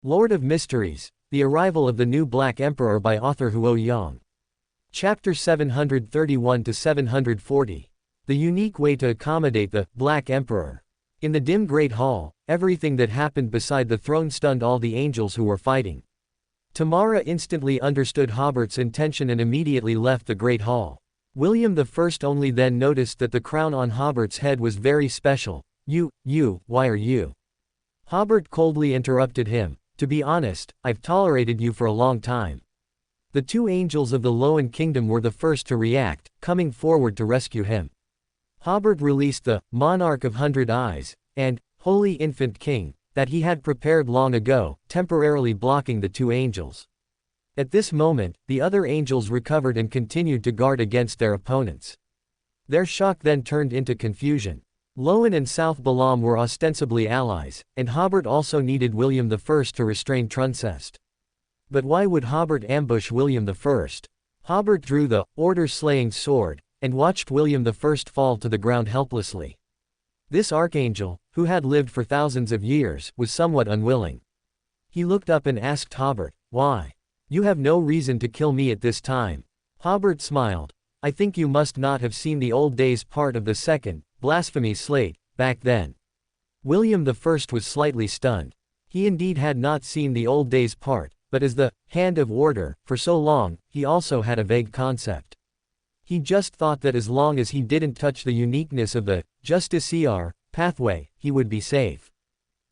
Lord of Mysteries, The Arrival of the New Black Emperor by author Huo Yang. Chapter 731-740. The Unique Way to Accommodate the Black Emperor. In the dim Great Hall, everything that happened beside the throne stunned all the angels who were fighting. Tamara instantly understood Hobert's intention and immediately left the Great Hall. William I only then noticed that the crown on Hobert's head was very special. Why are you? Hobert coldly interrupted him. To be honest, I've tolerated you for a long time. The two angels of the LotM kingdom were the first to react, coming forward to rescue him. Hobert released the Monarch of 100 Eyes and Holy Infant King that he had prepared long ago, temporarily blocking the two angels. At this moment, the other angels recovered and continued to guard against their opponents. Their shock then turned into confusion. LotM and South Balam were ostensibly allies, and Hobert also needed William I to restrain Truncest. But why would Hobert ambush William I? Hobert drew the order-slaying sword, and watched William I fall to the ground helplessly. This archangel, who had lived for thousands of years, was somewhat unwilling. He looked up and asked Hobert, "Why? You have no reason to kill me at this time." Hobert smiled. "I think you must not have seen the old days part of the second blasphemy slate, back then." William I was slightly stunned. He indeed had not seen the old days part, but as the hand of order, for so long, he also had a vague concept. He just thought that as long as he didn't touch the uniqueness of the Justiciar pathway, he would be safe.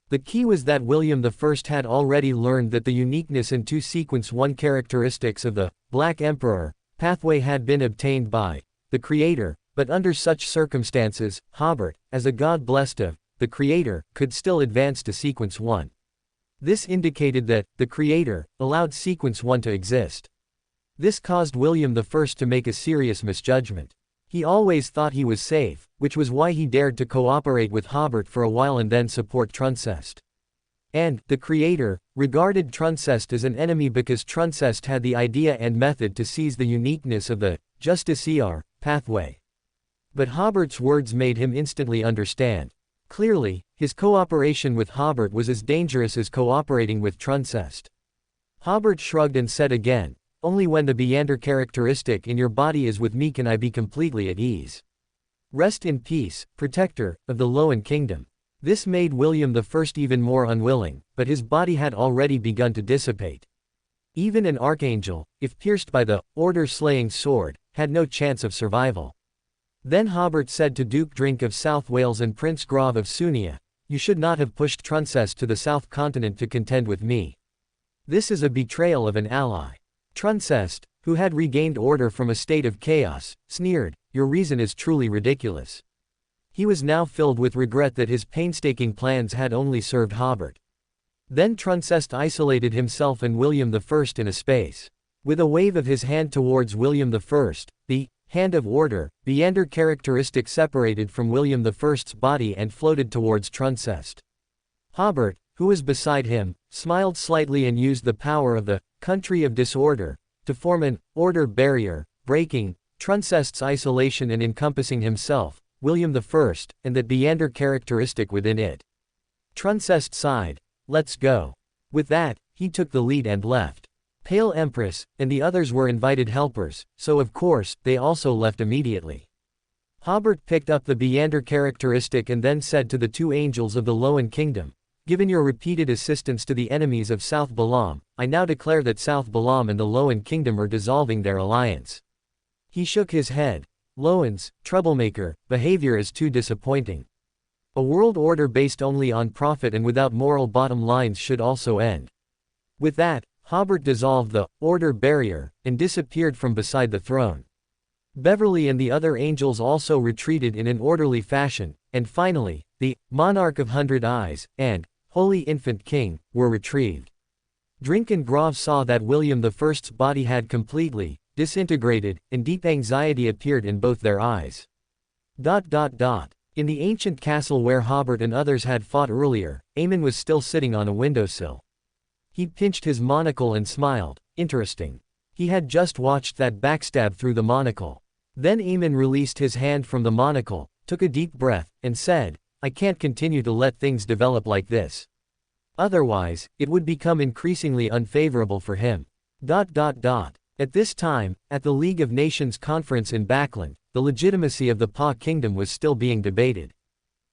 The key was that William I had already learned that the uniqueness and two sequence 1 characteristics of the Black Emperor pathway had been obtained by the Creator, but under such circumstances, Hobert, as a god blessed of the Creator, could still advance to sequence 1. This indicated that the Creator allowed sequence 1 to exist. This caused William I to make a serious misjudgment. He always thought he was safe, which was why he dared to cooperate with Hobert for a while and then support Truncest. And the Creator regarded Truncest as an enemy because Truncest had the idea and method to seize the uniqueness of the Justiciar pathway. But Hobert's words made him instantly understand. Clearly, his cooperation with Hobert was as dangerous as cooperating with Truncest. Hobert shrugged and said again, "Only when the Beander characteristic in your body is with me can I be completely at ease. Rest in peace, protector of the LotM kingdom." This made William I even more unwilling, but his body had already begun to dissipate. Even an archangel, if pierced by the order-slaying sword, had no chance of survival. Then Hobert said to Duke Drink of South Wales and Prince Grave of Sunia, "You should not have pushed Truncest to the South Continent to contend with me. This is a betrayal of an ally." Truncest, who had regained order from a state of chaos, sneered, "Your reason is truly ridiculous." He was now filled with regret that his painstaking plans had only served Hobert. Then Truncest isolated himself and William I in a space. With a wave of his hand towards William I, the hand of order, Beander characteristic separated from William I's body and floated towards Truncest. Hobert, who was beside him, smiled slightly and used the power of the country of disorder to form an order barrier, breaking Truncest's isolation and encompassing himself, William I, and that Beander characteristic within it. Truncest sighed, "Let's go." With that, he took the lead and left. Pale Empress and the others were invited helpers, so of course, they also left immediately. Hobert picked up the Beander characteristic and then said to the two angels of the LotM kingdom, "Given your repeated assistance to the enemies of South Balam, I now declare that South Balam and the LotM kingdom are dissolving their alliance." He shook his head. "LotM's troublemaker behavior is too disappointing. A world order based only on profit and without moral bottom lines should also end." With that, Hobert dissolved the order barrier and disappeared from beside the throne. Beverly and the other angels also retreated in an orderly fashion, and finally, the Monarch of 100 Eyes and Holy Infant King were retrieved. Drink and Grave saw that William I's body had completely disintegrated, and deep anxiety appeared in both their eyes. In the ancient castle where Hobert and others had fought earlier, Aemon was still sitting on a windowsill. He pinched his monocle and smiled. Interesting. He had just watched that backstab through the monocle. Then Aemon released his hand from the monocle, took a deep breath, and said, "I can't continue to let things develop like this. Otherwise, it would become increasingly unfavorable for him. At this time, at the League of Nations conference in Backland, the legitimacy of the Pa Kingdom was still being debated.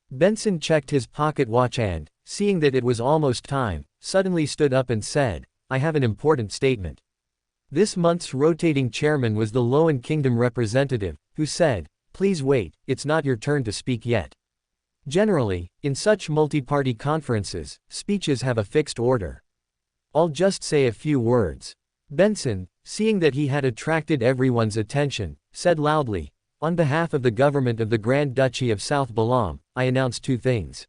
Benson checked his pocket watch and, seeing that it was almost time, suddenly stood up and said, "I have an important statement." This month's rotating chairman was the Loan Kingdom representative, who said, "Please wait, it's not your turn to speak yet." Generally, in such multi-party conferences, speeches have a fixed order. "I'll just say a few words." Benson, seeing that he had attracted everyone's attention, said loudly, "On behalf of the government of the Grand Duchy of South Balam, I announce two things.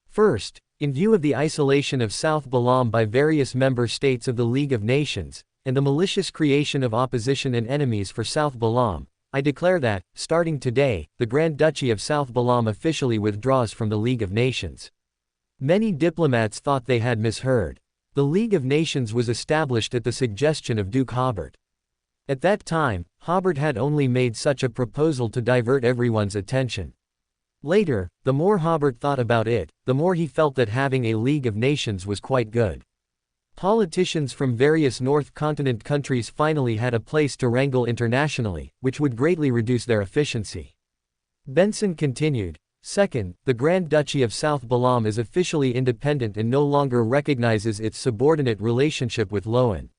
First, in view of the isolation of South Balam by various member states of the League of Nations, and the malicious creation of opposition and enemies for South Balam, I declare that, starting today, the Grand Duchy of South Balam officially withdraws from the League of Nations." Many diplomats thought they had misheard. The League of Nations was established at the suggestion of Duke Hobert. At that time, Hobert had only made such a proposal to divert everyone's attention. Later, the more Hobert thought about it, the more he felt that having a League of Nations was quite good. Politicians from various North Continent countries finally had a place to wrangle internationally, which would greatly reduce their efficiency. Benson continued, "Second, the Grand Duchy of South Balam is officially independent and no longer recognizes its subordinate relationship with Loan.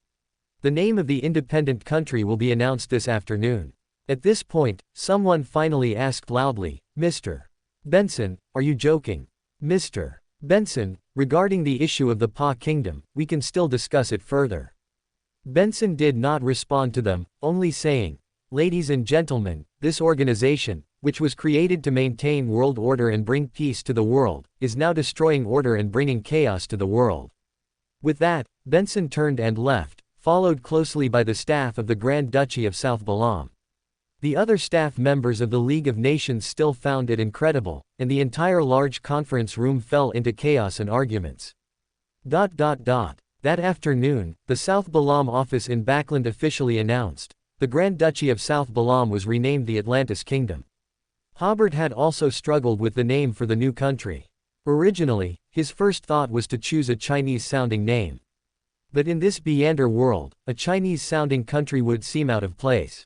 The name of the independent country will be announced this afternoon." At this point, someone finally asked loudly, "Mr. Benson, are you joking?" "Mr. Benson, regarding the issue of the Pa Kingdom, we can still discuss it further." Benson did not respond to them, only saying, "Ladies and gentlemen, this organization, which was created to maintain world order and bring peace to the world, is now destroying order and bringing chaos to the world." With that, Benson turned and left, followed closely by the staff of the Grand Duchy of South Balam. The other staff members of the League of Nations still found it incredible, and the entire large conference room fell into chaos and arguments. That afternoon, the South Balam office in Backland officially announced, the Grand Duchy of South Balam was renamed the Atlantis Kingdom. Hobert had also struggled with the name for the new country. Originally, his first thought was to choose a Chinese-sounding name. But in this Beander world, a Chinese-sounding country would seem out of place.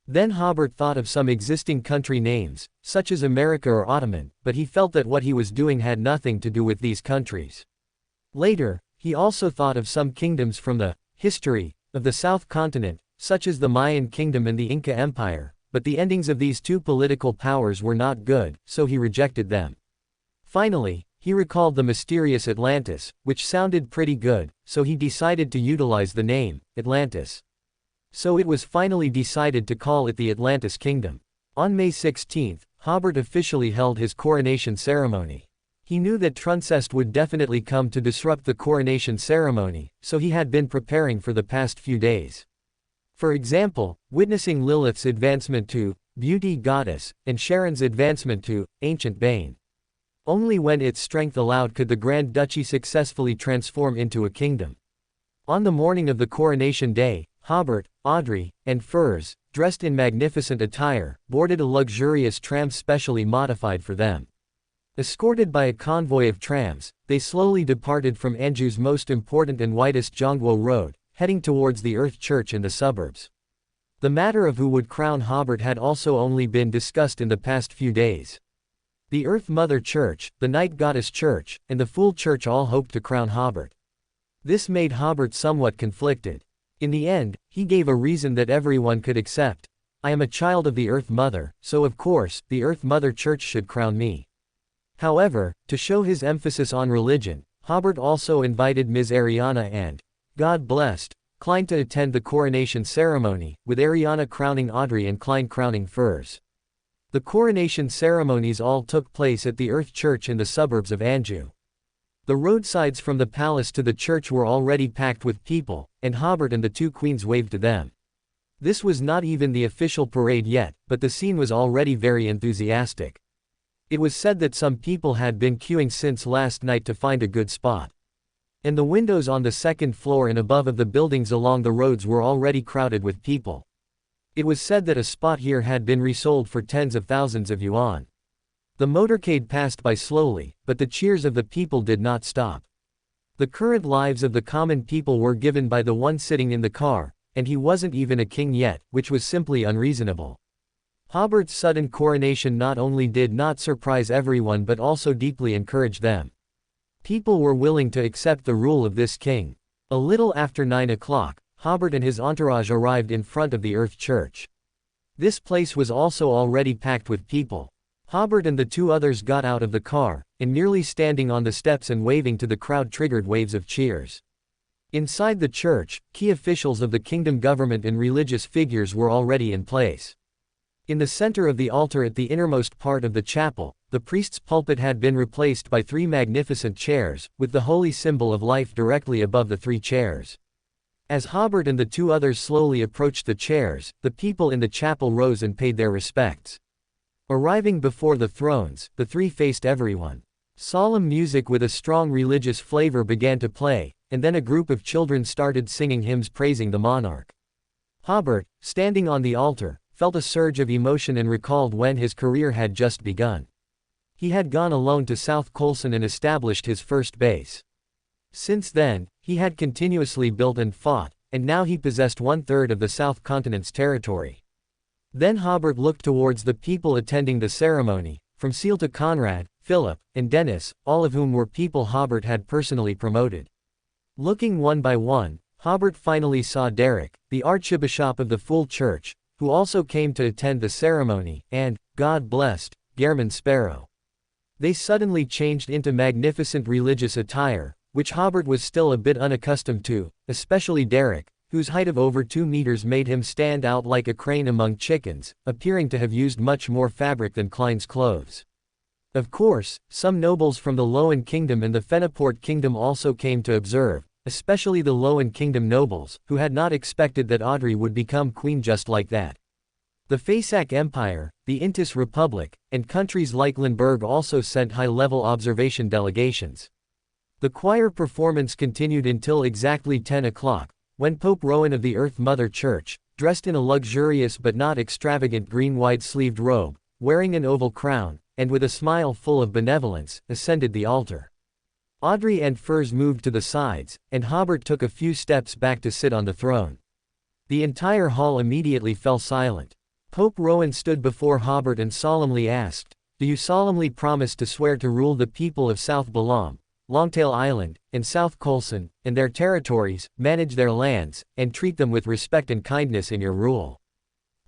Then Hobert thought of some existing country names, such as America or Ottoman, but he felt that what he was doing had nothing to do with these countries. Later, he also thought of some kingdoms from the history of the South Continent, such as the Mayan Kingdom and the Inca Empire, but the endings of these two political powers were not good, so he rejected them. Finally, he recalled the mysterious Atlantis, which sounded pretty good, so he decided to utilize the name, Atlantis. So it was finally decided to call it the Atlantis Kingdom. On May 16, Hobert officially held his coronation ceremony. He knew that Truncest would definitely come to disrupt the coronation ceremony, so he had been preparing for the past few days. For example, witnessing Lilith's advancement to Beauty Goddess, and Sharon's advancement to Ancient Bane. Only when its strength allowed could the Grand Duchy successfully transform into a kingdom. On the morning of the coronation day, Hobert, Audrey, and Furs, dressed in magnificent attire, boarded a luxurious tram specially modified for them. Escorted by a convoy of trams, they slowly departed from Anjou's most important and widest Zhongguo road, heading towards the Earth Church in the suburbs. The matter of who would crown Hobert had also only been discussed in the past few days. The Earth Mother Church, the Night Goddess Church, and the Fool Church all hoped to crown Hobert. This made Hobert somewhat conflicted. In the end, he gave a reason that everyone could accept. "I am a child of the Earth Mother, so of course, the Earth Mother Church should crown me." However, to show his emphasis on religion, Hobert also invited Ms. Ariana and God blessed Klein to attend the coronation ceremony, with Ariana crowning Audrey and Klein crowning Furs. The coronation ceremonies all took place at the Earth Church in the suburbs of Anjou. The roadsides from the palace to the church were already packed with people, and Hobert and the two queens waved to them. This was not even the official parade yet, but the scene was already very enthusiastic. It was said that some people had been queuing since last night to find a good spot. And the windows on the second floor and above of the buildings along the roads were already crowded with people. It was said that a spot here had been resold for tens of thousands of yuan. The motorcade passed by slowly, but the cheers of the people did not stop. The current lives of the common people were given by the one sitting in the car, and he wasn't even a king yet, which was simply unreasonable. Hobert's sudden coronation not only did not surprise everyone but also deeply encouraged them. People were willing to accept the rule of this king. A little after 9 o'clock, Hobert and his entourage arrived in front of the Earth Church. This place was also already packed with people. Hobert and the two others got out of the car, and merely standing on the steps and waving to the crowd triggered waves of cheers. Inside the church, key officials of the kingdom government and religious figures were already in place. In the center of the altar at the innermost part of the chapel, the priest's pulpit had been replaced by 3 magnificent chairs, with the holy symbol of life directly above the 3 chairs. As Hobert and the 2 others slowly approached the chairs, the people in the chapel rose and paid their respects. Arriving before the thrones, the 3 faced everyone. Solemn music with a strong religious flavor began to play, and then a group of children started singing hymns praising the monarch. Hobert, standing on the altar, felt a surge of emotion and recalled when his career had just begun. He had gone alone to South Colson and established his first base. Since then, he had continuously built and fought, and now he possessed 1/3 of the South Continent's territory. Then Hobert looked towards the people attending the ceremony, from Seal to Conrad, Philip, and Dennis, all of whom were people Hobert had personally promoted. Looking one by one, Hobert finally saw Derek, the Archbishop of the Full Church, who also came to attend the ceremony, and, God blessed, Gehrman Sparrow. They suddenly changed into magnificent religious attire, which Hobert was still a bit unaccustomed to, especially Derek, whose height of over 2 meters made him stand out like a crane among chickens, appearing to have used much more fabric than Klein's clothes. Of course, some nobles from the Lowen Kingdom and the Fenaport Kingdom also came to observe, especially the Lowen Kingdom nobles, who had not expected that Audrey would become queen just like that. The Fasak Empire, the Intis Republic, and countries like Limburg also sent high-level observation delegations. The choir performance continued until exactly 10 o'clock, when Pope Rowan of the Earth Mother Church, dressed in a luxurious but not extravagant green wide-sleeved robe, wearing an oval crown, and with a smile full of benevolence, ascended the altar. Audrey and Furs moved to the sides, and Hobert took a few steps back to sit on the throne. The entire hall immediately fell silent. Pope Rowan stood before Hobert and solemnly asked, "Do you solemnly promise to swear to rule the people of South Balam, Longtail Island, and South Colson, and their territories, manage their lands, and treat them with respect and kindness in your rule?"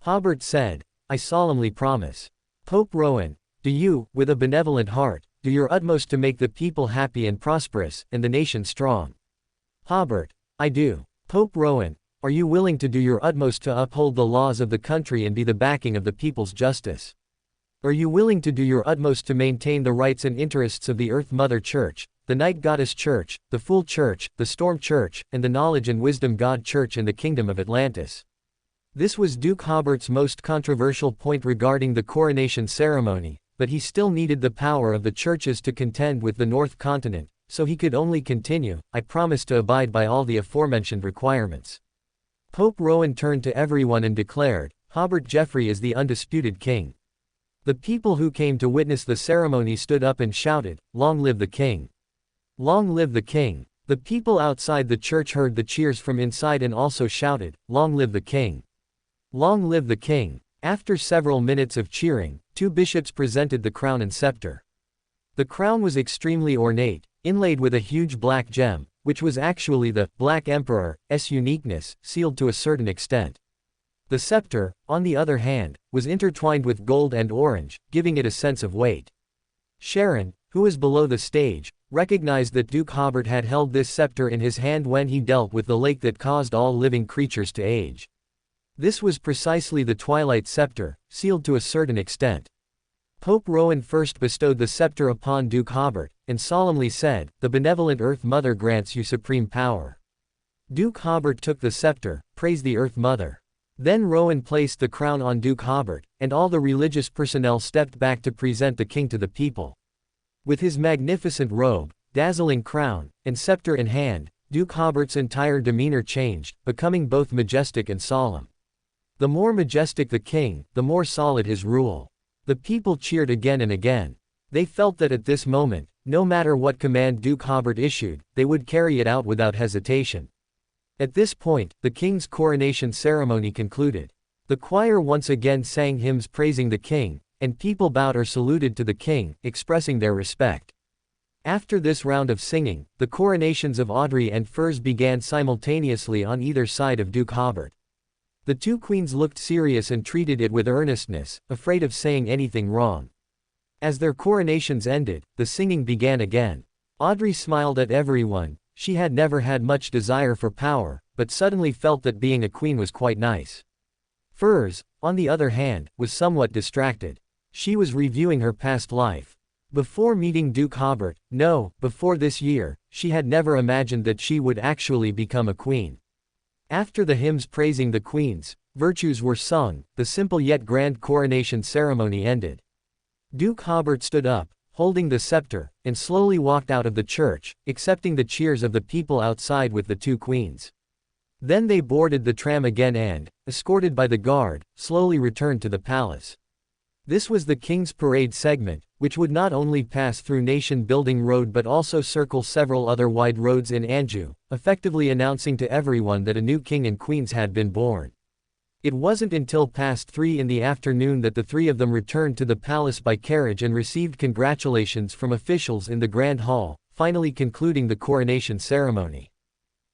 Hobert said, "I solemnly promise." Pope Rowan, "Do you, with a benevolent heart, do your utmost to make the people happy and prosperous, and the nation strong?" Hobert, "I do." Pope Rowan, "Are you willing to do your utmost to uphold the laws of the country and be the backing of the people's justice? Are you willing to do your utmost to maintain the rights and interests of the Earth Mother Church, the Night Goddess Church, the Fool Church, the Storm Church, and the Knowledge and Wisdom God Church in the Kingdom of Atlantis?" This was Duke Hobert's most controversial point regarding the coronation ceremony, but he still needed the power of the churches to contend with the North Continent, so he could only continue, "I promise to abide by all the aforementioned requirements." Pope Rowan turned to everyone and declared, "Hobert Geoffrey is the undisputed king." The people who came to witness the ceremony stood up and shouted, "Long live the king! Long live the king!" The people outside the church heard the cheers from inside and also shouted, "Long live the king! Long live the king!" After several minutes of cheering, 2 bishops presented the crown and scepter. The crown was extremely ornate, inlaid with a huge black gem, which was actually the Black Emperor's uniqueness, sealed to a certain extent. The scepter, on the other hand, was intertwined with gold and orange, giving it a sense of weight. Sharon, who was below the stage, recognized that Duke Hobert had held this scepter in his hand when he dealt with the lake that caused all living creatures to age. This was precisely the Twilight Scepter, sealed to a certain extent. Pope Rowan first bestowed the scepter upon Duke Hobert, and solemnly said, "The benevolent Earth Mother grants you supreme power." Duke Hobert took the scepter, praised the Earth Mother. Then Rowan placed the crown on Duke Hobert, and all the religious personnel stepped back to present the king to the people. With his magnificent robe, dazzling crown, and scepter in hand, Duke Hobert's entire demeanor changed, becoming both majestic and solemn. The more majestic the king, the more solid his rule. The people cheered again and again. They felt that at this moment, No matter what command Duke Hobert issued, they would carry it out without hesitation. At this point, the king's coronation ceremony concluded. The choir once again sang hymns praising the king, and people bowed or saluted to the king, expressing their respect. After this round of singing, the coronations of Audrey and Furs began simultaneously on either side of Duke Hobert. The two queens looked serious and treated it with earnestness, afraid of saying anything wrong. As their coronations ended, the singing began again. Audrey smiled at everyone. She had never had much desire for power, but suddenly felt that being a queen was quite nice. Furs, on the other hand, was somewhat distracted. She was reviewing her past life. Before meeting Duke Hobert, before this year, she had never imagined that she would actually become a queen. After the hymns praising the queen's virtues were sung, the simple yet grand coronation ceremony ended. Duke Hobert stood up, holding the scepter, and slowly walked out of the church, accepting the cheers of the people outside with the two queens. Then they boarded the tram again and, escorted by the guard, slowly returned to the palace. This was the King's Parade segment, which would not only pass through Nation Building Road but also circle several other wide roads in Anjou, effectively announcing to everyone that a new king and queens had been born. It wasn't until past 3 in the afternoon that the three of them returned to the palace by carriage and received congratulations from officials in the Grand Hall, finally concluding the coronation ceremony.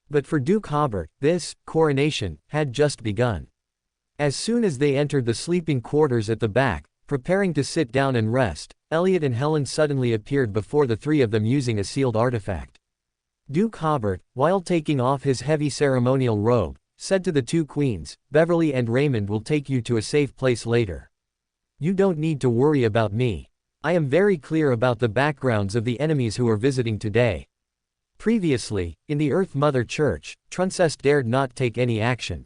But for Duke Hobert, this coronation had just begun. As soon as they entered the sleeping quarters at the back, preparing to sit down and rest, Elliot and Helen suddenly appeared before the three of them using a sealed artifact. Duke Hobert, while taking off his heavy ceremonial robe, said to the two queens, "Beverly and Raymond will take you to a safe place later. You don't need to worry about me. I am very clear about the backgrounds of the enemies who are visiting today." Previously, in the Earth Mother Church, Truncest dared not take any action.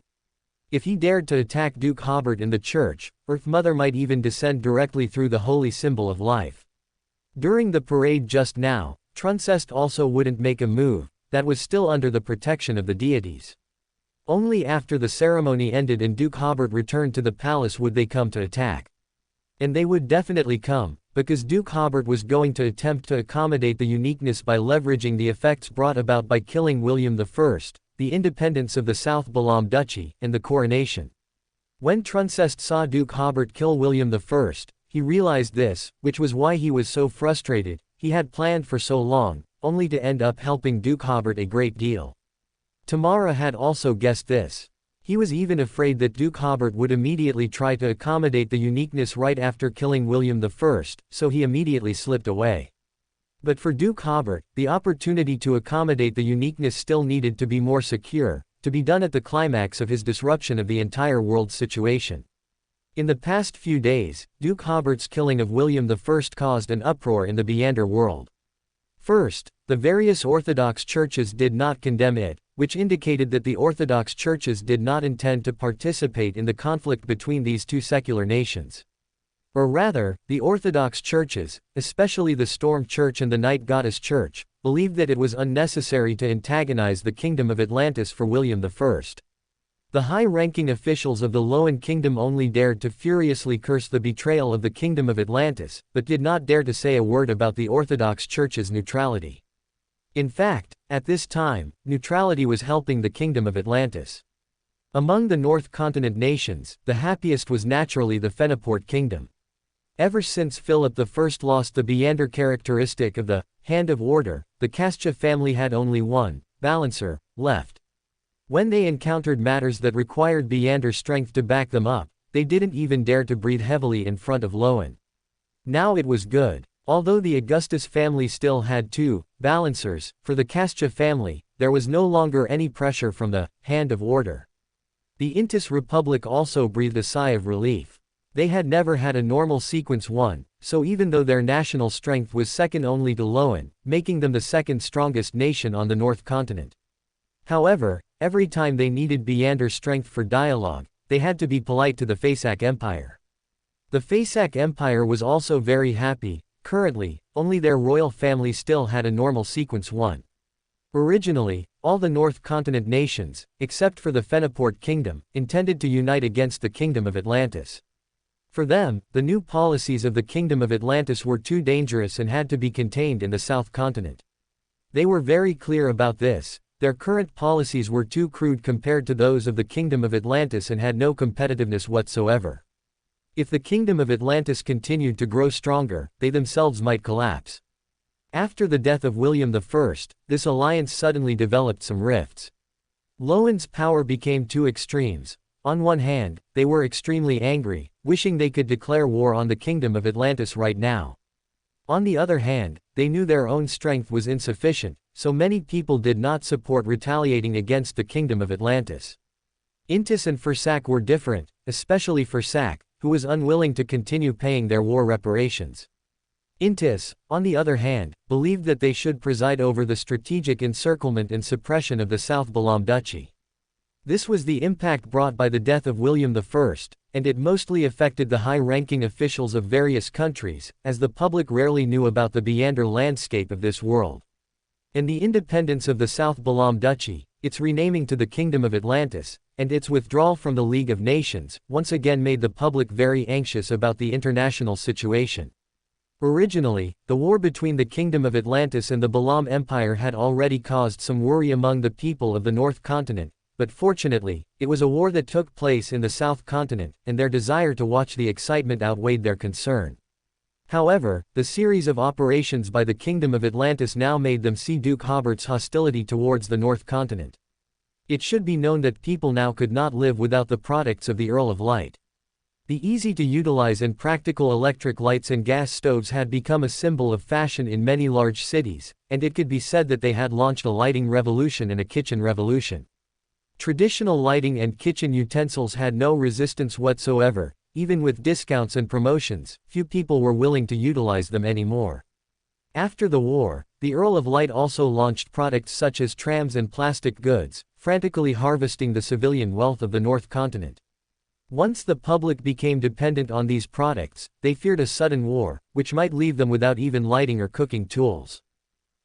If he dared to attack Duke Hobert in the church, Earth Mother might even descend directly through the holy symbol of life. During the parade just now, Truncest also wouldn't make a move that was still under the protection of the deities. Only after the ceremony ended and Duke Hobert returned to the palace would they come to attack. And they would definitely come, because Duke Hobert was going to attempt to accommodate the uniqueness by leveraging the effects brought about by killing William I, the independence of the South Balam Duchy, and the coronation. When Truncest saw Duke Hobert kill William I, he realized this, which was why he was so frustrated. He had planned for so long, only to end up helping Duke Hobert a great deal. Tamara had also guessed this. He was even afraid that Duke Hobert would immediately try to accommodate the uniqueness right after killing William I, so he immediately slipped away. But for Duke Hobert, the opportunity to accommodate the uniqueness still needed to be more secure, to be done at the climax of his disruption of the entire world situation. In the past few days, Duke Hobert's killing of William I caused an uproar in the Beander world. First, the various Orthodox churches did not condemn it, which indicated that the Orthodox churches did not intend to participate in the conflict between these two secular nations. Or rather, the Orthodox churches, especially the Storm Church and the Night Goddess Church, believed that it was unnecessary to antagonize the Kingdom of Atlantis for William I. The high-ranking officials of the Loan Kingdom only dared to furiously curse the betrayal of the Kingdom of Atlantis, but did not dare to say a word about the Orthodox Church's neutrality. In fact, at this time, neutrality was helping the Kingdom of Atlantis. Among the North Continent nations, the happiest was naturally the Fenaport Kingdom. Ever since Philip I lost the Beander characteristic of the Hand of Order, the Kastja family had only one balancer left. When they encountered matters that required Beander strength to back them up, they didn't even dare to breathe heavily in front of Loan. Now it was good. Although the Augustus family still had two balancers, for the Kastja family, there was no longer any pressure from the Hand of Order. The Intis Republic also breathed a sigh of relief. They had never had a normal sequence 1, so even though their national strength was second only to Loan, making them the second strongest nation on the North Continent. However, every time they needed Beander strength for dialogue, they had to be polite to the Fasak Empire. The Fasak Empire was also very happy. Currently, only their royal family still had a normal sequence 1. Originally, all the North Continent nations, except for the Fenaport Kingdom, intended to unite against the Kingdom of Atlantis. For them, the new policies of the Kingdom of Atlantis were too dangerous and had to be contained in the South Continent. They were very clear about this. Their current policies were too crude compared to those of the Kingdom of Atlantis and had no competitiveness whatsoever. If the Kingdom of Atlantis continued to grow stronger, they themselves might collapse. After the death of William I, this alliance suddenly developed some rifts. LotM's power became two extremes. On one hand, they were extremely angry, wishing they could declare war on the Kingdom of Atlantis right now. On the other hand, they knew their own strength was insufficient, so many people did not support retaliating against the Kingdom of Atlantis. Intis and Fursak were different, especially Fursak, who was unwilling to continue paying their war reparations. Intis, on the other hand, believed that they should preside over the strategic encirclement and suppression of the South Balam Duchy. This was the impact brought by the death of William I, and it mostly affected the high-ranking officials of various countries, as the public rarely knew about the meander landscape of this world. And the independence of the South Balam Duchy, its renaming to the Kingdom of Atlantis, and its withdrawal from the League of Nations, once again made the public very anxious about the international situation. Originally, the war between the Kingdom of Atlantis and the Balam Empire had already caused some worry among the people of the North Continent, but fortunately, it was a war that took place in the South Continent, and their desire to watch the excitement outweighed their concern. However, the series of operations by the Kingdom of Atlantis now made them see Duke Hobert's hostility towards the North Continent. It should be known that people now could not live without the products of the Earl of Light. The easy-to-utilize and practical electric lights and gas stoves had become a symbol of fashion in many large cities, and it could be said that they had launched a lighting revolution and a kitchen revolution. Traditional lighting and kitchen utensils had no resistance whatsoever. Even with discounts and promotions, few people were willing to utilize them anymore. After the war, the Earl of Light also launched products such as trams and plastic goods, frantically harvesting the civilian wealth of the North Continent. Once the public became dependent on these products, they feared a sudden war, which might leave them without even lighting or cooking tools.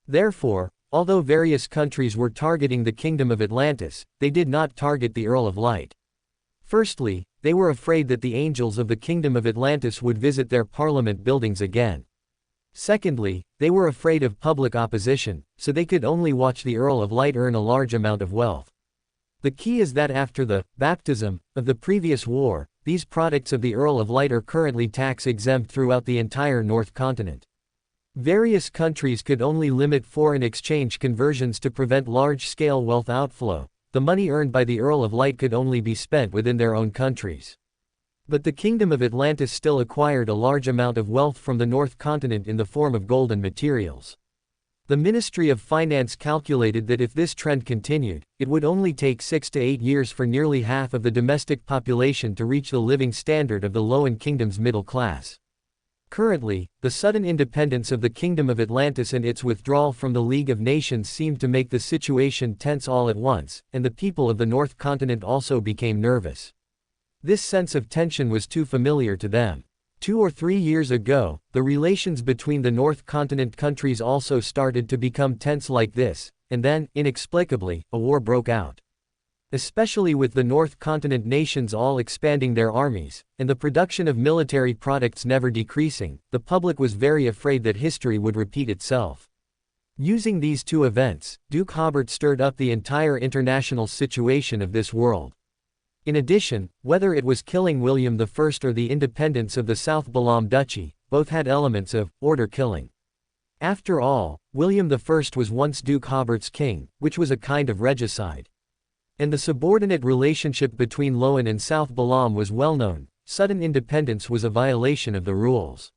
Therefore, although various countries were targeting the Kingdom of Atlantis, they did not target the Earl of Light. Firstly, they were afraid that the angels of the Kingdom of Atlantis would visit their parliament buildings again. Secondly, they were afraid of public opposition, so they could only watch the Earl of Light earn a large amount of wealth. The key is that after the baptism of the previous war, these products of the Earl of Light are currently tax-exempt throughout the entire North Continent. Various countries could only limit foreign exchange conversions to prevent large-scale wealth outflow. The money earned by the Earl of Light could only be spent within their own countries. But the Kingdom of Atlantis still acquired a large amount of wealth from the North Continent in the form of gold and materials. The Ministry of Finance calculated that if this trend continued, it would only take 6 to 8 years for nearly half of the domestic population to reach the living standard of the LotM Kingdom's middle class. Currently, the sudden independence of the Kingdom of Atlantis and its withdrawal from the League of Nations seemed to make the situation tense all at once, and the people of the North Continent also became nervous. This sense of tension was too familiar to them. 2 or 3 years ago, the relations between the North Continent countries also started to become tense like this, and then, inexplicably, a war broke out. Especially with the North Continent nations all expanding their armies, and the production of military products never decreasing, the public was very afraid that history would repeat itself. Using these two events, Duke Hobert stirred up the entire international situation of this world. In addition, whether it was killing William I or the independence of the South Balam Duchy, both had elements of order killing. After all, William I was once Duke Hobert's king, which was a kind of regicide. And the subordinate relationship between LotM and South Balam was well known. Sudden independence was a violation of the rules.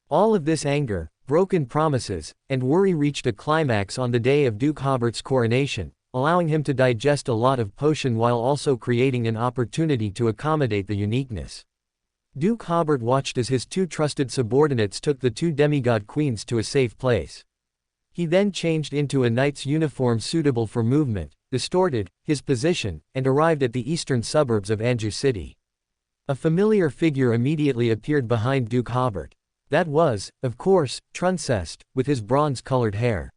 All of this anger, broken promises, and worry reached a climax on the day of Duke Hobert's coronation, allowing him to digest a lot of potion while also creating an opportunity to accommodate the uniqueness. Duke Hobert watched as his two trusted subordinates took the two demigod queens to a safe place. He then changed into a knight's uniform suitable for movement, distorted his position, and arrived at the eastern suburbs of Anju City. A familiar figure immediately appeared behind Duke Hobert. That was, of course, Truncest, with his bronze-colored hair.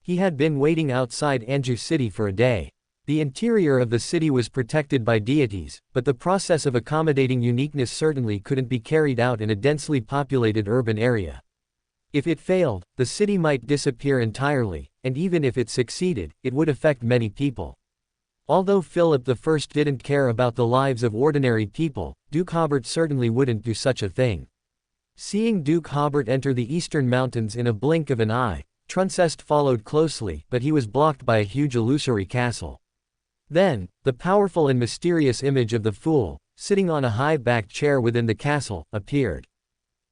He had been waiting outside Anju City for a day. The interior of the city was protected by deities, but the process of accommodating uniqueness certainly couldn't be carried out in a densely populated urban area. If it failed, the city might disappear entirely, and even if it succeeded, it would affect many people. Although Philip I didn't care about the lives of ordinary people, Duke Hobert certainly wouldn't do such a thing. Seeing Duke Hobert enter the eastern mountains in a blink of an eye, Transmigration followed closely, but he was blocked by a huge illusory castle. Then, the powerful and mysterious image of the fool, sitting on a high-backed chair within the castle, appeared.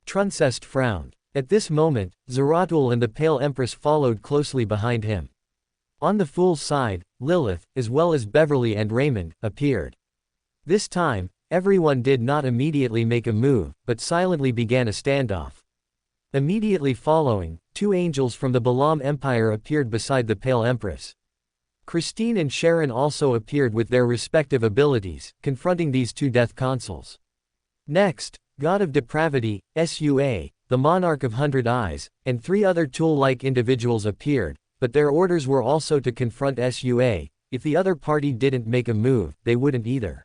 Transmigration frowned. At this moment, Zeratul and the Pale Empress followed closely behind him. On the fool's side, Lilith, as well as Beverly and Raymond, appeared. This time, everyone did not immediately make a move, but silently began a standoff. Immediately following, two angels from the Balaam Empire appeared beside the Pale Empress. Christine and Sharon also appeared with their respective abilities, confronting these two death consuls. Next, God of Depravity, Sua, the Monarch of 100 Eyes, and three other tool-like individuals appeared, but their orders were also to confront Sua. If the other party didn't make a move, they wouldn't either.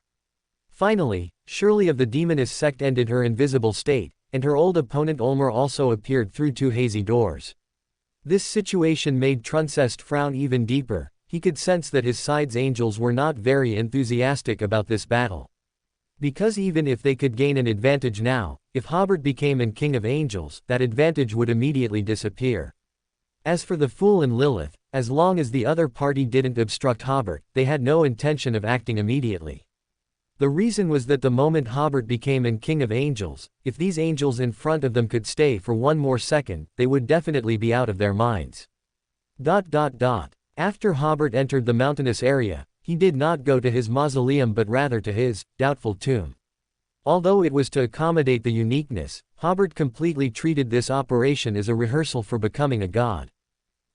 Finally, Shirley of the Demoness sect ended her invisible state, and her old opponent Ulmer also appeared through two hazy doors. This situation made Transmigration frown even deeper. He could sense that his side's angels were not very enthusiastic about this battle. Because even if they could gain an advantage now, if Hobert became an King of Angels, that advantage would immediately disappear. As for the Fool and Lilith, as long as the other party didn't obstruct Hobert, they had no intention of acting immediately. The reason was that the moment Hobert became an King of Angels, if these angels in front of them could stay for one more second, they would definitely be out of their minds. After Hobert entered the mountainous area, he did not go to his mausoleum but rather to his doubtful tomb. Although it was to accommodate the uniqueness, Hobert completely treated this operation as a rehearsal for becoming a god.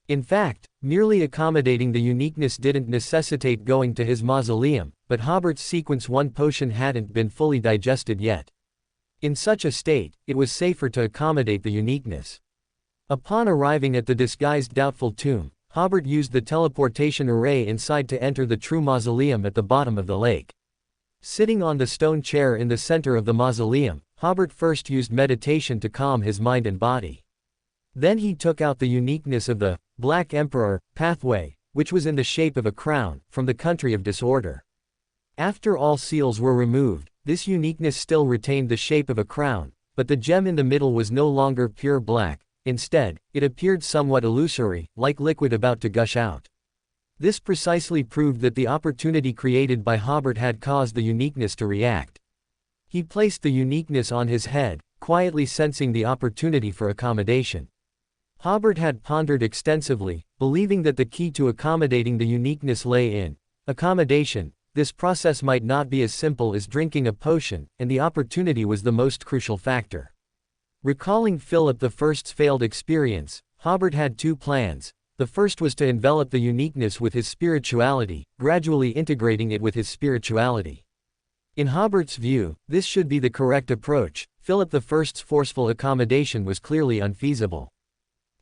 In fact, merely accommodating the uniqueness didn't necessitate going to his mausoleum, but Hobert's Sequence 1 potion hadn't been fully digested yet. In such a state, it was safer to accommodate the uniqueness. Upon arriving at the disguised doubtful tomb, Hobert used the teleportation array inside to enter the true mausoleum at the bottom of the lake. Sitting on the stone chair in the center of the mausoleum, Hobert first used meditation to calm his mind and body. Then he took out the uniqueness of the Black Emperor pathway, which was in the shape of a crown, from the country of disorder. After all seals were removed, this uniqueness still retained the shape of a crown, but the gem in the middle was no longer pure black. Instead, it appeared somewhat illusory, like liquid about to gush out. This precisely proved that the opportunity created by Hobert had caused the uniqueness to react. He placed the uniqueness on his head, quietly sensing the opportunity for accommodation. Hobert had pondered extensively, believing that the key to accommodating the uniqueness lay in accommodation. This process might not be as simple as drinking a potion, and the opportunity was the most crucial factor. Recalling Philip I's failed experience, Hobert had two plans. The first was to envelop the uniqueness with his spirituality, gradually integrating it with his spirituality. In Hobert's view, this should be the correct approach. Philip I's forceful accommodation was clearly unfeasible.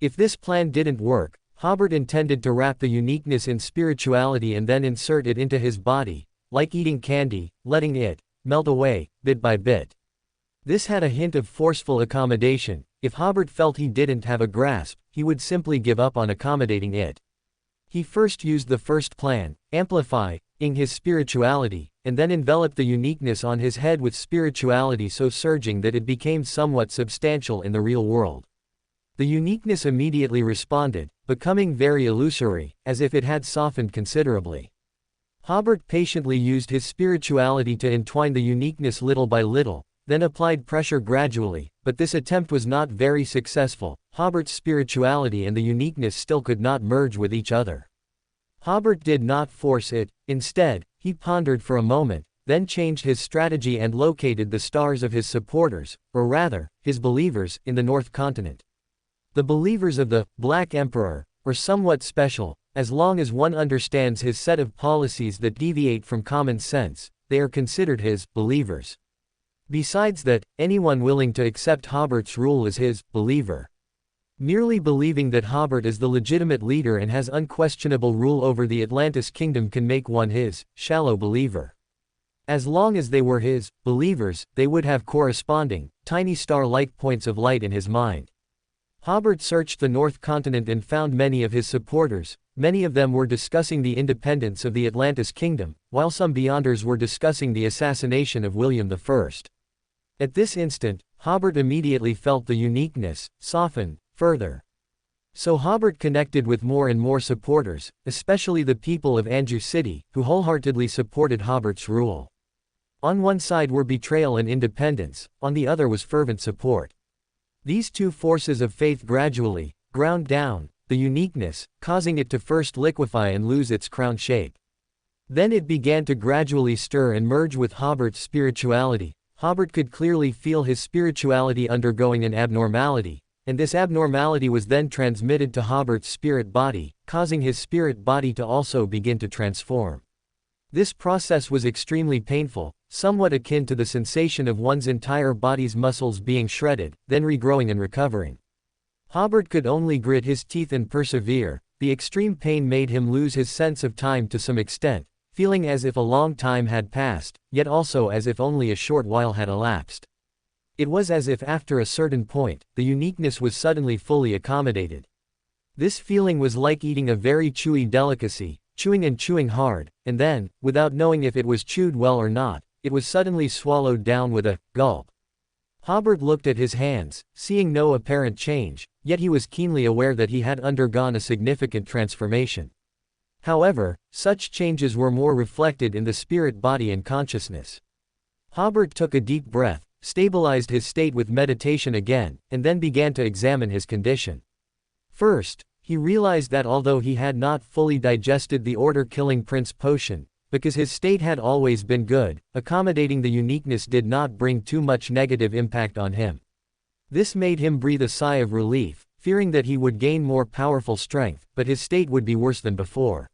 If this plan didn't work, Hobert intended to wrap the uniqueness in spirituality and then insert it into his body, like eating candy, letting it melt away, bit by bit. This had a hint of forceful accommodation. If Hobert felt he didn't have a grasp, he would simply give up on accommodating it. He first used the first plan, amplifying his spirituality, and then enveloped the uniqueness on his head with spirituality so surging that it became somewhat substantial in the real world. The uniqueness immediately responded, becoming very illusory, as if it had softened considerably. Hobert patiently used his spirituality to entwine the uniqueness little by little, then applied pressure gradually, but this attempt was not very successful. Hobert's spirituality and the uniqueness still could not merge with each other. Hobert did not force it. Instead, he pondered for a moment, then changed his strategy and located the stars of his supporters, or rather, his believers, in the North Continent. The believers of the Black Emperor are somewhat special. As long as one understands his set of policies that deviate from common sense, they are considered his believers. Besides that, anyone willing to accept Hobert's rule is his believer. Merely believing that Hobert is the legitimate leader and has unquestionable rule over the Atlantis kingdom can make one his shallow believer. As long as they were his believers, they would have corresponding, tiny star-like points of light in his mind. Hobert searched the North Continent and found many of his supporters. Many of them were discussing the independence of the Atlantis kingdom, while some Beyonders were discussing the assassination of William I. At this instant, Hobert immediately felt the uniqueness soften further. So Hobert connected with more and more supporters, especially the people of Anjou City, who wholeheartedly supported Hobert's rule. On one side were betrayal and independence, on the other was fervent support. These two forces of faith gradually ground down the uniqueness, causing it to first liquefy and lose its crown shape. Then it began to gradually stir and merge with Hobert's spirituality. Hobert could clearly feel his spirituality undergoing an abnormality, and this abnormality was then transmitted to Hobert's spirit body, causing his spirit body to also begin to transform. This process was extremely painful, somewhat akin to the sensation of one's entire body's muscles being shredded, then regrowing and recovering. Hobert could only grit his teeth and persevere. The extreme pain made him lose his sense of time to some extent, feeling as if a long time had passed, yet also as if only a short while had elapsed. It was as if after a certain point, the uniqueness was suddenly fully accommodated. This feeling was like eating a very chewy delicacy, chewing and chewing hard, and then, without knowing if it was chewed well or not, it was suddenly swallowed down with a gulp. Hobert looked at his hands, seeing no apparent change, yet he was keenly aware that he had undergone a significant transformation. However, such changes were more reflected in the spirit body and consciousness. Hobert took a deep breath, stabilized his state with meditation again, and then began to examine his condition. First, he realized that although he had not fully digested the order-killing Prince potion, because his state had always been good, accommodating the uniqueness did not bring too much negative impact on him. This made him breathe a sigh of relief, fearing that he would gain more powerful strength, but his state would be worse than before.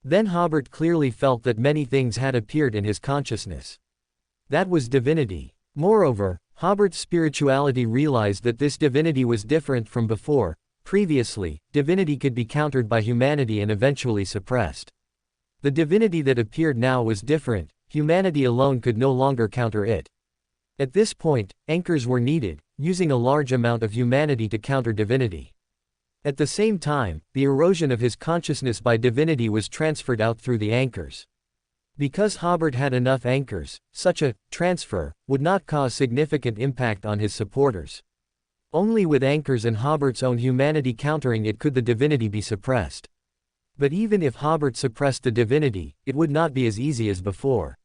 Then Hobert clearly felt that many things had appeared in his consciousness. That was divinity. Moreover, Hobert's spirituality realized that this divinity was different from before. Previously, divinity could be countered by humanity and eventually suppressed. The divinity that appeared now was different. Humanity alone could no longer counter it. At this point, anchors were needed, using a large amount of humanity to counter divinity. At the same time, the erosion of his consciousness by divinity was transferred out through the anchors. Because Hobert had enough anchors, such a transfer would not cause significant impact on his supporters. Only with anchors and Hobert's own humanity countering it could the divinity be suppressed. But even if Hobert suppressed the divinity, it would not be as easy as before.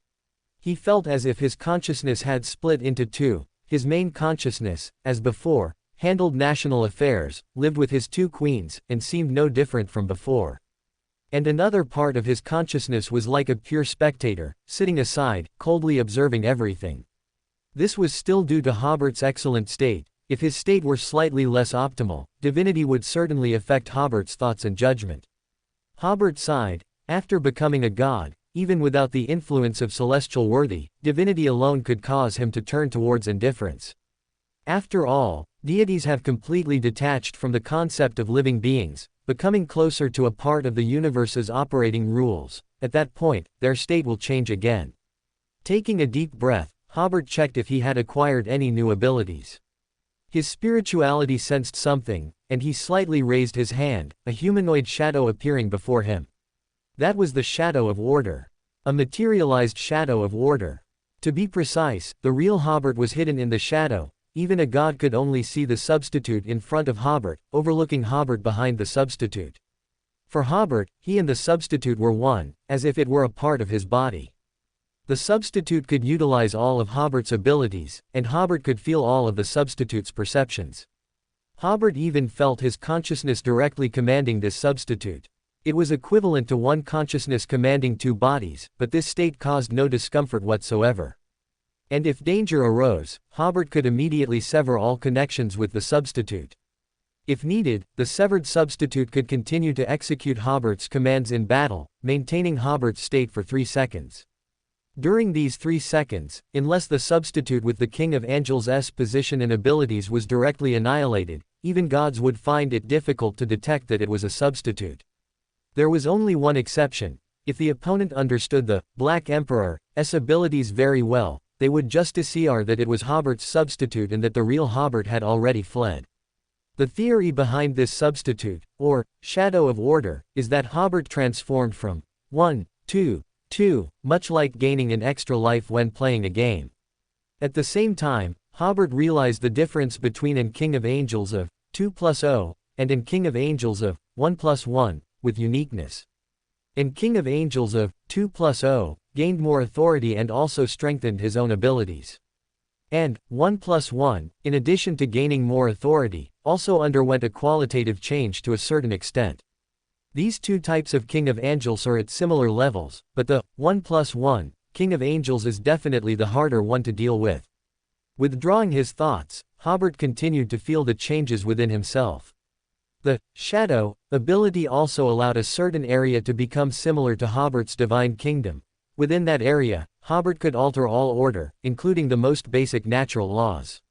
He felt as if his consciousness had split into two. His main consciousness, as before, handled national affairs, lived with his two queens, and seemed no different from before. And another part of his consciousness was like a pure spectator, sitting aside, coldly observing everything. This was still due to Hobert's excellent state. If his state were slightly less optimal, divinity would certainly affect Hobert's thoughts and judgment. Hobert sighed. After becoming a god, even without the influence of celestial worthy, divinity alone could cause him to turn towards indifference. After all, deities have completely detached from the concept of living beings, becoming closer to a part of the universe's operating rules. At that point, their state will change again. Taking a deep breath, Hobert checked if he had acquired any new abilities. His spirituality sensed something, and he slightly raised his hand, a humanoid shadow appearing before him. That was the shadow of order. A materialized shadow of order. To be precise, the real Hobert was hidden in the shadow. Even a god could only see the substitute in front of Hobert, overlooking Hobert behind the substitute. For Hobert, he and the substitute were one, as if it were a part of his body. The substitute could utilize all of Hobert's abilities, and Hobert could feel all of the substitute's perceptions. Hobert even felt his consciousness directly commanding this substitute. It was equivalent to one consciousness commanding two bodies, but this state caused no discomfort whatsoever. And if danger arose, Hobert could immediately sever all connections with the substitute. If needed, the severed substitute could continue to execute Hobert's commands in battle, maintaining Hobert's state for 3 seconds. During these 3 seconds, unless the substitute with the King of Angels' position and abilities was directly annihilated, even gods would find it difficult to detect that it was a substitute. There was only one exception. If the opponent understood the Black Emperor's abilities very well, they would justify that it was Hobert's substitute and that the real Hobert had already fled. The theory behind this substitute, or shadow of order, is that Hobert transformed from 1 to 2, much like gaining an extra life when playing a game. At the same time, Hobert realized the difference between an King of Angels of 2 plus 0 and an King of Angels of 1 plus 1, with uniqueness. An King of Angels of 2 plus 0 gained more authority and also strengthened his own abilities. And 1 plus 1, in addition to gaining more authority, also underwent a qualitative change to a certain extent. These two types of King of Angels are at similar levels, but the 1 plus 1 King of Angels is definitely the harder one to deal with. Withdrawing his thoughts, Hobert continued to feel the changes within himself. The shadow ability also allowed a certain area to become similar to Hobert's divine kingdom. Within that area, Hobert could alter all order, including the most basic natural laws.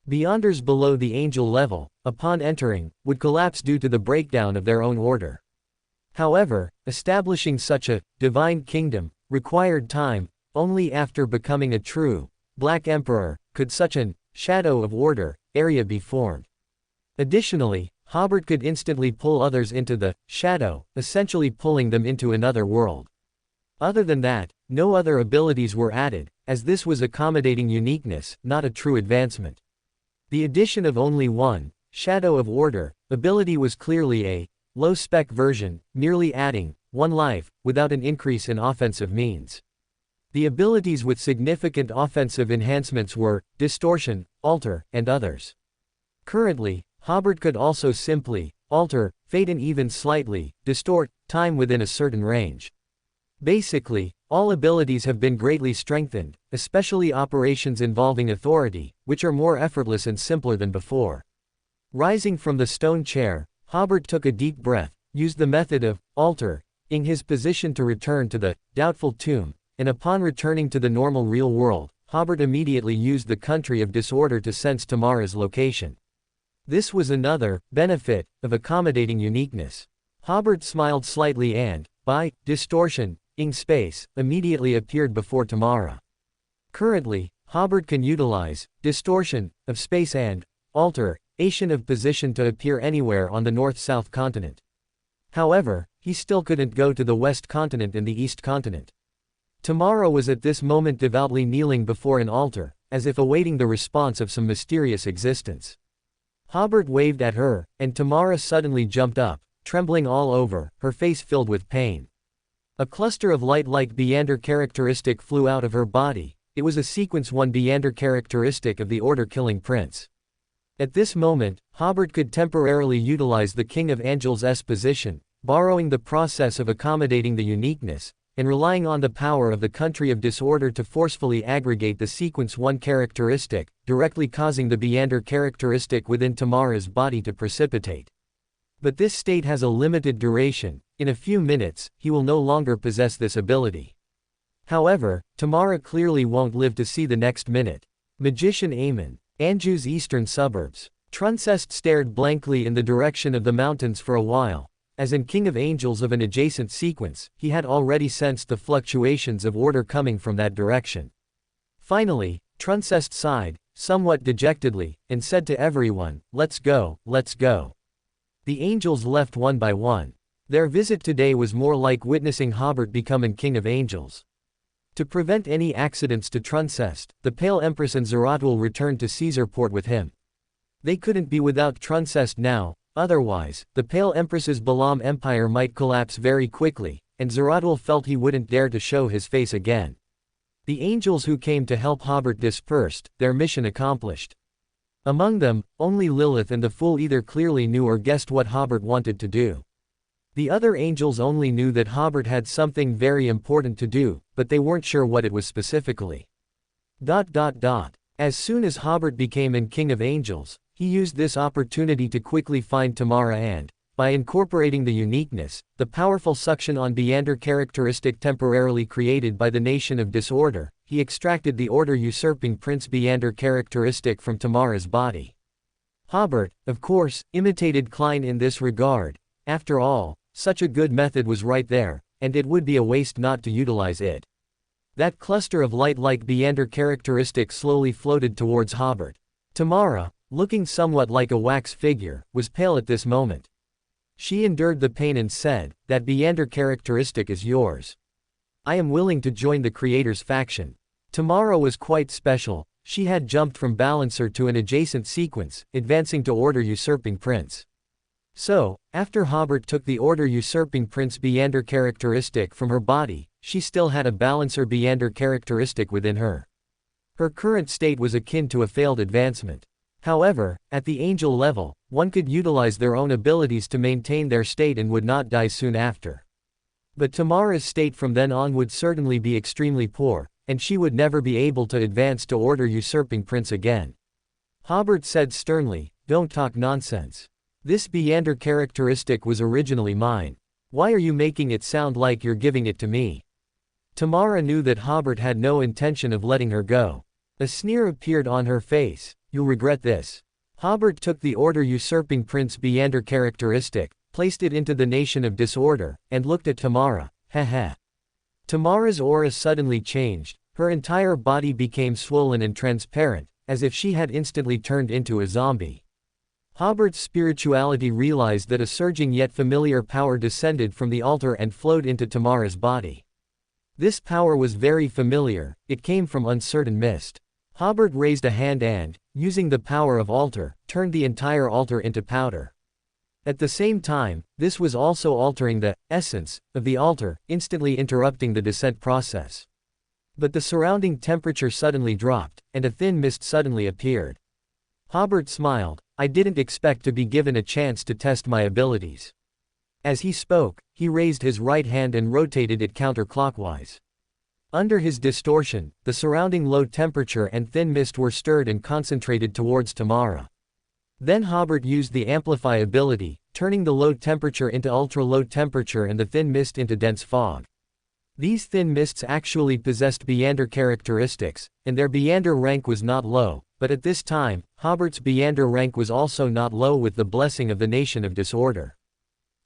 Beyonders below the angel level, upon entering, would collapse due to the breakdown of their own order. However, establishing such a divine kingdom required time. Only after becoming a true Black Emperor could such an shadow of order area be formed. Additionally, Hobert could instantly pull others into the shadow, essentially pulling them into another world. Other than that, no other abilities were added, as this was accommodating uniqueness, not a true advancement. The addition of only one shadow of order ability was clearly a low-spec version, merely adding one life, without an increase in offensive means. The abilities with significant offensive enhancements were distortion, alter, and others. Currently, Hobert could also simply alter, fade and even slightly distort time within a certain range. Basically, all abilities have been greatly strengthened, especially operations involving authority, which are more effortless and simpler than before. Rising from the stone chair, Hobert took a deep breath, used the method of alter in his position to return to the doubtful tomb, and upon returning to the normal real world, Hobert immediately used the country of disorder to sense Tamara's location. This was another benefit of accommodating uniqueness. Hobert smiled slightly and, by distortion, in space, immediately appeared before Tamara. Currently, Hobert can utilize distortion of space and alteration of position to appear anywhere on the north-south continent. However, he still couldn't go to the west continent and the east continent. Tamara was at this moment devoutly kneeling before an altar, as if awaiting the response of some mysterious existence. Hobert waved at her, and Tamara suddenly jumped up, trembling all over, her face filled with pain. A cluster of light-like Beander characteristic flew out of her body. It was a sequence 1 Beander characteristic of the Order Killing Prince. At this moment, Hobert could temporarily utilize the King of Angels' position, borrowing the process of accommodating the uniqueness, and relying on the power of the country of disorder to forcefully aggregate the sequence 1 characteristic, directly causing the Beander characteristic within Tamara's body to precipitate. But this state has a limited duration. In a few minutes, he will no longer possess this ability. However, Tamara clearly won't live to see the next minute. Magician Aemon, Anjou's eastern suburbs. Truncest stared blankly in the direction of the mountains for a while. As an King of Angels of an adjacent sequence, he had already sensed the fluctuations of order coming from that direction. Finally, Truncest sighed, somewhat dejectedly, and said to everyone, "Let's go, let's go." The angels left one by one. Their visit today was more like witnessing Hobert become an King of Angels. To prevent any accidents to Truncest, the Pale Empress and Zeratul returned to Caesarport with him. They couldn't be without Truncest now, otherwise, the Pale Empress's Balam Empire might collapse very quickly, and Zeratul felt he wouldn't dare to show his face again. The angels who came to help Hobert dispersed, their mission accomplished. Among them, only Lilith and the Fool either clearly knew or guessed what Hobert wanted to do. The other angels only knew that Hobert had something very important to do, but they weren't sure what it was specifically. As soon as Hobert became an King of Angels, he used this opportunity to quickly find Tamara and, by incorporating the uniqueness, the powerful suction on Beander characteristic temporarily created by the Nation of Disorder, he extracted the order-usurping Prince Beander characteristic from Tamara's body. Hobert, of course, imitated Klein in this regard. After all, such a good method was right there, and it would be a waste not to utilize it. That cluster of light-like Beander characteristics slowly floated towards Hobert. Tamara, looking somewhat like a wax figure, was pale at this moment. She endured the pain and said, "That Beander characteristic is yours. I am willing to join the creator's faction." Tamara was quite special. She had jumped from Balancer to an adjacent sequence, advancing to Order Usurping Prince. So, after Hobert took the Order Usurping Prince Beander characteristic from her body, she still had a Balancer Beander characteristic within her. Her current state was akin to a failed advancement. However, at the angel level, one could utilize their own abilities to maintain their state and would not die soon after. But Tamara's state from then on would certainly be extremely poor, and she would never be able to advance to Order Usurping Prince again. Hobert said sternly, "Don't talk nonsense. This Beander characteristic was originally mine. Why are you making it sound like you're giving it to me?" Tamara knew that Hobert had no intention of letting her go. A sneer appeared on her face. "You'll regret this." Hobert took the Order Usurping Prince Beander characteristic, placed it into the Nation of Disorder, and looked at Tamara. Heh. Tamara's aura suddenly changed. Her entire body became swollen and transparent, as if she had instantly turned into a zombie. Hobert's spirituality realized that a surging yet familiar power descended from the altar and flowed into Tamara's body. This power was very familiar. It came from uncertain mist. Hobert raised a hand and, using the power of altar, turned the entire altar into powder. At the same time, this was also altering the essence of the altar, instantly interrupting the descent process. But the surrounding temperature suddenly dropped, and a thin mist suddenly appeared. Hobert smiled. "I didn't expect to be given a chance to test my abilities." As he spoke, he raised his right hand and rotated it counterclockwise. Under his distortion, the surrounding low temperature and thin mist were stirred and concentrated towards Tamara. Then Hobert used the Amplify ability, turning the low temperature into ultra-low temperature and the thin mist into dense fog. These thin mists actually possessed Beander characteristics, and their Beander rank was not low, but at this time, Hobert's Beander rank was also not low with the blessing of the Nation of Disorder.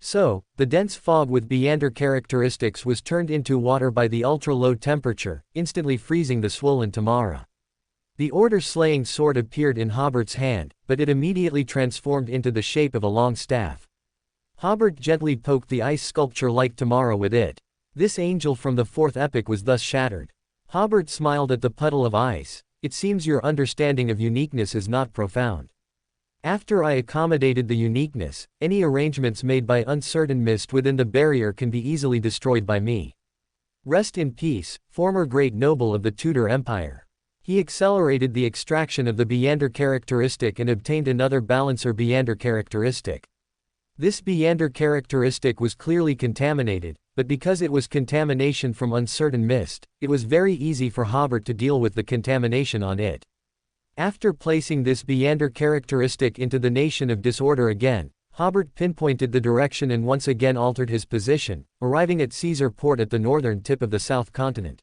So, the dense fog with Beander characteristics was turned into water by the ultra-low temperature, instantly freezing the swollen Tamara. The order-slaying sword appeared in Hobert's hand, but it immediately transformed into the shape of a long staff. Hobert gently poked the ice sculpture like Tamara with it. This angel from the fourth epoch was thus shattered. Hobert smiled at the puddle of ice. "It seems your understanding of uniqueness is not profound. After I accommodated the uniqueness, any arrangements made by uncertain mist within the barrier can be easily destroyed by me. Rest in peace, former great noble of the Tudor Empire." He accelerated the extraction of the Beander characteristic and obtained another Balancer Beander characteristic. This Beander characteristic was clearly contaminated, but because it was contamination from uncertain mist, it was very easy for Hobert to deal with the contamination on it. After placing this Beander characteristic into the Nation of Disorder again, Hobert pinpointed the direction and once again altered his position, arriving at Caesar Port at the northern tip of the South Continent.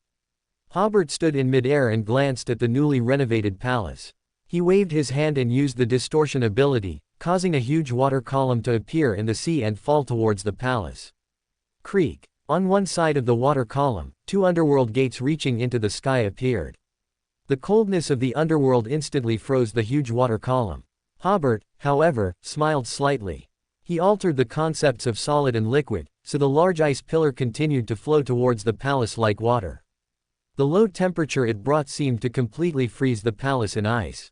Hobert stood in midair and glanced at the newly renovated palace. He waved his hand and used the distortion ability, causing a huge water column to appear in the sea and fall towards the palace. Creak. On one side of the water column, two underworld gates reaching into the sky appeared. The coldness of the underworld instantly froze the huge water column. Hobert, however, smiled slightly. He altered the concepts of solid and liquid, so the large ice pillar continued to flow towards the palace like water. The low temperature it brought seemed to completely freeze the palace in ice.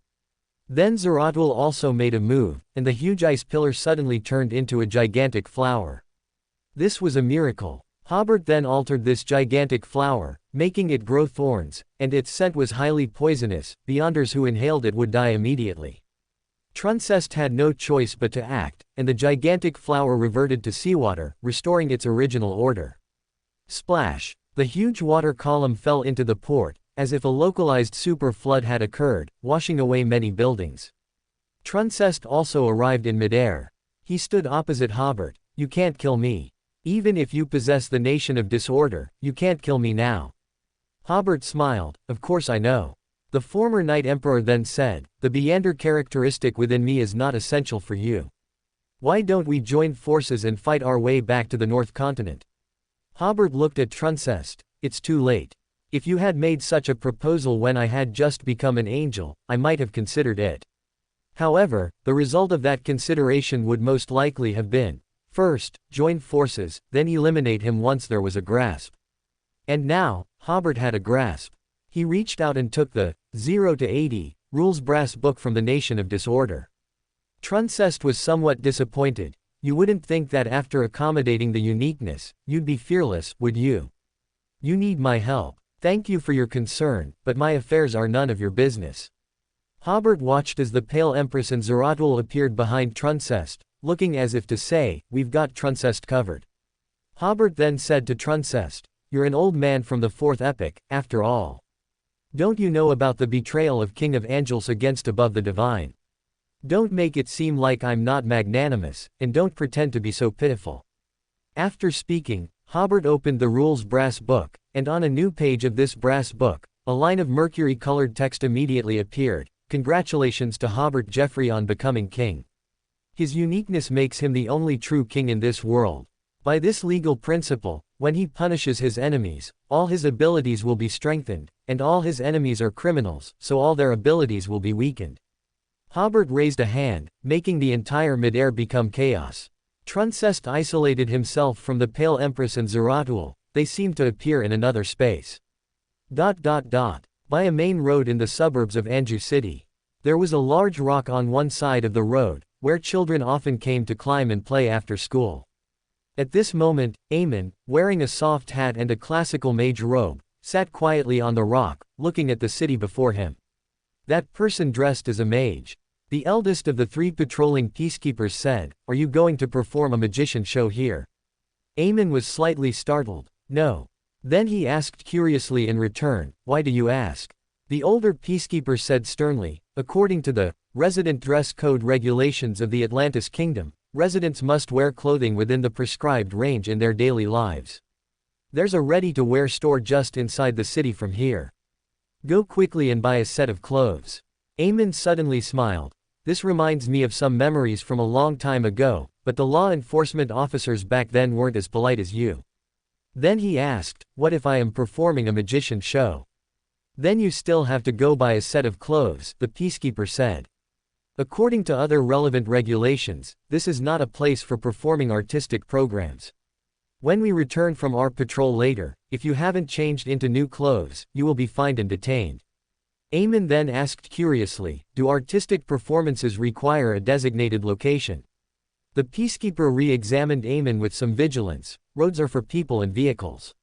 Then Zeratul also made a move, and the huge ice pillar suddenly turned into a gigantic flower. This was a miracle. Hobert then altered this gigantic flower, making it grow thorns, and its scent was highly poisonous. Beyonders who inhaled it would die immediately. Truncest had no choice but to act, and the gigantic flower reverted to seawater, restoring its original order. Splash! The huge water column fell into the port, as if a localized super flood had occurred, washing away many buildings. Truncest also arrived in midair. He stood opposite Hobert. "You can't kill me. Even if you possess the Nation of Disorder, you can't kill me now." Hobert smiled. "Of course I know. The former Knight Emperor then said, "The Beander characteristic within me is not essential for you. Why don't we join forces and fight our way back to the North Continent?" Hobert looked at Truncest. "It's too late. If you had made such a proposal when I had just become an angel, I might have considered it. However, the result of that consideration would most likely have been, first, join forces, then eliminate him once there was a grasp." And now, Hobert had a grasp. He reached out and took the 0 to 80 rules brass book from the Nation of Disorder. Truncest was somewhat disappointed. "You wouldn't think that after accommodating the uniqueness, you'd be fearless, would you? You need my help. Thank you for your concern, but my affairs are none of your business." Hobert watched as the pale Empress and Zeratul appeared behind Truncest, looking as if to say, "We've got Truncest covered." Hobert then said to Truncest, "You're an old man from the 4th epoch, after all. Don't you know about the betrayal of King of Angels against above the divine? Don't make it seem like I'm not magnanimous, and don't pretend to be so pitiful." After speaking, Hobert opened the rules brass book, and on a new page of this brass book, a line of mercury-colored text immediately appeared: "Congratulations to Hobert Jeffrey on becoming king. His uniqueness makes him the only true king in this world. By this legal principle, when he punishes his enemies, all his abilities will be strengthened, and all his enemies are criminals, so all their abilities will be weakened." Hobert raised a hand, making the entire midair become chaos. Truncest isolated himself from the pale Empress and Zeratul. They seemed to appear in another space. By a main road in the suburbs of Anju City. There was a large rock on one side of the road, where children often came to climb and play after school. At this moment, Aemon, wearing a soft hat and a classical mage robe, sat quietly on the rock, looking at the city before him. That person dressed as a mage. The eldest of the 3 patrolling peacekeepers said, "Are you going to perform a magician show here?" Aemon was slightly startled. "No." Then he asked curiously in return, "Why do you ask?" The older peacekeeper said sternly, "According to the resident dress code regulations of the Atlantis Kingdom, residents must wear clothing within the prescribed range in their daily lives. There's a ready-to-wear store just inside the city from here. Go quickly and buy a set of clothes." Aemon suddenly smiled. "This reminds me of some memories from a long time ago, but the law enforcement officers back then weren't as polite as you." Then he asked, "What if I am performing a magician show?" "Then you still have to go buy a set of clothes," the peacekeeper said. "According to other relevant regulations, this is not a place for performing artistic programs. When we return from our patrol later, if you haven't changed into new clothes, you will be fined and detained." Aemon then asked curiously, "Do artistic performances require a designated location?" The peacekeeper re-examined Aemon with some vigilance. "Roads are for people and vehicles.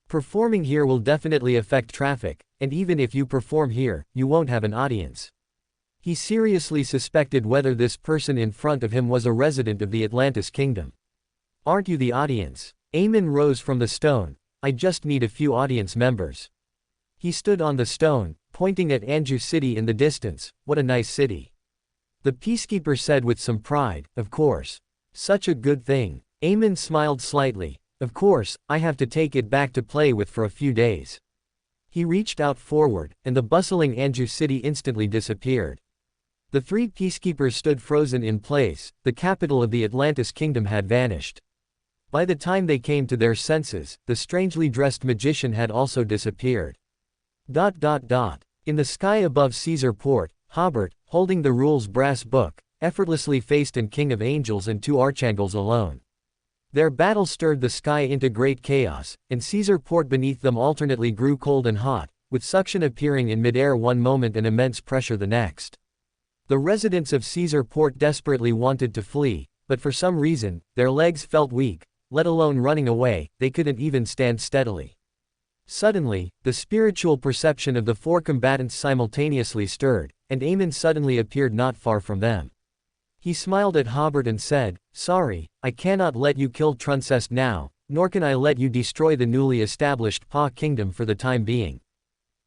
Performing here will definitely affect traffic, and even if you perform here, you won't have an audience." He seriously suspected whether this person in front of him was a resident of the Atlantis Kingdom. "Aren't you the audience?" Aemon rose from the stone. "I just need a few audience members." He stood on the stone, pointing at Anju City in the distance. "What a nice city." The peacekeeper said with some pride, "Of course. Such a good thing." Aemon smiled slightly. "Of course, I have to take it back to play with for a few days." He reached out forward, and the bustling Anju City instantly disappeared. The 3 peacekeepers stood frozen in place. The capital of the Atlantis Kingdom had vanished. By the time they came to their senses, the strangely dressed magician had also disappeared. In the sky above Caesar Port, Hobert, holding the rules brass book, effortlessly faced an King of Angels and 2 archangels alone. Their battle stirred the sky into great chaos, and Caesar Port beneath them alternately grew cold and hot, with suction appearing in midair one moment and immense pressure the next. The residents of Caesar Port desperately wanted to flee, but for some reason, their legs felt weak, let alone running away, they couldn't even stand steadily. Suddenly, the spiritual perception of the 4 combatants simultaneously stirred, and Aemon suddenly appeared not far from them. He smiled at Hobert and said, "Sorry, I cannot let you kill Truncest now, nor can I let you destroy the newly established Pa Kingdom for the time being.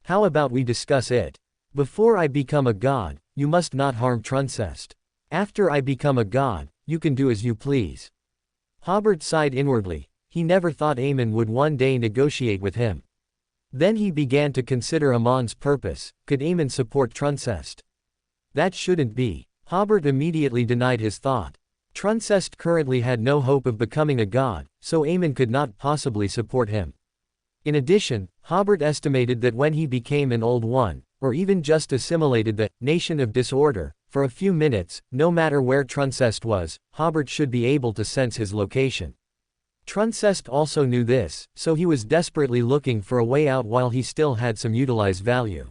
How about we discuss it? Before I become a god, you must not harm Truncest. After I become a god, you can do as you please." Hobert sighed inwardly. He never thought Aemon would one day negotiate with him. Then he began to consider Amon's purpose. Could Aemon support Truncest? That shouldn't be. Hobert immediately denied his thought. Truncest currently had no hope of becoming a god, so Aemon could not possibly support him. In addition, Hobert estimated that when he became an Old One, or even just assimilated the nation of disorder, for a few minutes, no matter where Truncest was, Hobert should be able to sense his location. Truncest also knew this, so he was desperately looking for a way out while he still had some utilized value.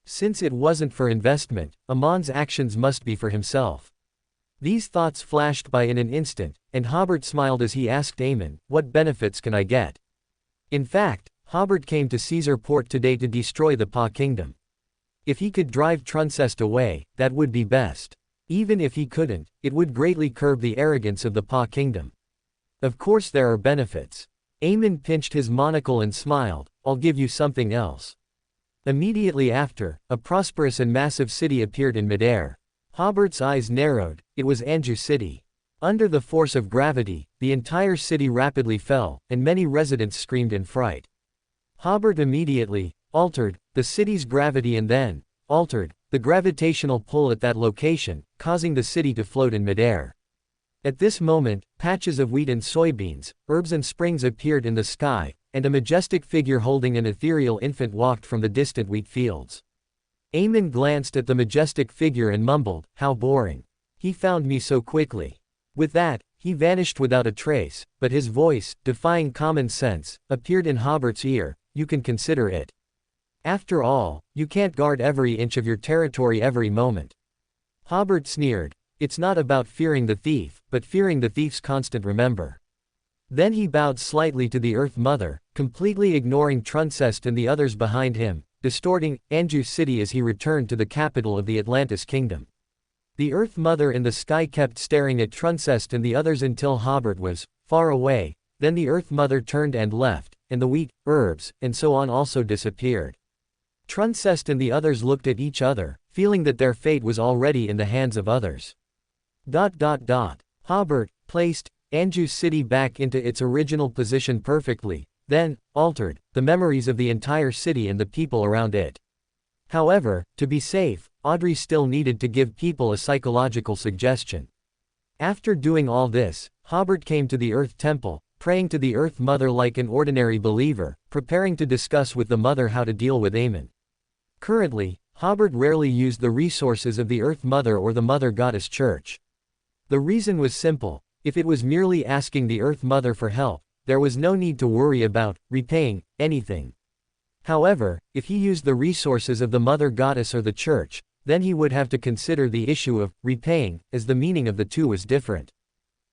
Since it wasn't for investment, Amon's actions must be for himself. These thoughts flashed by in an instant, and Hobert smiled as he asked Aemon, "What benefits can I get?" In fact, Hobert came to Caesar Port today to destroy the Pa kingdom. If he could drive Truncest away, that would be best. Even if he couldn't, it would greatly curb the arrogance of the Pa kingdom. Of course there are benefits. Aemon pinched his monocle and smiled, "I'll give you something else." Immediately after, a prosperous and massive city appeared in midair. Hobert's eyes narrowed. It was Anjou City. Under the force of gravity, the entire city rapidly fell, and many residents screamed in fright. Hobert immediately altered the city's gravity and then altered the gravitational pull at that location, causing the city to float in midair. At this moment, patches of wheat and soybeans, herbs and springs appeared in the sky, and a majestic figure holding an ethereal infant walked from the distant wheat fields. Aemon glanced at the majestic figure and mumbled, "How boring. He found me so quickly." With that, he vanished without a trace, but his voice, defying common sense, appeared in Hobert's ear, "You can consider it. After all, you can't guard every inch of your territory every moment." Hobert sneered, "It's not about fearing the thief, but fearing the thief's constant remember." Then he bowed slightly to the Earth Mother, completely ignoring Truncest and the others behind him, distorting Anjou City as he returned to the capital of the Atlantis Kingdom. The Earth Mother in the sky kept staring at Truncest and the others until Hobert was far away, then the Earth Mother turned and left, and the wheat, herbs, and so on also disappeared. Truncest and the others looked at each other, feeling that their fate was already in the hands of others. Hobert placed Anjou City back into its original position perfectly, then altered the memories of the entire city and the people around it. However, to be safe, Audrey still needed to give people a psychological suggestion. After doing all this, Hobert came to the Earth Temple, praying to the Earth Mother like an ordinary believer, preparing to discuss with the Mother how to deal with Aemon. Currently, Hobert rarely used the resources of the Earth Mother or the Mother Goddess Church. The reason was simple: if it was merely asking the Earth Mother for help, there was no need to worry about repaying anything. However, if he used the resources of the Mother Goddess or the Church, then he would have to consider the issue of repaying, as the meaning of the two was different.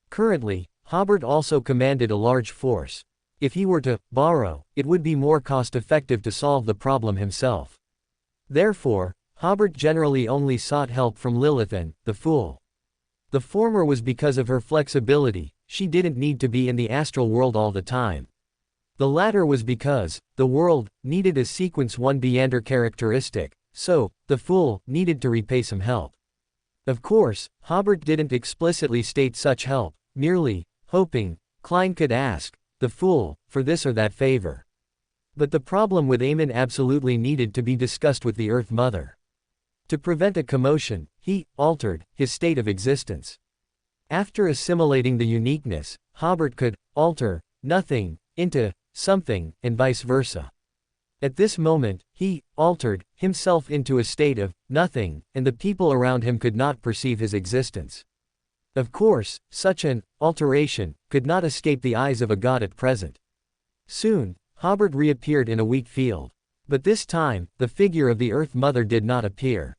Currently, Hobert also commanded a large force. If he were to borrow, it would be more cost-effective to solve the problem himself. Therefore, Hobert generally only sought help from Lilith and the Fool. The former was because of her flexibility; she didn't need to be in the astral world all the time. The latter was because the world needed a sequence 1 Beander characteristic, so the Fool needed to repay some help. Of course, Hobert didn't explicitly state such help, merely hoping Klein could ask the Fool for this or that favor. But the problem with Aemon absolutely needed to be discussed with the Earth Mother. To prevent a commotion, he altered his state of existence. After assimilating the uniqueness, Hobert could alter nothing into something, and vice versa. At this moment, he altered himself into a state of nothing, and the people around him could not perceive his existence. Of course, such an alteration could not escape the eyes of a god at present. Soon, Hobert reappeared in a wheat field. But this time, the figure of the Earth Mother did not appear.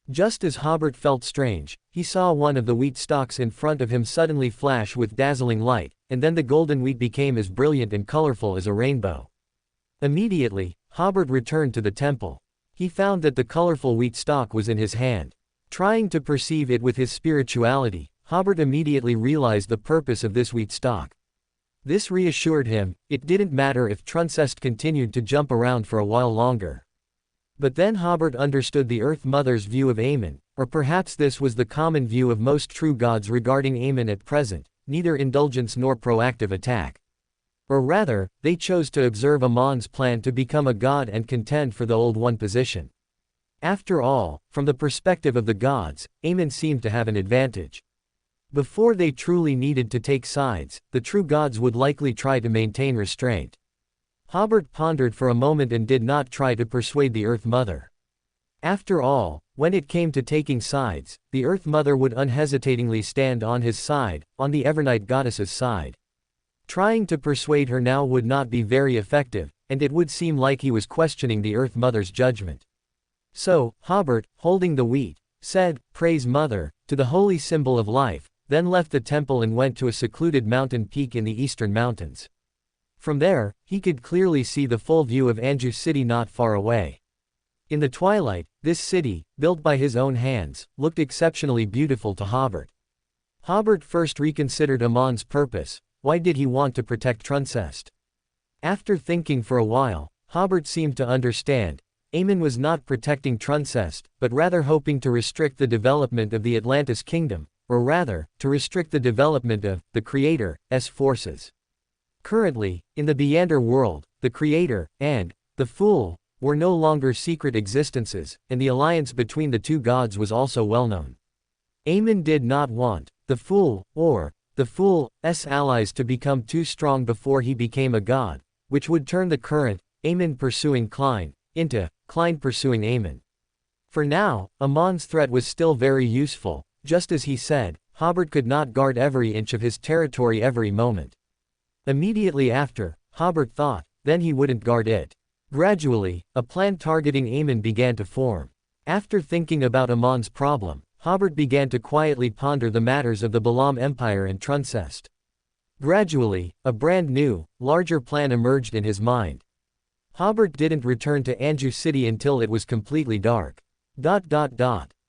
Just as Hobert felt strange, he saw one of the wheat stalks in front of him suddenly flash with dazzling light, and then the golden wheat became as brilliant and colorful as a rainbow. Immediately, Hobert returned to the temple. He found that the colorful wheat stalk was in his hand. Trying to perceive it with his spirituality, Hobert immediately realized the purpose of this wheat stalk. This reassured him; it didn't matter if Truncest continued to jump around for a while longer. But then Hobert understood the Earth Mother's view of Aemon, or perhaps this was the common view of most true gods regarding Aemon at present: neither indulgence nor proactive attack. Or rather, they chose to observe Amon's plan to become a god and contend for the Old One position. After all, from the perspective of the gods, Amun seemed to have an advantage. Before they truly needed to take sides, the true gods would likely try to maintain restraint. Hobert pondered for a moment and did not try to persuade the Earth Mother. After all, when it came to taking sides, the Earth Mother would unhesitatingly stand on his side, on the Evernight Goddess's side. Trying to persuade her now would not be very effective, and it would seem like he was questioning the Earth Mother's judgment. So, Hobert, holding the wheat, said, "Praise Mother," to the holy symbol of life, then left the temple and went to a secluded mountain peak in the eastern mountains. From there, he could clearly see the full view of Anju city not far away. In the twilight, this city, built by his own hands, looked exceptionally beautiful to Hobert. Hobert first reconsidered Amon's purpose. Why did he want to protect Truncest? After thinking for a while, Hobert seemed to understand. Amun was not protecting Truncest, but rather hoping to restrict the development of the Atlantis kingdom, or rather, to restrict the development of the Creator's forces. Currently, in the Beyonder world, the Creator and the Fool were no longer secret existences, and the alliance between the two gods was also well known. Amun did not want the Fool or the Fool's allies to become too strong before he became a god, which would turn the current Amun pursuing Klein into Klein pursuing Amun. For now, Amon's threat was still very useful. Just as he said, Hobert could not guard every inch of his territory every moment. Immediately after, Hobert thought, then he wouldn't guard it. Gradually, a plan targeting Amun began to form. After thinking about Amon's problem, Hobert began to quietly ponder the matters of the Balam Empire and Truncest. Gradually, a brand new, larger plan emerged in his mind. Hobert didn't return to Anju city until it was completely dark.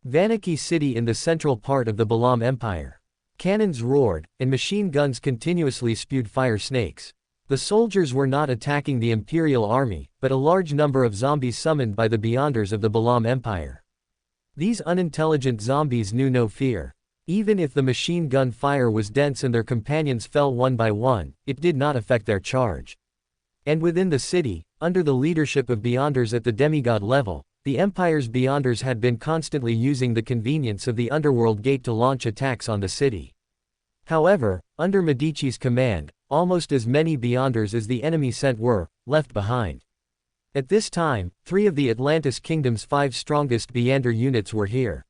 Vanaki city in the central part of the Balam Empire. Cannons roared, and machine guns continuously spewed fire snakes. The soldiers were not attacking the Imperial army, but a large number of zombies summoned by the Beyonders of the Balam Empire. These unintelligent zombies knew no fear. Even if the machine gun fire was dense and their companions fell one by one, it did not affect their charge. And within the city, under the leadership of Beyonders at the demigod level, the Empire's Beyonders had been constantly using the convenience of the Underworld Gate to launch attacks on the city. However, under Medici's command, almost as many Beyonders as the enemy sent were left behind. At this time, 3 of the Atlantis Kingdom's 5 strongest Beyonder units were here.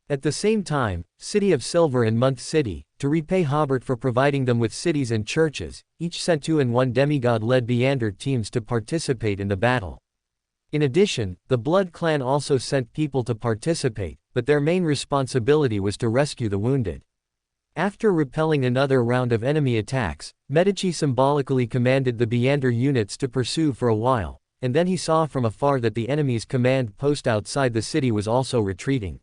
At the same time, City of Silver and Month City, to repay Hobert for providing them with cities and churches, each sent 2 and 1 demigod-led Beyonder teams to participate in the battle. In addition, the Blood Clan also sent people to participate, but their main responsibility was to rescue the wounded. After repelling another round of enemy attacks, Medici symbolically commanded the Beyonder units to pursue for a while, and then he saw from afar that the enemy's command post outside the city was also retreating.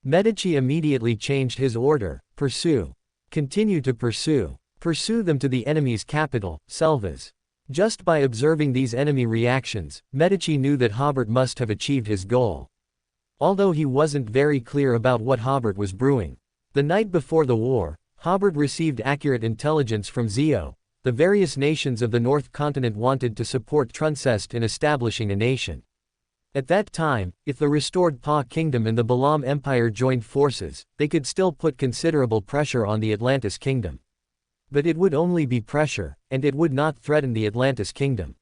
Medici immediately changed his order: pursue. Continue to pursue. Pursue them to the enemy's capital, Selvas. Just by observing these enemy reactions, Medici knew that Hobert must have achieved his goal. Although he wasn't very clear about what Hobert was brewing. The night before the war, Hobert received accurate intelligence from Zio. The various nations of the North Continent wanted to support Truncest in establishing a nation. At that time, if the restored Pa Kingdom and the Balam Empire joined forces, they could still put considerable pressure on the Atlantis Kingdom. But it would only be pressure, and it would not threaten the Atlantis Kingdom.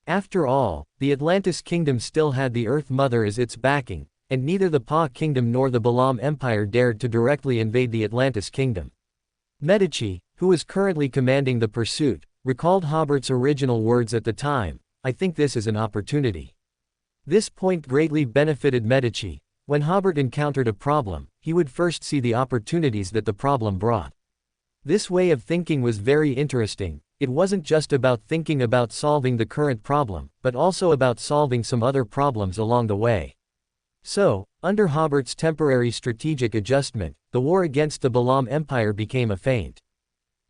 After all, the Atlantis Kingdom still had the Earth Mother as its backing, and neither the Pa Kingdom nor the Balam Empire dared to directly invade the Atlantis Kingdom. Medici, who was currently commanding the pursuit, recalled Hobert's original words at the time: "I think this is an opportunity." This point greatly benefited Medici. When Hobert encountered a problem, he would first see the opportunities that the problem brought. This way of thinking was very interesting. It wasn't just about thinking about solving the current problem, but also about solving some other problems along the way. So, under Hobert's temporary strategic adjustment, the war against the Balam Empire became a feint.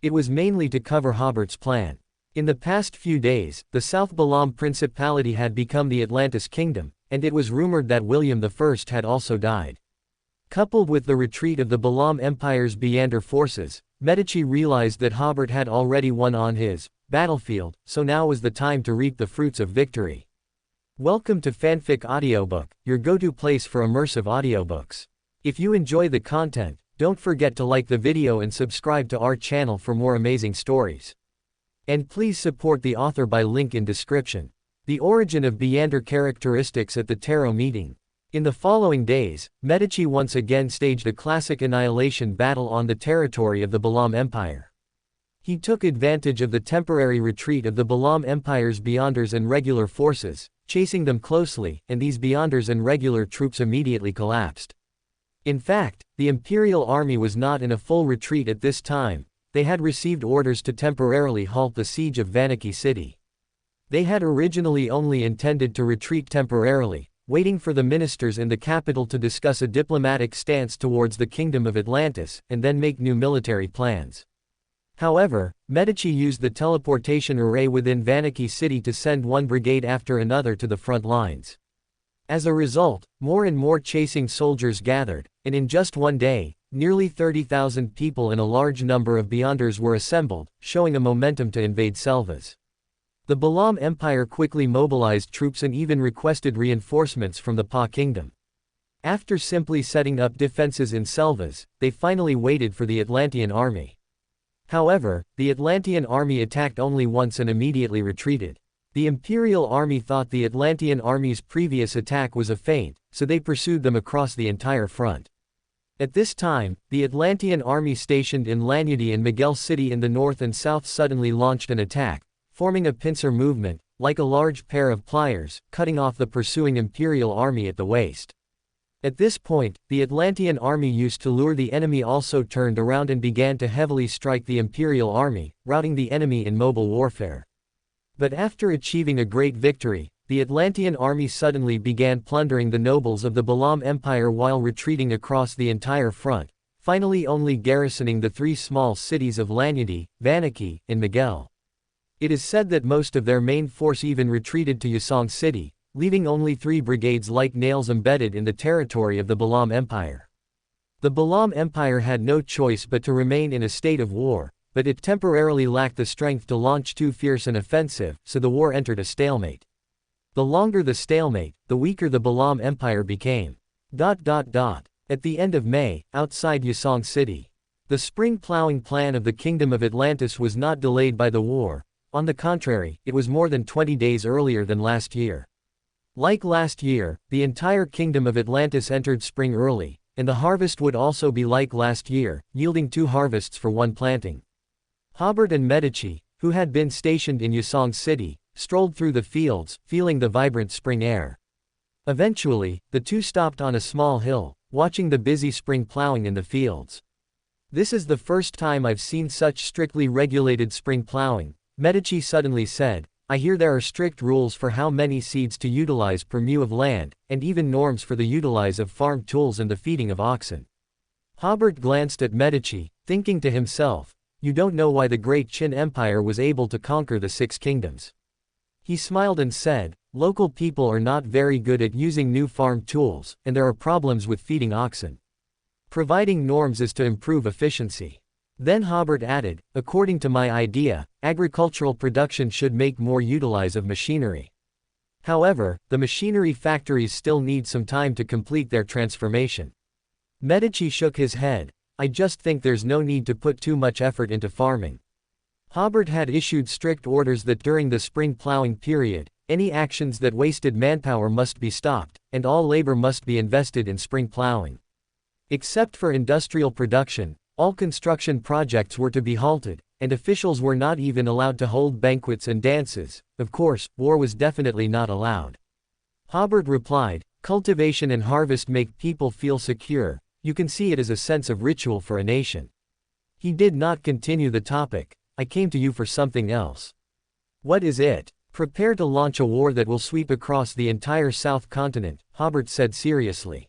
It was mainly to cover Hobert's plan. In the past few days, the South Balam Principality had become the Atlantis Kingdom, and it was rumored that William I had also died. Coupled with the retreat of the Balam Empire's Beyonder forces, Medici realized that Hobert had already won on his battlefield, so now was the time to reap the fruits of victory. Welcome to Fanfic Audiobook, your go-to place for immersive audiobooks. If you enjoy the content, don't forget to like the video and subscribe to our channel for more amazing stories. And please support the author by link in description. The origin of Beander characteristics at the Tarot meeting. In the following days, Medici once again staged a classic annihilation battle on the territory of the LotM Empire. He took advantage of the temporary retreat of the LotM Empire's Beyonders and regular forces, chasing them closely, and these Beyonders and regular troops immediately collapsed. In fact, the Imperial Army was not in a full retreat at this time. They had received orders to temporarily halt the siege of Vaniki City. They had originally only intended to retreat temporarily, waiting for the ministers in the capital to discuss a diplomatic stance towards the Kingdom of Atlantis, and then make new military plans. However, Medici used the teleportation array within Vaniki City to send one brigade after another to the front lines. As a result, more and more chasing soldiers gathered, and in just one day, nearly 30,000 people and a large number of Beyonders were assembled, showing a momentum to invade Selvas. The LotM Empire quickly mobilized troops and even requested reinforcements from the Pa Kingdom. After simply setting up defenses in Selvas, they finally waited for the Atlantean army. However, the Atlantean army attacked only once and immediately retreated. The Imperial army thought the Atlantean army's previous attack was a feint, so they pursued them across the entire front. At this time, the Atlantean army stationed in Lanyadi and Miguel City in the north and south suddenly launched an attack, forming a pincer movement, like a large pair of pliers, cutting off the pursuing Imperial army at the waist. At this point, the Atlantean army used to lure the enemy also turned around and began to heavily strike the Imperial army, routing the enemy in mobile warfare. But after achieving a great victory, the Atlantean army suddenly began plundering the nobles of the LotM Empire while retreating across the entire front, finally only garrisoning the three small cities of Lanyadi, Vaniki, and Miguel. It is said that most of their main force even retreated to Yusong City, leaving only 3 brigades like nails embedded in the territory of the LotM Empire. The LotM Empire had no choice but to remain in a state of war, but it temporarily lacked the strength to launch too fierce an offensive, so the war entered a stalemate. The longer the stalemate, the weaker the LotM Empire became. At the end of May, outside Yusong City, the spring plowing plan of the Kingdom of Atlantis was not delayed by the war. On the contrary, it was more than 20 days earlier than last year. Like last year, the entire Kingdom of Atlantis entered spring early, and the harvest would also be like last year, yielding 2 harvests for 1 planting. Hobert and Medici, who had been stationed in Yusong City, strolled through the fields, feeling the vibrant spring air. Eventually, the two stopped on a small hill, watching the busy spring plowing in the fields. "This is the first time I've seen such strictly regulated spring plowing," Medici suddenly said. "I hear there are strict rules for how many seeds to utilize per mu of land, and even norms for the utilize of farm tools and the feeding of oxen." Hobert glanced at Medici, thinking to himself, "You don't know why the Great Qin Empire was able to conquer the 6 kingdoms." He smiled and said, "Local people are not very good at using new farm tools, and there are problems with feeding oxen. Providing norms is to improve efficiency." Then Hobert added, "According to my idea, agricultural production should make more utilize of machinery. However, the machinery factories still need some time to complete their transformation." Medici shook his head. "I just think there's no need to put too much effort into farming." Hobert had issued strict orders that during the spring plowing period, any actions that wasted manpower must be stopped, and all labor must be invested in spring plowing. Except for industrial production, all construction projects were to be halted, and officials were not even allowed to hold banquets and dances. Of course, war was definitely not allowed. Hobert replied, "Cultivation and harvest make people feel secure. You can see it as a sense of ritual for a nation." He did not continue the topic. "I came to you for something else." "What is it?" "Prepare to launch a war that will sweep across the entire South Continent," Hobert said seriously.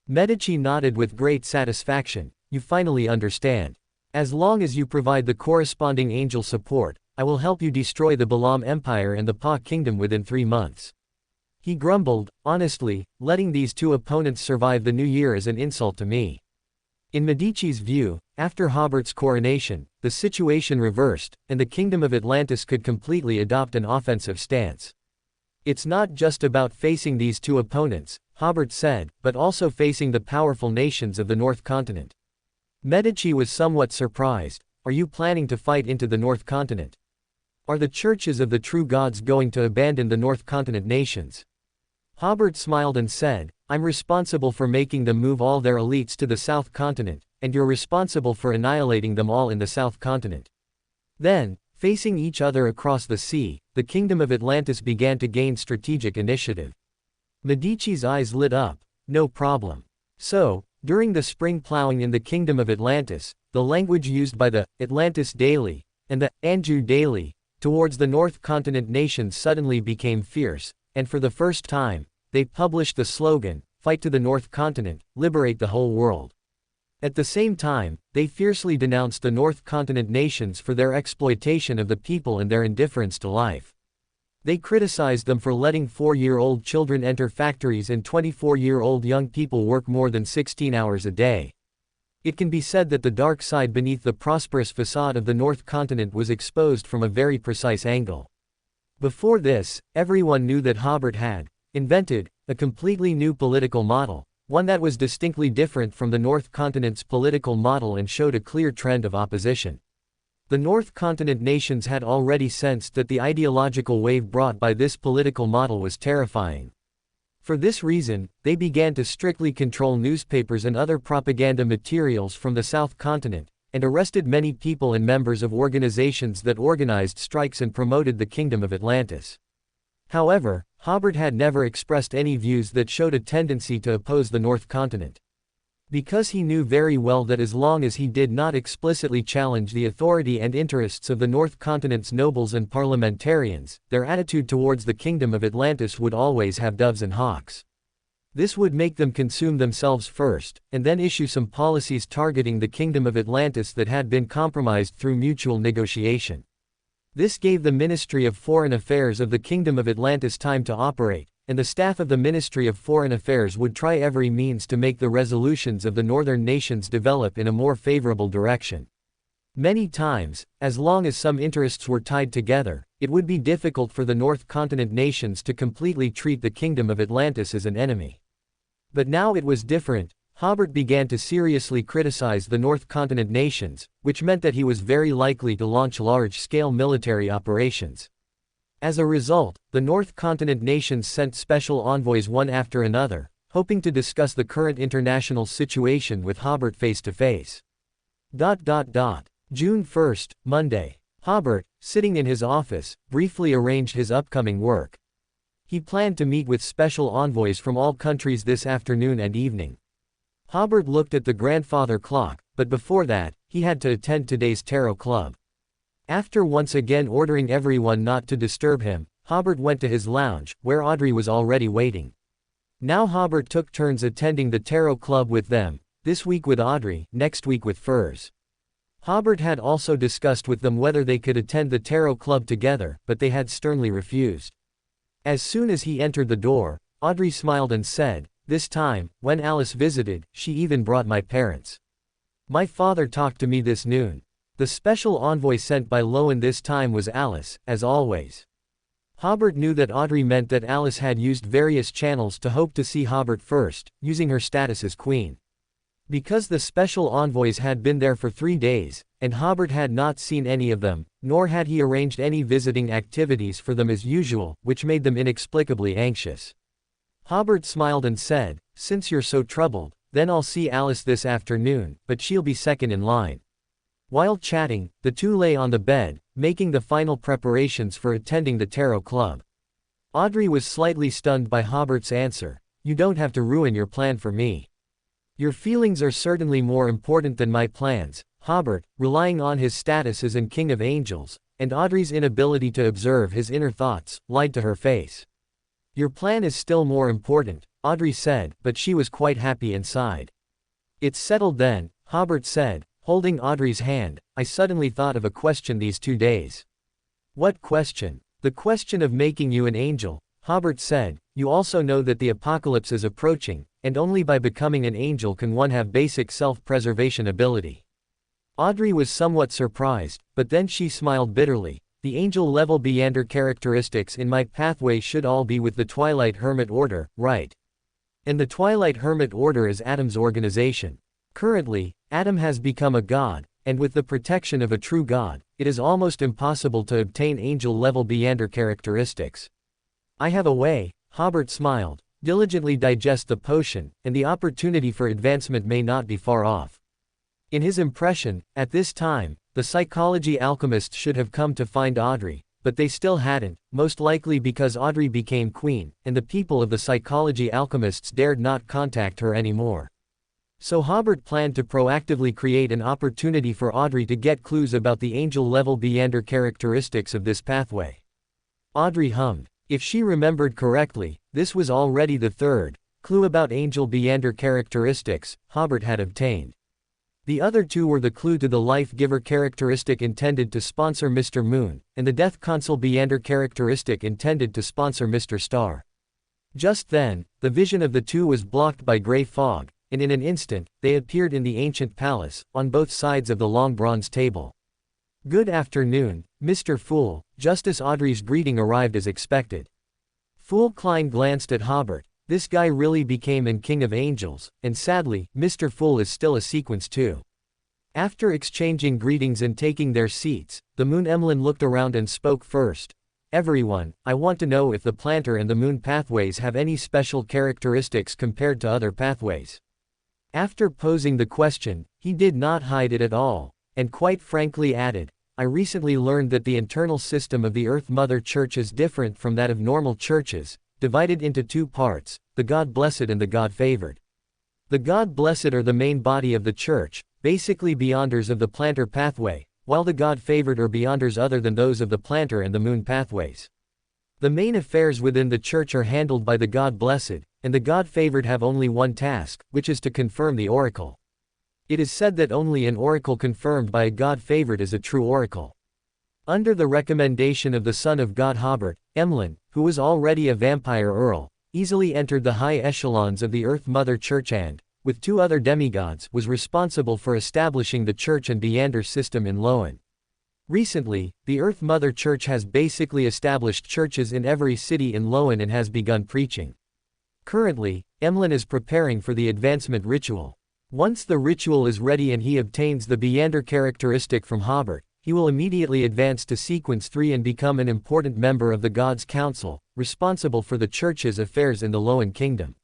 Medici nodded with great satisfaction. "You finally understand. As long as you provide the corresponding angel support, I will help you destroy the LotM Empire and the Pa Kingdom within 3 months." He grumbled, "Honestly, letting these 2 opponents survive the new year is an insult to me." In Medici's view, after Hobert's coronation, the situation reversed, and the Kingdom of Atlantis could completely adopt an offensive stance. It's not just about facing these two opponents, Hobert said, but also facing the powerful nations of the North Continent. Medici was somewhat surprised. Are you planning to fight into the North Continent? Are the churches of the true gods going to abandon the North Continent nations? Hobert smiled and said, I'm responsible for making them move all their elites to the South Continent, and you're responsible for annihilating them all in the South Continent. Then, facing each other across the sea, the Kingdom of Atlantis began to gain strategic initiative. Medici's eyes lit up. No problem. So, during the spring plowing in the Kingdom of Atlantis, the language used by the Atlantis Daily and the Anjou Daily towards the North Continent nations suddenly became fierce, and for the first time, they published the slogan, "Fight to the North Continent, liberate the whole world." At the same time, they fiercely denounced the North Continent nations for their exploitation of the people and their indifference to life. They criticized them for letting 4-year-old children enter factories and 24-year-old young people work more than 16 hours a day. It can be said that the dark side beneath the prosperous facade of the North Continent was exposed from a very precise angle. Before this, everyone knew that Hobert had invented a completely new political model, one that was distinctly different from the North Continent's political model and showed a clear trend of opposition. The North Continent nations had already sensed that the ideological wave brought by this political model was terrifying. For this reason, they began to strictly control newspapers and other propaganda materials from the South Continent, and arrested many people and members of organizations that organized strikes and promoted the Kingdom of Atlantis. However, Hobert had never expressed any views that showed a tendency to oppose the North Continent. Because he knew very well that as long as he did not explicitly challenge the authority and interests of the North Continent's nobles and parliamentarians, their attitude towards the Kingdom of Atlantis would always have doves and hawks. This would make them consume themselves first, and then issue some policies targeting the Kingdom of Atlantis that had been compromised through mutual negotiation. This gave the Ministry of Foreign Affairs of the Kingdom of Atlantis time to operate, and the staff of the Ministry of Foreign Affairs would try every means to make the resolutions of the northern nations develop in a more favorable direction. Many times, as long as some interests were tied together, it would be difficult for the North Continent nations to completely treat the Kingdom of Atlantis as an enemy. But now it was different. Hobert began to seriously criticize the North Continent nations, which meant that he was very likely to launch large-scale military operations. As a result, the North Continent nations sent special envoys one after another, hoping to discuss the current international situation with Hobert face-to-face. June 1, Monday. Hobert, sitting in his office, briefly arranged his upcoming work. He planned to meet with special envoys from all countries this afternoon and evening. Hobert looked at the grandfather clock, but before that, he had to attend today's tarot club. After once again ordering everyone not to disturb him, Hobert went to his lounge, where Audrey was already waiting. Now Hobert took turns attending the tarot club with them, this week with Audrey, next week with Furs. Hobert had also discussed with them whether they could attend the tarot club together, but they had sternly refused. As soon as he entered the door, Audrey smiled and said, "This time, when Alice visited, she even brought my parents. My father talked to me this noon." The special envoy sent by Lowen this time was Alice, as always. Hobert knew that Audrey meant that Alice had used various channels to hope to see Hobert first, using her status as queen. Because the special envoys had been there for 3 days, and Hobert had not seen any of them, nor had he arranged any visiting activities for them as usual, which made them inexplicably anxious. Hobert smiled and said, "Since you're so troubled, then I'll see Alice this afternoon, but she'll be second in line." While chatting, the two lay on the bed, making the final preparations for attending the tarot club. Audrey was slightly stunned by Hobert's answer. "You don't have to ruin your plan for me. Your feelings are certainly more important than my plans." Hobert, relying on his status as an King of Angels, and Audrey's inability to observe his inner thoughts, lied to her face. "Your plan is still more important," Audrey said, but she was quite happy inside. "It's settled then," Hobert said, holding Audrey's hand. "I suddenly thought of a question these 2 days." "What question?" "The question of making you an angel," Hobert said. "You also know that the apocalypse is approaching, and only by becoming an angel can one have basic self-preservation ability. Audrey was somewhat surprised, but then she smiled bitterly. The angel-level Beander characteristics in my pathway should all be with the Twilight Hermit Order, right? And the Twilight Hermit Order is Adam's organization. Currently, Adam has become a god, and with the protection of a true god, it is almost impossible to obtain angel-level Beander characteristics. I have a way, Hobert smiled. Diligently digest the potion, and the opportunity for advancement may not be far off. In his impression, at this time, the psychology alchemists should have come to find Audrey, but they still hadn't, most likely because Audrey became queen, and the people of the psychology alchemists dared not contact her anymore. So Hobert planned to proactively create an opportunity for Audrey to get clues about the angel-level Beander characteristics of this pathway. Audrey hummed. If she remembered correctly, this was already the third clue about angel Beander characteristics Hobert had obtained. The other two were the clue to the life-giver characteristic intended to sponsor Mr. Moon, and the death console Beander characteristic intended to sponsor Mr. Star. Just then, the vision of the two was blocked by gray fog, and in an instant, they appeared in the ancient palace, on both sides of the long bronze table. Good afternoon, Mr. Fool. Just as Audrey's greeting arrived as expected. Fool Klein glanced at Hobert. This guy really became an king of angels, and sadly, Mr. Fool is still a sequence too. After exchanging greetings and taking their seats, the Moon Emlyn looked around and spoke first. Everyone, I want to know if the planter and the moon pathways have any special characteristics compared to other pathways. After posing the question, he did not hide it at all, and quite frankly added, I recently learned that the internal system of the Earth Mother Church is different from that of normal churches, divided into two parts, the God-blessed and the God-favored. The God-blessed are the main body of the church, basically beyonders of the planter pathway, while the God-favored are beyonders other than those of the planter and the moon pathways. The main affairs within the church are handled by the God-blessed, and the God-favored have only one task, which is to confirm the oracle. It is said that only an oracle confirmed by a God-favored is a true oracle. Under the recommendation of the son of God Hobert, Emlyn, who was already a vampire earl, easily entered the high echelons of the Earth Mother Church and, with two other demigods, was responsible for establishing the church and Beander system in Loan. Recently, the Earth Mother Church has basically established churches in every city in Loan and has begun preaching. Currently, Emlyn is preparing for the advancement ritual. Once the ritual is ready and he obtains the Beander characteristic from Hobert, he will immediately advance to Sequence 3 and become an important member of the God's Council, responsible for the church's affairs in the Loan Kingdom.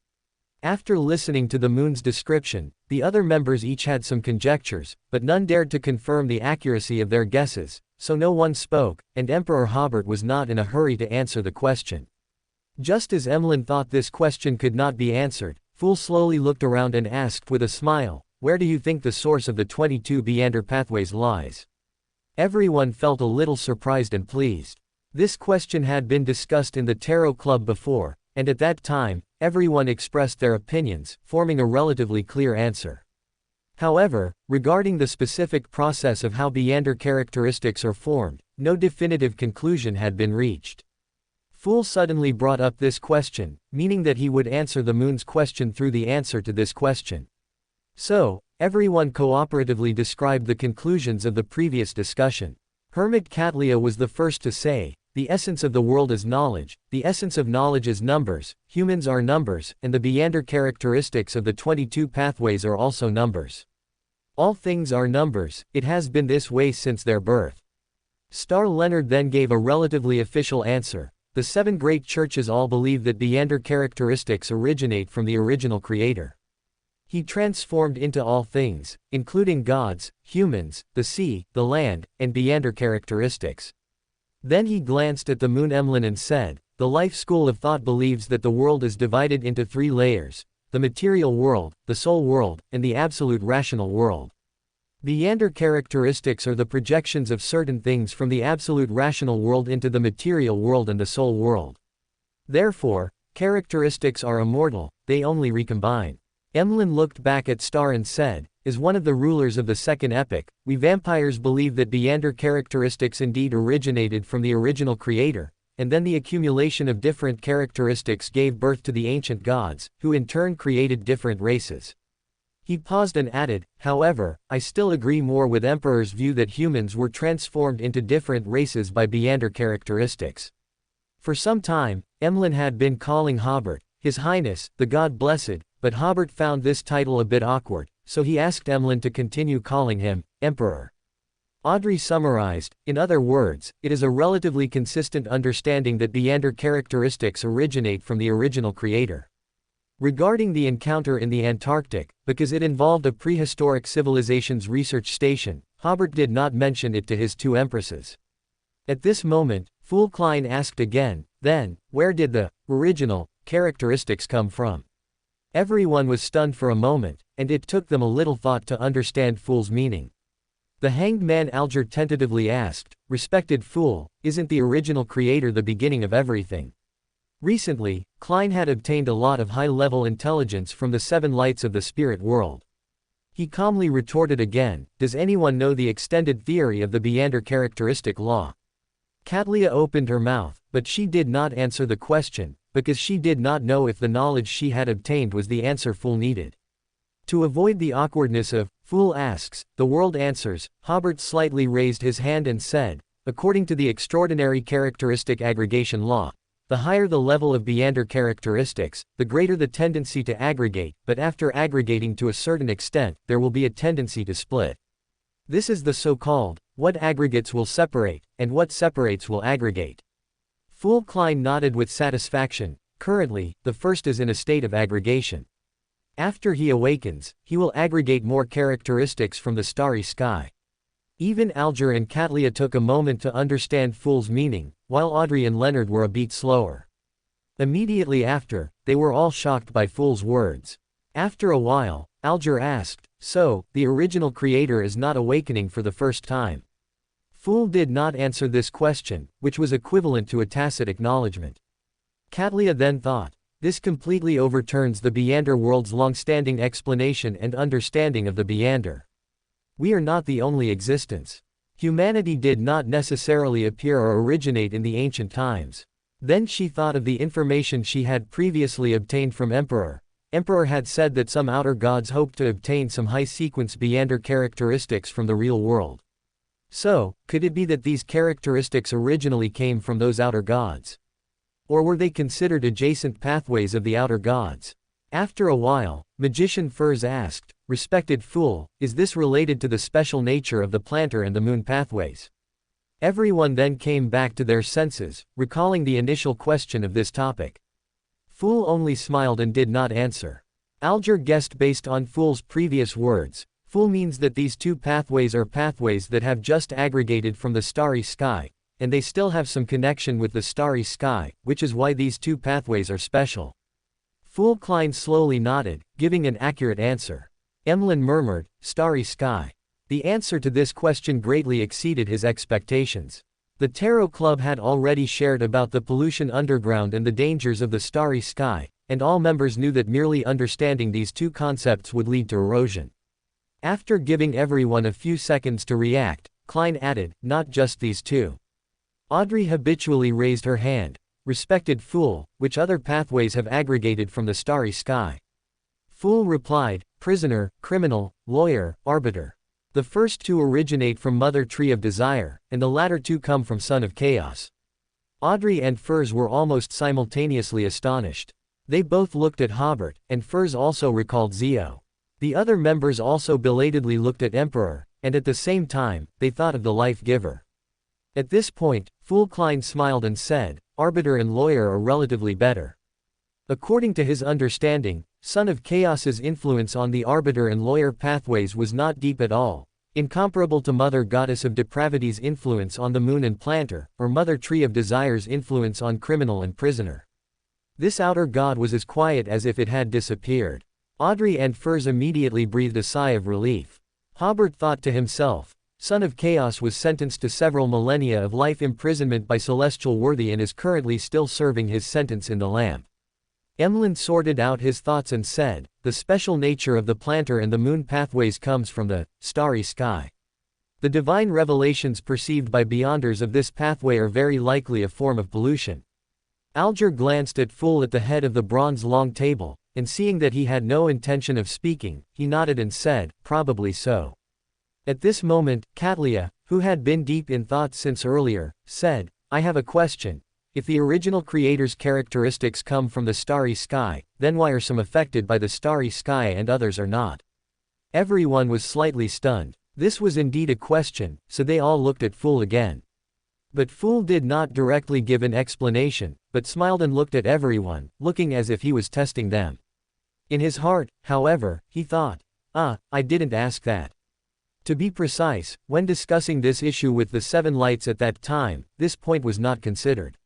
After listening to the moon's description, the other members each had some conjectures, but none dared to confirm the accuracy of their guesses, so no one spoke, and Emperor Hobert was not in a hurry to answer the question. Just as Emlyn thought this question could not be answered, Fool slowly looked around and asked with a smile, where do you think the source of the 22 Beander pathways lies? Everyone felt a little surprised and pleased. This question had been discussed in the Tarot Club before, and at that time, everyone expressed their opinions, forming a relatively clear answer. However, regarding the specific process of how Beander characteristics are formed, no definitive conclusion had been reached. Fool suddenly brought up this question, meaning that he would answer the moon's question through the answer to this question. So, everyone cooperatively described the conclusions of the previous discussion. Hermit Catlia was the first to say, the essence of the world is knowledge, the essence of knowledge is numbers, humans are numbers, and the Beander characteristics of the 22 pathways are also numbers. All things are numbers, it has been this way since their birth. Star Leonard then gave a relatively official answer. The 7 great churches all believe that Beander characteristics originate from the original creator. He transformed into all things, including gods, humans, the sea, the land, and Beander characteristics. Then he glanced at the moon Emlyn and said, the life school of thought believes that the world is divided into 3 layers, the material world, the soul world, and the absolute rational world. Beander characteristics are the projections of certain things from the absolute rational world into the material world and the soul world. Therefore, characteristics are immortal, they only recombine. Emlyn looked back at Star and said, as one of the rulers of the second epoch, we vampires believe that Beander characteristics indeed originated from the original creator, and then the accumulation of different characteristics gave birth to the ancient gods, who in turn created different races. He paused and added, however, I still agree more with Emperor's view that humans were transformed into different races by Beander characteristics. For some time, Emlyn had been calling Hobert, His Highness, the God Blessed, but Hobert found this title a bit awkward, so he asked Emlyn to continue calling him Emperor. Audrey summarized, in other words, it is a relatively consistent understanding that Beander characteristics originate from the original creator. Regarding the encounter in the Antarctic, because it involved a prehistoric civilization's research station, Hobert did not mention it to his two empresses. At this moment, Fool Klein asked again, then, where did the original characteristics come from? Everyone was stunned for a moment, and it took them a little thought to understand Fool's meaning. The hanged man Alger tentatively asked, respected Fool, isn't the original creator the beginning of everything? Recently, Klein had obtained a lot of high-level intelligence from the seven lights of the spirit world. He calmly retorted again, does anyone know the extended theory of the Beander characteristic law? Katlia opened her mouth, but she did not answer the question, because she did not know if the knowledge she had obtained was the answer Fool needed. To avoid the awkwardness of, Fool asks, the world answers, Hobert slightly raised his hand and said, according to the extraordinary characteristic aggregation law, the higher the level of Beander characteristics, the greater the tendency to aggregate, but after aggregating to a certain extent, there will be a tendency to split. This is the so-called, what aggregates will separate, and what separates will aggregate. Fool Klein nodded with satisfaction. Currently, the first is in a state of aggregation. After he awakens, he will aggregate more characteristics from the starry sky. Even Alger and Katlia took a moment to understand Fool's meaning, while Audrey and Leonard were a beat slower. Immediately after, they were all shocked by Fool's words. After a while, Alger asked, so, the original creator is not awakening for the first time? Fool did not answer this question, which was equivalent to a tacit acknowledgement. Katlia then thought, this completely overturns the Beander world's long-standing explanation and understanding of the Beander. We are not the only existence. Humanity did not necessarily appear or originate in the ancient times. Then she thought of the information she had previously obtained from Emperor. Emperor had said that some outer gods hoped to obtain some high-sequence Beander characteristics from the real world. So, could it be that these characteristics originally came from those outer gods? Or were they considered adjacent pathways of the outer gods? After a while, Magician Furs asked, respected Fool, is this related to the special nature of the planter and the moon pathways? Everyone then came back to their senses, recalling the initial question of this topic. Fool only smiled and did not answer. Alger guessed based on Fool's previous words. Fool means that these two pathways are pathways that have just aggregated from the starry sky, and they still have some connection with the starry sky, which is why these two pathways are special. Fool Klein slowly nodded, giving an accurate answer. Emlyn murmured, starry sky. The answer to this question greatly exceeded his expectations. The Tarot Club had already shared about the pollution underground and the dangers of the starry sky, and all members knew that merely understanding these two concepts would lead to erosion. After giving everyone a few seconds to react, Klein added, not just these two. Audrey habitually raised her hand. Respected Fool, which other pathways have aggregated from the starry sky? Fool replied, prisoner, criminal, lawyer, arbiter. The first two originate from Mother Tree of Desire, and the latter two come from Son of Chaos. Audrey and Furs were almost simultaneously astonished. They both looked at Hobert, and Furs also recalled Zio. The other members also belatedly looked at Emperor, and at the same time, they thought of the Life Giver. At this point, Fool Klein smiled and said, arbiter and lawyer are relatively better. According to his understanding, Son of Chaos's influence on the arbiter and lawyer pathways was not deep at all, incomparable to Mother Goddess of Depravity's influence on the moon and planter, or Mother Tree of Desire's influence on criminal and prisoner. This outer god was as quiet as if it had disappeared. Audrey and Furs immediately breathed a sigh of relief. Hobert thought to himself, Son of Chaos was sentenced to several millennia of life imprisonment by Celestial Worthy and is currently still serving his sentence in the lamp. Emlyn sorted out his thoughts and said, the special nature of the planter and the moon pathways comes from the starry sky. The divine revelations perceived by beyonders of this pathway are very likely a form of pollution. Alger glanced at Fool at the head of the bronze long table, and seeing that he had no intention of speaking, he nodded and said, "Probably so." At this moment, Katlia, who had been deep in thought since earlier, said, "I have a question. If the original creator's characteristics come from the starry sky, then why are some affected by the starry sky and others are not?" Everyone was slightly stunned. This was indeed a question, so they all looked at Fool again. But Fool did not directly give an explanation, but smiled and looked at everyone, looking as if he was testing them. In his heart, however, he thought, I didn't ask that. To be precise, when discussing this issue with the Seven Lights at that time, this point was not considered.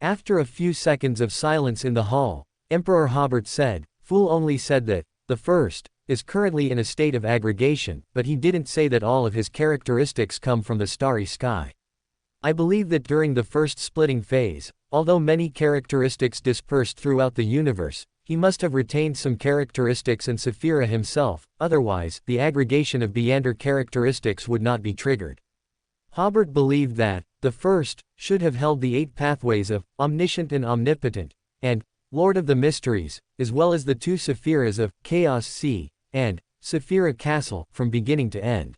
After a few seconds of silence in the hall, Emperor Hobert said, "Fool only said that, the first, is currently in a state of aggregation, but he didn't say that all of his characteristics come from the starry sky. I believe that during the first splitting phase, although many characteristics dispersed throughout the universe, he must have retained some characteristics and Saphira himself, otherwise, the aggregation of Beander characteristics would not be triggered." Hobert believed that, the first, should have held the 8 pathways of, Omniscient and Omnipotent, and, Lord of the Mysteries, as well as the 2 Saphiras of, Chaos Sea, and, Saphira Castle, from beginning to end.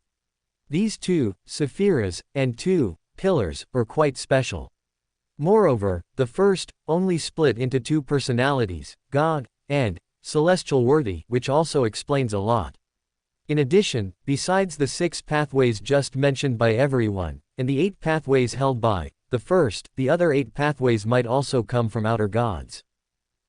These 2, Saphiras, and 2, Pillars, were quite special. Moreover, the first, only split into 2 personalities, God, and, Celestial Worthy, which also explains a lot. In addition, besides the 6 pathways just mentioned by everyone, and the 8 pathways held by, the first, the other 8 pathways might also come from outer gods.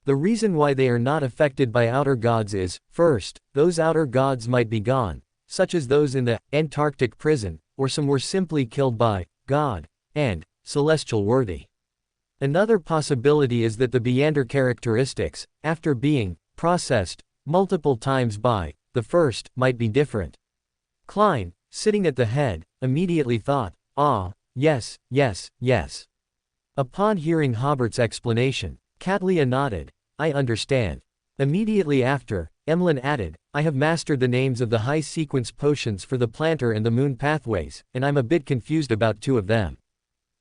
The reason why they are not affected by outer gods is, first, those outer gods might be gone, such as those in the Antarctic prison, or some were simply killed by God, and Celestial Worthy. Another possibility is that the Beander characteristics, after being processed multiple times by the first, might be different. Klein, sitting at the head, immediately thought, yes, yes, yes. Upon hearing Hobert's explanation, Katlia nodded, "I understand." Immediately after, Emlyn added, "I have mastered the names of the high sequence potions for the planter and the moon pathways, and I'm a bit confused about 2 of them.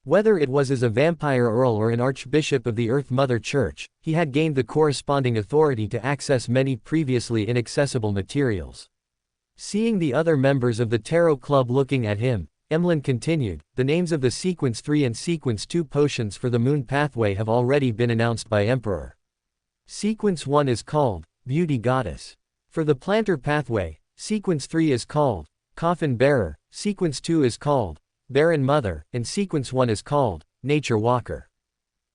Whether it was as a vampire earl or an archbishop of the Earth Mother Church, he had gained the corresponding authority to access many previously inaccessible materials." Seeing the other members of the Tarot Club looking at him, Emlyn continued, "The names of the Sequence 3 and Sequence 2 potions for the Moon Pathway have already been announced by Emperor. Sequence 1 is called, Beauty Goddess. For the Planter Pathway, Sequence 3 is called, Coffin Bearer, Sequence 2 is called, Barren Mother, and Sequence 1 is called, Nature Walker.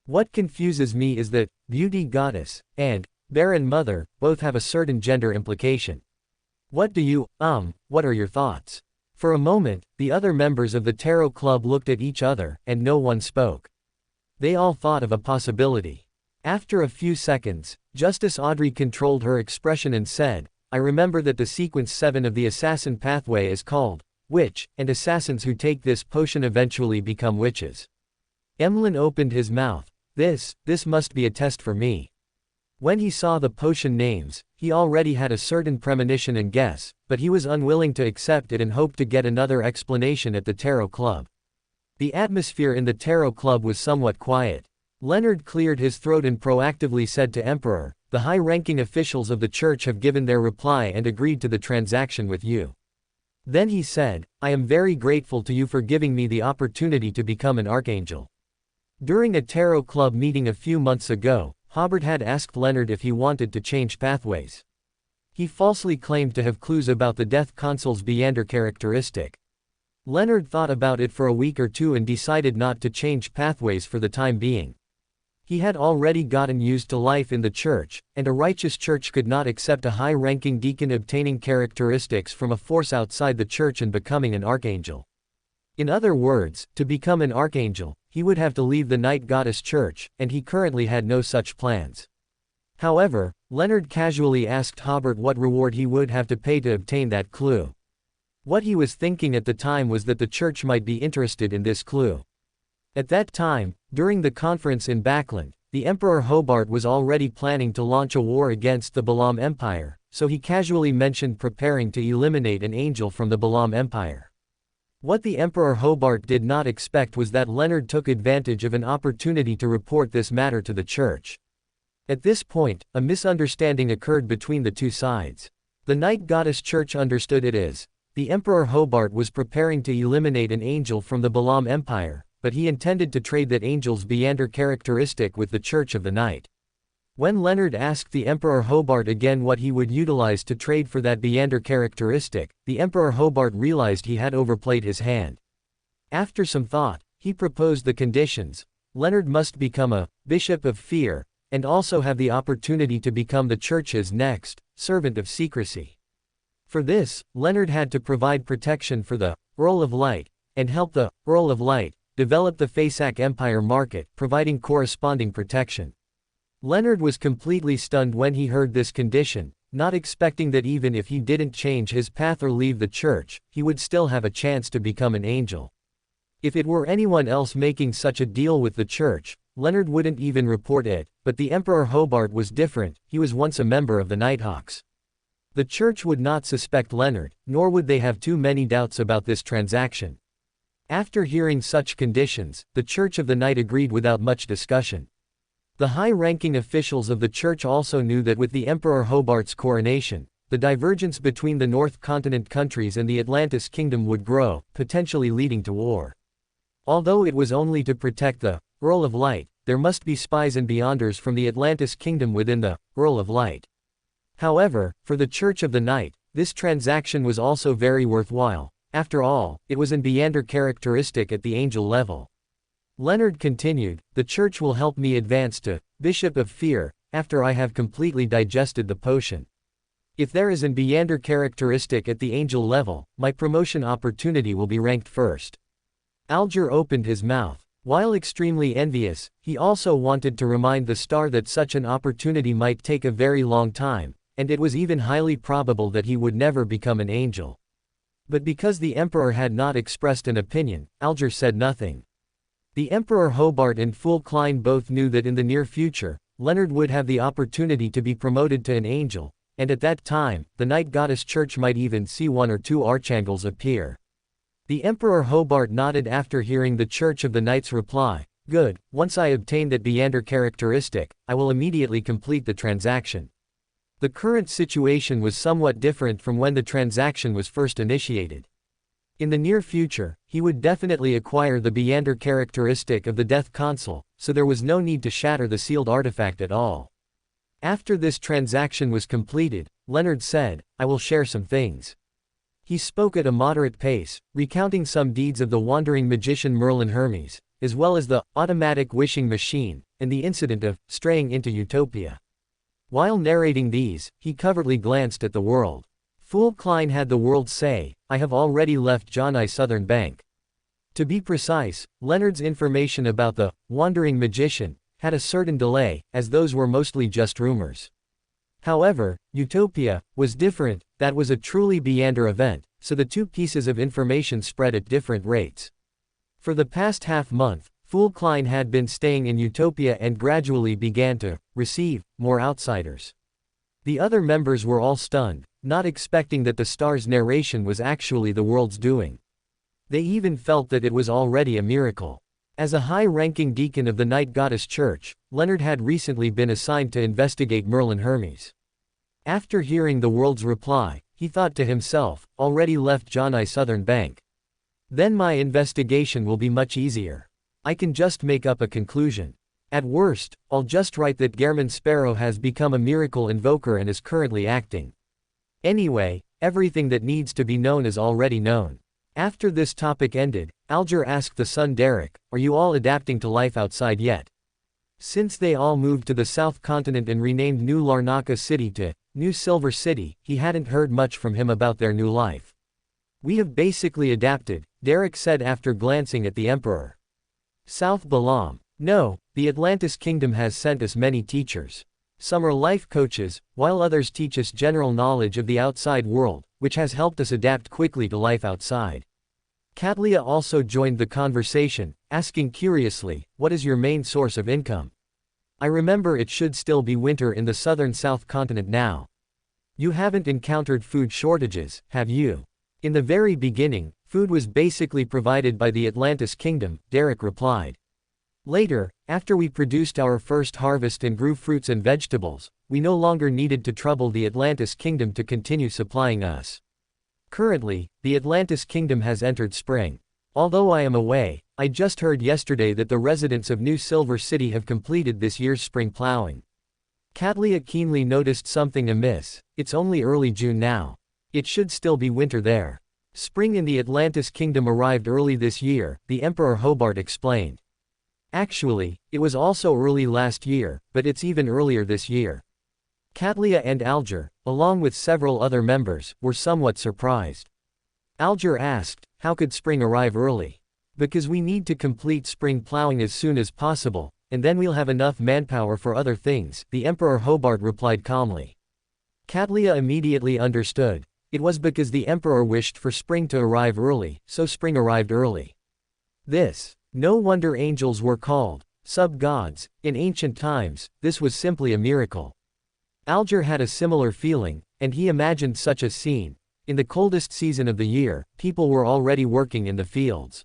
What confuses me is that, Beauty Goddess, and, Barren Mother, both have a certain gender implication. What are your thoughts?" For a moment, the other members of the Tarot Club looked at each other, and no one spoke. They all thought of a possibility. After a few seconds, Justice Audrey controlled her expression and said, "I remember that the Sequence 7 of the Assassin Pathway is called, Witch, and assassins who take this potion eventually become witches." Emlyn opened his mouth. This must be a test for me." When he saw the potion names, he already had a certain premonition and guess, but he was unwilling to accept it and hoped to get another explanation at the Tarot Club. The atmosphere in the Tarot Club was somewhat quiet. Leonard cleared his throat and proactively said to Emperor, "The high-ranking officials of the church have given their reply and agreed to the transaction with you." Then he said, "I am very grateful to you for giving me the opportunity to become an archangel." During a Tarot Club meeting a few months ago, Hobert had asked Leonard if he wanted to change pathways. He falsely claimed to have clues about the Death Consul's Beander characteristic. Leonard thought about it for a week or 2 and decided not to change pathways for the time being. He had already gotten used to life in the church, and a righteous church could not accept a high-ranking deacon obtaining characteristics from a force outside the church and becoming an archangel. In other words, to become an archangel, he would have to leave the Night Goddess Church, and he currently had no such plans. However, Leonard casually asked Hobert what reward he would have to pay to obtain that clue. What he was thinking at the time was that the church might be interested in this clue. At that time, during the conference in Backland, the Emperor Hobart was already planning to launch a war against the Balaam Empire, so he casually mentioned preparing to eliminate an angel from the Balaam Empire. What the Emperor Hobart did not expect was that Leonard took advantage of an opportunity to report this matter to the church. At this point, a misunderstanding occurred between the two sides. The Night Goddess Church understood it as the Emperor Hobart was preparing to eliminate an angel from the LotM Empire, but he intended to trade that angel's Beander characteristic with the Church of the Night. When Leonard asked the Emperor Hobart again what he would utilize to trade for that Beander characteristic, the Emperor Hobart realized he had overplayed his hand. After some thought, he proposed the conditions. Leonard must become a Bishop of Fear, and also have the opportunity to become the Church's next Servant of Secrecy. For this, Leonard had to provide protection for the Earl of Light, and help the Earl of Light develop the Fasak Empire market, providing corresponding protection. Leonard was completely stunned when he heard this condition, not expecting that even if he didn't change his path or leave the church, he would still have a chance to become an angel. If it were anyone else making such a deal with the church, Leonard wouldn't even report it, but the Emperor Hobart was different. He was once a member of the Nighthawks. The church would not suspect Leonard, nor would they have too many doubts about this transaction. After hearing such conditions, the Church of the Night agreed without much discussion. The high-ranking officials of the church also knew that with the Emperor Hobart's coronation, the divergence between the North Continent countries and the Atlantis Kingdom would grow, potentially leading to war. Although it was only to protect the Earl of Light, there must be spies and beyonders from the Atlantis Kingdom within the Earl of Light. However, for the Church of the Night, this transaction was also very worthwhile. After all, it was an Beander characteristic at the angel level. Leonard continued, the church will help me advance to Bishop of Fear, after I have completely digested the potion. If there is an Beander characteristic at the angel level, my promotion opportunity will be ranked first. Alger opened his mouth. While extremely envious, he also wanted to remind the star that such an opportunity might take a very long time, and it was even highly probable that he would never become an angel. But because the Emperor had not expressed an opinion, Alger said nothing. The Emperor Hobart and Fool Klein both knew that in the near future, Leonard would have the opportunity to be promoted to an angel, and at that time, the Night Goddess Church might even see one or two archangels appear. The Emperor Hobart nodded after hearing the Church of the Night's reply. Good, once I obtain that Beander characteristic, I will immediately complete the transaction. The current situation was somewhat different from when the transaction was first initiated. In the near future, he would definitely acquire the Beander characteristic of the Death Console, so there was no need to shatter the sealed artifact at all. After this transaction was completed, Leonard said, I will share some things. He spoke at a moderate pace, recounting some deeds of the wandering magician Merlin Hermes, as well as the automatic wishing machine, and the incident of straying into Utopia. While narrating these, he covertly glanced at the world. Fool Klein had the world say, I have already left John I. Southern Bank. To be precise, Leonard's information about the wandering magician had a certain delay, as those were mostly just rumors. However, Utopia was different. That was a truly Beander event, so the two pieces of information spread at different rates. For the past half-month, Fool Klein had been staying in Utopia and gradually began to receive more outsiders. The other members were all stunned, not expecting that the star's narration was actually the world's doing. They even felt that it was already a miracle. As a high-ranking deacon of the Night Goddess Church, Leonard had recently been assigned to investigate Merlin Hermes. After hearing the world's reply, he thought to himself, already left John I. Southern Bank. Then my investigation will be much easier. I can just make up a conclusion. At worst, I'll just write that Gehrman Sparrow has become a miracle invoker and is currently acting. Anyway, everything that needs to be known is already known. After this topic ended, Alger asked the son Derek, are you all adapting to life outside yet? Since they all moved to the South Continent and renamed New Larnaca City to New Silver City, he hadn't heard much from him about their new life. We have basically adapted, Derek said after glancing at the Emperor. South Balam. No, the Atlantis Kingdom has sent us many teachers. Some are life coaches, while others teach us general knowledge of the outside world, which has helped us adapt quickly to life outside. Katlia also joined the conversation, asking curiously, what is your main source of income? I remember it should still be winter in the southern South Continent now. You haven't encountered food shortages, have you? In the very beginning, food was basically provided by the Atlantis Kingdom, Derek replied. Later, after we produced our first harvest and grew fruits and vegetables, we no longer needed to trouble the Atlantis Kingdom to continue supplying us. Currently, the Atlantis Kingdom has entered spring. Although I am away, I just heard yesterday that the residents of New Silver City have completed this year's spring plowing. Catlia keenly noticed something amiss. It's only early June now. It should still be winter there. Spring in the Atlantis Kingdom arrived early this year, the Emperor Hobart explained. Actually, it was also early last year, but it's even earlier this year. Catlia and Alger, along with several other members, were somewhat surprised. Alger asked, how could spring arrive early? Because we need to complete spring plowing as soon as possible, and then we'll have enough manpower for other things, the Emperor Hobart replied calmly. Catlia immediately understood. It was because the Emperor wished for spring to arrive early, so spring arrived early. No wonder angels were called sub-gods. In ancient times, this was simply a miracle. Alger had a similar feeling, and he imagined such a scene. In the coldest season of the year, people were already working in the fields.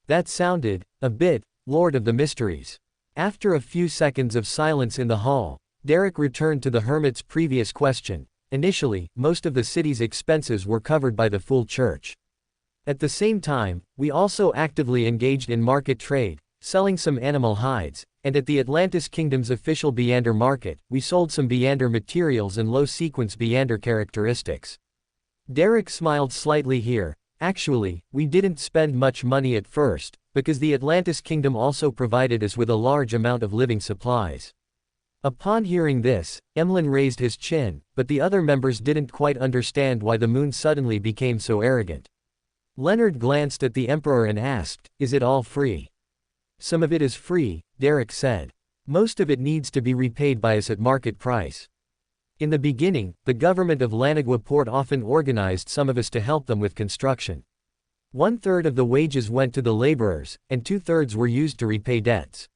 That sounded a bit Lord of the Mysteries. After a few seconds of silence in the hall, Derek returned to the hermit's previous question. Initially, most of the city's expenses were covered by the Fool Church. At the same time, we also actively engaged in market trade, selling some animal hides, and at the Atlantis Kingdom's official Beander market, we sold some Beander materials and low-sequence Beander characteristics. Derek smiled slightly here. Actually, we didn't spend much money at first, because the Atlantis Kingdom also provided us with a large amount of living supplies. Upon hearing this, Emlyn raised his chin, but the other members didn't quite understand why the moon suddenly became so arrogant. Leonard glanced at the Emperor and asked, is it all free? Some of it is free, Derek said. Most of it needs to be repaid by us at market price. In the beginning, the government of Lanagua Port often organized some of us to help them with construction. 1/3 of the wages went to the laborers, and 2/3 were used to repay debts.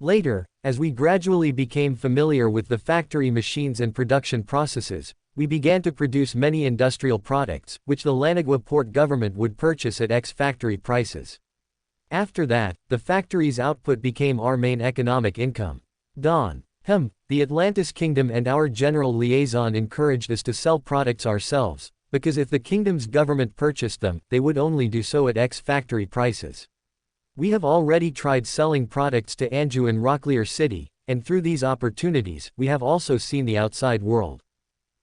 Later, as we gradually became familiar with the factory machines and production processes, we began to produce many industrial products, which the Lanagua Port government would purchase at ex-factory prices. After that, the factory's output became our main economic income. The Atlantis Kingdom and our general liaison encouraged us to sell products ourselves, because if the kingdom's government purchased them, they would only do so at ex-factory prices. We have already tried selling products to Anjou and Rocklear City, and through these opportunities, we have also seen the outside world.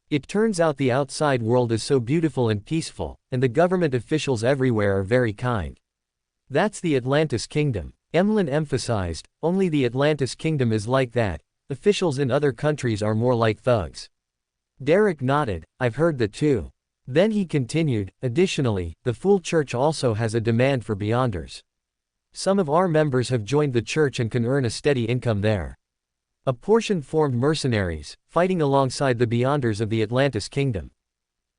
It turns out the outside world is so beautiful and peaceful, and the government officials everywhere are very kind. That's the Atlantis Kingdom. Emlyn emphasized, only the Atlantis Kingdom is like that. Officials in other countries are more like thugs. Derek nodded, I've heard that too. Then he continued, additionally, the Fool Church also has a demand for Beyonders. Some of our members have joined the church and can earn a steady income there. A portion formed mercenaries, fighting alongside the Beyonders of the Atlantis Kingdom.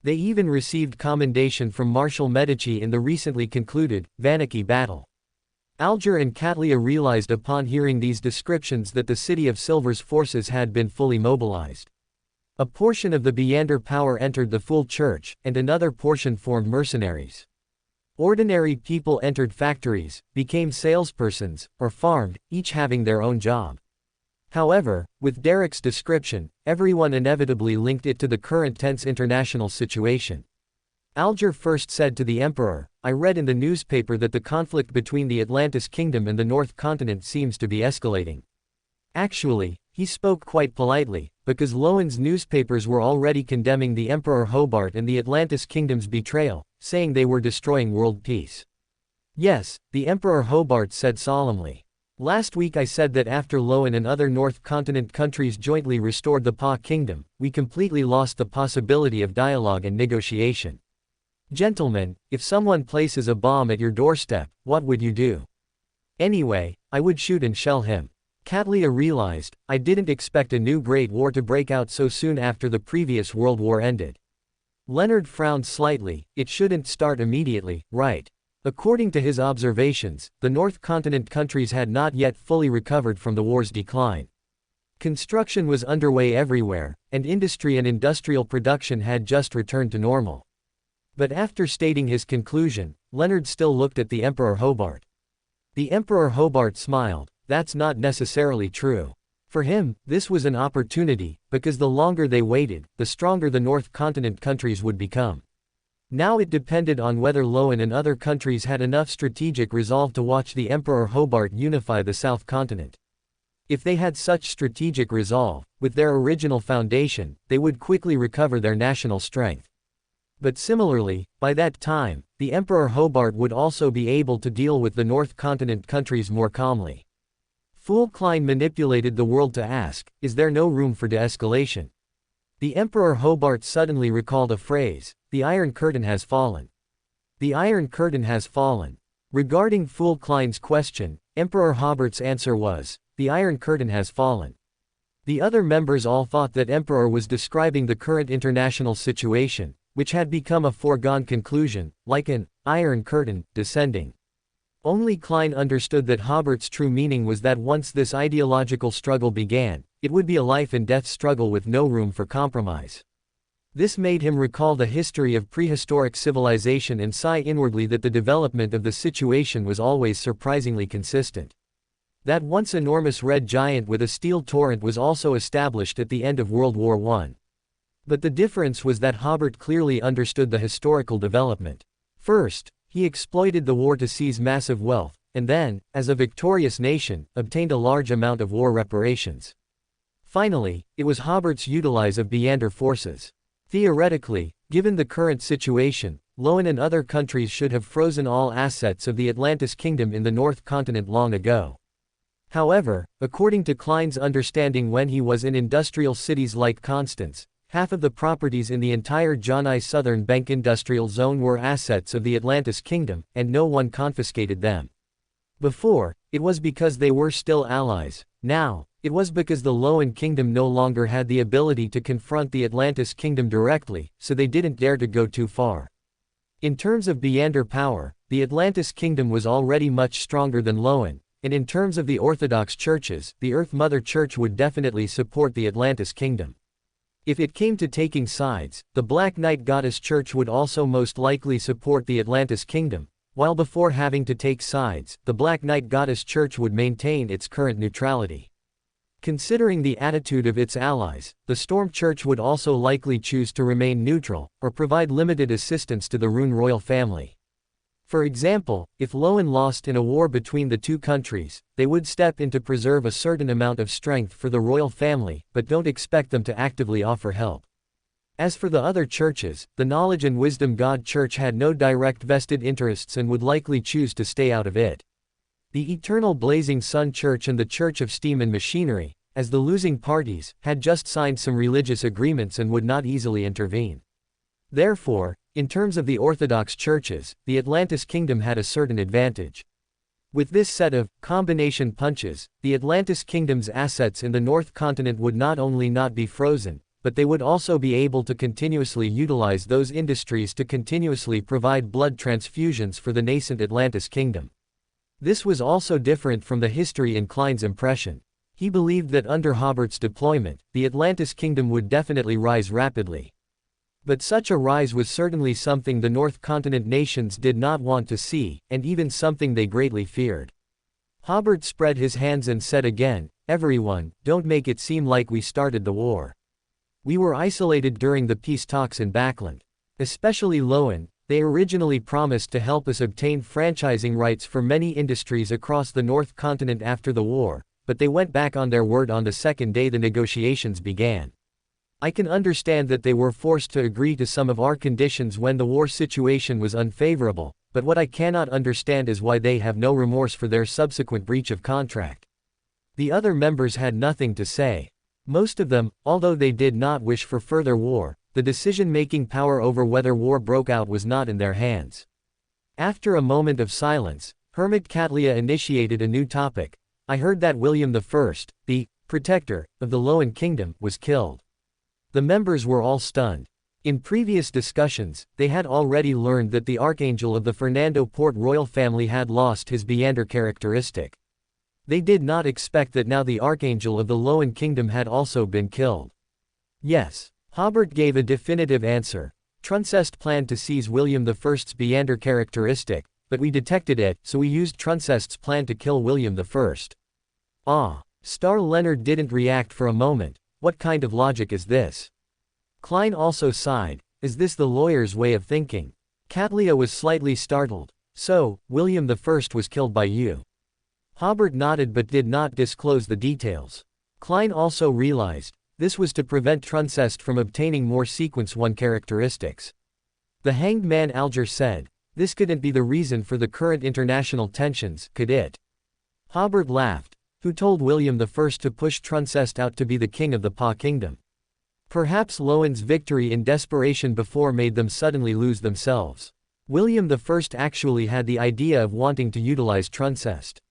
They even received commendation from Marshal Medici in the recently concluded Vaniki battle. Alger and Catlia realized upon hearing these descriptions that the City of Silver's forces had been fully mobilized. A portion of the Beander power entered the Fool Church, and another portion formed mercenaries. Ordinary people entered factories, became salespersons, or farmed, each having their own job. However, with Derek's description, everyone inevitably linked it to the current tense international situation. Alger first said to the Emperor, I read in the newspaper that the conflict between the Atlantis Kingdom and the North Continent seems to be escalating. Actually, he spoke quite politely, because Lowen's newspapers were already condemning the Emperor Hobart and the Atlantis Kingdom's betrayal, saying they were destroying world peace. Yes, the Emperor Hobart said solemnly. Last week I said that after Lowen and other North Continent countries jointly restored the Pa Kingdom, we completely lost the possibility of dialogue and negotiation. Gentlemen, if someone places a bomb at your doorstep, what would you do? Anyway, I would shoot and shell him. Catlia realized, I didn't expect a new Great War to break out so soon after the previous World War ended. Leonard frowned slightly, it shouldn't start immediately, right? According to his observations, the North Continent countries had not yet fully recovered from the war's decline. Construction was underway everywhere, and industry and industrial production had just returned to normal. But after stating his conclusion, Leonard still looked at the Emperor Hobart. The Emperor Hobart smiled, that's not necessarily true. For him, this was an opportunity, because the longer they waited, the stronger the North Continent countries would become. Now it depended on whether LotM and other countries had enough strategic resolve to watch the Emperor Hobart unify the South Continent. If they had such strategic resolve, with their original foundation, they would quickly recover their national strength. But similarly, by that time, the Emperor Hobart would also be able to deal with the North Continent countries more calmly. Fool Klein manipulated the world to ask, is there no room for de-escalation? The Emperor Hobart suddenly recalled a phrase, the Iron Curtain has fallen. The Iron Curtain has fallen. Regarding Fool Klein's question, Emperor Hobart's answer was, the Iron Curtain has fallen. The other members all thought that Emperor was describing the current international situation, which had become a foregone conclusion, like an Iron Curtain descending. Only Klein understood that Hobart's true meaning was that once this ideological struggle began, it would be a life-and-death struggle with no room for compromise. This made him recall the history of prehistoric civilization and sigh inwardly that the development of the situation was always surprisingly consistent. That once enormous red giant with a steel torrent was also established at the end of World War I. But the difference was that Hobart clearly understood the historical development. First, he exploited the war to seize massive wealth, and then, as a victorious nation, obtained a large amount of war reparations. Finally, it was Hobart's utilize of Beyonder forces. Theoretically, given the current situation, LotM and other countries should have frozen all assets of the Atlantis Kingdom in the North Continent long ago. However, according to Klein's understanding when he was in industrial cities like Constance, half of the properties in the entire Janai Southern Bank Industrial Zone were assets of the Atlantis Kingdom, and no one confiscated them. Before, it was because they were still allies. Now, it was because the LotM Kingdom no longer had the ability to confront the Atlantis Kingdom directly, so they didn't dare to go too far. In terms of Beyonder power, the Atlantis Kingdom was already much stronger than LotM, and in terms of the Orthodox churches, the Earth Mother Church would definitely support the Atlantis Kingdom. If it came to taking sides, the Black Knight Goddess Church would also most likely support the Atlantis Kingdom, while before having to take sides, the Black Knight Goddess Church would maintain its current neutrality. Considering the attitude of its allies, the Storm Church would also likely choose to remain neutral, or provide limited assistance to the Rune royal family. For example, if LotM lost in a war between the two countries, they would step in to preserve a certain amount of strength for the royal family, but don't expect them to actively offer help. As for the other churches, the Knowledge and Wisdom God Church had no direct vested interests and would likely choose to stay out of it. The Eternal Blazing Sun Church and the Church of Steam and Machinery, as the losing parties, had just signed some religious agreements and would not easily intervene. Therefore, in terms of the Orthodox churches, the Atlantis Kingdom had a certain advantage. With this set of combination punches, the Atlantis Kingdom's assets in the North Continent would not only not be frozen, but they would also be able to continuously utilize those industries to continuously provide blood transfusions for the nascent Atlantis Kingdom. This was also different from the history in Klein's impression. He believed that under Hobart's deployment, the Atlantis Kingdom would definitely rise rapidly. But such a rise was certainly something the North Continent nations did not want to see, and even something they greatly feared. Hobart spread his hands and said again, "Everyone, don't make it seem like we started the war. We were isolated during the peace talks in Backland. Especially LotM, they originally promised to help us obtain franchising rights for many industries across the North Continent after the war, but they went back on their word on the second day the negotiations began. I can understand that they were forced to agree to some of our conditions when the war situation was unfavorable, but what I cannot understand is why they have no remorse for their subsequent breach of contract." The other members had nothing to say. Most of them, although they did not wish for further war, the decision-making power over whether war broke out was not in their hands. After a moment of silence, Hermit Catlia initiated a new topic. "I heard that William I, the protector of the LotM Kingdom, was killed." The members were all stunned. In previous discussions, they had already learned that the Archangel of the Fernando Port royal family had lost his Beyonder characteristic. They did not expect that now the Archangel of the LotM Kingdom had also been killed. Yes. Hobart gave a definitive answer. Truncest planned to seize William I's Beyonder characteristic, but we detected it, so we used Truncest's plan to kill William I. Ah. Star Leonard didn't react for a moment. What kind of logic is this? Klein also sighed. Is this the lawyer's way of thinking? Catlia was slightly startled. So, William I was killed by you. Hobert nodded but did not disclose the details. Klein also realized, this was to prevent Truncest from obtaining more Sequence 1 characteristics. The hanged man Alger said, this couldn't be the reason for the current international tensions, could it? Hobert laughed. Who told William I to push Truncest out to be the king of the Pa kingdom? Perhaps Lowen's victory in desperation before made them suddenly lose themselves. William I actually had the idea of wanting to utilize Truncest.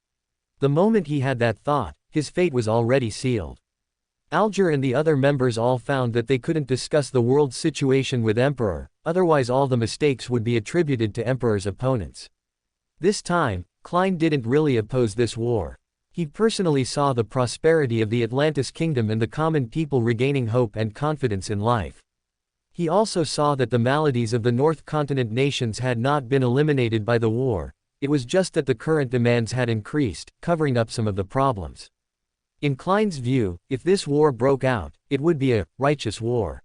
The moment he had that thought, his fate was already sealed. Alger and the other members all found that they couldn't discuss the world's situation with Emperor, otherwise all the mistakes would be attributed to Emperor's opponents. This time, Klein didn't really oppose this war. He personally saw the prosperity of the Atlantis kingdom and the common people regaining hope and confidence in life. He also saw that the maladies of the North Continent nations had not been eliminated by the war, it was just that the current demands had increased, covering up some of the problems. In Klein's view, if this war broke out, it would be a righteous war.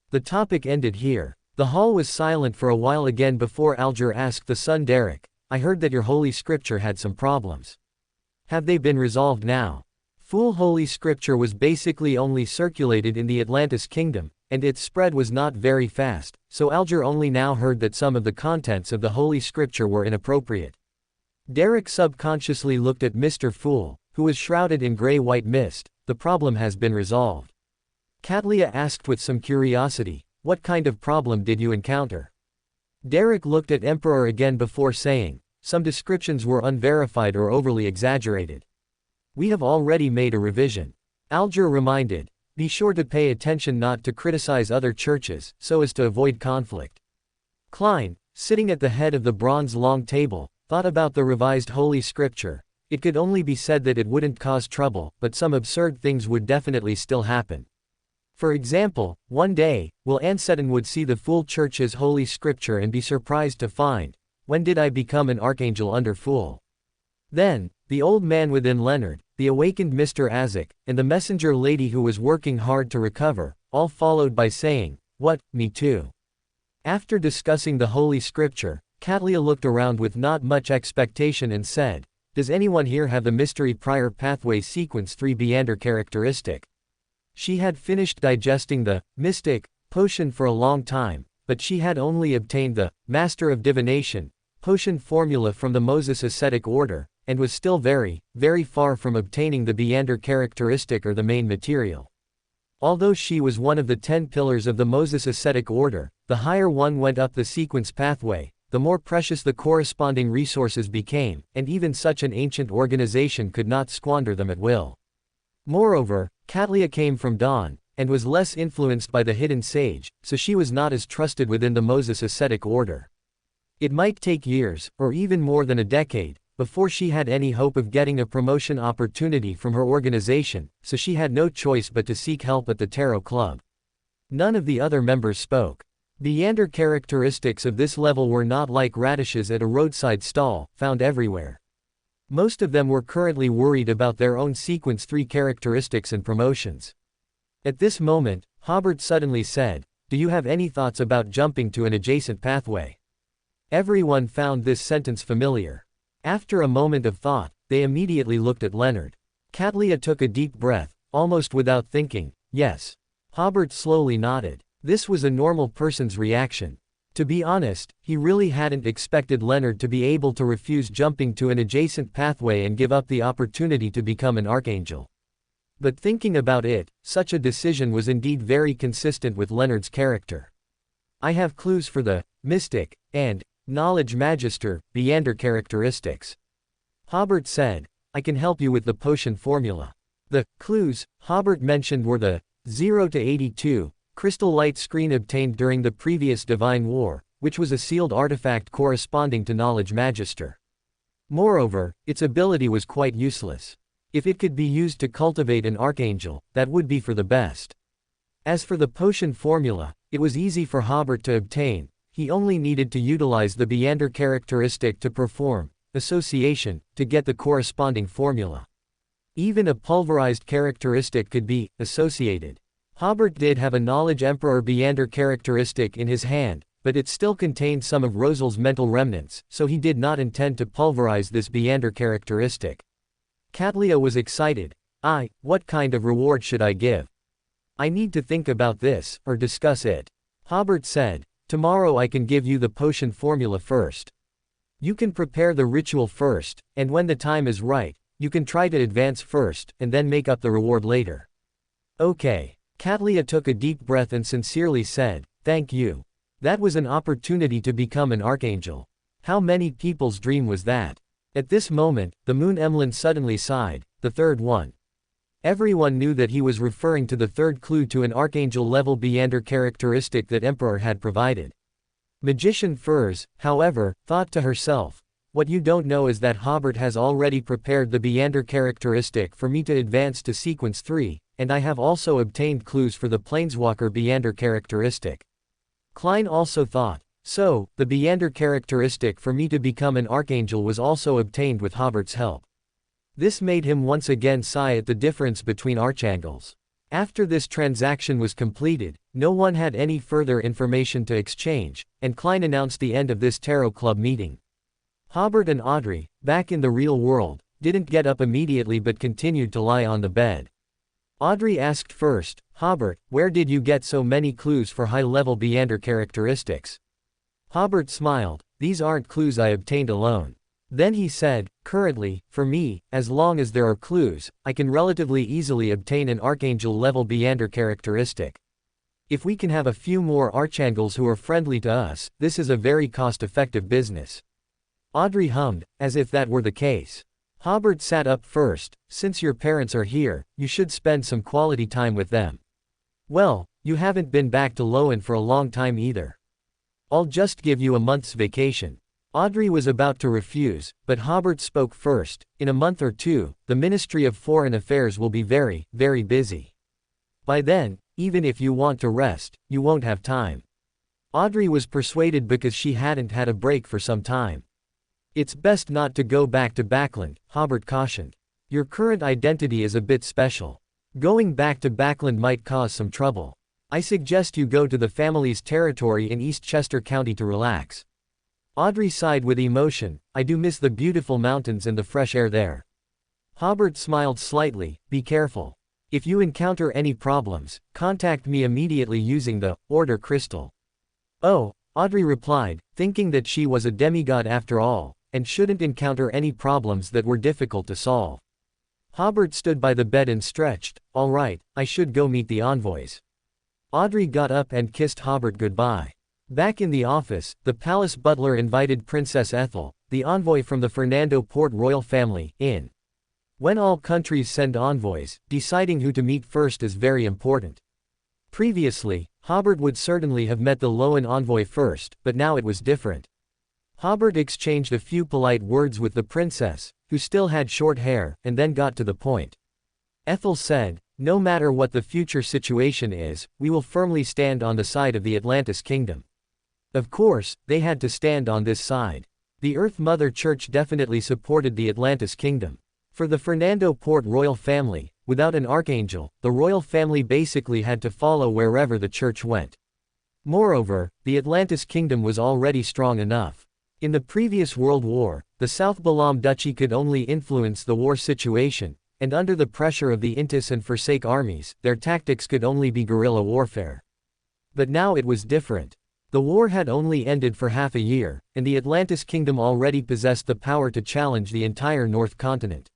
The topic ended here. The hall was silent for a while again before Alger asked the son Derek, I heard that your holy scripture had some problems. Have they been resolved now? Full Holy Scripture was basically only circulated in the Atlantis kingdom, and its spread was not very fast, so Alger only now heard that some of the contents of the Holy Scripture were inappropriate. Derek subconsciously looked at Mr. Fool, who was shrouded in gray-white mist. The problem has been resolved. Catlia asked with some curiosity, what kind of problem did you encounter? Derek looked at Emperor again before saying, some descriptions were unverified or overly exaggerated. We have already made a revision. Alger reminded, be sure to pay attention not to criticize other churches, so as to avoid conflict. Klein, sitting at the head of the bronze long table, thought about the revised Holy Scripture. It could only be said that it wouldn't cause trouble, but some absurd things would definitely still happen. For example, one day, Will Anseton would see the full church's Holy Scripture and be surprised to find, when did I become an archangel under Fool? Then, the old man within Leonard, the awakened Mr. Azek, and the messenger lady who was working hard to recover, all followed by saying, what, me too? After discussing the Holy Scripture, Catlia looked around with not much expectation and said, does anyone here have the mystery prior pathway sequence 3 Beander characteristic? She had finished digesting the mystic potion for a long time, but she had only obtained the Master of Divination potion formula from the Moses ascetic order, and was still very, very far from obtaining the Beander characteristic or the main material. Although she was one of the 10 pillars of the Moses ascetic order, the higher one went up the sequence pathway, the more precious the corresponding resources became, and even such an ancient organization could not squander them at will. Moreover, Catlia came from Dawn, and was less influenced by the hidden sage, so she was not as trusted within the Moses ascetic order. It might take years, or even more than a decade, before she had any hope of getting a promotion opportunity from her organization, so she had no choice but to seek help at the Tarot Club. None of the other members spoke. Beander characteristics of this level were not like radishes at a roadside stall, found everywhere. Most of them were currently worried about their own Sequence 3 characteristics and promotions. At this moment, Hobert suddenly said, do you have any thoughts about jumping to an adjacent pathway? Everyone found this sentence familiar. After a moment of thought, they immediately looked at Leonard. Catlia took a deep breath, almost without thinking, yes. Hobert slowly nodded. This was a normal person's reaction. To be honest, he really hadn't expected Leonard to be able to refuse jumping to an adjacent pathway and give up the opportunity to become an archangel. But thinking about it, such a decision was indeed very consistent with Leonard's character. I have clues for the mystic and knowledge magister Beander characteristics. Hobert said, I can help you with the potion formula. The clues Hobert mentioned were the 0 to 82 crystal light screen obtained during the previous Divine War, which was a sealed artifact corresponding to knowledge magister. Moreover, its ability was quite useless. If it could be used to cultivate an archangel, that would be for the best. As for the potion formula, it was easy for Hobert to obtain. He only needed to utilize the Beander characteristic to perform association to get the corresponding formula. Even a pulverized characteristic could be associated. Hobert did have a knowledge Emperor Beander characteristic in his hand, but it still contained some of Rosel's mental remnants, so he did not intend to pulverize this Beander characteristic. Katlia was excited. What kind of reward should I give? I need to think about this, or discuss it. Hobert said, tomorrow I can give you the potion formula first. You can prepare the ritual first, and when the time is right, you can try to advance first, and then make up the reward later. Okay. Katlia took a deep breath and sincerely said, thank you. That was an opportunity to become an archangel. How many people's dream was that? At this moment, the Moon Emlyn suddenly sighed, the third one. Everyone knew that he was referring to the third clue to an archangel-level Beander characteristic that Emperor had provided. Magician Furs, however, thought to herself, what you don't know is that Hobert has already prepared the Beander characteristic for me to advance to sequence 3, and I have also obtained clues for the Planeswalker Beander characteristic. Klein also thought, so, the Beander characteristic for me to become an archangel was also obtained with Hobert's help. This made him once again sigh at the difference between archangels. After this transaction was completed, no one had any further information to exchange, and Klein announced the end of this Tarot Club meeting. Hobert and Audrey, back in the real world, didn't get up immediately but continued to lie on the bed. Audrey asked first, Hobert, where did you get so many clues for high-level Beander characteristics? Hobert smiled, these aren't clues I obtained alone. Then he said, currently, for me, as long as there are clues, I can relatively easily obtain an archangel-level Beander characteristic. If we can have a few more archangels who are friendly to us, this is a very cost-effective business. Audrey hummed, as if that were the case. Hobert sat up first, since your parents are here, you should spend some quality time with them. Well, you haven't been back to Lowen for a long time either. I'll just give you a month's vacation. Audrey was about to refuse, but Hobert spoke first, in a month or two, the Ministry of Foreign Affairs will be very, very busy. By then, even if you want to rest, you won't have time. Audrey was persuaded because she hadn't had a break for some time. It's best not to go back to Backland, Hobert cautioned. Your current identity is a bit special. Going back to Backland might cause some trouble. I suggest you go to the family's territory in Eastchester County to relax. Audrey sighed with emotion, I do miss the beautiful mountains and the fresh air there. Hobert smiled slightly, be careful. If you encounter any problems, contact me immediately using the Order Crystal. Oh, Audrey replied, thinking that she was a demigod after all, and shouldn't encounter any problems that were difficult to solve. Hobert stood by the bed and stretched, all right, I should go meet the envoys. Audrey got up and kissed Hobert goodbye. Back in the office, the palace butler invited Princess Ethel, the envoy from the Fernando Port royal family, in. When all countries send envoys, deciding who to meet first is very important. Previously, Hobert would certainly have met the Lowen envoy first, but now it was different. Hobert exchanged a few polite words with the princess, who still had short hair, and then got to the point. Ethel said, no matter what the future situation is, we will firmly stand on the side of the Atlantis Kingdom. Of course, they had to stand on this side. The Earth Mother Church definitely supported the Atlantis Kingdom. For the Fernando Port royal family, without an archangel, the royal family basically had to follow wherever the church went. Moreover, the Atlantis Kingdom was already strong enough. In the previous World War, the South Balam Duchy could only influence the war situation, and under the pressure of the Intis and Forsake armies, their tactics could only be guerrilla warfare. But now it was different. The war had only ended for half a year, and the Atlantis Kingdom already possessed the power to challenge the entire North Continent.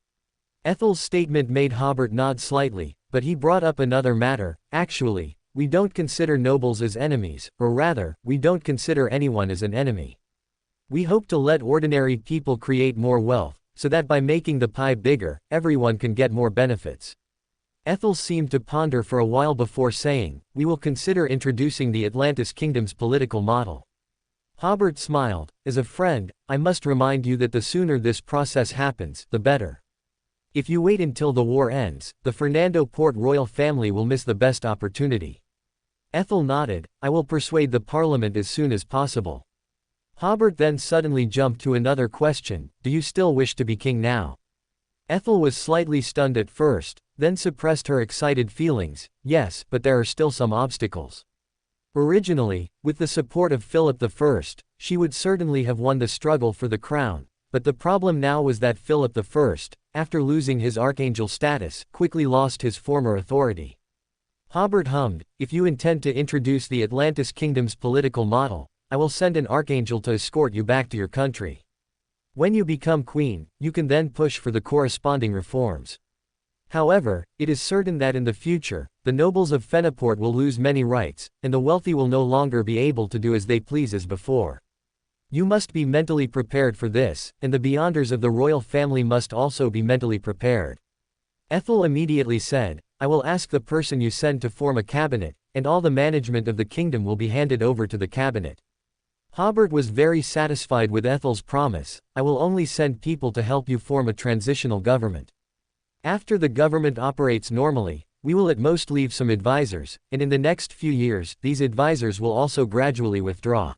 Ethel's statement made Hobert nod slightly, but he brought up another matter, actually, we don't consider nobles as enemies, or rather, we don't consider anyone as an enemy. We hope to let ordinary people create more wealth, so that by making the pie bigger, everyone can get more benefits. Ethel seemed to ponder for a while before saying, we will consider introducing the Atlantis Kingdom's political model. Hobert smiled, as a friend, I must remind you that the sooner this process happens, the better. If you wait until the war ends, the Fernando Port royal family will miss the best opportunity. Ethel nodded, I will persuade the parliament as soon as possible. Hobert then suddenly jumped to another question, do you still wish to be king now? Ethel was slightly stunned at first, then suppressed her excited feelings. Yes, but there are still some obstacles. Originally, with the support of Philip I, she would certainly have won the struggle for the crown, but the problem now was that Philip I, after losing his archangel status, quickly lost his former authority. Hobert hummed, "If you intend to introduce the Atlantis Kingdom's political model, I will send an archangel to escort you back to your country. When you become queen, you can then push for the corresponding reforms. However, it is certain that in the future, the nobles of Fenaport will lose many rights, and the wealthy will no longer be able to do as they please as before. You must be mentally prepared for this, and the beyonders of the royal family must also be mentally prepared." Ethel immediately said, "I will ask the person you send to form a cabinet, and all the management of the kingdom will be handed over to the cabinet." Hobert was very satisfied with Ethel's promise, "I will only send people to help you form a transitional government. After the government operates normally, we will at most leave some advisors, and in the next few years, these advisors will also gradually withdraw.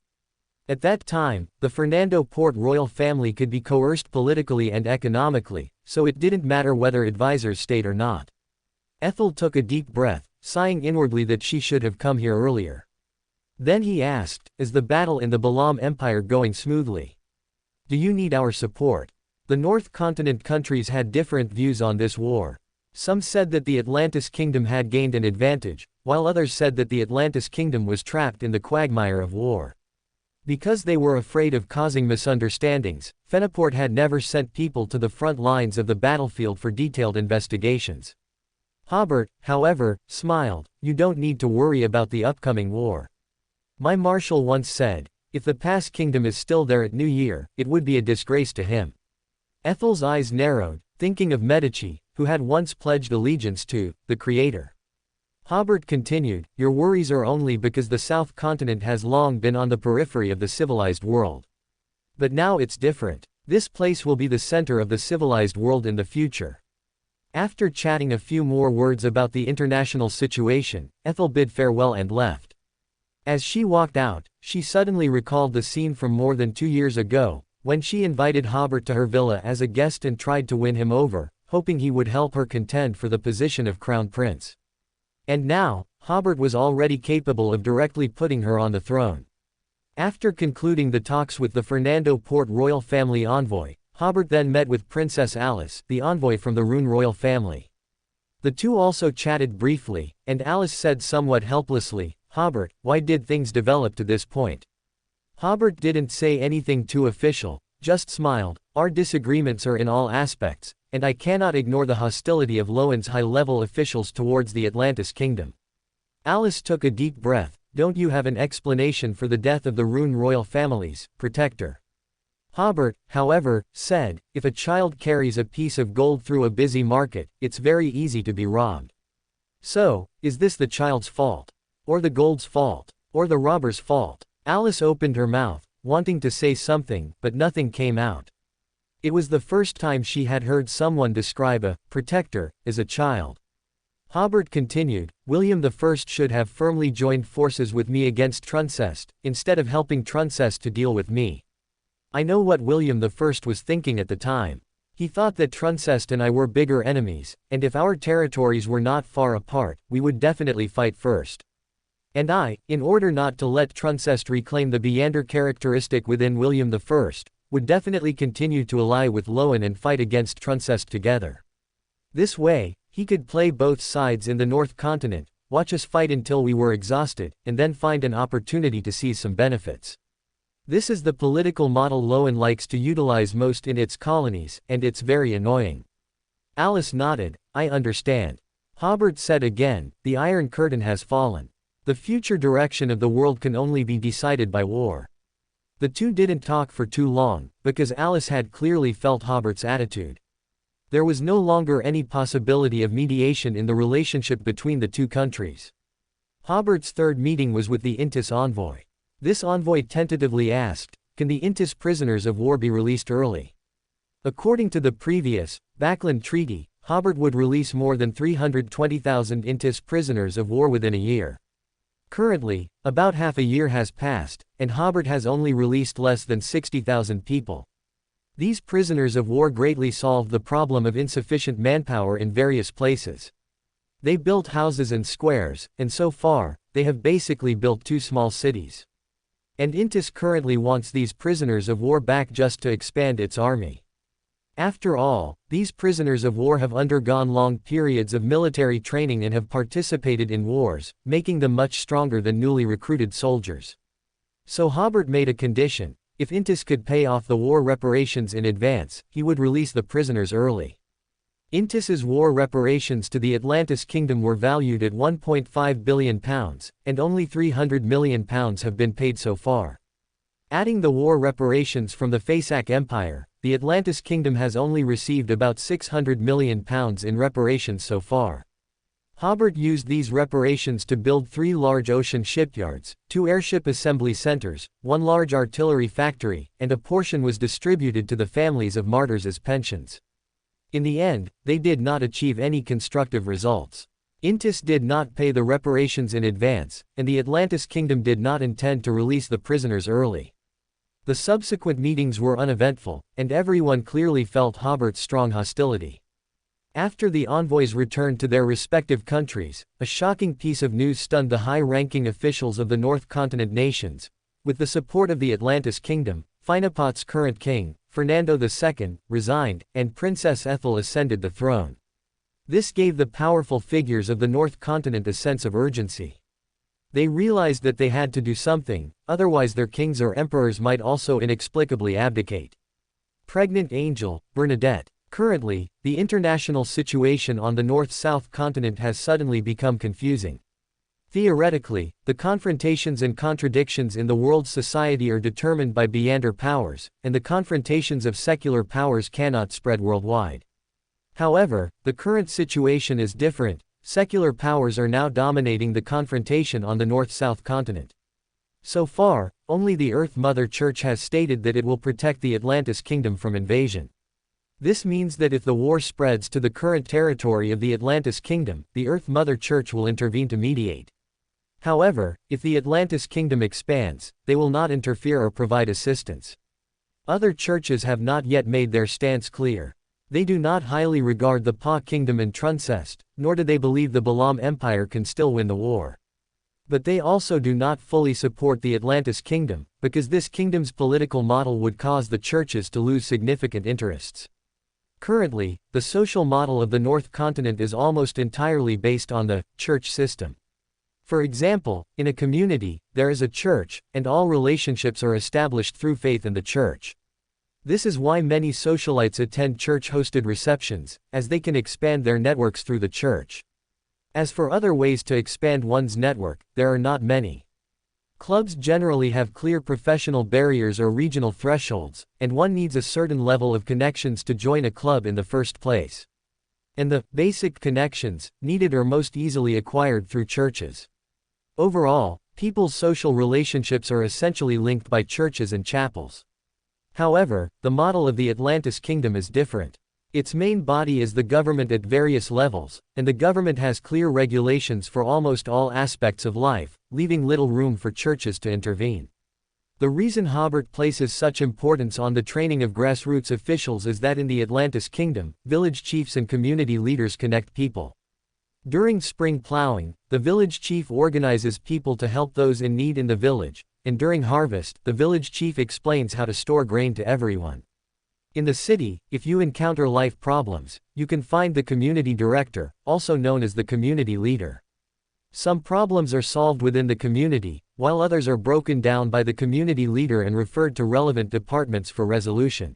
At that time, the Fernando Port royal family could be coerced politically and economically, so it didn't matter whether advisors stayed or not." Ethel took a deep breath, sighing inwardly that she should have come here earlier. Then he asked, "Is the battle in the Balam Empire going smoothly? Do you need our support?" The North Continent countries had different views on this war. Some said that the Atlantis Kingdom had gained an advantage, while others said that the Atlantis Kingdom was trapped in the quagmire of war. Because they were afraid of causing misunderstandings, Fenaport had never sent people to the front lines of the battlefield for detailed investigations. Hobert, however, smiled, "You don't need to worry about the upcoming war. My marshal once said, if the past kingdom is still there at New Year, it would be a disgrace to him." Ethel's eyes narrowed, thinking of Medici, who had once pledged allegiance to the Creator. Hobert continued, "Your worries are only because the South Continent has long been on the periphery of the civilized world. But now it's different. This place will be the center of the civilized world in the future." After chatting a few more words about the international situation, Ethel bid farewell and left. As she walked out, she suddenly recalled the scene from more than 2 years ago, when she invited Hobert to her villa as a guest and tried to win him over, hoping he would help her contend for the position of crown prince. And now, Hobert was already capable of directly putting her on the throne. After concluding the talks with the Fernando Port royal family envoy, Hobert then met with Princess Alice, the envoy from the Rune royal family. The two also chatted briefly, and Alice said somewhat helplessly, "Hobert, why did things develop to this point?" Hobert didn't say anything too official, just smiled, "Our disagreements are in all aspects, and I cannot ignore the hostility of LotM's high-level officials towards the Atlantis Kingdom." Alice took a deep breath, "Don't you have an explanation for the death of the Rune royal family's protector?" Hobert, however, said, "If a child carries a piece of gold through a busy market, it's very easy to be robbed. So, is this the child's fault? Or the gold's fault? Or the robber's fault?" Alice opened her mouth, wanting to say something, but nothing came out. It was the first time she had heard someone describe a protector as a child. Hobert continued, "William I should have firmly joined forces with me against Truncest, instead of helping Truncest to deal with me. I know what William I was thinking at the time. He thought that Truncest and I were bigger enemies, and if our territories were not far apart, we would definitely fight first. And I, in order not to let Truncest reclaim the Beander characteristic within William I, would definitely continue to ally with LotM and fight against Truncest together. This way, he could play both sides in the North Continent, watch us fight until we were exhausted, and then find an opportunity to seize some benefits. This is the political model LotM likes to utilize most in its colonies, and it's very annoying." Alice nodded, "I understand." Hobert said again, "The Iron Curtain has fallen. The future direction of the world can only be decided by war." The two didn't talk for too long, because Alice had clearly felt Hobert's attitude. There was no longer any possibility of mediation in the relationship between the two countries. Hobert's third meeting was with the Intis envoy. This envoy tentatively asked, "Can the Intis prisoners of war be released early?" According to the previous, Backland Treaty, Hobert would release more than 320,000 Intis prisoners of war within a year. Currently, about half a year has passed, and Hobert has only released less than 60,000 people. These prisoners of war greatly solved the problem of insufficient manpower in various places. They built houses and squares, and so far, they have basically built 2 small cities. And Intis currently wants these prisoners of war back just to expand its army. After all, these prisoners of war have undergone long periods of military training and have participated in wars, making them much stronger than newly recruited soldiers. So Hobert made a condition: if Intis could pay off the war reparations in advance, he would release the prisoners early. Intis's war reparations to the Atlantis Kingdom were valued at £1.5 billion, and only £300 million have been paid so far. Adding the war reparations from the Faesac Empire, the Atlantis Kingdom has only received about £600 million in reparations so far. Hobert used these reparations to build 3 large ocean shipyards, 2 airship assembly centers, 1 large artillery factory, and a portion was distributed to the families of martyrs as pensions. In the end, they did not achieve any constructive results. Intis did not pay the reparations in advance, and the Atlantis Kingdom did not intend to release the prisoners early. The subsequent meetings were uneventful, and everyone clearly felt Hobert's strong hostility. After the envoys returned to their respective countries, a shocking piece of news stunned the high-ranking officials of the North Continent nations. With the support of the Atlantis Kingdom, Phinapot's current king, Fernando II, resigned, and Princess Ethel ascended the throne. This gave the powerful figures of the North Continent a sense of urgency. They realized that they had to do something, otherwise their kings or emperors might also inexplicably abdicate. Pregnant Angel, Bernadette. Currently, the international situation on the North-South continent has suddenly become confusing. Theoretically, the confrontations and contradictions in the world's society are determined by beyonder powers, and the confrontations of secular powers cannot spread worldwide. However, the current situation is different. Secular powers are now dominating the confrontation on the North-South continent. So far, only the Earth Mother Church has stated that it will protect the Atlantis Kingdom from invasion. This means that if the war spreads to the current territory of the Atlantis Kingdom, the Earth Mother Church will intervene to mediate. However, if the Atlantis Kingdom expands, they will not interfere or provide assistance. Other churches have not yet made their stance clear. They do not highly regard the Pa Kingdom and Truncest, nor do they believe the Balam Empire can still win the war. But they also do not fully support the Atlantis Kingdom, because this kingdom's political model would cause the churches to lose significant interests. Currently, the social model of the North Continent is almost entirely based on the church system. For example, in a community, there is a church, and all relationships are established through faith in the church. This is why many socialites attend church-hosted receptions, as they can expand their networks through the church. As for other ways to expand one's network, there are not many. Clubs generally have clear professional barriers or regional thresholds, and one needs a certain level of connections to join a club in the first place. And the basic connections needed are most easily acquired through churches. Overall, people's social relationships are essentially linked by churches and chapels. However, the model of the Atlantis Kingdom is different. Its main body is the government at various levels, and the government has clear regulations for almost all aspects of life, leaving little room for churches to intervene. The reason Hobert places such importance on the training of grassroots officials is that in the Atlantis Kingdom, village chiefs and community leaders connect people. During spring plowing, the village chief organizes people to help those in need in the village, and during harvest, the village chief explains how to store grain to everyone. In the city, if you encounter life problems, you can find the community director, also known as the community leader. Some problems are solved within the community, while others are broken down by the community leader and referred to relevant departments for resolution.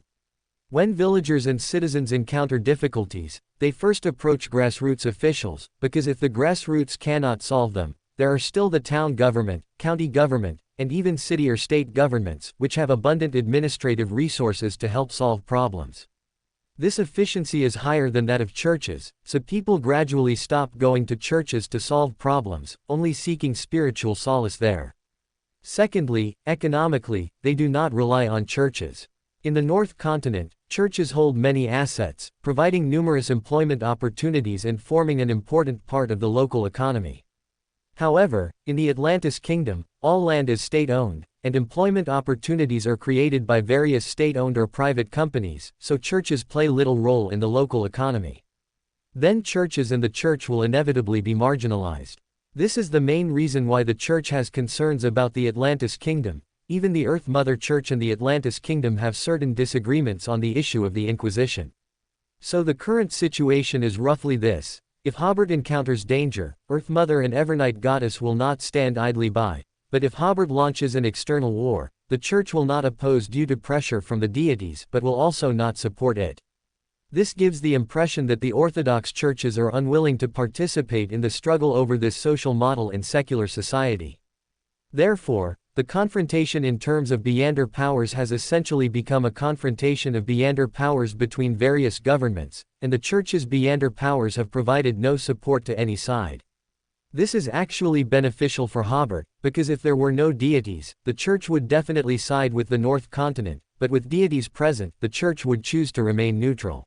When villagers and citizens encounter difficulties, they first approach grassroots officials, because if the grassroots cannot solve them, there are still the town government, county government, and even city or state governments, which have abundant administrative resources to help solve problems. This efficiency is higher than that of churches, so people gradually stop going to churches to solve problems, only seeking spiritual solace there. Secondly, economically, they do not rely on churches. In the North Continent, churches hold many assets, providing numerous employment opportunities and forming an important part of the local economy. However, in the Atlantis Kingdom, all land is state-owned, and employment opportunities are created by various state-owned or private companies, so churches play little role in the local economy. Then churches and the church will inevitably be marginalized. This is the main reason why the church has concerns about the Atlantis Kingdom. Even the Earth Mother Church and the Atlantis Kingdom have certain disagreements on the issue of the Inquisition. So the current situation is roughly this. If Hobert encounters danger, Earth Mother and Evernight Goddess will not stand idly by, but if Hobert launches an external war, the Church will not oppose due to pressure from the deities but will also not support it. This gives the impression that the Orthodox churches are unwilling to participate in the struggle over this social model in secular society. Therefore, the confrontation in terms of Beander powers has essentially become a confrontation of Beander powers between various governments, and the Church's Beander powers have provided no support to any side. This is actually beneficial for Hobert, because if there were no deities, the Church would definitely side with the North Continent, but with deities present, the Church would choose to remain neutral.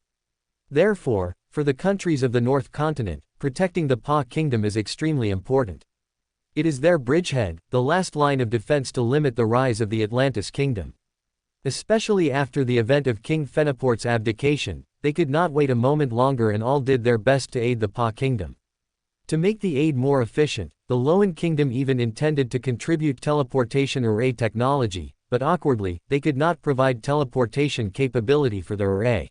Therefore, for the countries of the North Continent, protecting the Pa Kingdom is extremely important. It is their bridgehead, the last line of defense to limit the rise of the Atlantis Kingdom. Especially after the event of King Feniport's abdication, they could not wait a moment longer and all did their best to aid the Pa Kingdom. To make the aid more efficient, the Loan Kingdom even intended to contribute teleportation array technology, but awkwardly, they could not provide teleportation capability for the array.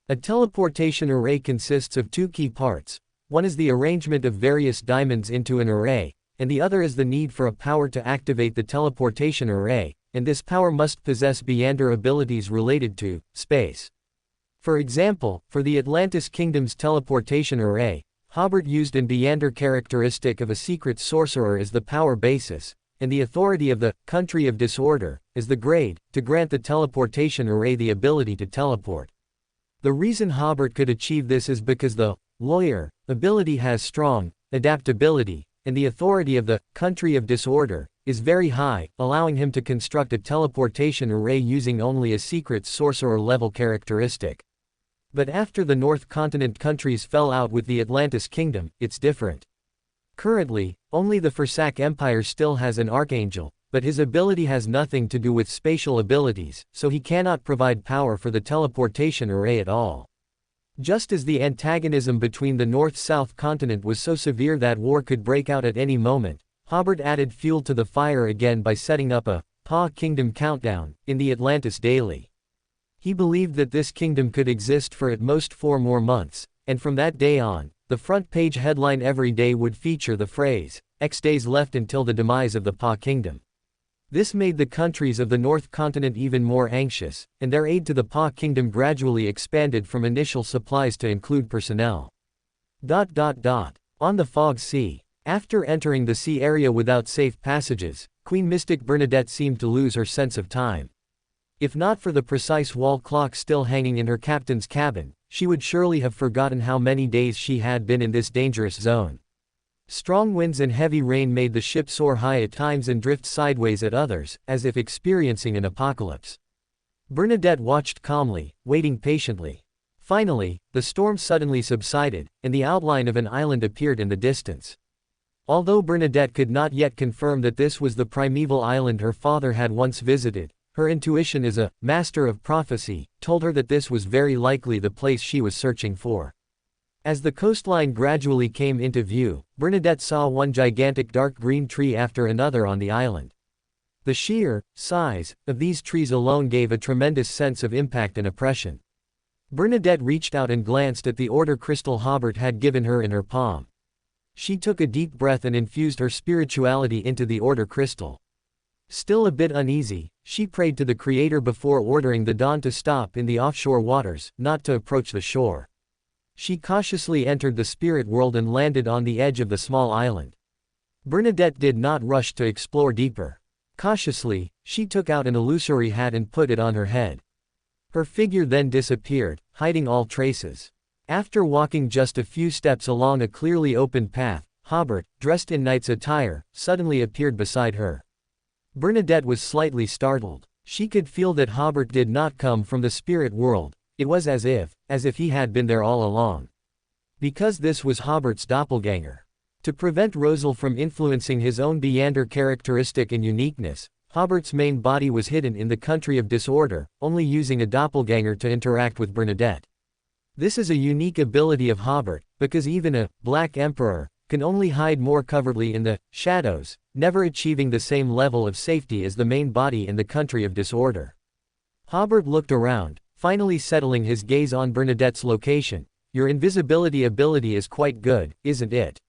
A teleportation array consists of two key parts. One is the arrangement of various diamonds into an array, and the other is the need for a power to activate the teleportation array, and this power must possess Beander abilities related to space. For example, for the Atlantis Kingdom's teleportation array, Hobert used an Beander characteristic of a secret sorcerer as the power basis, and the authority of the country of disorder as the grade, to grant the teleportation array the ability to teleport. The reason Hobert could achieve this is because the lawyer ability has strong adaptability, and the authority of the country of disorder is very high, allowing him to construct a teleportation array using only a secret sorcerer level characteristic. But after the North Continent countries fell out with the Atlantis Kingdom, it's different. Currently, only the Fursak Empire still has an archangel, but his ability has nothing to do with spatial abilities, so he cannot provide power for the teleportation array at all. Just as the antagonism between the North-South continent was so severe that war could break out at any moment, Hobert added fuel to the fire again by setting up a Pa Kingdom countdown in the Atlantis Daily. He believed that this kingdom could exist for at most 4 more months, and from that day on, the front page headline every day would feature the phrase, X days left until the demise of the Pa Kingdom. This made the countries of the North Continent even more anxious, and their aid to the Pa Kingdom gradually expanded from initial supplies to include personnel. On the Fog Sea. After entering the sea area without safe passages, Queen Mystic Bernadette seemed to lose her sense of time. If not for the precise wall clock still hanging in her captain's cabin, she would surely have forgotten how many days she had been in this dangerous zone. Strong winds and heavy rain made the ship soar high at times and drift sideways at others, as if experiencing an apocalypse. Bernadette watched calmly, waiting patiently. Finally, the storm suddenly subsided, and the outline of an island appeared in the distance. Although Bernadette could not yet confirm that this was the primeval island her father had once visited, her intuition as a master of prophecy told her that this was very likely the place she was searching for. As the coastline gradually came into view, Bernadette saw one gigantic dark green tree after another on the island. The sheer size of these trees alone gave a tremendous sense of impact and oppression. Bernadette reached out and glanced at the order crystal Hobert had given her in her palm. She took a deep breath and infused her spirituality into the order crystal. Still a bit uneasy, she prayed to the Creator before ordering the dawn to stop in the offshore waters, not to approach the shore. She cautiously entered the spirit world and landed on the edge of the small island. Bernadette did not rush to explore deeper. Cautiously, she took out an illusory hat and put it on her head. Her figure then disappeared, hiding all traces. After walking just a few steps along a clearly open path, Hobert, dressed in knight's attire, suddenly appeared beside her. Bernadette was slightly startled. She could feel that Hobert did not come from the spirit world. It was as if he had been there all along. Because this was Hobert's doppelganger. To prevent Rosal from influencing his own Beander characteristic and uniqueness, Hobert's main body was hidden in the country of disorder, only using a doppelganger to interact with Bernadette. This is a unique ability of Hobert, because even a Black Emperor can only hide more covertly in the shadows, never achieving the same level of safety as the main body in the country of disorder. Hobert looked around, finally settling his gaze on Bernadette's location. Your invisibility ability is quite good, isn't it?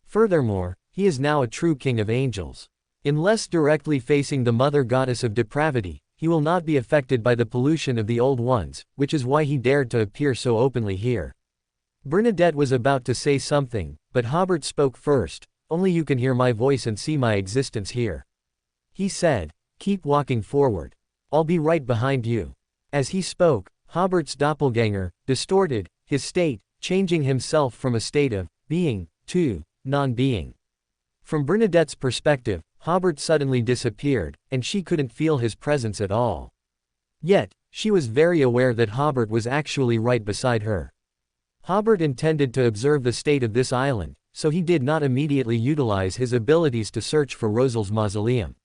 Furthermore, he is now a true king of angels. Unless directly facing the mother goddess of depravity, he will not be affected by the pollution of the old ones, which is why he dared to appear so openly here. Bernadette was about to say something, but Hobert spoke first. Only you can hear my voice and see my existence here. He said, keep walking forward. I'll be right behind you. As he spoke, Hobert's doppelganger distorted his state, changing himself from a state of being to non-being. From Bernadette's perspective, Hobert suddenly disappeared, and she couldn't feel his presence at all. Yet, she was very aware that Hobert was actually right beside her. Hobert intended to observe the state of this island, so he did not immediately utilize his abilities to search for Rosal's mausoleum.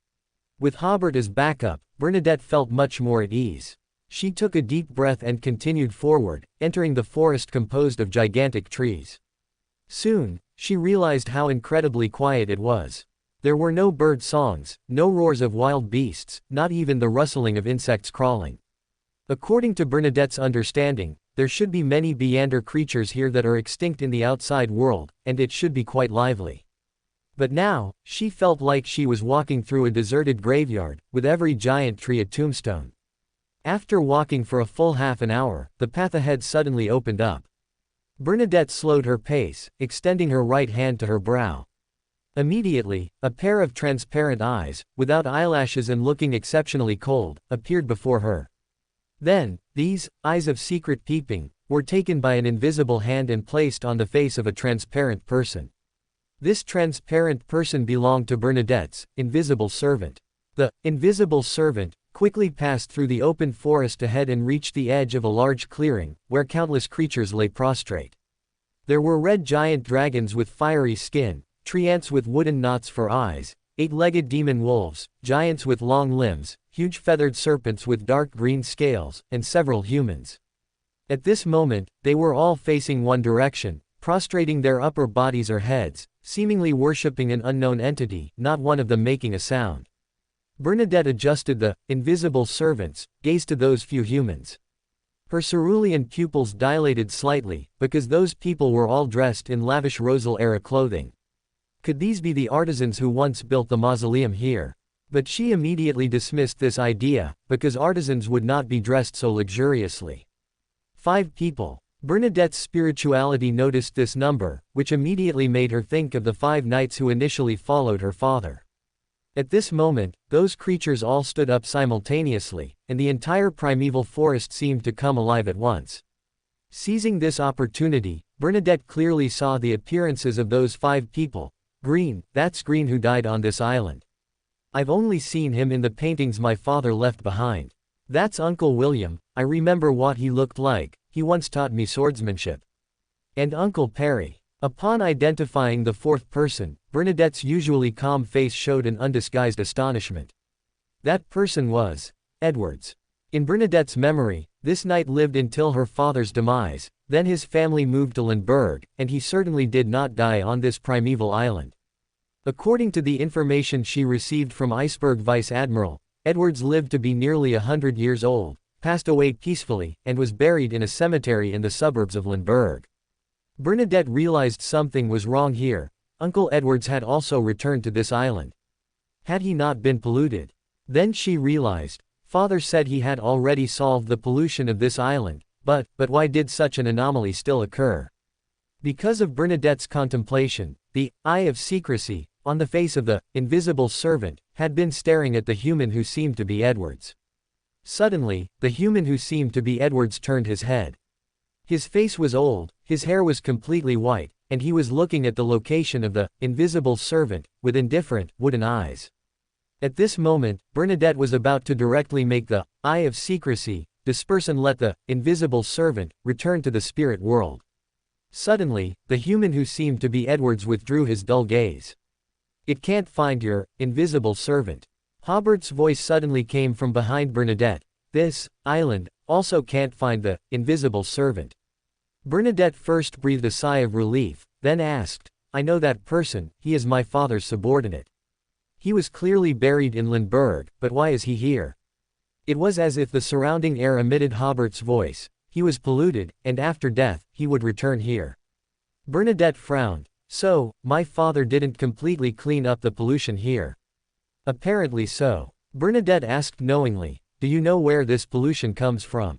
With Hobert as backup, Bernadette felt much more at ease. She took a deep breath and continued forward, entering the forest composed of gigantic trees. Soon, she realized how incredibly quiet it was. There were no bird songs, no roars of wild beasts, not even the rustling of insects crawling. According to Bernadette's understanding, there should be many Beander creatures here that are extinct in the outside world, and it should be quite lively. But now, she felt like she was walking through a deserted graveyard, with every giant tree a tombstone. After walking for a full half an hour, the path ahead suddenly opened up. Bernadette slowed her pace, extending her right hand to her brow. Immediately, a pair of transparent eyes, without eyelashes and looking exceptionally cold, appeared before her. Then, these eyes of secret peeping were taken by an invisible hand and placed on the face of a transparent person. This transparent person belonged to Bernadette's invisible servant. The invisible servant quickly passed through the open forest ahead and reached the edge of a large clearing, where countless creatures lay prostrate. There were red giant dragons with fiery skin, tree ants with wooden knots for eyes, eight-legged demon wolves, giants with long limbs, huge feathered serpents with dark green scales, and several humans. At this moment, they were all facing one direction, prostrating their upper bodies or heads, seemingly worshipping an unknown entity, not one of them making a sound. Bernadette adjusted the invisible servant's gaze to those few humans. Her cerulean pupils dilated slightly, because those people were all dressed in lavish Rosal-era clothing. Could these be the artisans who once built the mausoleum here? But she immediately dismissed this idea, because artisans would not be dressed so luxuriously. 5 people. Bernadette's spirituality noticed this number, which immediately made her think of the 5 knights who initially followed her father. At this moment, those creatures all stood up simultaneously, and the entire primeval forest seemed to come alive at once. Seizing this opportunity, Bernadette clearly saw the appearances of those 5 people. Green, that's Green who died on this island. I've only seen him in the paintings my father left behind. That's Uncle William, I remember what he looked like, he once taught me swordsmanship. And Uncle Perry. Upon identifying the 4th person, Bernadette's usually calm face showed an undisguised astonishment. That person was Edwards. In Bernadette's memory, this knight lived until her father's demise, then his family moved to Lindbergh, and he certainly did not die on this primeval island. According to the information she received from Iceberg Vice Admiral, Edwards lived to be nearly 100 years old, passed away peacefully, and was buried in a cemetery in the suburbs of Lindbergh. Bernadette realized something was wrong here. Uncle Edwards had also returned to this island. Had he not been polluted? Then she realized, Father said he had already solved the pollution of this island, but why did such an anomaly still occur? Because of Bernadette's contemplation, the eye of secrecy, on the face of the invisible servant, had been staring at the human who seemed to be Edwards. Suddenly, the human who seemed to be Edwards turned his head. His face was old, his hair was completely white, and he was looking at the location of the invisible servant, with indifferent, wooden eyes. At this moment, Bernadette was about to directly make the eye of secrecy disperse and let the invisible servant return to the spirit world. Suddenly, the human who seemed to be Edwards withdrew his dull gaze. "It can't find your invisible servant." Hobert's voice suddenly came from behind Bernadette. "This island also can't find the invisible servant." Bernadette first breathed a sigh of relief, then asked, "I know that person, he is my father's subordinate. He was clearly buried in Lindbergh, but why is he here?" It was as if the surrounding air emitted Hobert's voice. He was polluted, and after death, he would return here. Bernadette frowned. "So, my father didn't completely clean up the pollution here?" "Apparently so." Bernadette asked knowingly, "Do you know where this pollution comes from?"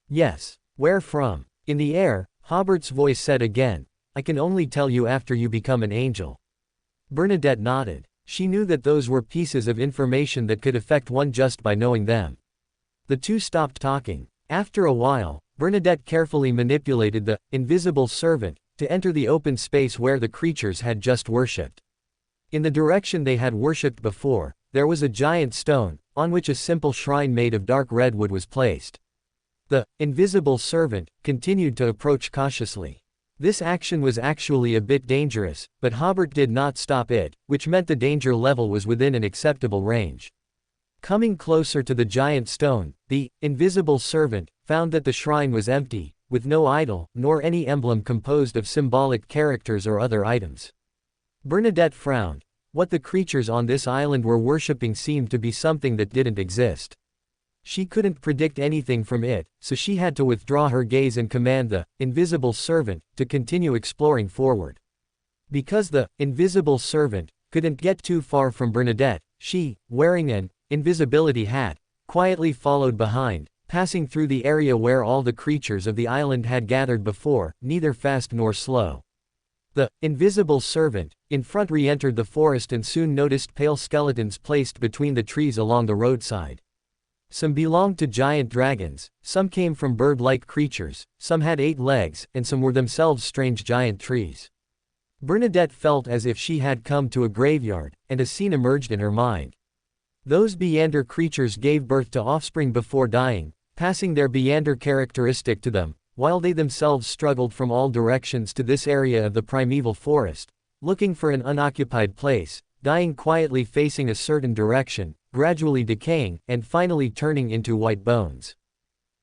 "Yes." "Where from?" "In the air," Hobert's voice said again. "I can only tell you after you become an angel." Bernadette nodded. She knew that those were pieces of information that could affect one just by knowing them. The two stopped talking. After a while, Bernadette carefully manipulated the invisible servant to enter the open space where the creatures had just worshipped. In the direction they had worshipped before, there was a giant stone, on which a simple shrine made of dark redwood was placed. The invisible servant continued to approach cautiously. This action was actually a bit dangerous, but Hobert did not stop it, which meant the danger level was within an acceptable range. Coming closer to the giant stone, the invisible servant found that the shrine was empty, with no idol, nor any emblem composed of symbolic characters or other items. Bernadette frowned. What the creatures on this island were worshipping seemed to be something that didn't exist. She couldn't predict anything from it, so she had to withdraw her gaze and command the invisible servant to continue exploring forward. Because the invisible servant couldn't get too far from Bernadette, she, wearing an invisibility hat, quietly followed behind, passing through the area where all the creatures of the island had gathered before, neither fast nor slow. The invisible servant, in front re-entered the forest and soon noticed pale skeletons placed between the trees along the roadside. Some belonged to giant dragons, some came from bird-like creatures, some had 8 legs, and some were themselves strange giant trees. Bernadette felt as if she had come to a graveyard, and a scene emerged in her mind. Those Beander creatures gave birth to offspring before dying, passing their Beander characteristic to them, while they themselves struggled from all directions to this area of the primeval forest, looking for an unoccupied place, dying quietly facing a certain direction, gradually decaying, and finally turning into white bones.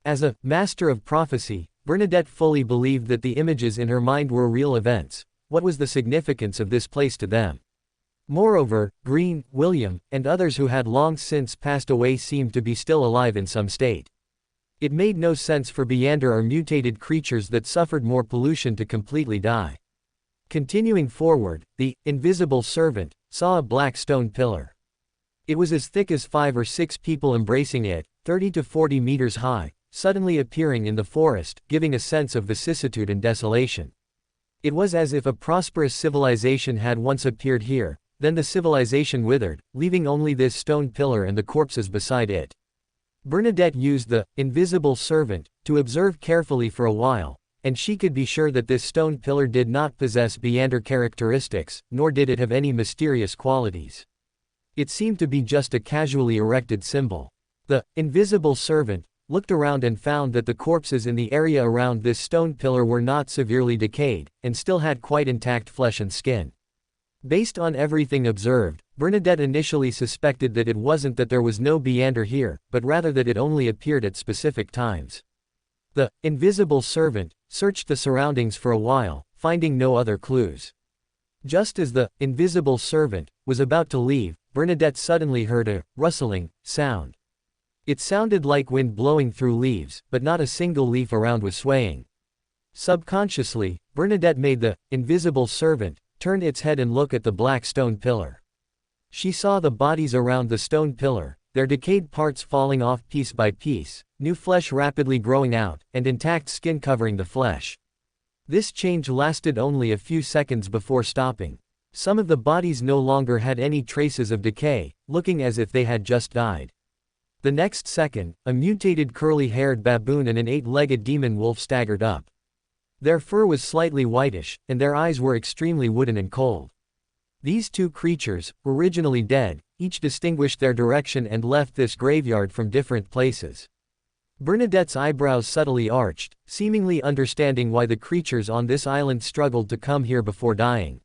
As a master of prophecy, Bernadette fully believed that the images in her mind were real events. What was the significance of this place to them? Moreover, Green, William, and others who had long since passed away seemed to be still alive in some state. It made no sense for Beander or mutated creatures that suffered more pollution to completely die. Continuing forward, the invisible servant saw a black stone pillar. It was as thick as 5 or 6 people embracing it, 30 to 40 meters high, suddenly appearing in the forest, giving a sense of vicissitude and desolation. It was as if a prosperous civilization had once appeared here, then the civilization withered, leaving only this stone pillar and the corpses beside it. Bernadette used the invisible servant to observe carefully for a while, and she could be sure that this stone pillar did not possess Beander characteristics, nor did it have any mysterious qualities. It seemed to be just a casually erected symbol. The invisible servant looked around and found that the corpses in the area around this stone pillar were not severely decayed, and still had quite intact flesh and skin. Based on everything observed, Bernadette initially suspected that it wasn't that there was no Beander here, but rather that it only appeared at specific times. The invisible servant searched the surroundings for a while, finding no other clues. Just as the invisible servant was about to leave, Bernadette suddenly heard a rustling sound. It sounded like wind blowing through leaves, but not a single leaf around was swaying. Subconsciously, Bernadette made the invisible servant turn its head and look at the black stone pillar. She saw the bodies around the stone pillar, their decayed parts falling off piece by piece, new flesh rapidly growing out, and intact skin covering the flesh. This change lasted only a few seconds before stopping. Some of the bodies no longer had any traces of decay, looking as if they had just died. The next second, a mutated curly-haired baboon and an 8-legged demon wolf staggered up. Their fur was slightly whitish, and their eyes were extremely wooden and cold. These two creatures, originally dead, each distinguished their direction and left this graveyard from different places. Bernadette's eyebrows subtly arched, seemingly understanding why the creatures on this island struggled to come here before dying.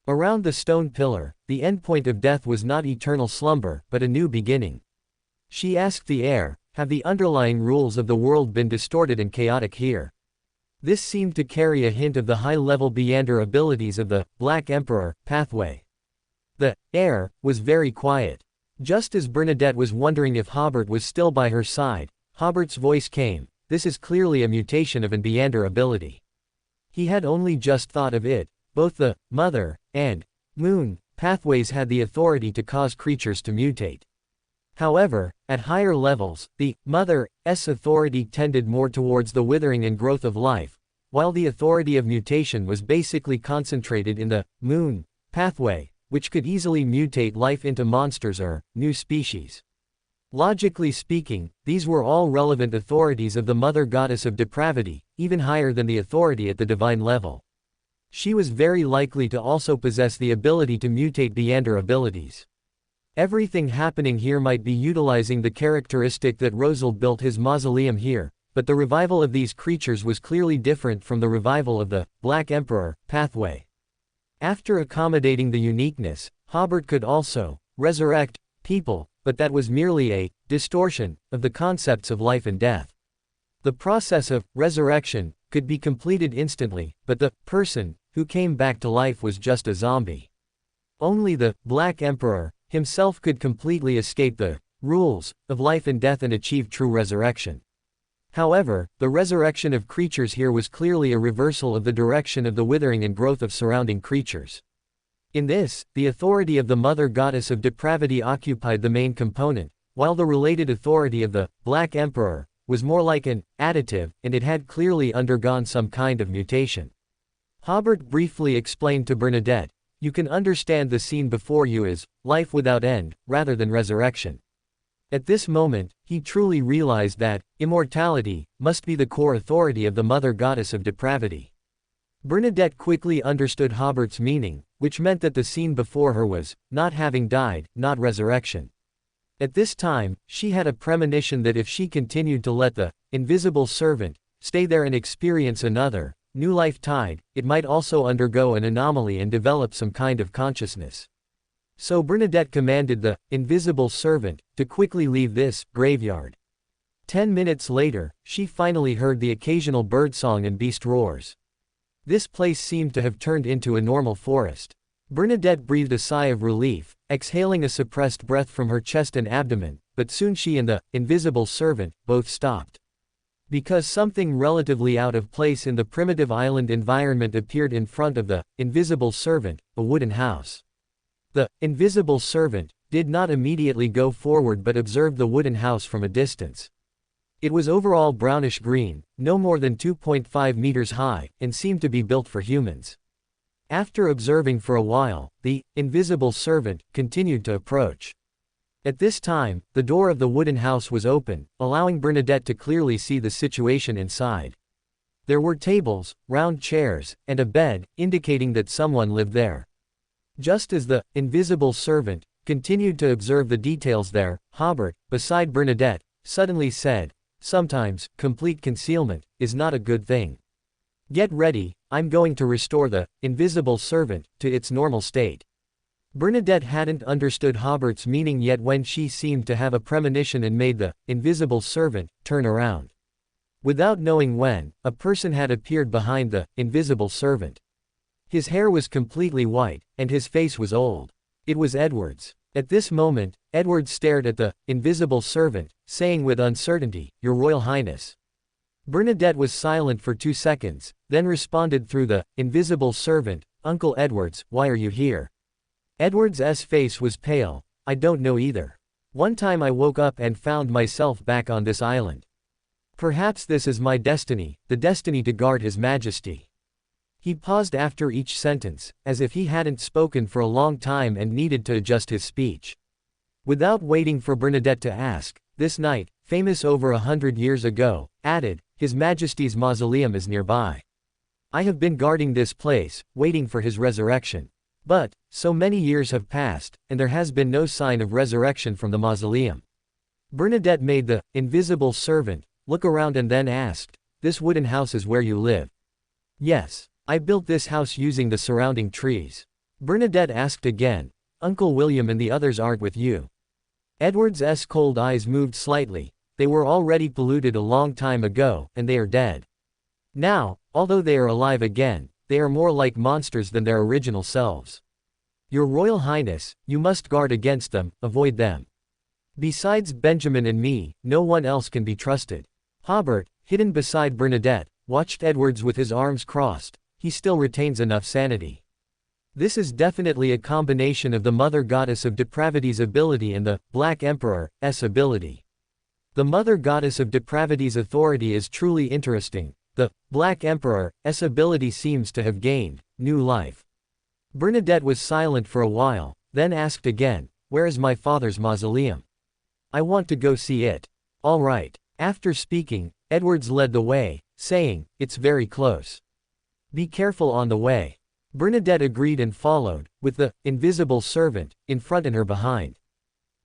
Around the stone pillar, the endpoint of death was not eternal slumber, but a new beginning. She asked the air, have the underlying rules of the world been distorted and chaotic here? This seemed to carry a hint of the high-level Beyonder abilities of the Black Emperor pathway. The air was very quiet. Just as Bernadette was wondering if Hobert was still by her side, Hobert's voice came. This is clearly a mutation of an Beyonder ability. He had only just thought of it. Both the Mother and Moon pathways had the authority to cause creatures to mutate. However, at higher levels, the Mother's authority tended more towards the withering and growth of life, while the authority of mutation was basically concentrated in the Moon pathway, which could easily mutate life into monsters or new species. Logically speaking, these were all relevant authorities of the Mother Goddess of Depravity, even higher than the authority at the divine level. She was very likely to also possess the ability to mutate Beyonder abilities. Everything happening here might be utilizing the characteristic that Rosal built his mausoleum here, but the revival of these creatures was clearly different from the revival of the Black Emperor pathway. After accommodating the uniqueness, Hobert could also resurrect people, but that was merely a distortion of the concepts of life and death. The process of resurrection could be completed instantly, but the person who came back to life was just a zombie. Only the Black Emperor himself could completely escape the rules of life and death and achieve true resurrection. However, the resurrection of creatures here was clearly a reversal of the direction of the withering and growth of surrounding creatures. In this, the authority of the Mother Goddess of Depravity occupied the main component, while the related authority of the Black Emperor was more like an additive, and it had clearly undergone some kind of mutation. Hobert briefly explained to Bernadette, you can understand the scene before you as life without end, rather than resurrection. At this moment, he truly realized that immortality must be the core authority of the Mother Goddess of Depravity. Bernadette quickly understood Hobert's meaning, which meant that the scene before her was not having died, not resurrection. At this time, she had a premonition that if she continued to let the invisible servant stay there and experience another new life tide, it might also undergo an anomaly and develop some kind of consciousness. So Bernadette commanded the invisible servant to quickly leave this graveyard. 10 minutes later, she finally heard the occasional birdsong and beast roars. This place seemed to have turned into a normal forest. Bernadette breathed a sigh of relief, exhaling a suppressed breath from her chest and abdomen, but soon she and the invisible servant both stopped. Because something relatively out of place in the primitive island environment appeared in front of the invisible servant, a wooden house. The invisible servant did not immediately go forward but observed the wooden house from a distance. It was overall brownish-green, no more than 2.5 meters high, and seemed to be built for humans. After observing for a while, the invisible servant continued to approach. At this time, the door of the wooden house was open, allowing Bernadette to clearly see the situation inside. There were tables, round chairs, and a bed, indicating that someone lived there. Just as the invisible servant continued to observe the details there, Hobert, beside Bernadette, suddenly said, sometimes, complete concealment is not a good thing. Get ready, I'm going to restore the invisible servant to its normal state. Bernadette hadn't understood Hobert's meaning yet when she seemed to have a premonition and made the invisible servant turn around. Without knowing when, a person had appeared behind the invisible servant. His hair was completely white, and his face was old. It was Edward's. At this moment, Edward stared at the invisible servant, saying with uncertainty, Your Royal Highness. Bernadette was silent for 2 seconds, then responded through the invisible servant, Uncle Edwards, why are you here? Edward's face was pale, I don't know either. One time I woke up and found myself back on this island. Perhaps this is my destiny, the destiny to guard His Majesty. He paused after each sentence, as if he hadn't spoken for a long time and needed to adjust his speech. Without waiting for Bernadette to ask, this knight, famous over 100 years ago, added, His Majesty's mausoleum is nearby. I have been guarding this place, waiting for his resurrection. But, so many years have passed, and there has been no sign of resurrection from the mausoleum. Bernadette made the invisible servant look around and then asked, "This wooden house is where you live?" "Yes. I built this house using the surrounding trees." Bernadette asked again, "Uncle William and the others aren't with you?" Edward's cold eyes moved slightly. "They were already polluted a long time ago, and they are dead. Now, although they are alive again, they are more like monsters than their original selves. Your Royal Highness, you must guard against them, avoid them. Besides Benjamin and me, no one else can be trusted." Hobert, hidden beside Bernadette, watched Edwards with his arms crossed. He still retains enough sanity. This is definitely a combination of the Mother Goddess of Depravity's ability and the Black Emperor's ability. The Mother Goddess of Depravity's authority is truly interesting. The Black Emperor's ability seems to have gained new life. Bernadette was silent for a while, then asked again, "Where is my father's mausoleum? I want to go see it." "All right." After speaking, Edwards led the way, saying, "It's very close. Be careful on the way." Bernadette agreed and followed, with the invisible servant in front and her behind.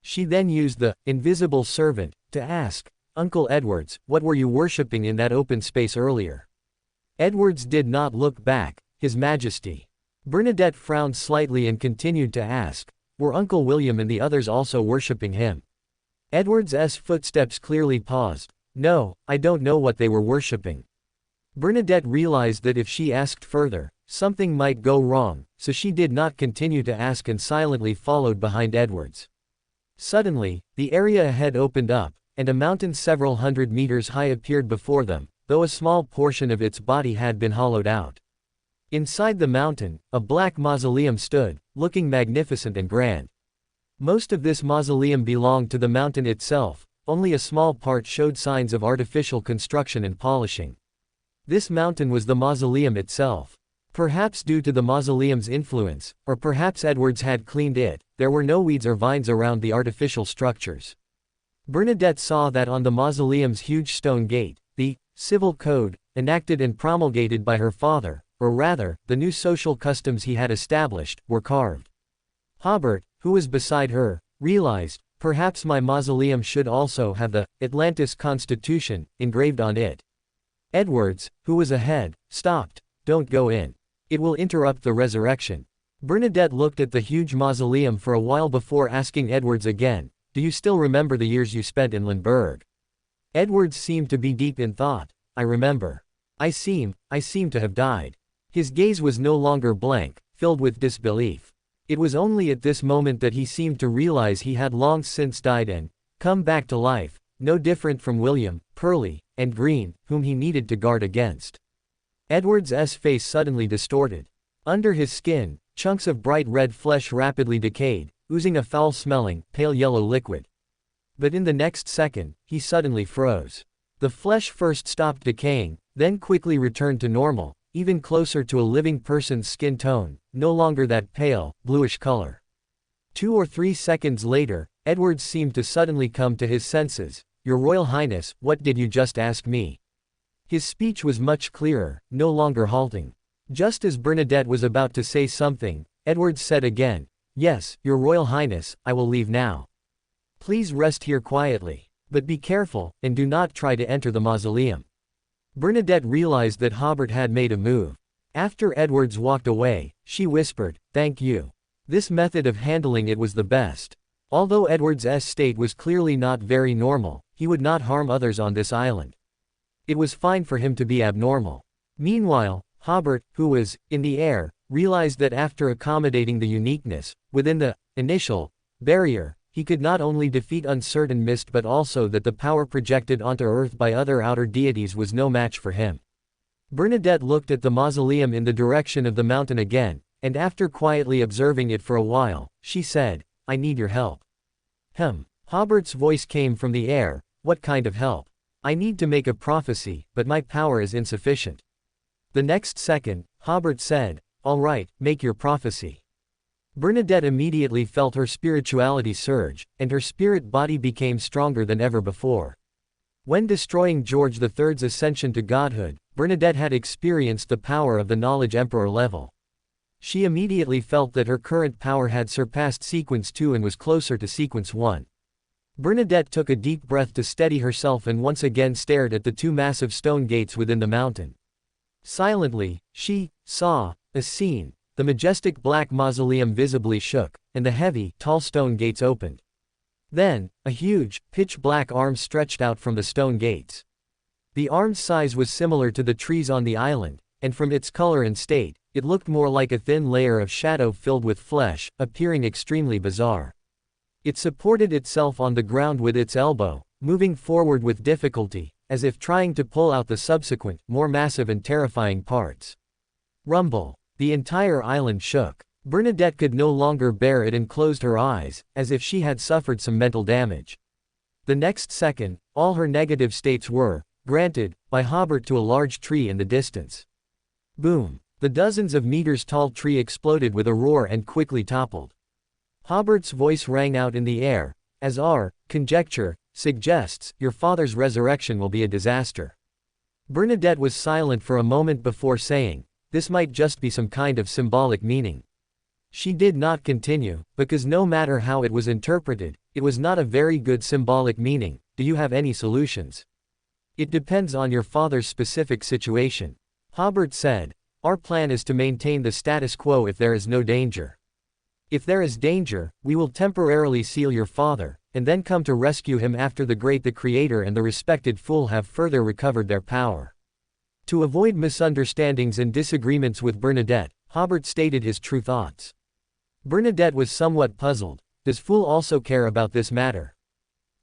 She then used the invisible servant to ask, "Uncle Edwards, what were you worshipping in that open space earlier?" Edwards did not look back. "His Majesty." Bernadette frowned slightly and continued to ask, "Were Uncle William and the others also worshipping him?" Edwards's footsteps clearly paused. "No, I don't know what they were worshipping." Bernadette realized that if she asked further, something might go wrong, so she did not continue to ask and silently followed behind Edwards. Suddenly, the area ahead opened up, and a mountain several hundred meters high appeared before them, though a small portion of its body had been hollowed out. Inside the mountain, a black mausoleum stood, looking magnificent and grand. Most of this mausoleum belonged to the mountain itself, only a small part showed signs of artificial construction and polishing. This mountain was the mausoleum itself. Perhaps due to the mausoleum's influence, or perhaps Edwards had cleaned it, there were no weeds or vines around the artificial structures. Bernadette saw that on the mausoleum's huge stone gate, the civil code, enacted and promulgated by her father, or rather, the new social customs he had established, were carved. Hobert, who was beside her, realized, perhaps my mausoleum should also have the Atlantis Constitution engraved on it. Edwards, who was ahead, stopped. "Don't go in. It will interrupt the resurrection." Bernadette looked at the huge mausoleum for a while before asking Edwards again, "Do you still remember the years you spent in Lindbergh?" Edwards seemed to be deep in thought. "I remember. I seem to have died." His gaze was no longer blank, filled with disbelief. It was only at this moment that he seemed to realize he had long since died and come back to life, no different from William, Pearly, and Green, whom he needed to guard against. Edwards's face suddenly distorted. Under his skin, chunks of bright red flesh rapidly decayed, oozing a foul-smelling, pale yellow liquid. But in the next second, he suddenly froze. The flesh first stopped decaying, then quickly returned to normal, even closer to a living person's skin tone, no longer that pale, bluish color. 2 or 3 seconds later, Edwards seemed to suddenly come to his senses. "Your Royal Highness, what did you just ask me?" His speech was much clearer, no longer halting. Just as Bernadette was about to say something, Edwards said again, "Yes, Your Royal Highness, I will leave now. Please rest here quietly. But be careful, and do not try to enter the mausoleum." Bernadette realized that Hobert had made a move. After Edwards walked away, she whispered, "Thank you. This method of handling it was the best." Although Edwards's state was clearly not very normal, he would not harm others on this island. It was fine for him to be abnormal. Meanwhile, Hobert, who was in the air, realized that after accommodating the uniqueness within the initial barrier, he could not only defeat uncertain mist but also that the power projected onto Earth by other outer deities was no match for him. Bernadette looked at the mausoleum in the direction of the mountain again, and after quietly observing it for a while, she said, "I need your help." Hobert's voice came from the air. "What kind of help?" "I need to make a prophecy, but my power is insufficient." The next second, Hobert said, "All right, make your prophecy." Bernadette immediately felt her spirituality surge, and her spirit body became stronger than ever before. When destroying George III's ascension to godhood, Bernadette had experienced the power of the Knowledge Emperor level. She immediately felt that her current power had surpassed Sequence 2 and was closer to Sequence 1. Bernadette took a deep breath to steady herself and once again stared at the two massive stone gates within the mountain. Silently, she saw a scene. The majestic black mausoleum visibly shook, and the heavy, tall stone gates opened. Then, a huge, pitch-black arm stretched out from the stone gates. The arm's size was similar to the trees on the island, and from its color and state, it looked more like a thin layer of shadow filled with flesh, appearing extremely bizarre. It supported itself on the ground with its elbow, moving forward with difficulty, as if trying to pull out the subsequent, more massive and terrifying parts. Rumble. The entire island shook. Bernadette could no longer bear it and closed her eyes, as if she had suffered some mental damage. The next second, all her negative states were granted by Hobert to a large tree in the distance. Boom! The dozens of meters tall tree exploded with a roar and quickly toppled. Hobert's voice rang out in the air, as our conjecture suggests, your father's resurrection will be a disaster. Bernadette was silent for a moment before saying, this might just be some kind of symbolic meaning. She did not continue, because no matter how it was interpreted, it was not a very good symbolic meaning. Do you have any solutions? It depends on your father's specific situation. Hobert said, our plan is to maintain the status quo if there is no danger. If there is danger, we will temporarily seal your father, and then come to rescue him after the Creator and the respected fool have further recovered their power. To avoid misunderstandings and disagreements with Bernadette, Hobert stated his true thoughts. Bernadette was somewhat puzzled. Does fool also care about this matter?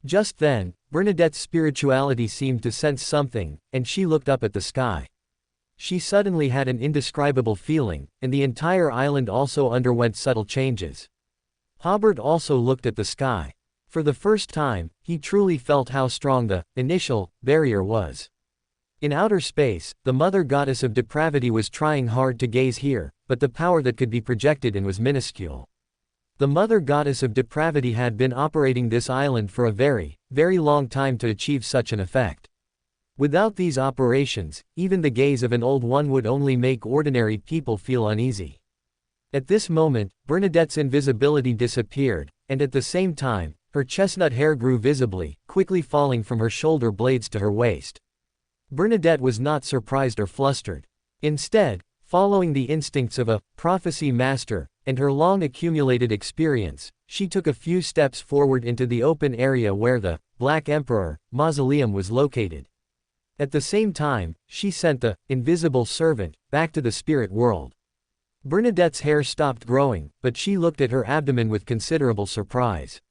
Just then, Bernadette's spirituality seemed to sense something, and she looked up at the sky. She suddenly had an indescribable feeling, and the entire island also underwent subtle changes. Hobert also looked at the sky. For the first time, he truly felt how strong the initial barrier was. In outer space, the mother goddess of depravity was trying hard to gaze here, but the power that could be projected in was minuscule. The mother goddess of depravity had been operating this island for a very, very long time to achieve such an effect. Without these operations, even the gaze of an old one would only make ordinary people feel uneasy. At this moment, Bernadette's invisibility disappeared, and at the same time, her chestnut hair grew visibly, quickly falling from her shoulder blades to her waist. Bernadette was not surprised or flustered. Instead, following the instincts of a prophecy master, and her long accumulated experience, she took a few steps forward into the open area where the Black Emperor mausoleum was located. At the same time, she sent the invisible servant back to the spirit world. Bernadette's hair stopped growing, but she looked at her abdomen with considerable surprise.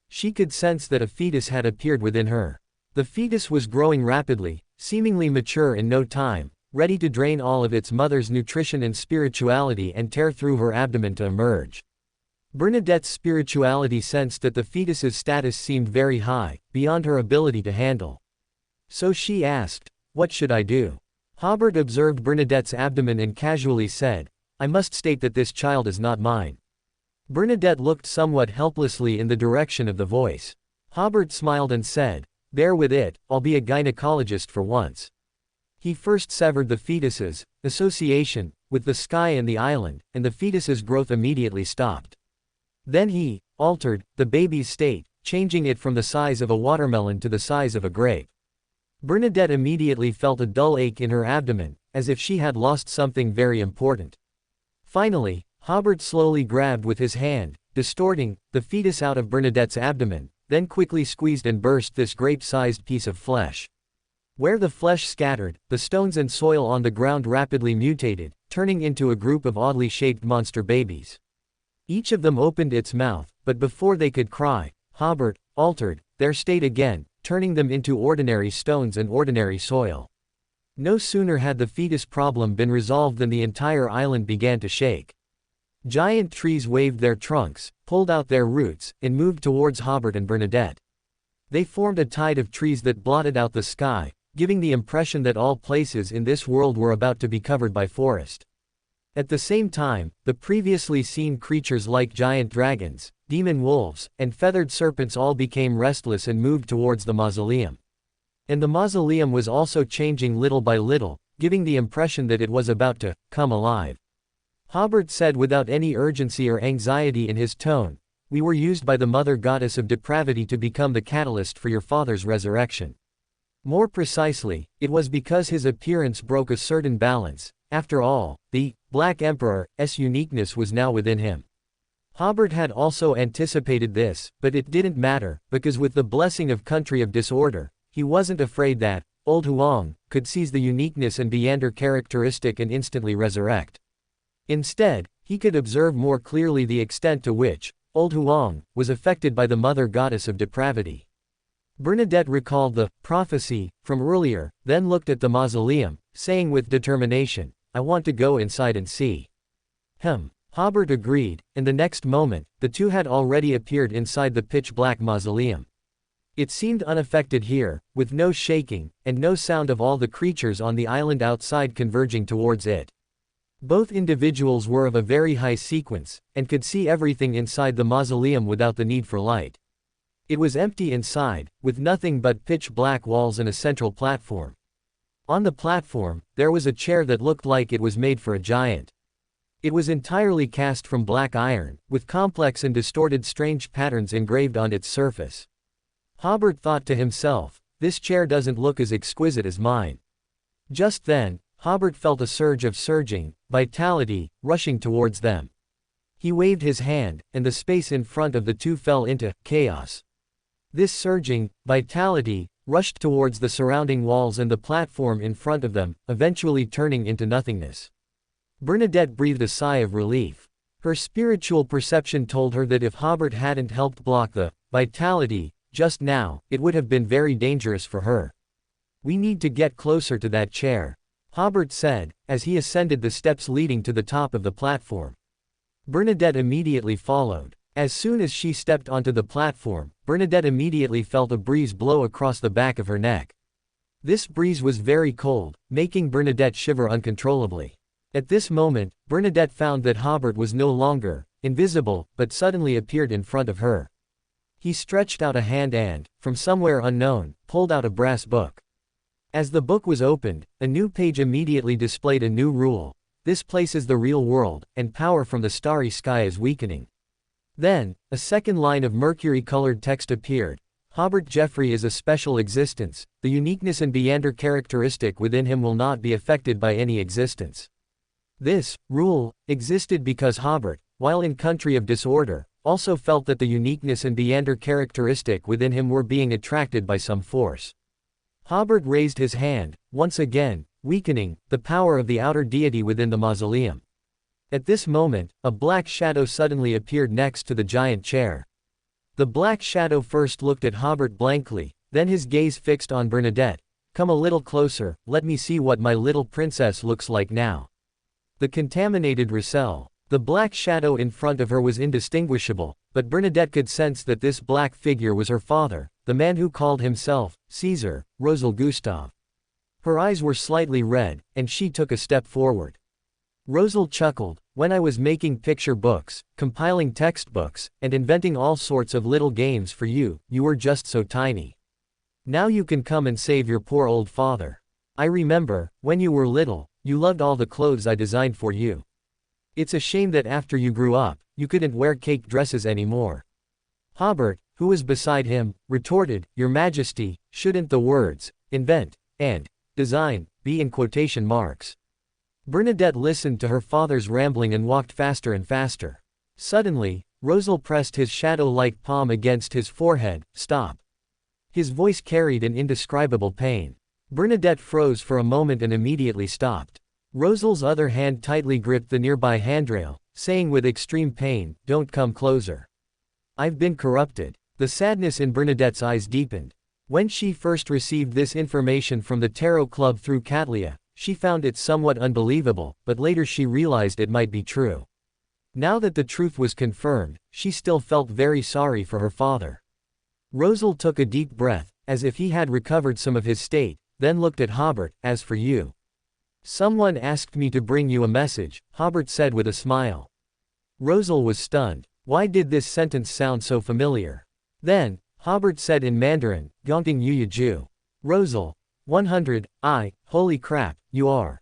She could sense that a fetus had appeared within her. The fetus was growing rapidly, seemingly mature in no time, ready to drain all of its mother's nutrition and spirituality and tear through her abdomen to emerge. Bernadette's spirituality sensed that the fetus's status seemed very high, beyond her ability to handle. So she asked, what should I do? Hobert observed Bernadette's abdomen and casually said, I must state that this child is not mine. Bernadette looked somewhat helplessly in the direction of the voice. Hobert smiled and said, bear with it, I'll be a gynecologist for once. He first severed the fetus's association with the sky and the island, and the fetus's growth immediately stopped. Then he altered the baby's state, changing it from the size of a watermelon to the size of a grape. Bernadette immediately felt a dull ache in her abdomen, as if she had lost something very important. Finally, Hobert slowly grabbed with his hand, distorting the fetus out of Bernadette's abdomen, then quickly squeezed and burst this grape-sized piece of flesh. Where the flesh scattered, the stones and soil on the ground rapidly mutated, turning into a group of oddly shaped monster babies. Each of them opened its mouth, but before they could cry, Hobert altered their state again, turning them into ordinary stones and ordinary soil. No sooner had the fetus problem been resolved than the entire island began to shake. Giant trees waved their trunks, pulled out their roots, and moved towards Hobert and Bernadette. They formed a tide of trees that blotted out the sky, giving the impression that all places in this world were about to be covered by forest. At the same time, the previously seen creatures like giant dragons, demon wolves, and feathered serpents all became restless and moved towards the mausoleum. And the mausoleum was also changing little by little, giving the impression that it was about to come alive. Hobert said without any urgency or anxiety in his tone, we were used by the mother goddess of depravity to become the catalyst for your father's resurrection. More precisely, it was because his appearance broke a certain balance. After all, the Black Emperor's uniqueness was now within him. Hobert had also anticipated this, but it didn't matter, because with the blessing of Country of Disorder, he wasn't afraid that Old Huang could seize the uniqueness and Beander characteristic and instantly resurrect. Instead, he could observe more clearly the extent to which Old Huang was affected by the mother goddess of depravity. Bernadette recalled the prophecy from earlier, then looked at the mausoleum, saying with determination, "I want to go inside and see." Hobert agreed, and the next moment, the two had already appeared inside the pitch-black mausoleum. It seemed unaffected here, with no shaking, and no sound of all the creatures on the island outside converging towards it. Both individuals were of a very high sequence, and could see everything inside the mausoleum without the need for light. It was empty inside, with nothing but pitch-black walls and a central platform. On the platform, there was a chair that looked like it was made for a giant. It was entirely cast from black iron, with complex and distorted strange patterns engraved on its surface. Hobert thought to himself, this chair doesn't look as exquisite as mine. Just then, Hobert felt a surge of surging vitality rushing towards them. He waved his hand, and the space in front of the two fell into chaos. This surging vitality rushed towards the surrounding walls and the platform in front of them, eventually turning into nothingness. Bernadette breathed a sigh of relief. Her spiritual perception told her that if Hobert hadn't helped block the vitality just now, it would have been very dangerous for her. "We need to get closer to that chair," Hobert said, as he ascended the steps leading to the top of the platform. Bernadette immediately followed. As soon as she stepped onto the platform, Bernadette immediately felt a breeze blow across the back of her neck. This breeze was very cold, making Bernadette shiver uncontrollably. At this moment, Bernadette found that Hobert was no longer invisible, but suddenly appeared in front of her. He stretched out a hand and, from somewhere unknown, pulled out a brass book. As the book was opened, a new page immediately displayed a new rule. This place is the real world, and power from the starry sky is weakening. Then, a second line of mercury-colored text appeared. Hobert Jeffrey is a special existence. The uniqueness and Beander characteristic within him will not be affected by any existence. This rule existed because Hobert, while in Country of Disorder, also felt that the uniqueness and Beander characteristic within him were being attracted by some force. Hobert raised his hand, once again, weakening the power of the outer deity within the mausoleum. At this moment, a black shadow suddenly appeared next to the giant chair. The black shadow first looked at Hobert blankly, then his gaze fixed on Bernadette. "Come a little closer, let me see what my little princess looks like now." The contaminated Russell. The black shadow in front of her was indistinguishable, but Bernadette could sense that this black figure was her father, the man who called himself Caesar, Rosal Gustav. Her eyes were slightly red, and she took a step forward. Rosal chuckled, "When I was making picture books, compiling textbooks, and inventing all sorts of little games for you, you were just so tiny. Now you can come and save your poor old father. I remember, when you were little, you loved all the clothes I designed for you. It's a shame that after you grew up, you couldn't wear cake dresses anymore." Hobert, who was beside him, retorted, "Your Majesty, shouldn't the words invent and design be in quotation marks?" Bernadette listened to her father's rambling and walked faster and faster. Suddenly, Rosal pressed his shadow-like palm against his forehead. "Stop." His voice carried an indescribable pain. Bernadette froze for a moment and immediately stopped. Rosal's other hand tightly gripped the nearby handrail, saying with extreme pain, "Don't come closer. I've been corrupted." The sadness in Bernadette's eyes deepened. When she first received this information from the Tarot Club through Catlia, she found it somewhat unbelievable, but later she realized it might be true. Now that the truth was confirmed, she still felt very sorry for her father. Rosal took a deep breath, as if he had recovered some of his state, then looked at Hobert. "As for you, someone asked me to bring you a message," Hobert said with a smile. Rosal was stunned. Why did this sentence sound so familiar? Then, Hobert said in Mandarin, "Gongting Yuya Ju." Rosal. 100, holy crap, you are.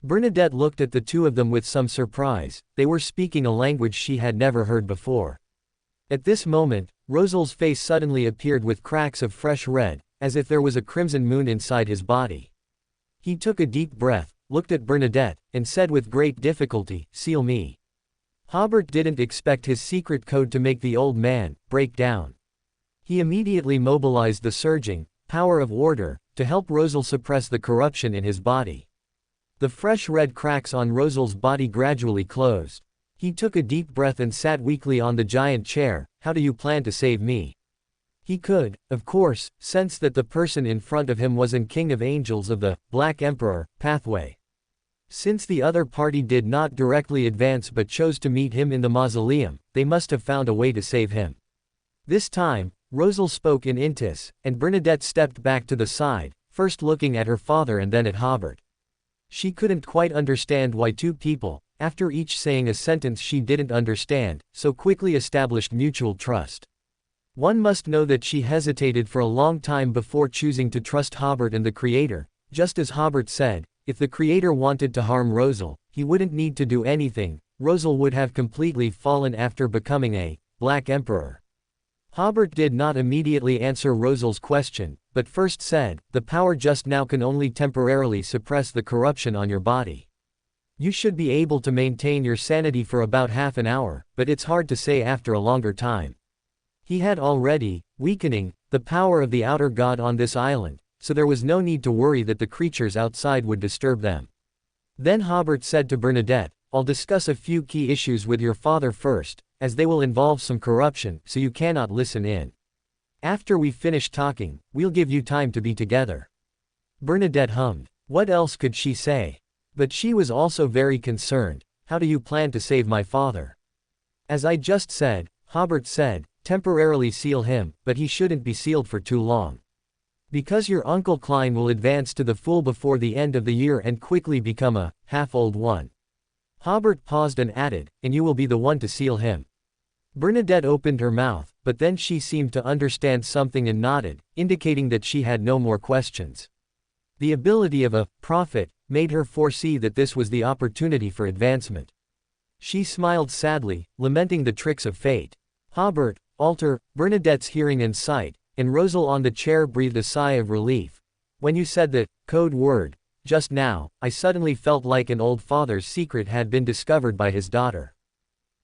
Bernadette looked at the two of them with some surprise. They were speaking a language she had never heard before. At this moment, Rosal's face suddenly appeared with cracks of fresh red, as if there was a crimson moon inside his body. He took a deep breath, looked at Bernadette, and said with great difficulty, "Seal me." Hobert didn't expect his secret code to make the old man break down. He immediately mobilized the surging power of order to help Rosal suppress the corruption in his body. The fresh red cracks on Rosal's body gradually closed. He took a deep breath and sat weakly on the giant chair. "How do you plan to save me?" He could, of course, sense that the person in front of him wasn't King of Angels of the Black Emperor pathway. Since the other party did not directly advance but chose to meet him in the mausoleum, they must have found a way to save him. This time, Rosal spoke in Intis, and Bernadette stepped back to the side, first looking at her father and then at Hobert. She couldn't quite understand why two people, after each saying a sentence she didn't understand, so quickly established mutual trust. One must know that she hesitated for a long time before choosing to trust Hobert and the Creator. Just as Hobert said, if the Creator wanted to harm Rosal, he wouldn't need to do anything. Rosal would have completely fallen after becoming a Black Emperor. Hobert did not immediately answer Rosal's question, but first said, "The power just now can only temporarily suppress the corruption on your body. You should be able to maintain your sanity for about half an hour, but it's hard to say after a longer time." He had already weakening the power of the outer god on this island, so there was no need to worry that the creatures outside would disturb them. Then Hobert said to Bernadette, "I'll discuss a few key issues with your father first, as they will involve some corruption, so you cannot listen in. After we finish talking, we'll give you time to be together." Bernadette hummed. What else could she say? But she was also very concerned. "How do you plan to save my father?" "As I just said," Hobert said, "temporarily seal him, but he shouldn't be sealed for too long. Because your Uncle Klein will advance to the Fool before the end of the year and quickly become a half-old one." Hobert paused and added, "And you will be the one to seal him." Bernadette opened her mouth, but then she seemed to understand something and nodded, indicating that she had no more questions. The ability of a prophet made her foresee that this was the opportunity for advancement. She smiled sadly, lamenting the tricks of fate. Hobert, Alter, Bernadette's hearing and sight, and Rosal on the chair breathed a sigh of relief. "When you said that code word just now, I suddenly felt like an old father's secret had been discovered by his daughter."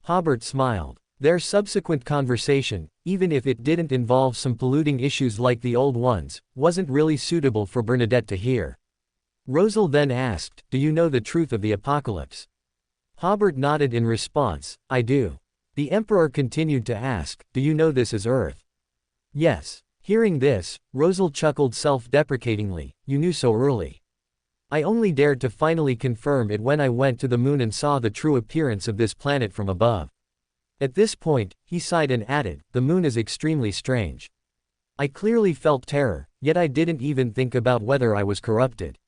Hobert smiled. Their subsequent conversation, even if it didn't involve some polluting issues like the old ones, wasn't really suitable for Bernadette to hear. Rosal then asked, "Do you know the truth of the apocalypse?" Hobert nodded in response, "I do." The Emperor continued to ask, "Do you know this is Earth?" "Yes." Hearing this, Rosal chuckled self-deprecatingly, "You knew so early. I only dared to finally confirm it when I went to the moon and saw the true appearance of this planet from above." At this point, he sighed and added, "The moon is extremely strange. I clearly felt terror, yet I didn't even think about whether I was corrupted.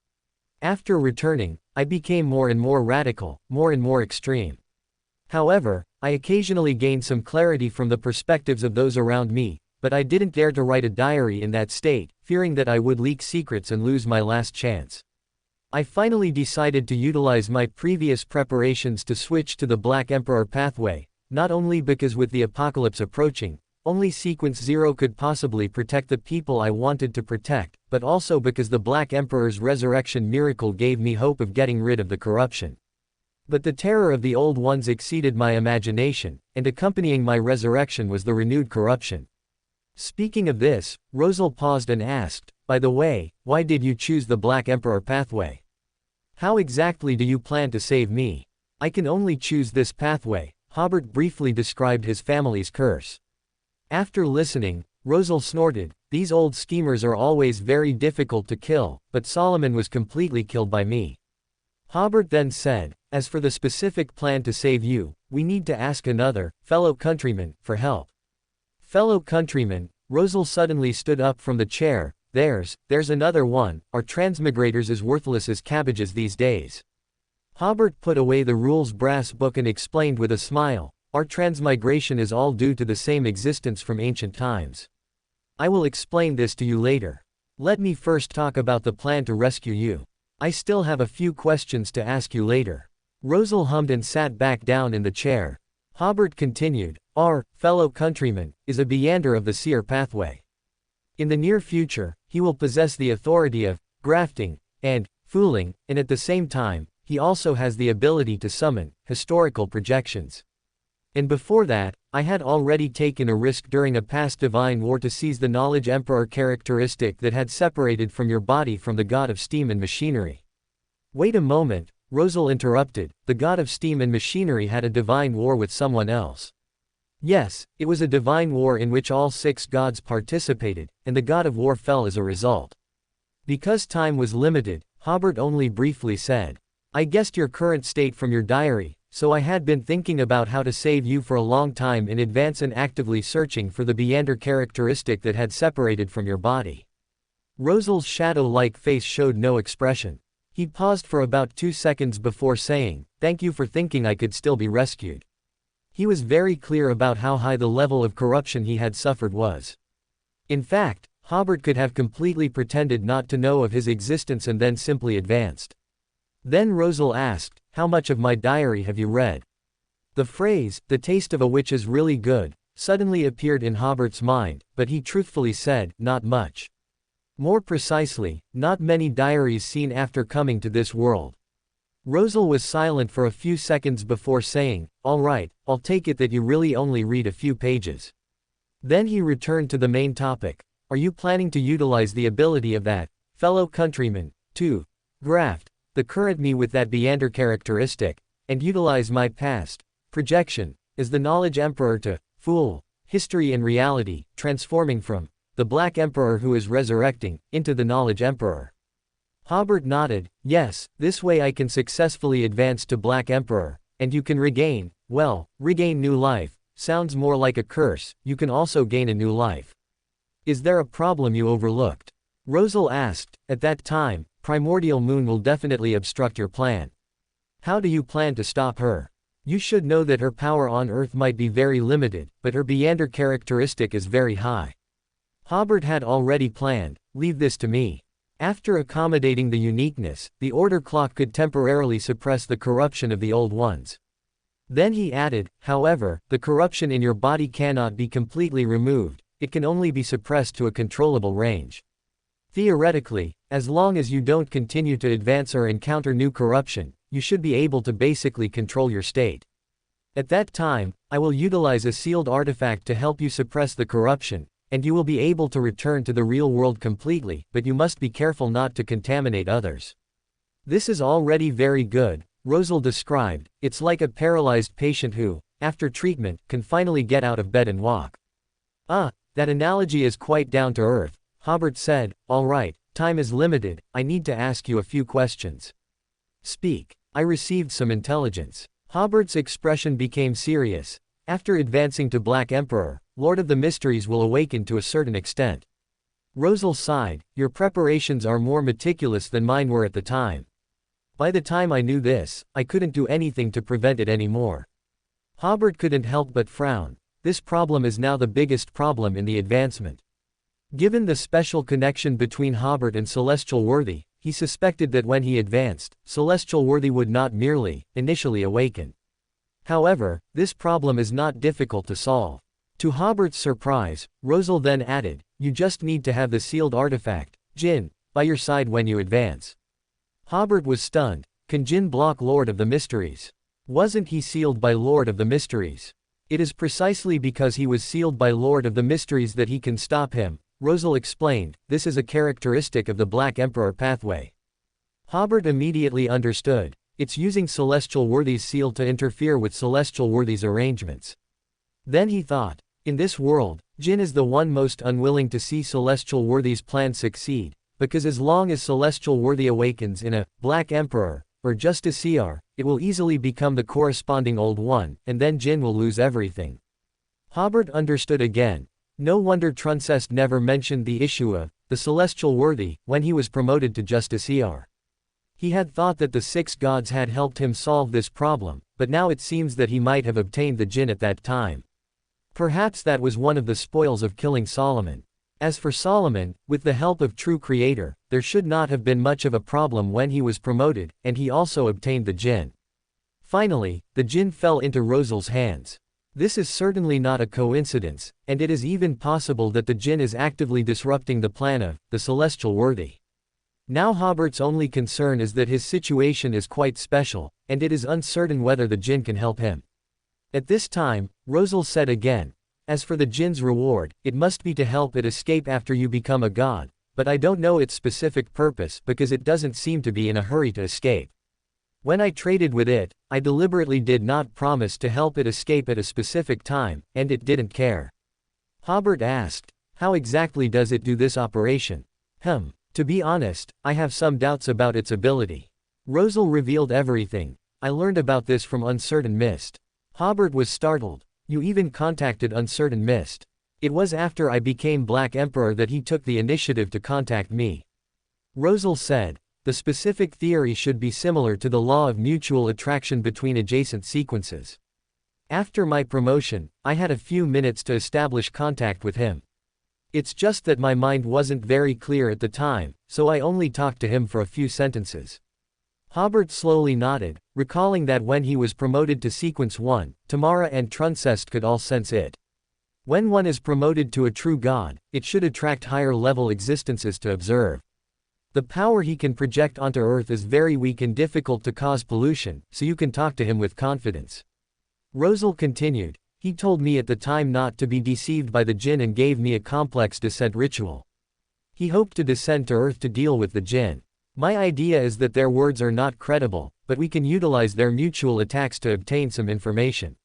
After returning, I became more and more radical, more and more extreme. However, I occasionally gained some clarity from the perspectives of those around me, but I didn't dare to write a diary in that state, fearing that I would leak secrets and lose my last chance. I finally decided to utilize my previous preparations to switch to the Black Emperor pathway, not only because with the apocalypse approaching, only Sequence 0 could possibly protect the people I wanted to protect, but also because the Black Emperor's resurrection miracle gave me hope of getting rid of the corruption. But the terror of the old ones exceeded my imagination, and accompanying my resurrection was the renewed corruption. Speaking of this, Rosal paused and asked, "By the way, why did you choose the Black Emperor pathway? How exactly do you plan to save me?" "I can only choose this pathway." Hobert briefly described his family's curse. After listening, Rosal snorted, "These old schemers are always very difficult to kill, but Solomon was completely killed by me." Hobert then said, "As for the specific plan to save you, we need to ask another, fellow countryman, for help." "Fellow countryman," Rosal suddenly stood up from the chair, there's another one. Our transmigrators is worthless as cabbages these days." Hobert put away the rules brass book and explained with a smile, "Our transmigration is all due to the same existence from ancient times. I will explain this to you later. Let me first talk about the plan to rescue you. I still have a few questions to ask you later." Rosal hummed and sat back down in the chair. Hobert continued, our fellow countryman, is a Beander of the seer pathway. In the near future, he will possess the authority of grafting and fooling, and at the same time, he also has the ability to summon historical projections. And before that, I had already taken a risk during a past divine war to seize the knowledge emperor characteristic that had separated from your body from the god of steam and machinery. Wait a moment, Rosal interrupted, the god of steam and machinery had a divine war with someone else. Yes, it was a divine war in which all 6 gods participated, and the god of war fell as a result. Because time was limited, Hobert only briefly said, I guessed your current state from your diary, so I had been thinking about how to save you for a long time in advance and actively searching for the Beander characteristic that had separated from your body. Rosal's shadow-like face showed no expression. He paused for about 2 seconds before saying, thank you for thinking I could still be rescued. He was very clear about how high the level of corruption he had suffered was. In fact, Hobert could have completely pretended not to know of his existence and then simply advanced. Then Rosal asked, how much of my diary have you read? The phrase, the taste of a witch is really good, suddenly appeared in Hobert's mind, but he truthfully said, not much. More precisely, not many diaries seen after coming to this world. Rosal was silent for a few seconds before saying, all right, I'll take it that you really only read a few pages. Then he returned to the main topic. Are you planning to utilize the ability of that fellow countryman to graft the current me with that Beander characteristic, and utilize my past projection as the knowledge emperor to fool history and reality, transforming from the Black Emperor who is resurrecting into the knowledge emperor? Hobert nodded, yes, this way I can successfully advance to Black Emperor, and you can regain new life, sounds more like a curse, you can also gain a new life. Is there a problem you overlooked? Rosal asked, at that time, Primordial Moon will definitely obstruct your plan. How do you plan to stop her? You should know that her power on Earth might be very limited, but her Beander characteristic is very high. Hobert had already planned, leave this to me. After accommodating the uniqueness, the order clock could temporarily suppress the corruption of the old ones. Then he added, however, the corruption in your body cannot be completely removed, it can only be suppressed to a controllable range. Theoretically, as long as you don't continue to advance or encounter new corruption, you should be able to basically control your state. At that time, I will utilize a sealed artifact to help you suppress the corruption, and you will be able to return to the real world completely, but you must be careful not to contaminate others. This is already very good, Rosal described, it's like a paralyzed patient who, after treatment, can finally get out of bed and walk. That analogy is quite down to earth, Hobert said, alright, time is limited, I need to ask you a few questions. Speak. I received some intelligence. Hobert's expression became serious. After advancing to Black Emperor, Lord of the Mysteries will awaken to a certain extent. Rosal sighed, your preparations are more meticulous than mine were at the time. By the time I knew this, I couldn't do anything to prevent it anymore. Hobert couldn't help but frown. This problem is now the biggest problem in the advancement. Given the special connection between Hobert and Celestial Worthy, he suspected that when he advanced, Celestial Worthy would not merely, initially awaken. However, this problem is not difficult to solve. To Hobert's surprise, Rosal then added, you just need to have the sealed artifact, Jinn, by your side when you advance. Hobert was stunned. Can Jinn block Lord of the Mysteries? Wasn't he sealed by Lord of the Mysteries? It is precisely because he was sealed by Lord of the Mysteries that he can stop him, Rosal explained, this is a characteristic of the Black Emperor pathway. Hobert immediately understood, it's using Celestial Worthy's seal to interfere with Celestial Worthy's arrangements. Then he thought, in this world, Jinn is the one most unwilling to see Celestial Worthy's plan succeed, because as long as Celestial Worthy awakens in a Black Emperor, or Justiciar, it will easily become the corresponding Old One, and then Jinn will lose everything. Hobert understood again. No wonder Truncest never mentioned the issue of the Celestial Worthy when he was promoted to Justiciar. He had thought that the 6 gods had helped him solve this problem, but now it seems that he might have obtained the Jinn at that time. Perhaps that was one of the spoils of killing Solomon. As for Solomon, with the help of True Creator, there should not have been much of a problem when he was promoted, and he also obtained the Jinn. Finally, the Jinn fell into Rosal's hands. This is certainly not a coincidence, and it is even possible that the jinn is actively disrupting the plan of the celestial worthy. Now Hobert's only concern is that his situation is quite special, and it is uncertain whether the jinn can help him. At this time, Rosal said again, as for the jinn's reward, it must be to help it escape after you become a god, but I don't know its specific purpose because it doesn't seem to be in a hurry to escape. When I traded with it, I deliberately did not promise to help it escape at a specific time, and it didn't care. Hobert asked, how exactly does it do this operation? To be honest, I have some doubts about its ability. Rosal revealed everything. I learned about this from Uncertain Mist. Hobert was startled. You even contacted Uncertain Mist. It was after I became Black Emperor that he took the initiative to contact me. Rosal said, the specific theory should be similar to the law of mutual attraction between adjacent sequences. After my promotion, I had a few minutes to establish contact with him. It's just that my mind wasn't very clear at the time, so I only talked to him for a few sentences. Hobert slowly nodded, recalling that when he was promoted to Sequence 1, Tamara and Truncest could all sense it. When one is promoted to a true god, it should attract higher-level existences to observe. The power he can project onto Earth is very weak and difficult to cause pollution, so you can talk to him with confidence. Rosal continued, he told me at the time not to be deceived by the jinn and gave me a complex descent ritual. He hoped to descend to Earth to deal with the jinn. My idea is that their words are not credible, but we can utilize their mutual attacks to obtain some information.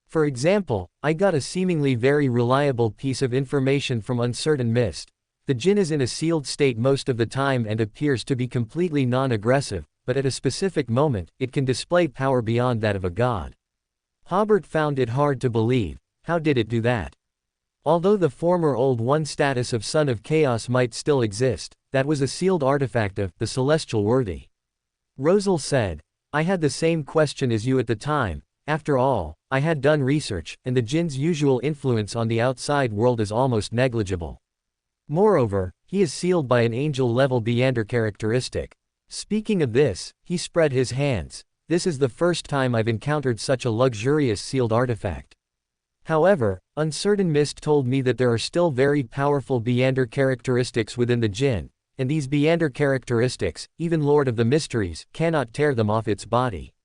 For example, I got a seemingly very reliable piece of information from Uncertain Mist. The jinn is in a sealed state most of the time and appears to be completely non-aggressive, but at a specific moment, it can display power beyond that of a god. Hobert found it hard to believe. How did it do that? Although the former Old One status of Son of Chaos might still exist, that was a sealed artifact of the celestial worthy. Rosal said, I had the same question as you at the time. After all, I had done research, and the jinn's usual influence on the outside world is almost negligible. Moreover, he is sealed by an angel-level Beander characteristic. Speaking of this, he spread his hands. This is the first time I've encountered such a luxurious sealed artifact. However, Uncertain Mist told me that there are still very powerful Beander characteristics within the jinn, and these Beander characteristics, even Lord of the Mysteries, cannot tear them off its body.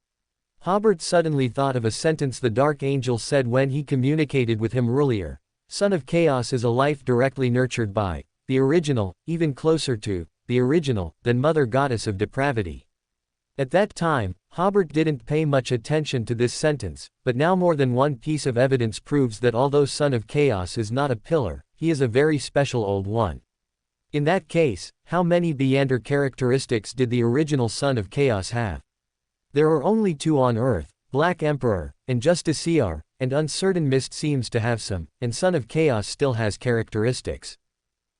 Hobert suddenly thought of a sentence the Dark Angel said when he communicated with him earlier. Son of Chaos is a life directly nurtured by the original, even closer to the original than Mother Goddess of Depravity. At that time, Hobert didn't pay much attention to this sentence, but now more than one piece of evidence proves that although Son of Chaos is not a pillar, he is a very special Old One. In that case, how many Beander characteristics did the original Son of Chaos have? There are only two on Earth, Black Emperor, and Justiciar, and Uncertain Mist seems to have some, and Son of Chaos still has characteristics.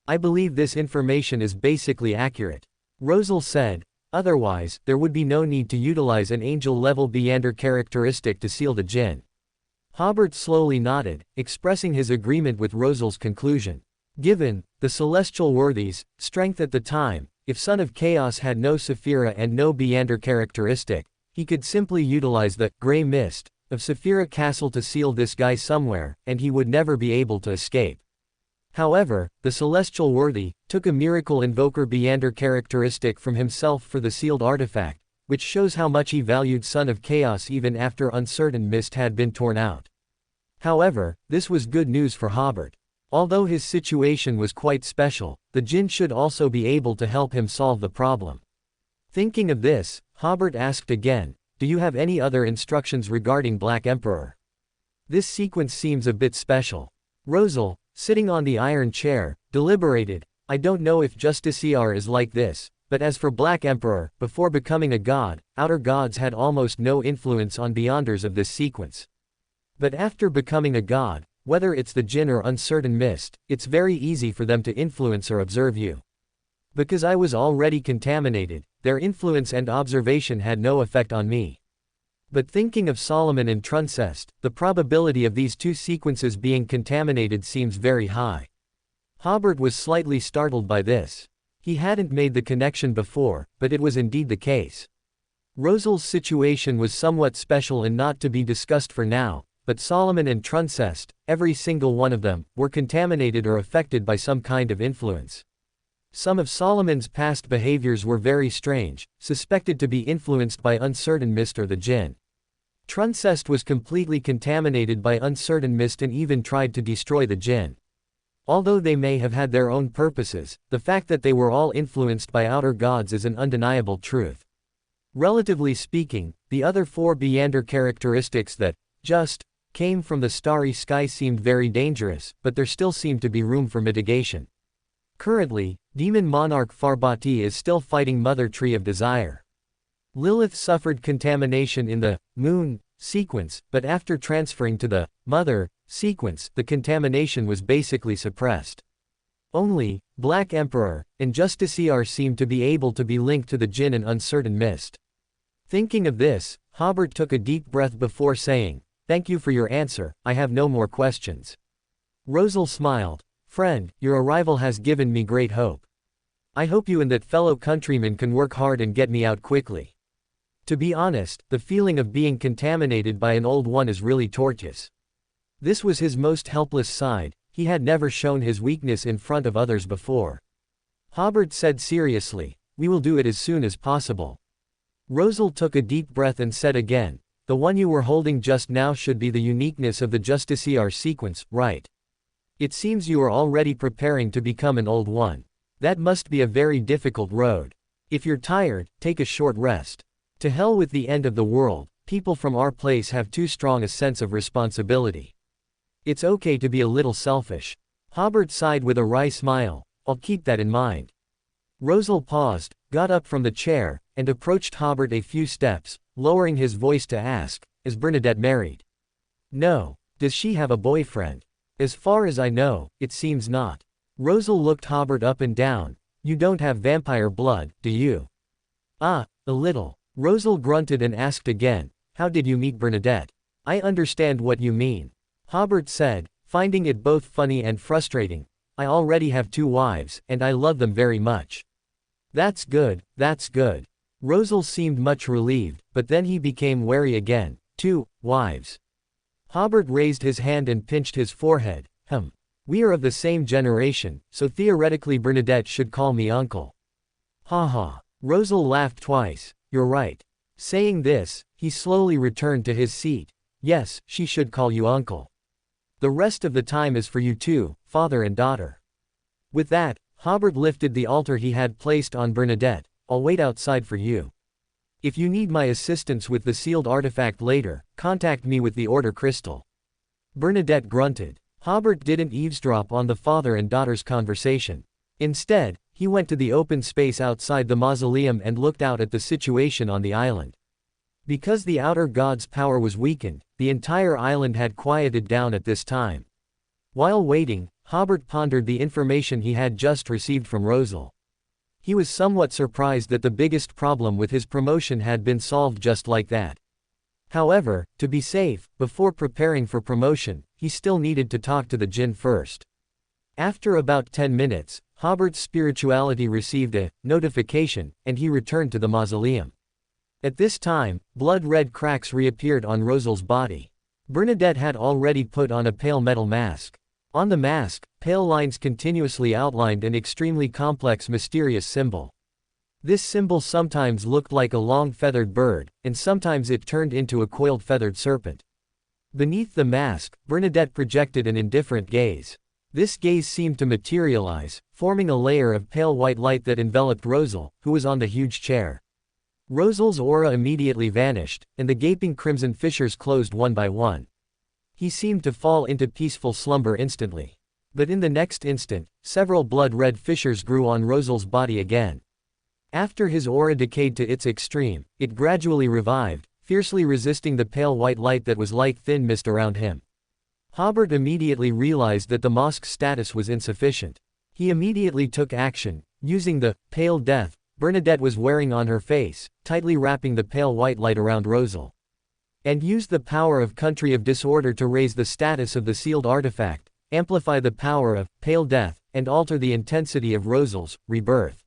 I believe this information is basically accurate. Rosal said, otherwise, there would be no need to utilize an angel-level Beander characteristic to seal the jinn. Hobert slowly nodded, expressing his agreement with Rosal's conclusion. Given the celestial worthies' strength at the time, if Son of Chaos had no Sephira and no Beander characteristic, he could simply utilize the gray mist of Sephira Castle to seal this guy somewhere, and he would never be able to escape. However, the celestial worthy took a miracle invoker Beander characteristic from himself for the sealed artifact, which shows how much he valued Son of Chaos even after Uncertain Mist had been torn out. However, this was good news for Hobert. Although his situation was quite special, the jinn should also be able to help him solve the problem. Thinking of this, Hobert asked again, do you have any other instructions regarding Black Emperor? This sequence seems a bit special. Rosal, sitting on the iron chair, deliberated, I don't know if Justiciar is like this, but as for Black Emperor, before becoming a god, outer gods had almost no influence on Beyonders of this sequence. But after becoming a god, whether it's the jinn or Uncertain Mist, it's very easy for them to influence or observe you. Because I was already contaminated, their influence and observation had no effect on me. But thinking of Solomon and Truncest, the probability of these two sequences being contaminated seems very high. Hobert was slightly startled by this. He hadn't made the connection before, but it was indeed the case. Rosal's situation was somewhat special and not to be discussed for now, but Solomon and Truncest, every single one of them, were contaminated or affected by some kind of influence. Some of Solomon's past behaviors were very strange, suspected to be influenced by uncertain mist or the jinn. Truncest was completely contaminated by uncertain mist and even tried to destroy the jinn. Although they may have had their own purposes, the fact that they were all influenced by outer gods is an undeniable truth. Relatively speaking, the other four Beander characteristics that just came from the starry sky seemed very dangerous, but there still seemed to be room for mitigation. Currently, demon monarch Farbati is still fighting Mother Tree of Desire. Lilith suffered contamination in the moon sequence, but after transferring to the mother sequence, the contamination was basically suppressed. Only Black Emperor and Justiciar seemed to be able to be linked to the jinn and uncertain mist. Thinking of this, Hobert took a deep breath before saying, "Thank you for your answer, I have no more questions." Rosal smiled. "Friend, your arrival has given me great hope. I hope you and that fellow countryman can work hard and get me out quickly. To be honest, the feeling of being contaminated by an old one is really torturous." This was his most helpless side. He had never shown his weakness in front of others before. Hobert said seriously, "We will do it as soon as possible." Rosal took a deep breath and said again, "The one you were holding just now should be the uniqueness of the Justiciar sequence, right? It seems you are already preparing to become an old one. That must be a very difficult road. If you're tired, take a short rest. To hell with the end of the world, people from our place have too strong a sense of responsibility. It's okay to be a little selfish." Hobert sighed with a wry smile. "I'll keep that in mind." Rosal paused, got up from the chair, and approached Hobert a few steps, lowering his voice to ask, "Is Bernadette married?" "No. Does she have a boyfriend?" "As far as I know, it seems not." Rosal looked Hobert up and down. "You don't have vampire blood, do you?" "Ah, a little." Rosal grunted and asked again, "How did you meet Bernadette?" "I understand what you mean," Hobert said, finding it both funny and frustrating. "I already have 2 wives, and I love them very much." That's good, that's good." Rosal seemed much relieved, but then he became wary again. 2 wives. Hobert raised his hand and pinched his forehead. We are of the same generation, so theoretically Bernadette should call me uncle." "Ha ha." Rosal laughed twice. "You're right." Saying this, he slowly returned to his seat. "Yes, she should call you uncle. The rest of the time is for you two, father and daughter." With that, Hobert lifted the altar he had placed on Bernadette. "I'll wait outside for you. If you need my assistance with the sealed artifact later, contact me with the order crystal." Bernadette grunted. Hobert didn't eavesdrop on the father and daughter's conversation. Instead, he went to the open space outside the mausoleum and looked out at the situation on the island. Because the outer god's power was weakened, the entire island had quieted down at this time. While waiting, Hobert pondered the information he had just received from Rosal. He was somewhat surprised that the biggest problem with his promotion had been solved just like that. However, to be safe, before preparing for promotion, he still needed to talk to the jinn first. After about 10 minutes, Hobert's spirituality received a notification, and he returned to the mausoleum. At this time, blood-red cracks reappeared on Rosal's body. Bernadette had already put on a pale metal mask. On the mask, pale lines continuously outlined an extremely complex mysterious symbol. This symbol sometimes looked like a long feathered bird, and sometimes it turned into a coiled feathered serpent. Beneath the mask, Bernadette projected an indifferent gaze. This gaze seemed to materialize, forming a layer of pale white light that enveloped Rosal, who was on the huge chair. Rosal's aura immediately vanished, and the gaping crimson fissures closed one by one. He seemed to fall into peaceful slumber instantly. But in the next instant, several blood-red fissures grew on Rosal's body again. After his aura decayed to its extreme, it gradually revived, fiercely resisting the pale white light that was like thin mist around him. Hobert immediately realized that the mosque's status was insufficient. He immediately took action, using the pale death Bernadette was wearing on her face, tightly wrapping the pale white light around Rosal. And used the power of Country of Disorder to raise the status of the sealed artifact, amplify the power of pale death, and alter the intensity of Rosal's rebirth.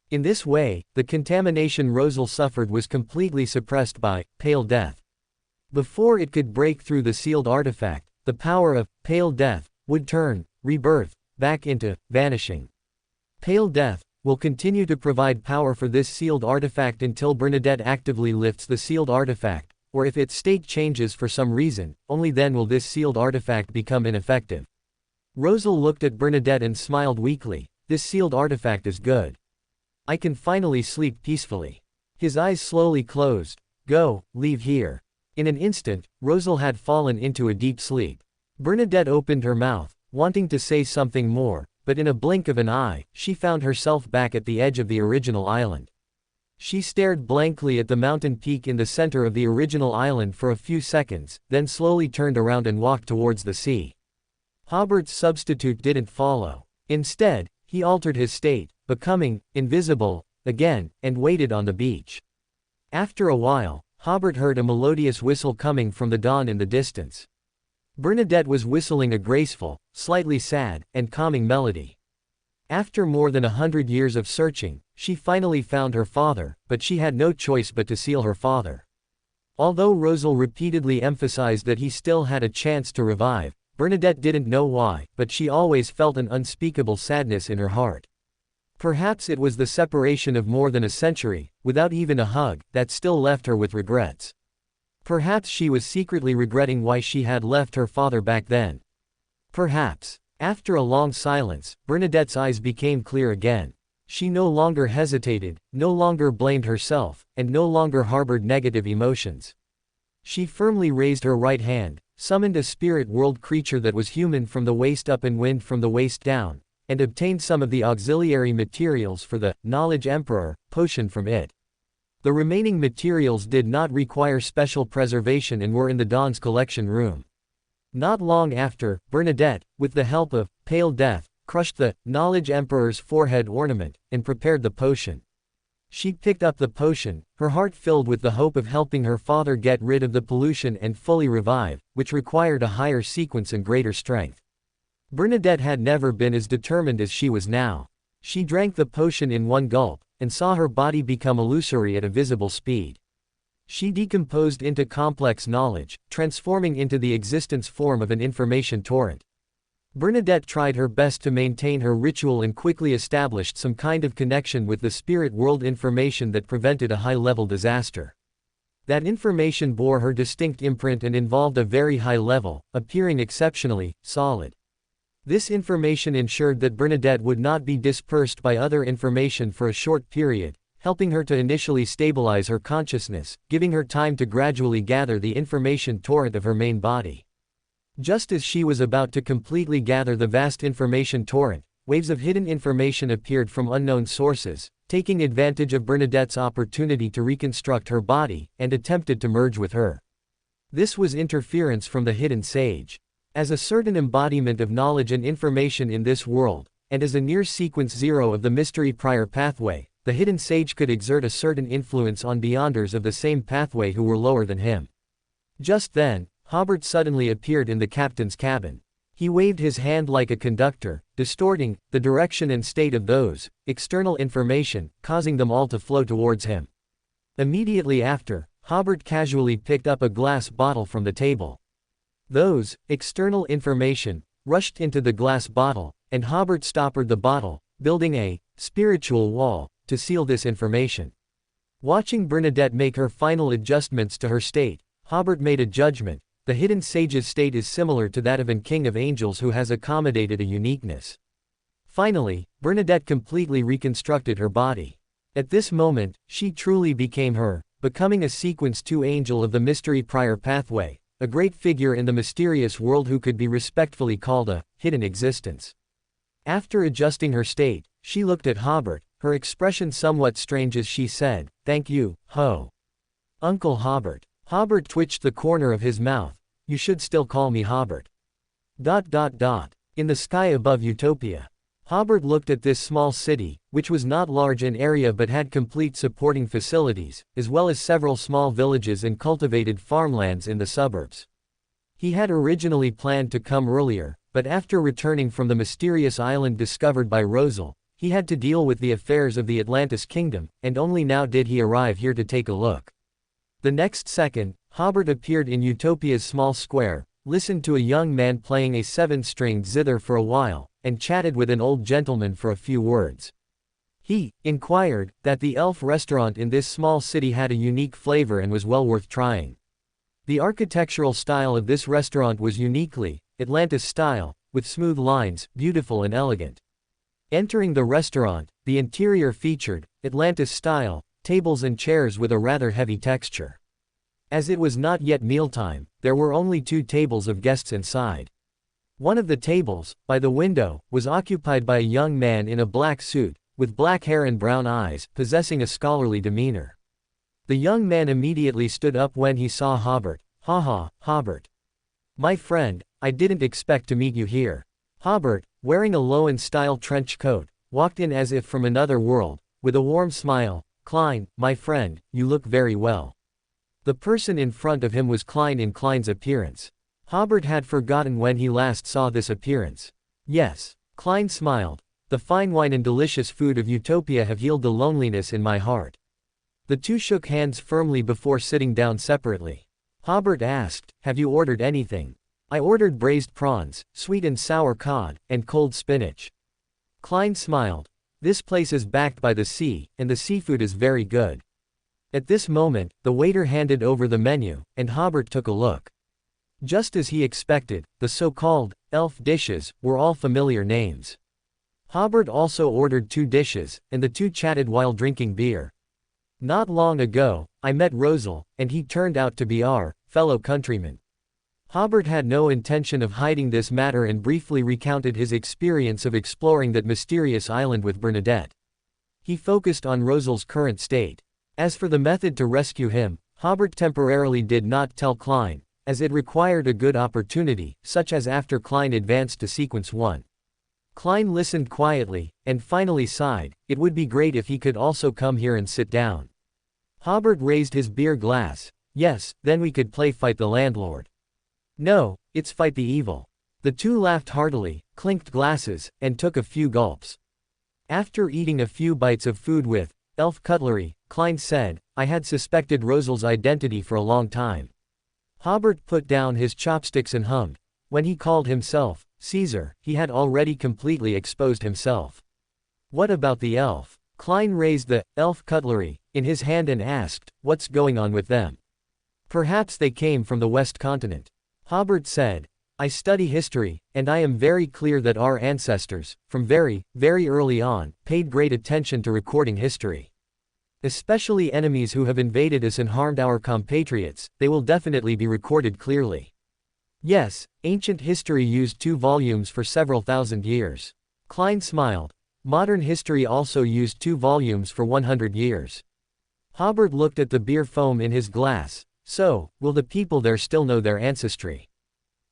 In this way, the contamination Rosal suffered was completely suppressed by pale death. Before it could break through the sealed artifact, the power of pale death would turn rebirth back into vanishing. Pale death will continue to provide power for this sealed artifact until Bernadette actively lifts the sealed artifact, or if its state changes for some reason, only then will this sealed artifact become ineffective. Rosal looked at Bernadette and smiled weakly. This sealed artifact is good. I can finally sleep peacefully. His eyes slowly closed. Go, leave here. In an instant, Rosal had fallen into a deep sleep. Bernadette opened her mouth, wanting to say something more, but in a blink of an eye, she found herself back at the edge of the original island. She stared blankly at the mountain peak in the center of the original island for a few seconds, then slowly turned around and walked towards the sea. Hobert's substitute didn't follow. Instead, he altered his state, becoming invisible again, and waited on the beach. After a while, Hobert heard a melodious whistle coming from the dawn in the distance. Bernadette was whistling a graceful, slightly sad, and calming melody. After more than 100 years of searching, she finally found her father, but she had no choice but to seal her father. Although Rosal repeatedly emphasized that he still had a chance to revive, Bernadette didn't know why, but she always felt an unspeakable sadness in her heart. Perhaps it was the separation of more than a century, without even a hug, that still left her with regrets. Perhaps she was secretly regretting why she had left her father back then. Perhaps. After a long silence, Bernadette's eyes became clear again. She no longer hesitated, no longer blamed herself, and no longer harbored negative emotions. She firmly raised her right hand, summoned a spirit world creature that was human from the waist up and wind from the waist down, and obtained some of the auxiliary materials for the Knowledge Emperor potion from it. The remaining materials did not require special preservation and were in the Dawn's collection room. Not long after, Bernadette, with the help of Pale Death, crushed the Knowledge Emperor's forehead ornament, and prepared the potion. She picked up the potion, her heart filled with the hope of helping her father get rid of the pollution and fully revive, which required a higher sequence and greater strength. Bernadette had never been as determined as she was now. She drank the potion in one gulp, and saw her body become illusory at a visible speed. She decomposed into complex knowledge, transforming into the existence form of an information torrent. Bernadette tried her best to maintain her ritual and quickly established some kind of connection with the spirit world information that prevented a high-level disaster. That information bore her distinct imprint and involved a very high level, appearing exceptionally solid. This information ensured that Bernadette would not be dispersed by other information for a short period, helping her to initially stabilize her consciousness, giving her time to gradually gather the information torrent of her main body. Just as she was about to completely gather the vast information torrent, waves of hidden information appeared from unknown sources, taking advantage of Bernadette's opportunity to reconstruct her body, and attempted to merge with her. This was interference from the hidden sage. As a certain embodiment of knowledge and information in this world, and as a near sequence zero of the mystery prior pathway, the hidden sage could exert a certain influence on beyonders of the same pathway who were lower than him. Just then, Hobert suddenly appeared in the captain's cabin. He waved his hand like a conductor, distorting the direction and state of those external information, causing them all to flow towards him. Immediately after, Hobert casually picked up a glass bottle from the table. Those external information rushed into the glass bottle, and Hobert stoppered the bottle, building a spiritual wall to seal this information. Watching Bernadette make her final adjustments to her state, Hobert made a judgment. The hidden sage's state is similar to that of an king of angels who has accommodated a uniqueness. Finally, Bernadette completely reconstructed her body. At this moment, she truly became her, becoming a sequence 2 angel of the mystery prior pathway, a great figure in the mysterious world who could be respectfully called a hidden existence. After adjusting her state, she looked at Hobert, her expression somewhat strange as she said, "Thank you, Uncle Hobert." Hobert twitched the corner of his mouth. "You should still call me Hobert." In the sky above Utopia. Hobert looked at this small city, which was not large in area but had complete supporting facilities, as well as several small villages and cultivated farmlands in the suburbs. He had originally planned to come earlier, but after returning from the mysterious island discovered by Rosal, he had to deal with the affairs of the Atlantis Kingdom, and only now did he arrive here to take a look. The next second, Hobert appeared in Utopia's small square, listened to a young man playing a 7-stringed zither for a while, and chatted with an old gentleman for a few words. He inquired that the elf restaurant in this small city had a unique flavor and was well worth trying. The architectural style of this restaurant was uniquely Atlantis style, with smooth lines, beautiful and elegant. Entering the restaurant, the interior featured Atlantis style tables and chairs with a rather heavy texture. As it was not yet mealtime, there were only 2 tables of guests inside. One of the tables, by the window, was occupied by a young man in a black suit, with black hair and brown eyes, possessing a scholarly demeanor. The young man immediately stood up when he saw Hobert. "Haha, Hobert. My friend, I didn't expect to meet you here." Hobert, wearing a Lowen-style trench coat, walked in as if from another world, with a warm smile. "Klein, my friend, you look very well." The person in front of him was Klein in Klein's appearance. Hobert had forgotten when he last saw this appearance. "Yes." Klein smiled. "The fine wine and delicious food of Utopia have healed the loneliness in my heart." The two shook hands firmly before sitting down separately. Hobert asked, "Have you ordered anything?" "I ordered braised prawns, sweet and sour cod, and cold spinach." Klein smiled. "This place is backed by the sea, and the seafood is very good." At this moment, the waiter handed over the menu, and Hobert took a look. Just as he expected, the so-called elf dishes were all familiar names. Hobert also ordered 2 dishes, and the 2 chatted while drinking beer. "Not long ago, I met Rosal, and he turned out to be our fellow countryman." Hobert had no intention of hiding this matter and briefly recounted his experience of exploring that mysterious island with Bernadette. He focused on Rosal's current state. As for the method to rescue him, Hobert temporarily did not tell Klein, as it required a good opportunity, such as after Klein advanced to sequence 1. Klein listened quietly, and finally sighed, "It would be great if he could also come here and sit down." Hobert raised his beer glass. "Yes, then we could play Fight the Landlord." "No, it's Fight the Evil." The two laughed heartily, clinked glasses, and took a few gulps. After eating a few bites of food with elf cutlery, Klein said, "I had suspected Rosal's identity for a long time." Hobert put down his chopsticks and hummed. When he called himself Caesar, he had already completely exposed himself. "What about the elf?" Klein raised the elf cutlery in his hand and asked, "What's going on with them?" "Perhaps they came from the West Continent." Hobert said, "I study history, and I am very clear that our ancestors, from very, very early on, paid great attention to recording history. Especially enemies who have invaded us and harmed our compatriots, they will definitely be recorded clearly." "Yes, ancient history used 2 volumes for several thousand years." Klein smiled. "Modern history also used 2 volumes for 100 years." Hobert looked at the beer foam in his glass. "So, will the people there still know their ancestry?"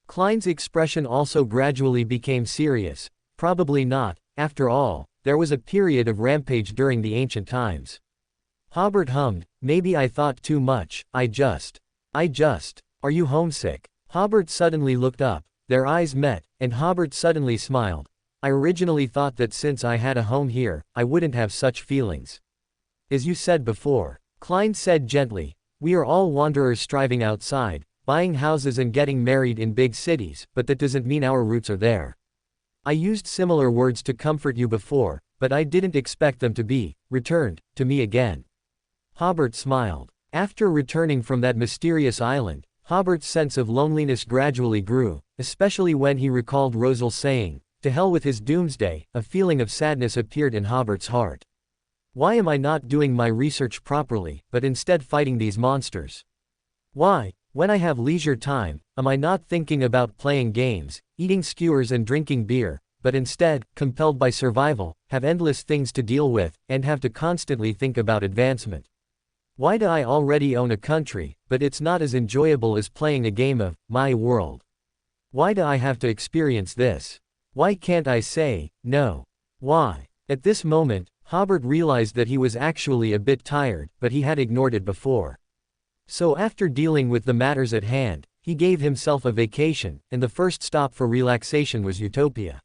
Klein's expression also gradually became serious. "Probably not. After all, there was a period of rampage during the ancient times." Hobert hummed, "Maybe I thought too much, I just. Are you homesick?" Hobert suddenly looked up. Their eyes met, and Hobert suddenly smiled. "I originally thought that since I had a home here, I wouldn't have such feelings." "As you said before," Klein said gently, "we are all wanderers striving outside, buying houses and getting married in big cities, but that doesn't mean our roots are there. I used similar words to comfort you before, but I didn't expect them to be returned to me again." Hobert smiled. After returning from that mysterious island, Hobert's sense of loneliness gradually grew, especially when he recalled Rosal saying, "To hell with his doomsday." A feeling of sadness appeared in Hobert's heart. "Why am I not doing my research properly, but instead fighting these monsters? Why, when I have leisure time, am I not thinking about playing games, eating skewers and drinking beer, but instead, compelled by survival, have endless things to deal with, and have to constantly think about advancement? Why do I already own a country, but it's not as enjoyable as playing a game of my world? Why do I have to experience this? Why can't I say no? Why?" At this moment, Hobert realized that he was actually a bit tired, but he had ignored it before. So after dealing with the matters at hand, he gave himself a vacation, and the first stop for relaxation was Utopia.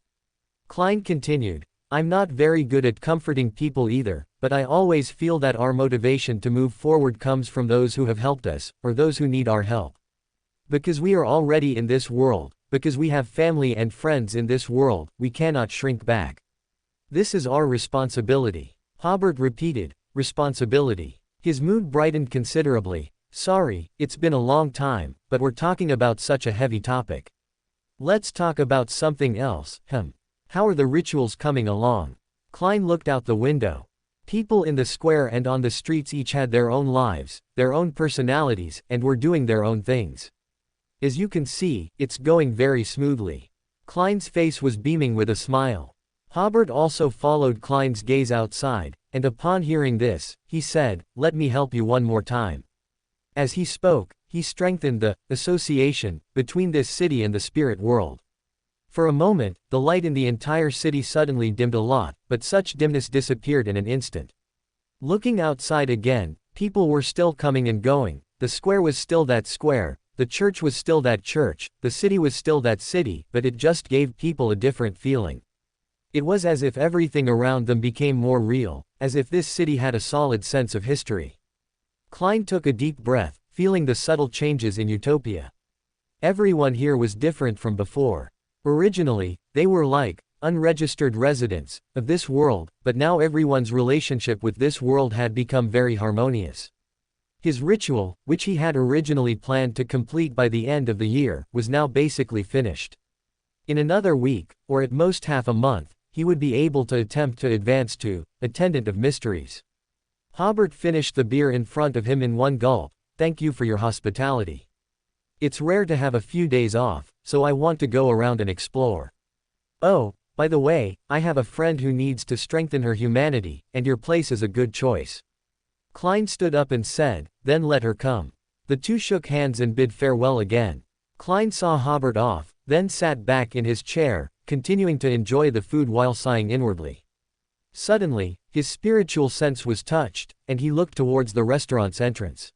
Klein continued, I'm not very good at comforting people either, but I always feel that our motivation to move forward comes from those who have helped us, or those who need our help. Because we are already in this world, because we have family and friends in this world, we cannot shrink back. This is our responsibility. Hobert repeated, responsibility. His mood brightened considerably. Sorry, it's been a long time, but we're talking about such a heavy topic. Let's talk about something else. How are the rituals coming along? Klein looked out the window. People in the square and on the streets each had their own lives, their own personalities, and were doing their own things. As you can see, it's going very smoothly. Klein's face was beaming with a smile. Hobert also followed Klein's gaze outside, and upon hearing this, he said, "Let me help you one more time." As he spoke, he strengthened the association between this city and the spirit world. For a moment, the light in the entire city suddenly dimmed a lot, but such dimness disappeared in an instant. Looking outside again, people were still coming and going, the square was still that square, the church was still that church, the city was still that city, but it just gave people a different feeling. It was as if everything around them became more real, as if this city had a solid sense of history. Klein took a deep breath, feeling the subtle changes in Utopia. Everyone here was different from before. Originally, they were like unregistered residents of this world, but now everyone's relationship with this world had become very harmonious. His ritual, which he had originally planned to complete by the end of the year, was now basically finished. In another week, or at most half a month, he would be able to attempt to advance to Attendant of Mysteries. Hobert finished the beer in front of him in one gulp. "Thank you for your hospitality. It's rare to have a few days off, so I want to go around and explore. Oh, by the way, I have a friend who needs to strengthen her humanity, and your place is a good choice." Klein stood up and said, "Then let her come." The two shook hands and bid farewell again. Klein saw Hobert off, then sat back in his chair, continuing to enjoy the food while sighing inwardly. Suddenly, his spiritual sense was touched, and he looked towards the restaurant's entrance.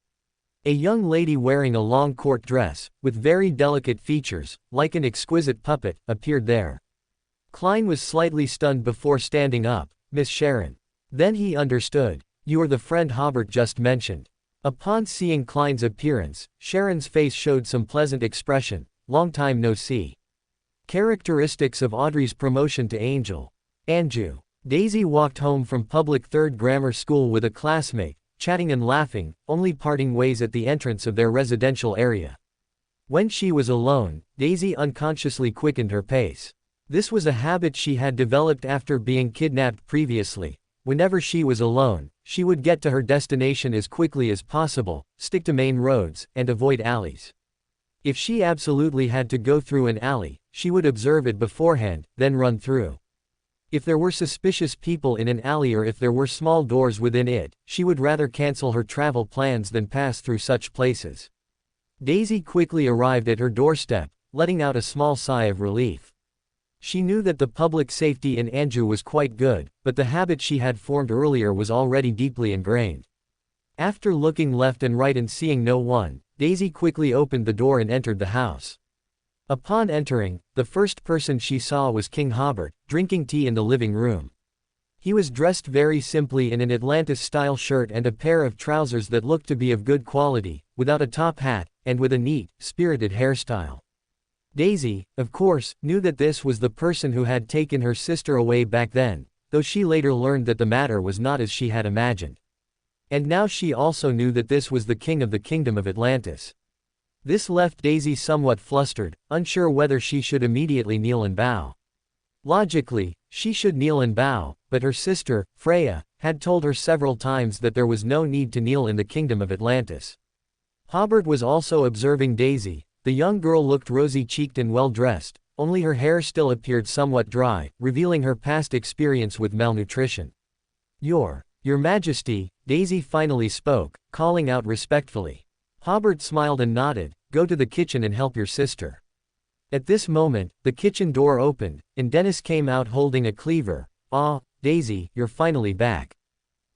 A young lady wearing a long court dress, with very delicate features, like an exquisite puppet, appeared there. Klein was slightly stunned before standing up. "Miss Sharon." Then he understood. "You are the friend Hobert just mentioned." Upon seeing Klein's appearance, Sharon's face showed some pleasant expression. "Long time no see." Characteristics of Audrey's promotion to Angel. Anju. Daisy walked home from public third grammar school with a classmate, chatting and laughing, only parting ways at the entrance of their residential area. When she was alone, Daisy unconsciously quickened her pace. This was a habit she had developed after being kidnapped previously. Whenever she was alone, she would get to her destination as quickly as possible, stick to main roads, and avoid alleys. If she absolutely had to go through an alley, she would observe it beforehand, then run through. If there were suspicious people in an alley or if there were small doors within it, she would rather cancel her travel plans than pass through such places. Daisy quickly arrived at her doorstep, letting out a small sigh of relief. She knew that the public safety in Anju was quite good, but the habit she had formed earlier was already deeply ingrained. After looking left and right and seeing no one, Daisy quickly opened the door and entered the house. Upon entering, the first person she saw was King Hobert, drinking tea in the living room. He was dressed very simply in an Atlantis-style shirt and a pair of trousers that looked to be of good quality, without a top hat, and with a neat, spirited hairstyle. Daisy, of course, knew that this was the person who had taken her sister away back then, though she later learned that the matter was not as she had imagined. And now she also knew that this was the king of the kingdom of Atlantis. This left Daisy somewhat flustered, unsure whether she should immediately kneel and bow. Logically, she should kneel and bow, but her sister, Freya, had told her several times that there was no need to kneel in the kingdom of Atlantis. Hobert was also observing Daisy. The young girl looked rosy-cheeked and well-dressed, only her hair still appeared somewhat dry, revealing her past experience with malnutrition. Your Majesty," Daisy finally spoke, calling out respectfully. Hobert smiled and nodded. "Go to the kitchen and help your sister." At this moment, the kitchen door opened, and Dennis came out holding a cleaver. "Ah, Daisy, you're finally back.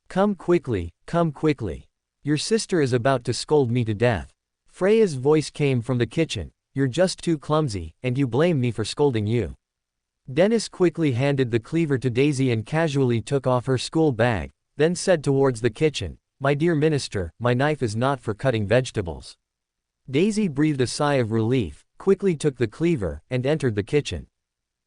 Come quickly, come quickly. Your sister is about to scold me to death." Freya's voice came from the kitchen. "You're just too clumsy, and you blame me for scolding you." Dennis quickly handed the cleaver to Daisy and casually took off her school bag, then said towards the kitchen, "My dear minister, my knife is not for cutting vegetables." Daisy breathed a sigh of relief, quickly took the cleaver, and entered the kitchen.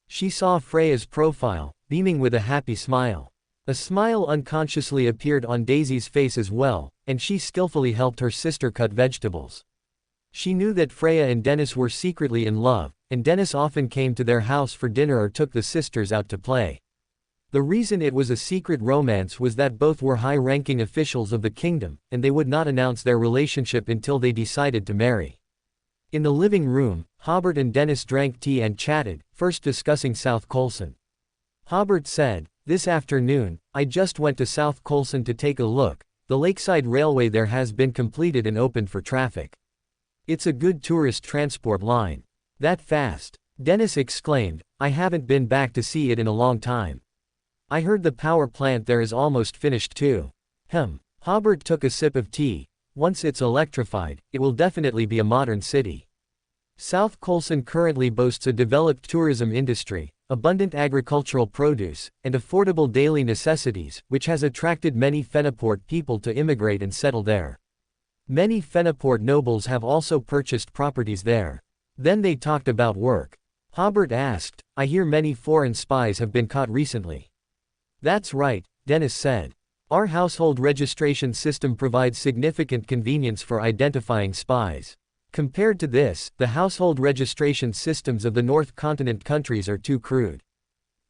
She saw Freya's profile, beaming with a happy smile. A smile unconsciously appeared on Daisy's face as well, and she skillfully helped her sister cut vegetables. She knew that Freya and Dennis were secretly in love, and Dennis often came to their house for dinner or took the sisters out to play. The reason it was a secret romance was that both were high-ranking officials of the kingdom, and they would not announce their relationship until they decided to marry. In the living room, Hobert and Dennis drank tea and chatted, first discussing South Coulson. Hobert said, "This afternoon, I just went to South Coulson to take a look. The Lakeside Railway there has been completed and opened for traffic. It's a good tourist transport line." "That fast?" Dennis exclaimed. "I haven't been back to see it in a long time. I heard the power plant there is almost finished too." Hobert took a sip of tea. "Once it's electrified, it will definitely be a modern city." South Coulson currently boasts a developed tourism industry, abundant agricultural produce, and affordable daily necessities, which has attracted many Fenaport people to immigrate and settle there. Many Fenaport nobles have also purchased properties there. Then they talked about work. Hobert asked, "I hear many foreign spies have been caught recently." "That's right," Dennis said. "Our household registration system provides significant convenience for identifying spies. Compared to this, the household registration systems of the North Continent countries are too crude.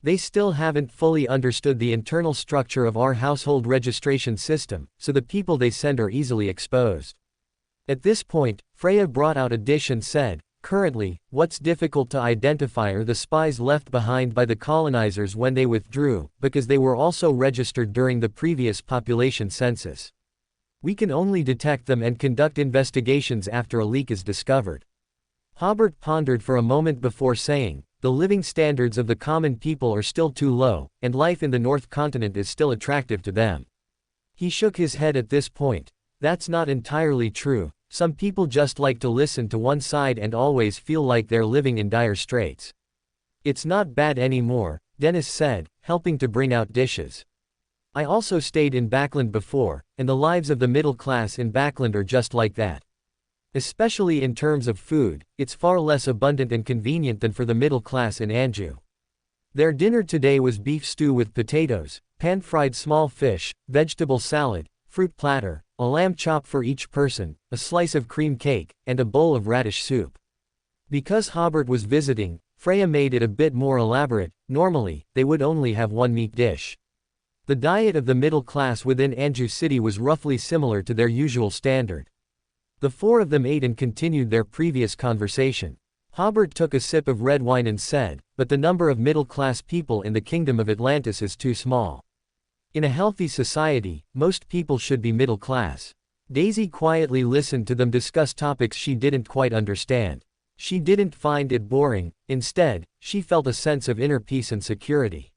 They still haven't fully understood the internal structure of our household registration system, so the people they send are easily exposed." At this point, Freya brought out a dish and said, "Currently, what's difficult to identify are the spies left behind by the colonizers when they withdrew, because they were also registered during the previous population census. We can only detect them and conduct investigations after a leak is discovered." Hobert pondered for a moment before saying, "The living standards of the common people are still too low, and life in the North Continent is still attractive to them." He shook his head at this point. "That's not entirely true. Some people just like to listen to one side and always feel like they're living in dire straits." "It's not bad anymore," Dennis said, helping to bring out dishes. "I also stayed in Backland before, and the lives of the middle class in Backland are just like that. Especially in terms of food, it's far less abundant and convenient than for the middle class in Anjou. Their dinner today was beef stew with potatoes, pan-fried small fish, vegetable salad, fruit platter, a lamb chop for each person, a slice of cream cake, and a bowl of radish soup." Because Hobert was visiting, Freya made it a bit more elaborate. Normally, they would only have one meat dish. The diet of the middle class within Anjou City was roughly similar to their usual standard. The four of them ate and continued their previous conversation. Hobert took a sip of red wine and said, "But the number of middle-class people in the Kingdom of Atlantis is too small. In a healthy society, most people should be middle class." Daisy quietly listened to them discuss topics she didn't quite understand. She didn't find it boring. Instead, she felt a sense of inner peace and security.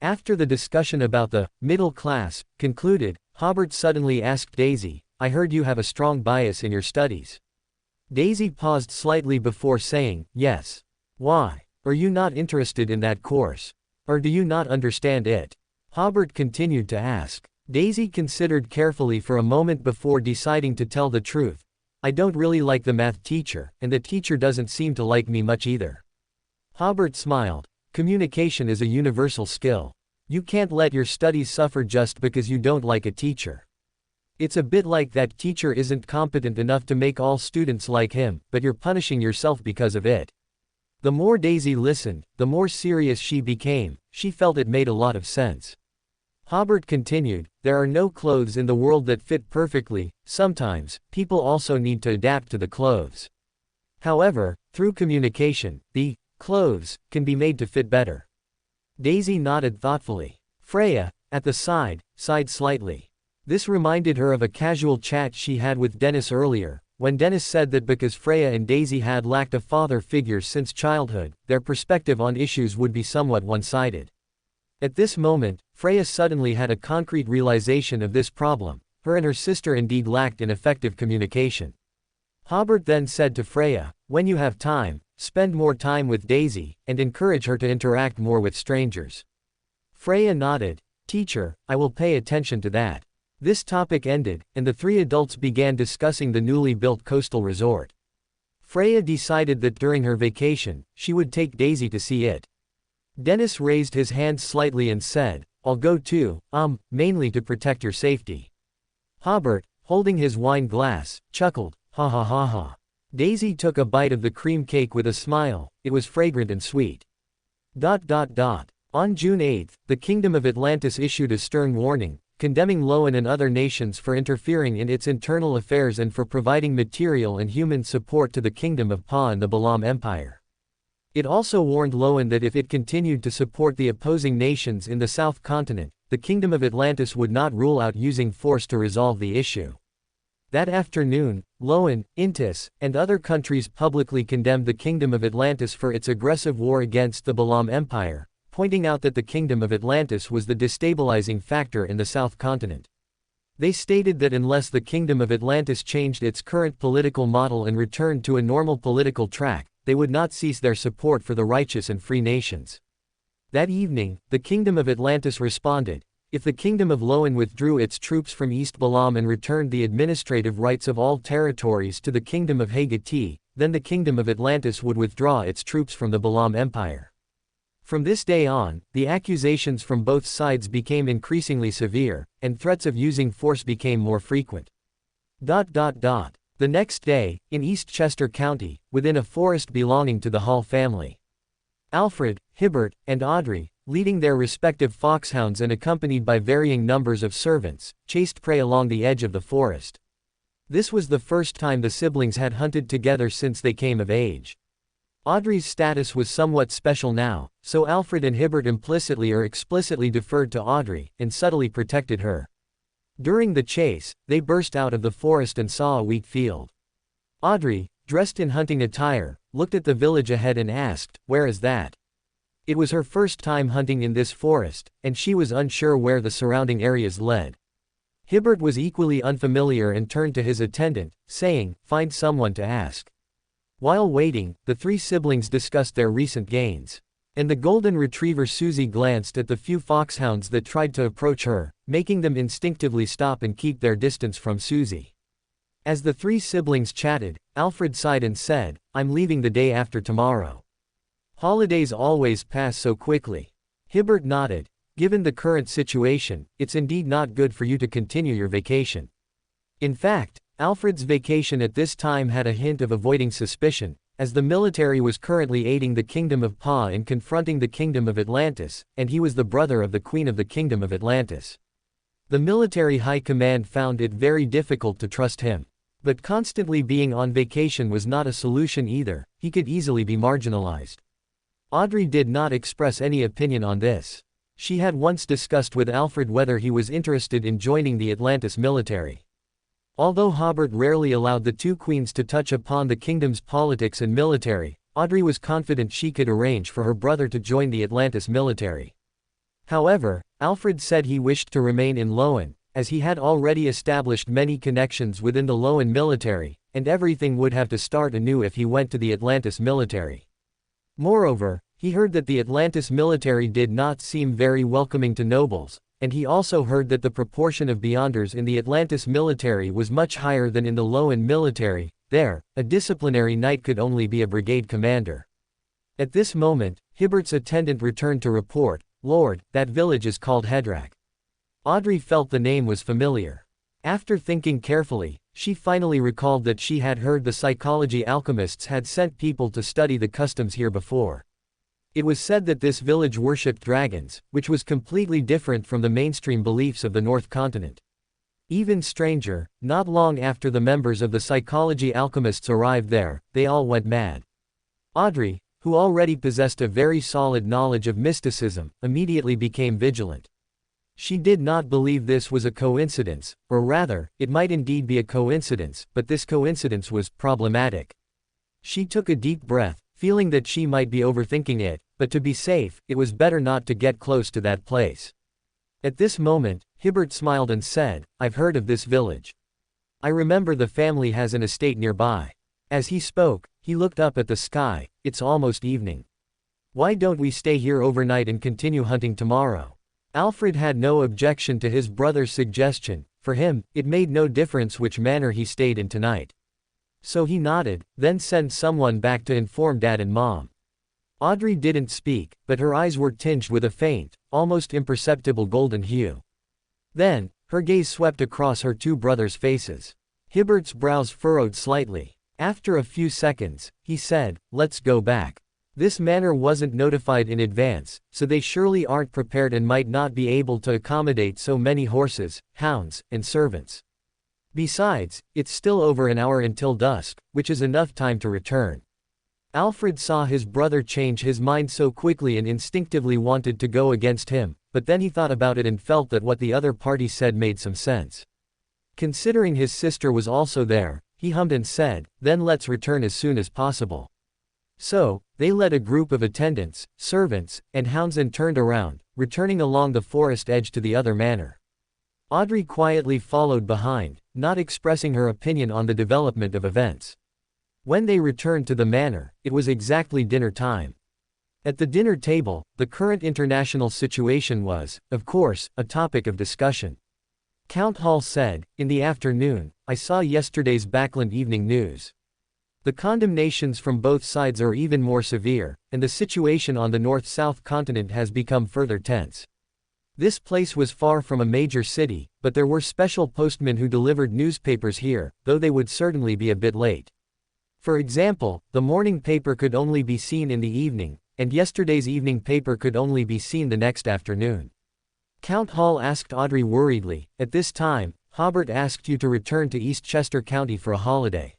After the discussion about the middle class concluded, Hobert suddenly asked Daisy, "I heard you have a strong bias in your studies." Daisy paused slightly before saying, "Yes." "Why? Are you not interested in that course? Or do you not understand it?" Hobert continued to ask. Daisy considered carefully for a moment before deciding to tell the truth. "I don't really like the math teacher, and the teacher doesn't seem to like me much either." Hobert smiled. "Communication is a universal skill. You can't let your studies suffer just because you don't like a teacher. It's a bit like that teacher isn't competent enough to make all students like him, but you're punishing yourself because of it." The more Daisy listened, the more serious she became. She felt it made a lot of sense. Hobert continued, "There are no clothes in the world that fit perfectly. Sometimes, people also need to adapt to the clothes. However, through communication, the clothes can be made to fit better." Daisy nodded thoughtfully. Freya, at the side, sighed slightly. This reminded her of a casual chat she had with Dennis earlier, when Dennis said that because Freya and Daisy had lacked a father figure since childhood, their perspective on issues would be somewhat one-sided. At this moment, Freya suddenly had a concrete realization of this problem. Her and her sister indeed lacked in effective communication. Hobert then said to Freya, "When you have time, spend more time with Daisy, and encourage her to interact more with strangers. Freya nodded. Teacher, I will pay attention to that. This topic ended, and the three adults began discussing the newly built coastal resort. Freya decided that during her vacation, she would take Daisy to see it. Dennis raised his hand slightly and said, I'll go too, mainly to protect your safety. Hobert, holding his wine glass, chuckled, ha ha ha ha. Daisy took a bite of the cream cake with a smile, it was fragrant and sweet. On June 8, the Kingdom of Atlantis issued a stern warning, condemning LotM and other nations for interfering in its internal affairs and for providing material and human support to the Kingdom of Pa and the Balam Empire. It also warned LotM that if it continued to support the opposing nations in the South Continent, the Kingdom of Atlantis would not rule out using force to resolve the issue. That afternoon, LotM, Intis, and other countries publicly condemned the Kingdom of Atlantis for its aggressive war against the Balam Empire, pointing out that the Kingdom of Atlantis was the destabilizing factor in the South Continent. They stated that unless the Kingdom of Atlantis changed its current political model and returned to a normal political track, they would not cease their support for the righteous and free nations. That evening, the Kingdom of Atlantis responded, if the Kingdom of LotM withdrew its troops from East Balam and returned the administrative rights of all territories to the Kingdom of Hagati, then the Kingdom of Atlantis would withdraw its troops from the Balam Empire. From this day on, the accusations from both sides became increasingly severe, and threats of using force became more frequent. The next day, in East Chester County, within a forest belonging to the Hall family, Alfred, Hobert, and Audrey, leading their respective foxhounds and accompanied by varying numbers of servants, chased prey along the edge of the forest. This was the first time the siblings had hunted together since they came of age. Audrey's status was somewhat special now, so Alfred and Hobert implicitly or explicitly deferred to Audrey, and subtly protected her. During the chase, they burst out of the forest and saw a wheat field. Audrey, dressed in hunting attire, looked at the village ahead and asked, where is that? It was her first time hunting in this forest, and she was unsure where the surrounding areas led. Hobert was equally unfamiliar and turned to his attendant, saying, find someone to ask. While waiting, the three siblings discussed their recent gains. And the golden retriever Susie glanced at the few foxhounds that tried to approach her, making them instinctively stop and keep their distance from Susie. As the three siblings chatted, Alfred sighed and said, I'm leaving the day after tomorrow. Holidays always pass so quickly. Hobert nodded. Given the current situation, it's indeed not good for you to continue your vacation. In fact, Alfred's vacation at this time had a hint of avoiding suspicion, as the military was currently aiding the Kingdom of Pa in confronting the Kingdom of Atlantis, and he was the brother of the Queen of the Kingdom of Atlantis. The military high command found it very difficult to trust him. But constantly being on vacation was not a solution either, he could easily be marginalized. Audrey did not express any opinion on this. She had once discussed with Alfred whether he was interested in joining the Atlantis military. Although Hobert rarely allowed the two queens to touch upon the kingdom's politics and military, Audrey was confident she could arrange for her brother to join the Atlantis military. However, Alfred said he wished to remain in LotM, as he had already established many connections within the LotM military, and everything would have to start anew if he went to the Atlantis military. Moreover, he heard that the Atlantis military did not seem very welcoming to nobles, and he also heard that the proportion of Beyonders in the Atlantis military was much higher than in the LotM military. There, a disciplinary knight could only be a brigade commander. At this moment, Hobert's attendant returned to report, Lord, that village is called Hedrak. Audrey felt the name was familiar. After thinking carefully, she finally recalled that she had heard the psychology alchemists had sent people to study the customs here before. It was said that this village worshipped dragons, which was completely different from the mainstream beliefs of the North Continent. Even stranger, not long after the members of the psychology alchemists arrived there, they all went mad. Audrey, who already possessed a very solid knowledge of mysticism, immediately became vigilant. She did not believe this was a coincidence, or rather, it might indeed be a coincidence, but this coincidence was problematic. She took a deep breath, feeling that she might be overthinking it, but to be safe, it was better not to get close to that place. At this moment, Hobert smiled and said, I've heard of this village. I remember the family has an estate nearby. As he spoke, He looked up at the sky. It's almost evening. Why don't we stay here overnight and continue hunting tomorrow? Alfred had no objection to his brother's suggestion. For him, it made no difference which manor he stayed in tonight. So he nodded, then sent someone back to inform Dad and Mom. Audrey didn't speak, but her eyes were tinged with a faint, almost imperceptible golden hue. Then, her gaze swept across her two brothers' faces. Hibert's brows furrowed slightly. After a few seconds, he said, "Let's go back. This manor wasn't notified in advance, so they surely aren't prepared and might not be able to accommodate so many horses, hounds, and servants. Besides, it's still over an hour until dusk, which is enough time to return." Alfred saw his brother change his mind so quickly and instinctively wanted to go against him, but then he thought about it and felt that what the other party said made some sense. Considering his sister was also there, he hummed and said, "Then let's return as soon as possible." So, they led a group of attendants, servants, and hounds and turned around, returning along the forest edge to the other manor. Audrey quietly followed behind, not expressing her opinion on the development of events. When they returned to the manor, it was exactly dinner time. At the dinner table, the current international situation was, of course, a topic of discussion. Count Hall said, "In the afternoon, I saw yesterday's Backland Evening News. The condemnations from both sides are even more severe, and the situation on the north-south continent has become further tense. This place was far from a major city, but there were special postmen who delivered newspapers here, though they would certainly be a bit late. For example, the morning paper could only be seen in the evening, and yesterday's evening paper could only be seen the next afternoon." Count Hall asked Audrey worriedly, "At this time, Hobert asked you to return to Eastchester County for a holiday.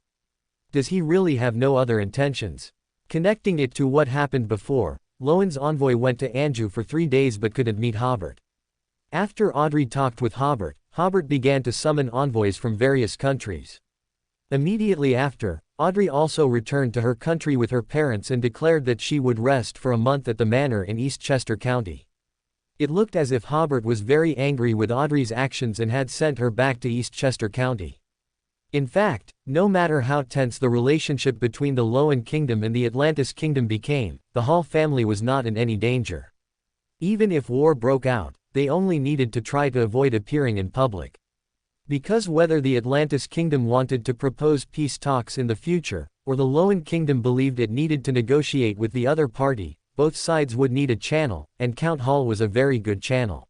Does he really have no other intentions?" Connecting it to what happened before, LotM's envoy went to Anjou for 3 days but couldn't meet Hobert. After Audrey talked with Hobert, Hobert began to summon envoys from various countries. Immediately after, Audrey also returned to her country with her parents and declared that she would rest for a month at the manor in Eastchester County. It looked as if Hobert was very angry with Audrey's actions and had sent her back to Eastchester County. In fact, no matter how tense the relationship between the LotM Kingdom and the Atlantis Kingdom became, the Hall family was not in any danger. Even if war broke out, they only needed to try to avoid appearing in public. Because whether the Atlantis Kingdom wanted to propose peace talks in the future, or the LotM Kingdom believed it needed to negotiate with the other party, both sides would need a channel, and Count Hall was a very good channel.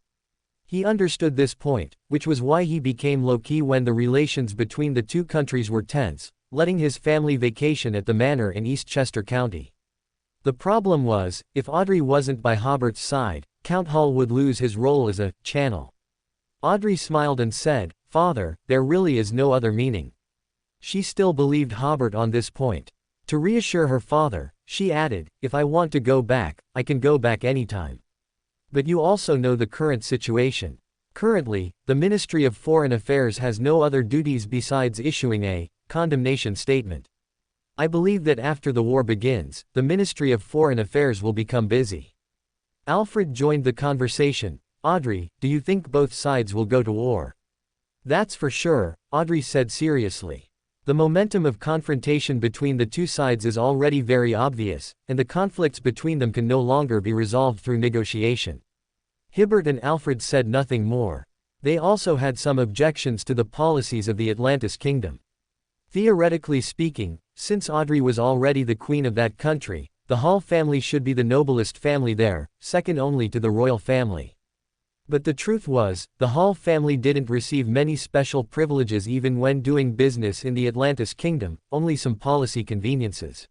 He understood this point, which was why he became low-key when the relations between the two countries were tense, letting his family vacation at the manor in Eastchester County. The problem was, if Audrey wasn't by Hobert's side, Count Hall would lose his role as a channel. Audrey smiled and said, "Father, there really is no other meaning." She still believed Hobert on this point. To reassure her father, she added, "If I want to go back, I can go back anytime. But you also know the current situation. Currently, the Ministry of Foreign Affairs has no other duties besides issuing a condemnation statement. I believe that after the war begins, the Ministry of Foreign Affairs will become busy." Alfred joined the conversation. "Audrey, do you think both sides will go to war?" "That's for sure," Audrey said seriously. "The momentum of confrontation between the two sides is already very obvious, and the conflicts between them can no longer be resolved through negotiation." Hibert and Alfred said nothing more. They also had some objections to the policies of the Atlantis Kingdom. Theoretically speaking, since Audrey was already the queen of that country, the Hall family should be the noblest family there, second only to the royal family. But the truth was, the Hall family didn't receive many special privileges even when doing business in the Atlantis Kingdom, only some policy conveniences.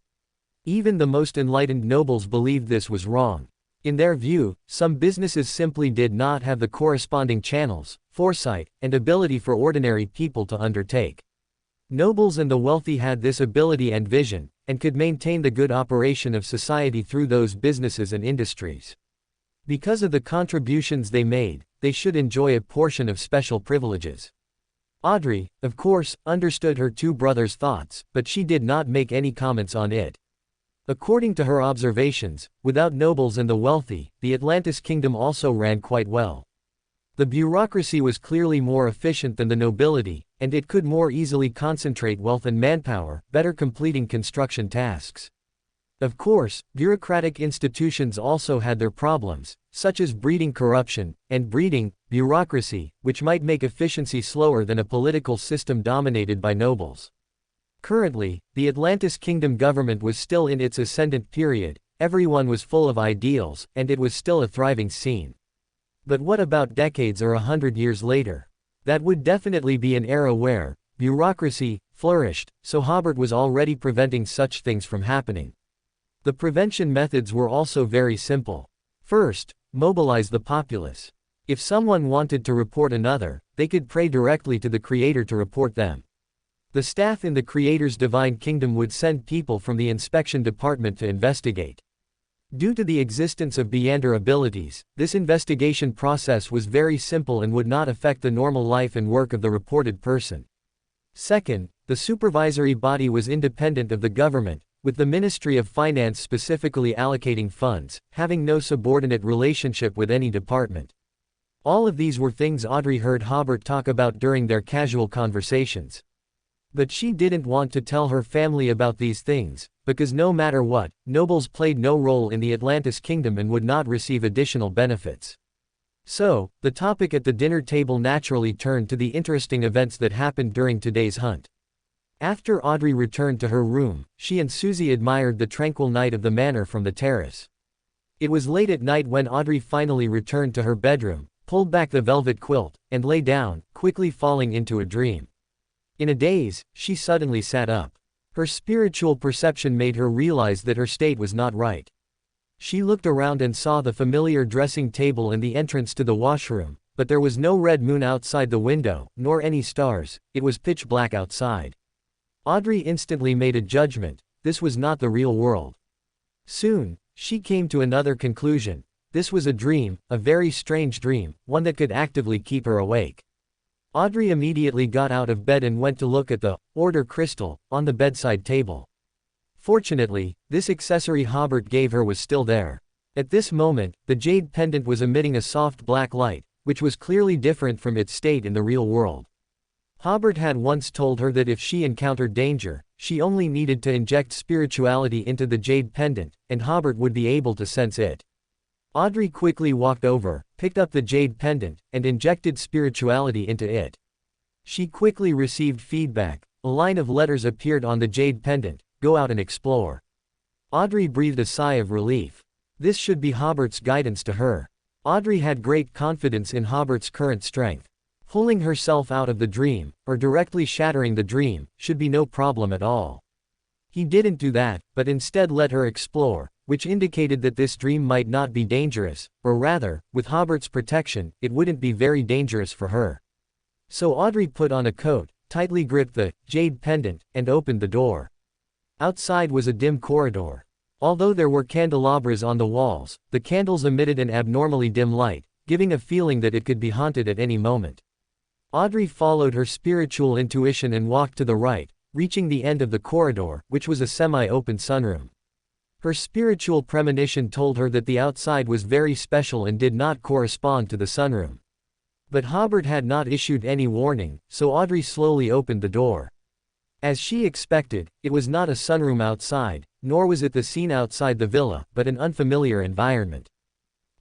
Even the most enlightened nobles believed this was wrong. In their view, some businesses simply did not have the corresponding channels, foresight, and ability for ordinary people to undertake. Nobles and the wealthy had this ability and vision, and could maintain the good operation of society through those businesses and industries. Because of the contributions they made, they should enjoy a portion of special privileges. Audrey, of course, understood her two brothers' thoughts, but she did not make any comments on it. According to her observations, without nobles and the wealthy, the Atlantis Kingdom also ran quite well. The bureaucracy was clearly more efficient than the nobility, and it could more easily concentrate wealth and manpower, better completing construction tasks. Of course, bureaucratic institutions also had their problems, such as breeding corruption, and breeding bureaucracy, which might make efficiency slower than a political system dominated by nobles. Currently, the Atlantis Kingdom government was still in its ascendant period, everyone was full of ideals, and it was still a thriving scene. But what about decades or 100 years later? That would definitely be an era where bureaucracy flourished, so Hobert was already preventing such things from happening. The prevention methods were also very simple. First, mobilize the populace. If someone wanted to report another, they could pray directly to the Creator to report them. The staff in the Creator's divine kingdom would send people from the inspection department to investigate. Due to the existence of Beyonder abilities, this investigation process was very simple and would not affect the normal life and work of the reported person. Second, the supervisory body was independent of the government, with the Ministry of Finance specifically allocating funds, having no subordinate relationship with any department. All of these were things Audrey heard Hobert talk about during their casual conversations. But she didn't want to tell her family about these things, because no matter what, nobles played no role in the Atlantis Kingdom and would not receive additional benefits. So, the topic at the dinner table naturally turned to the interesting events that happened during today's hunt. After Audrey returned to her room, she and Susie admired the tranquil night of the manor from the terrace. It was late at night when Audrey finally returned to her bedroom, pulled back the velvet quilt, and lay down, quickly falling into a dream. In a daze, she suddenly sat up. Her spiritual perception made her realize that her state was not right. She looked around and saw the familiar dressing table and the entrance to the washroom, but there was no red moon outside the window, nor any stars. It was pitch black outside. Audrey instantly made a judgment: this was not the real world. Soon, she came to another conclusion: this was a dream, a very strange dream, one that could actively keep her awake. Audrey immediately got out of bed and went to look at the order crystal on the bedside table. Fortunately, this accessory Hobert gave her was still there. At this moment, the jade pendant was emitting a soft black light, which was clearly different from its state in the real world. Hobert had once told her that if she encountered danger, she only needed to inject spirituality into the jade pendant, and Hobert would be able to sense it. Audrey quickly walked over, picked up the jade pendant, and injected spirituality into it. She quickly received feedback. A line of letters appeared on the jade pendant: go out and explore. Audrey breathed a sigh of relief. This should be Hobert's guidance to her. Audrey had great confidence in Hobert's current strength. Pulling herself out of the dream, or directly shattering the dream, should be no problem at all. He didn't do that, but instead let her explore, which indicated that this dream might not be dangerous, or rather, with Hobert's protection, it wouldn't be very dangerous for her. So Audrey put on a coat, tightly gripped the jade pendant, and opened the door. Outside was a dim corridor. Although there were candelabras on the walls, the candles emitted an abnormally dim light, giving a feeling that it could be haunted at any moment. Audrey followed her spiritual intuition and walked to the right, reaching the end of the corridor, which was a semi-open sunroom. Her spiritual premonition told her that the outside was very special and did not correspond to the sunroom. But Hobert had not issued any warning, so Audrey slowly opened the door. As she expected, it was not a sunroom outside, nor was it the scene outside the villa, but an unfamiliar environment.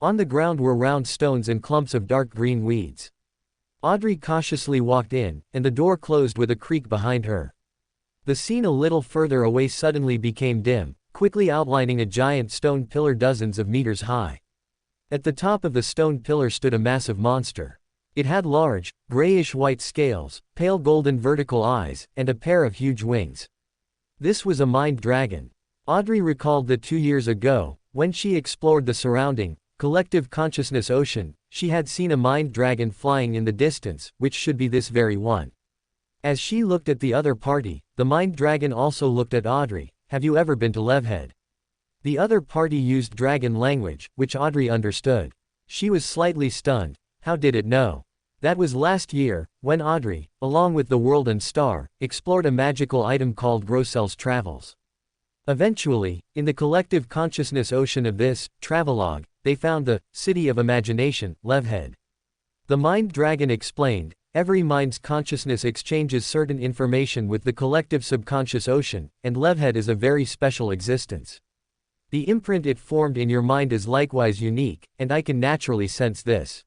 On the ground were round stones and clumps of dark green weeds. Audrey cautiously walked in, and the door closed with a creak behind her. The scene a little further away suddenly became dim, quickly outlining a giant stone pillar dozens of meters high. At the top of the stone pillar stood a massive monster. It had large, grayish-white scales, pale golden vertical eyes, and a pair of huge wings. This was a mind dragon. Audrey recalled that 2 years ago, when she explored the surrounding, collective consciousness ocean, she had seen a mind dragon flying in the distance, which should be this very one. As she looked at the other party, the mind dragon also looked at Audrey. Have you ever been to Levhead? The other party used dragon language, which Audrey understood. She was slightly stunned. How did it know? That was last year, when Audrey, along with the World and Star, explored a magical item called Grossel's Travels. Eventually, in the collective consciousness ocean of this travelogue, they found the City of Imagination, Levhead. The mind dragon explained, every mind's consciousness exchanges certain information with the collective subconscious ocean, and Levhead is a very special existence. The imprint it formed in your mind is likewise unique, and I can naturally sense this.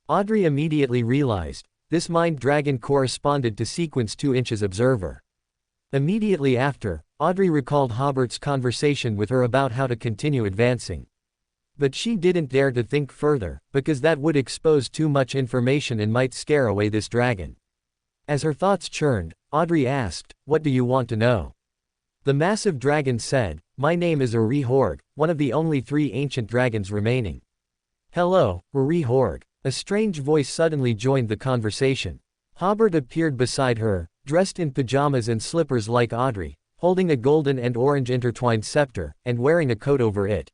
Audrey immediately realized, this mind dragon corresponded to Sequence 2 Inches Observer. Immediately after, Audrey recalled Hobert's conversation with her about how to continue advancing. But she didn't dare to think further, because that would expose too much information and might scare away this dragon. As her thoughts churned, Audrey asked, "What do you want to know?" The massive dragon said, "My name is Uri Horg, one of the only 3 ancient dragons remaining." "Hello, Uri Horg." A strange voice suddenly joined the conversation. Hobert appeared beside her, dressed in pajamas and slippers like Audrey, holding a golden and orange intertwined scepter, and wearing a coat over it.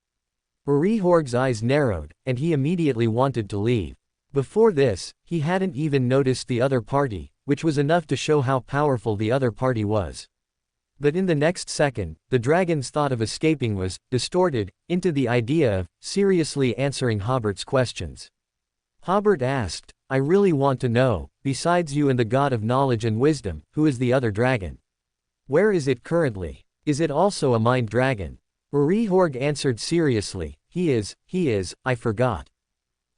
Uri Horg's eyes narrowed, and he immediately wanted to leave. Before this, he hadn't even noticed the other party, which was enough to show how powerful the other party was. But in the next second, the dragon's thought of escaping was distorted into the idea of seriously answering Hobert's questions. Hobert asked, "I really want to know, besides you and the god of knowledge and wisdom, who is the other dragon? Where is it currently? Is it also a mind dragon?" Uri Horg answered seriously, He is, I forgot."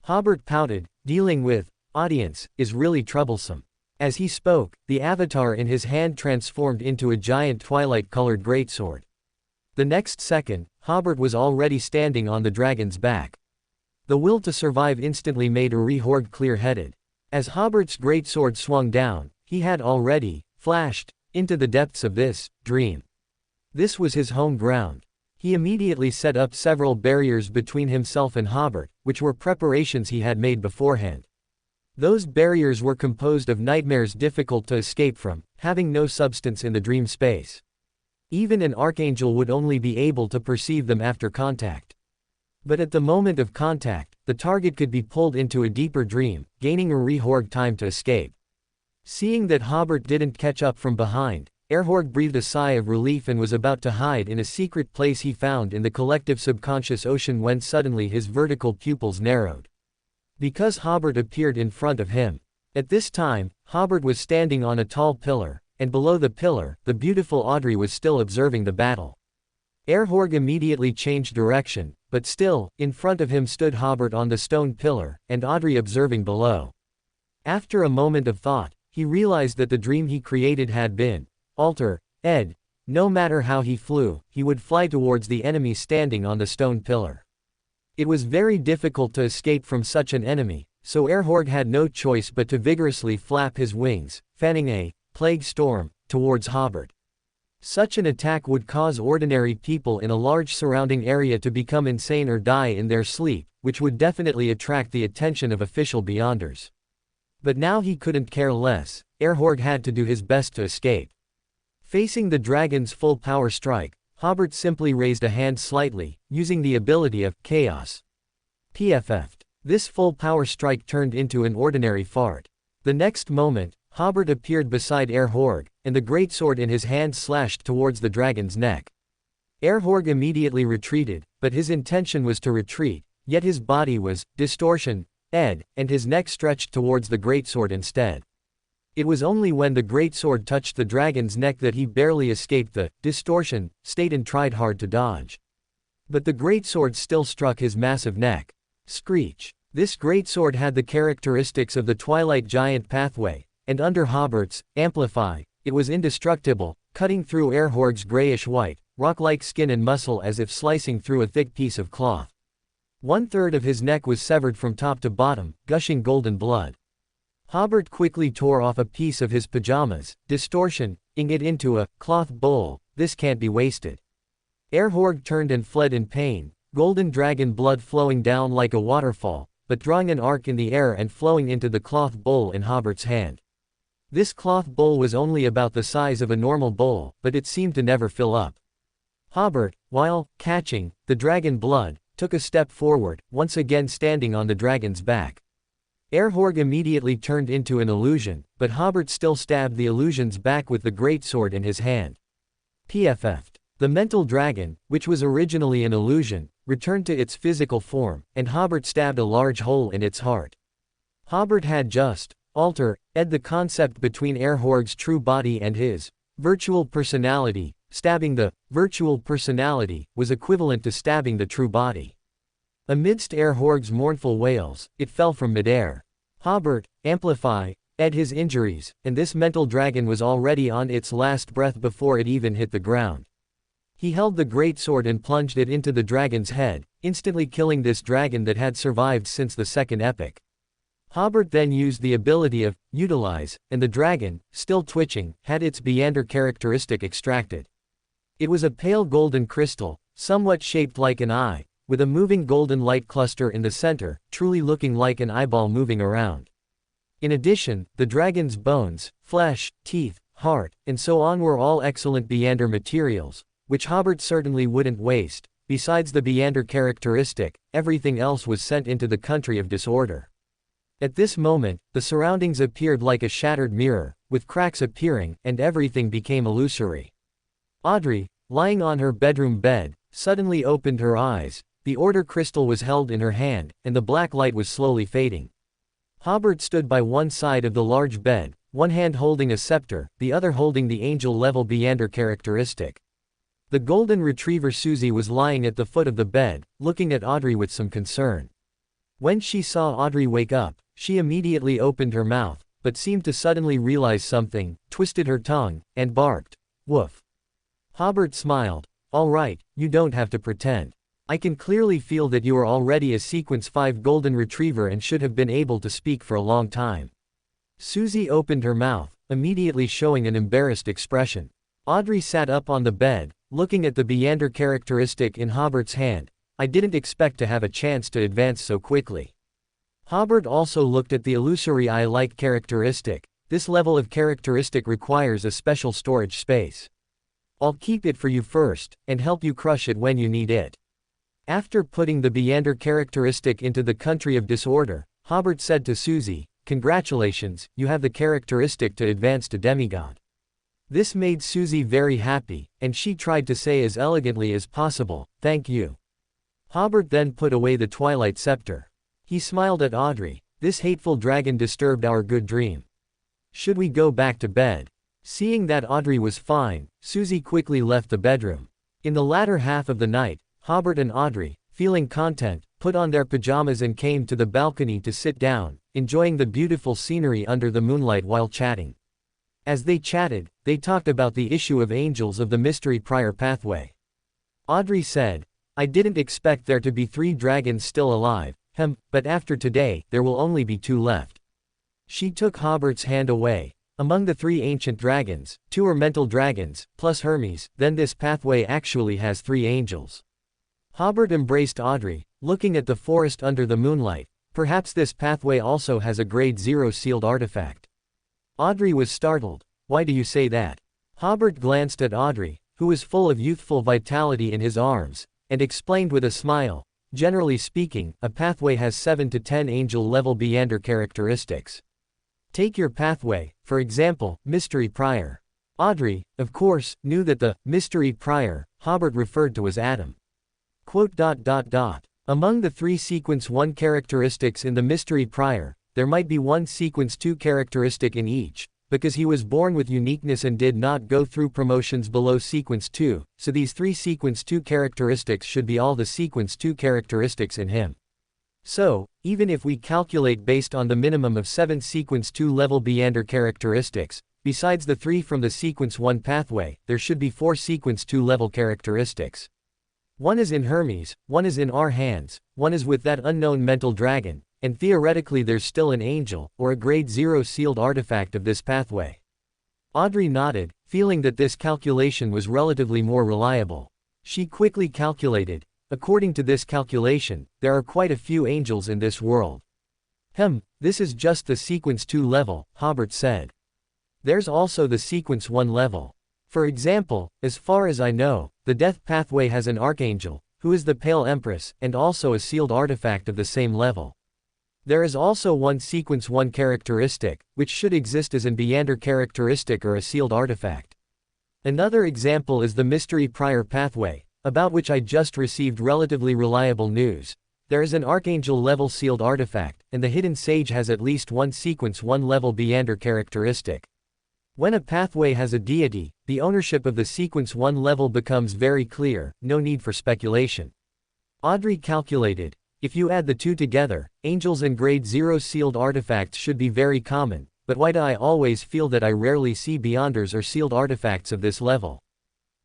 Hobert pouted, dealing with audience is really troublesome. As he spoke, the avatar in his hand transformed into a giant twilight-colored greatsword. The next second, Hobert was already standing on the dragon's back. The will to survive instantly made Uri Horg clear-headed. As Hobert's greatsword swung down, he had already flashed into the depths of this dream. This was his home ground. He immediately set up several barriers between himself and Hobert, which were preparations he had made beforehand. Those barriers were composed of nightmares difficult to escape from, having no substance in the dream space. Even an archangel would only be able to perceive them after contact. But at the moment of contact, the target could be pulled into a deeper dream, gaining Uri Horg time to escape. Seeing that Hobert didn't catch up from behind, Horg breathed a sigh of relief and was about to hide in a secret place he found in the collective subconscious ocean when suddenly his vertical pupils narrowed. Because Hobert appeared in front of him. At this time, Hobert was standing on a tall pillar, and below the pillar, the beautiful Audrey was still observing the battle. Horg immediately changed direction, but still, in front of him stood Hobert on the stone pillar, and Audrey observing below. After a moment of thought, he realized that the dream he created had been altered. No matter how he flew, he would fly towards the enemy standing on the stone pillar. It was very difficult to escape from such an enemy, so Horg had no choice but to vigorously flap his wings, fanning a plague storm towards Hobert. Such an attack would cause ordinary people in a large surrounding area to become insane or die in their sleep, which would definitely attract the attention of official beyonders. But now he couldn't care less. Horg had to do his best to escape. Facing the dragon's full power strike, Hobert simply raised a hand slightly, using the ability of chaos. PFF'd. This full power strike turned into an ordinary fart. The next moment, Hobert appeared beside Horg, and the greatsword in his hand slashed towards the dragon's neck. Horg immediately retreated, but his intention was to retreat, yet his body was distortion, and his neck stretched towards the greatsword instead. It was only when the greatsword touched the dragon's neck that he barely escaped the distortion state and tried hard to dodge. But the greatsword still struck his massive neck. Screech. This greatsword had the characteristics of the Twilight Giant pathway, and under Hobert's amplify, it was indestructible, cutting through Horg's grayish-white, rock-like skin and muscle as if slicing through a thick piece of cloth. 1/3 of his neck was severed from top to bottom, gushing golden blood. Hobert quickly tore off a piece of his pajamas, distortion, ing it into a cloth bowl. This can't be wasted. Horg turned and fled in pain, golden dragon blood flowing down like a waterfall, but drawing an arc in the air and flowing into the cloth bowl in Hobert's hand. This cloth bowl was only about the size of a normal bowl, but it seemed to never fill up. Hobert, while catching the dragon blood, took a step forward, once again standing on the dragon's back. Horg immediately turned into an illusion, but Hobert still stabbed the illusion's back with the greatsword in his hand. PFF'd. The mental dragon, which was originally an illusion, returned to its physical form, and Hobert stabbed a large hole in its heart. Hobert had just altered the concept between Erhorg's true body and his virtual personality. Stabbing the virtual personality was equivalent to stabbing the true body. Amidst Erhorg's mournful wails, it fell from midair. Hobert, amplify, his injuries, and this mental dragon was already on its last breath before it even hit the ground. He held the great sword and plunged it into the dragon's head, instantly killing this dragon that had survived since the second epoch. Hobert then used the ability of utilize, and the dragon, still twitching, had its Beander characteristic extracted. It was a pale golden crystal, somewhat shaped like an eye, with a moving golden light cluster in the center, truly looking like an eyeball moving around. In addition, the dragon's bones, flesh, teeth, heart, and so on were all excellent Beander materials, which Hobert certainly wouldn't waste. Besides the Beander characteristic, everything else was sent into the country of disorder. At this moment, the surroundings appeared like a shattered mirror, with cracks appearing, and everything became illusory. Audrey, lying on her bedroom bed, suddenly opened her eyes. The order crystal was held in her hand, and the black light was slowly fading. Hobert stood by one side of the large bed, one hand holding a scepter, the other holding the angel-level Beander characteristic. The golden retriever Susie was lying at the foot of the bed, looking at Audrey with some concern. When she saw Audrey wake up, she immediately opened her mouth, but seemed to suddenly realize something, twisted her tongue, and barked, "Woof." Hobert smiled. "All right, you don't have to pretend. I can clearly feel that you are already a Sequence 5 golden retriever and should have been able to speak for a long time." Susie opened her mouth, immediately showing an embarrassed expression. Audrey sat up on the bed, looking at the Beander characteristic in Hobert's hand. "I didn't expect to have a chance to advance so quickly." Hobert also looked at the illusory eye-like characteristic. This level of characteristic requires a special storage space. "I'll keep it for you first, and help you crush it when you need it." After putting the Beander characteristic into the country of disorder, Hobert said to Susie, "Congratulations, you have the characteristic to advance to demigod." This made Susie very happy, and she tried to say as elegantly as possible, "Thank you." Hobert then put away the twilight scepter. He smiled at Audrey. "This hateful dragon disturbed our good dream. Should we go back to bed?" Seeing that Audrey was fine, Susie quickly left the bedroom. In the latter half of the night, Hobert and Audrey, feeling content, put on their pajamas and came to the balcony to sit down, enjoying the beautiful scenery under the moonlight while chatting. As they chatted, they talked about the issue of angels of the mystery prior pathway. Audrey said, "I didn't expect there to be 3 dragons still alive, but after today, there will only be 2 left." She took Hobert's hand away. "Among the 3 ancient dragons, 2 are mental dragons, plus Hermes, then this pathway actually has 3 angels." Hobert embraced Audrey, looking at the forest under the moonlight. "Perhaps this pathway also has a grade 0 sealed artifact." Audrey was startled. "Why do you say that?" Hobert glanced at Audrey, who was full of youthful vitality in his arms, and explained with a smile, "Generally speaking, a pathway has 7 to 10 angel-level Beander characteristics. Take your pathway, for example, Mystery Prior." Audrey, of course, knew that the Mystery Prior Hobert referred to as Adam. Among the 3 Sequence 1 characteristics in the Mystery Prior, there might be 1 Sequence 2 characteristic in each, because he was born with uniqueness and did not go through promotions below Sequence 2, so these 3 Sequence 2 characteristics should be all the Sequence 2 characteristics in him. So, even if we calculate based on the minimum of 7 Sequence 2 level Beander characteristics, besides the 3 from the Sequence 1 pathway, there should be 4 Sequence 2 level characteristics. 1 is in Hermes, 1 is in our hands, 1 is with that unknown mental dragon, and theoretically there's still an angel, or a grade 0 sealed artifact of this pathway. Audrey nodded, feeling that this calculation was relatively more reliable. She quickly calculated. According to this calculation, there are quite a few angels in this world. This is just the Sequence 2 level, Hobert said. There's also the Sequence 1 level. For example, as far as I know, the Death Pathway has an Archangel, who is the Pale Empress, and also a sealed artifact of the same level. There is also 1 Sequence 1 characteristic, which should exist as an Beander characteristic or a sealed artifact. Another example is the Mystery Prior Pathway, about which I just received relatively reliable news. There is an Archangel level sealed artifact, and the hidden sage has at least one sequence 1 level Beyonder characteristic. When a pathway has a deity, the ownership of the sequence 1 level becomes very clear, no need for speculation. Audrey calculated, if you add the two together, angels and grade 0 sealed artifacts should be very common, but why do I always feel that I rarely see Beyonders or sealed artifacts of this level?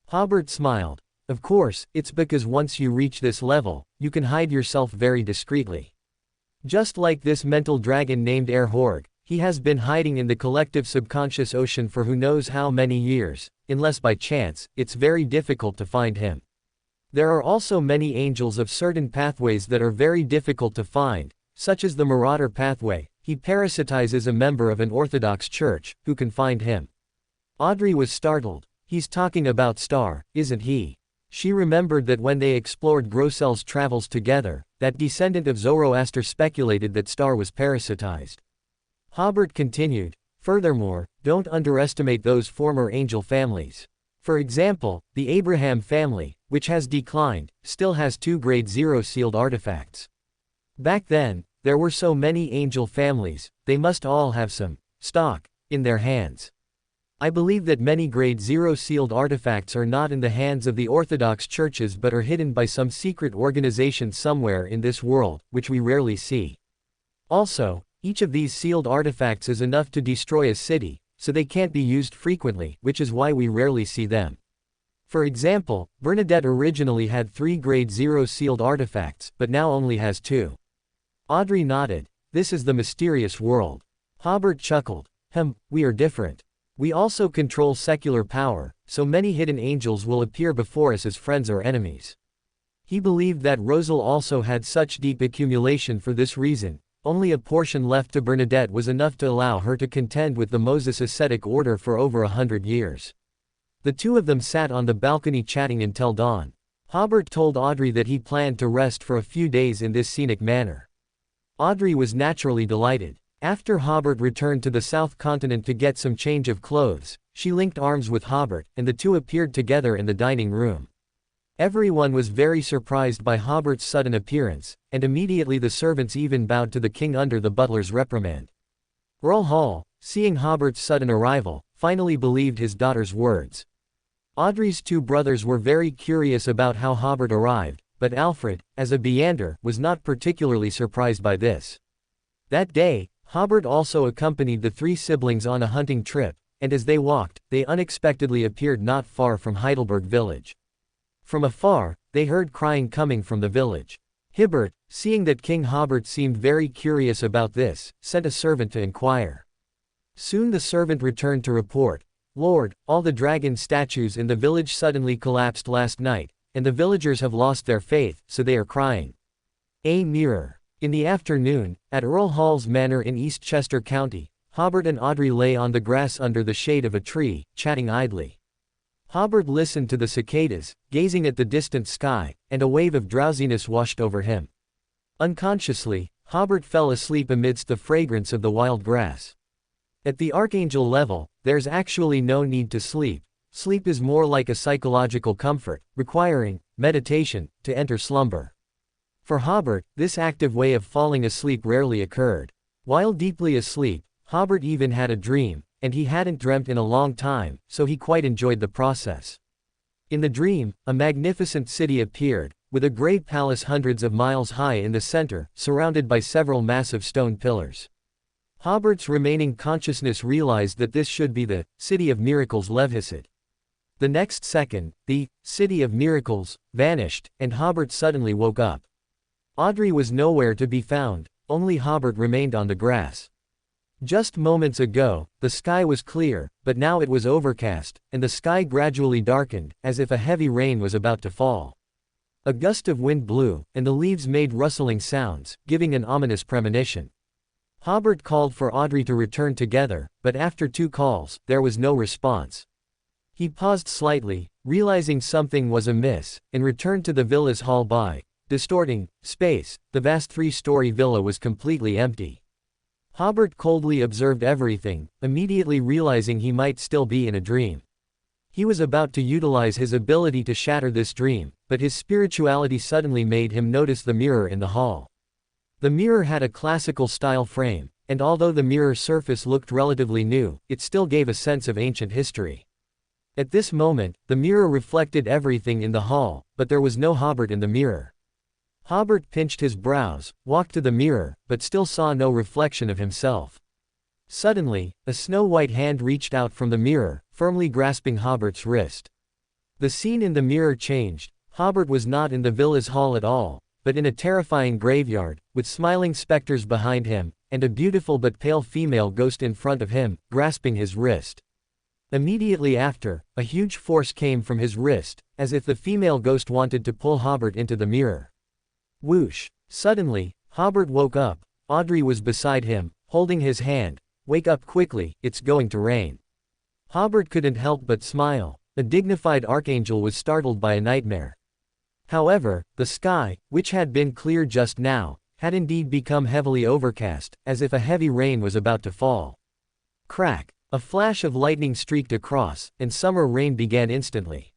Hobert smiled. Of course, it's because once you reach this level, you can hide yourself very discreetly. Just like this mental dragon named Horg, he has been hiding in the collective subconscious ocean for who knows how many years, unless by chance, it's very difficult to find him. There are also many angels of certain pathways that are very difficult to find, such as the Marauder pathway. He parasitizes a member of an Orthodox church, who can find him. Audrey was startled. He's talking about Star, isn't he? She remembered that when they explored Grossel's travels together, that descendant of Zoroaster speculated that Star was parasitized. Hobert continued, furthermore, don't underestimate those former angel families. For example, the Abraham family, which has declined, still has 2 grade 0 sealed artifacts. Back then, there were so many angel families, they must all have some stock in their hands. I believe that many grade 0 sealed artifacts are not in the hands of the Orthodox churches but are hidden by some secret organization somewhere in this world, which we rarely see. Also, each of these sealed artifacts is enough to destroy a city, so they can't be used frequently, which is why we rarely see them. For example, Bernadette originally had 3 grade 0 sealed artifacts, but now only has 2. Audrey nodded. This is the mysterious world. Hobert chuckled. We are different. We also control secular power, so many hidden angels will appear before us as friends or enemies. He believed that Rosal also had such deep accumulation for this reason. Only a portion left to Bernadette was enough to allow her to contend with the Moses ascetic order for over 100 years. The two of them sat on the balcony chatting until dawn. Hobert told Audrey that he planned to rest for a few days in this scenic manner. Audrey was naturally delighted. After Hobert returned to the South Continent to get some change of clothes, she linked arms with Hobert, and the two appeared together in the dining room. Everyone was very surprised by Hobert's sudden appearance, and immediately the servants even bowed to the king under the butler's reprimand. Earl Hall, seeing Hobert's sudden arrival, finally believed his daughter's words. Audrey's 2 brothers were very curious about how Hobert arrived, but Alfred, as a Beyonder, was not particularly surprised by this. That day, Hobert also accompanied the 3 siblings on a hunting trip, and as they walked, they unexpectedly appeared not far from Heidelberg village. From afar, they heard crying coming from the village. Hobert, seeing that King Hobert seemed very curious about this, sent a servant to inquire. Soon the servant returned to report, Lord, all the dragon statues in the village suddenly collapsed last night, and the villagers have lost their faith, so they are crying. A mirror. In the afternoon, at Earl Hall's manor in Eastchester County, Hobert and Audrey lay on the grass under the shade of a tree, chatting idly. Hobert listened to the cicadas, gazing at the distant sky, and a wave of drowsiness washed over him. Unconsciously, Hobert fell asleep amidst the fragrance of the wild grass. At the archangel level, there's actually no need to sleep. Sleep is more like a psychological comfort, requiring meditation to enter slumber. For Hobert, this active way of falling asleep rarely occurred. While deeply asleep, Hobert even had a dream, and he hadn't dreamt in a long time, so he quite enjoyed the process. In the dream, a magnificent city appeared, with a great palace hundreds of miles high in the center, surrounded by several massive stone pillars. Hobert's remaining consciousness realized that this should be the City of Miracles Levhasset. The next second, the City of Miracles vanished, and Hobert suddenly woke up. Audrey was nowhere to be found, only Hobert remained on the grass. Just moments ago, the sky was clear, but now it was overcast, and the sky gradually darkened, as if a heavy rain was about to fall. A gust of wind blew, and the leaves made rustling sounds, giving an ominous premonition. Hobert called for Audrey to return together, but after 2 calls, there was no response. He paused slightly, realizing something was amiss, and returned to the villa's hall by distorting space. The vast 3-story villa was completely empty. Hobert coldly observed everything, immediately realizing he might still be in a dream. He was about to utilize his ability to shatter this dream, but his spirituality suddenly made him notice the mirror in the hall. The mirror had a classical style frame, and although the mirror surface looked relatively new, it still gave a sense of ancient history. At this moment, the mirror reflected everything in the hall, but there was no Hobert in the mirror. Hobert pinched his brows, walked to the mirror, but still saw no reflection of himself. Suddenly, a snow-white hand reached out from the mirror, firmly grasping Hobert's wrist. The scene in the mirror changed. Hobert was not in the villa's hall at all, but in a terrifying graveyard, with smiling specters behind him, and a beautiful but pale female ghost in front of him, grasping his wrist. Immediately after, a huge force came from his wrist, as if the female ghost wanted to pull Hobert into the mirror. Whoosh! Suddenly, Hobert woke up. Audrey was beside him, holding his hand. "Wake up quickly, it's going to rain." Hobert couldn't help but smile. A dignified archangel was startled by a nightmare. However, the sky, which had been clear just now, had indeed become heavily overcast, as if a heavy rain was about to fall. Crack! A flash of lightning streaked across, and summer rain began instantly.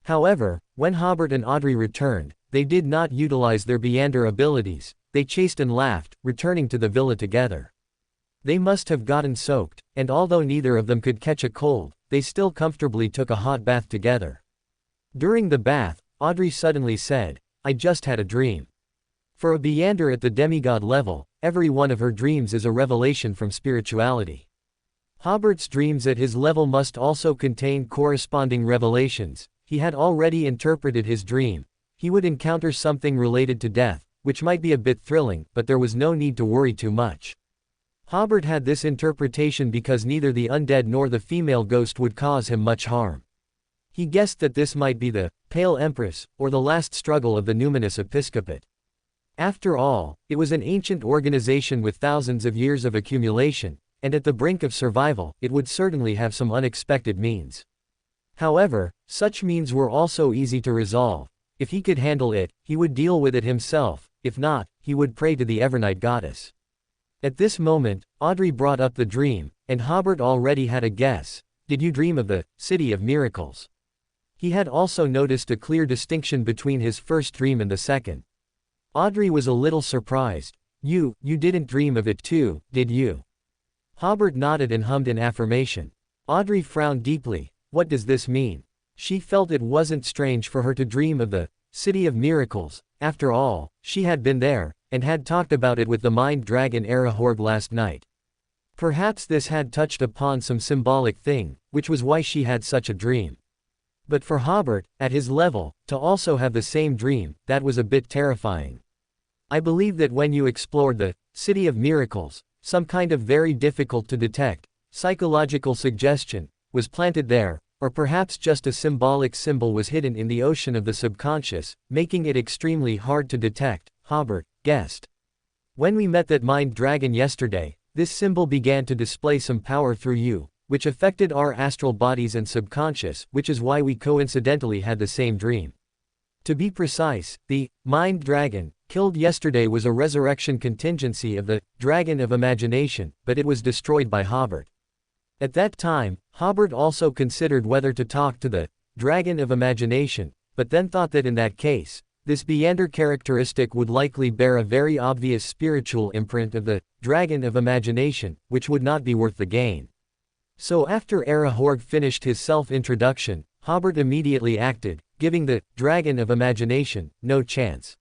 However, when Hobert and Audrey returned, they did not utilize their Beander abilities. They chased and laughed, returning to the villa together. They must have gotten soaked, and although neither of them could catch a cold, they still comfortably took a hot bath together. During the bath, Audrey suddenly said, "I just had a dream." For a Beander at the demigod level, every one of her dreams is a revelation from spirituality. Hobert's dreams at his level must also contain corresponding revelations. He had already interpreted his dream. He would encounter something related to death, which might be a bit thrilling, but there was no need to worry too much. Hobert had this interpretation because neither the undead nor the female ghost would cause him much harm. He guessed that this might be the Pale Empress, or the last struggle of the numinous episcopate. After all, it was an ancient organization with thousands of years of accumulation, and at the brink of survival, it would certainly have some unexpected means. However, such means were also easy to resolve. If he could handle it, he would deal with it himself. If not, he would pray to the Evernight goddess. At this moment, Audrey brought up the dream, and Hobert already had a guess. "Did you dream of the City of Miracles?" He had also noticed a clear distinction between his first dream and the second. Audrey was a little surprised. You didn't dream of it too, did you?" Hobert nodded and hummed in affirmation. Audrey frowned deeply. What does this mean? She felt it wasn't strange for her to dream of the City of Miracles. After all, she had been there, and had talked about it with the mind dragon Arahorg last night. Perhaps this had touched upon some symbolic thing, which was why she had such a dream. But for Hobert, at his level, to also have the same dream, that was a bit terrifying. "I believe that when you explored the City of Miracles, some kind of very difficult to detect psychological suggestion was planted there, or perhaps just a symbolic symbol was hidden in the ocean of the subconscious, making it extremely hard to detect," Hobert guessed. "When we met that mind dragon yesterday, this symbol began to display some power through you, which affected our astral bodies and subconscious, which is why we coincidentally had the same dream. To be precise, the mind dragon killed yesterday was a resurrection contingency of the Dragon of Imagination, but it was destroyed by Hobert. At that time, Hobert also considered whether to talk to the Dragon of Imagination, but then thought that in that case, this Beander characteristic would likely bear a very obvious spiritual imprint of the Dragon of Imagination, which would not be worth the gain. So after Arahorg finished his self-introduction, Hobert immediately acted, giving the Dragon of Imagination no chance.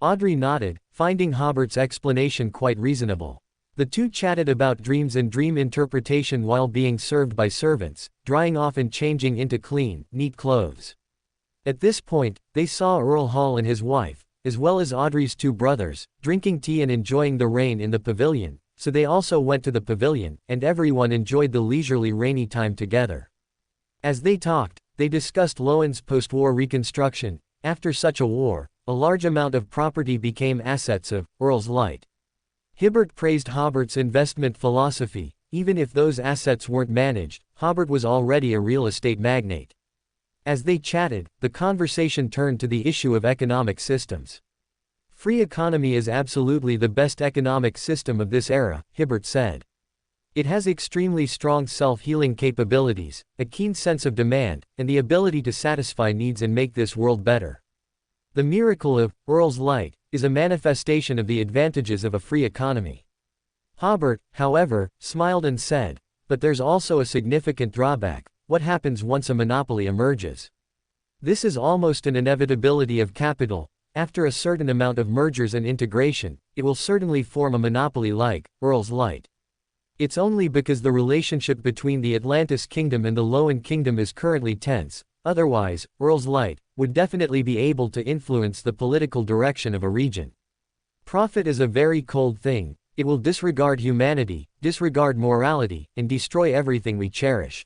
Audrey nodded, finding Hobert's explanation quite reasonable. The two chatted about dreams and dream interpretation while being served by servants, drying off and changing into clean, neat clothes. At this point, they saw Earl Hall and his wife, as well as Audrey's two brothers, drinking tea and enjoying the rain in the pavilion, so they also went to the pavilion, and everyone enjoyed the leisurely rainy time together. As they talked, they discussed LotM's post-war reconstruction. After such a war, a large amount of property became assets of Earl's Light. Hobert praised Hobert's investment philosophy. Even if those assets weren't managed, Hobert was already a real estate magnate. As they chatted, the conversation turned to the issue of economic systems. "Free economy is absolutely the best economic system of this era," Hobert said. "It has extremely strong self-healing capabilities, a keen sense of demand, and the ability to satisfy needs and make this world better. The miracle of Earl's Light is a manifestation of the advantages of a free economy. Hobert, however, smiled and said, but there's also a significant drawback: what happens once a monopoly emerges? This is almost an inevitability of capital. After a certain amount of mergers and integration, it will certainly form a monopoly like Earl's Light. It's only because the relationship between the Atlantis Kingdom and the Loan Kingdom is currently tense. Otherwise, Earl's Light would definitely be able to influence the political direction of a region. Profit is a very cold thing. It will disregard humanity, disregard morality, and destroy everything we cherish.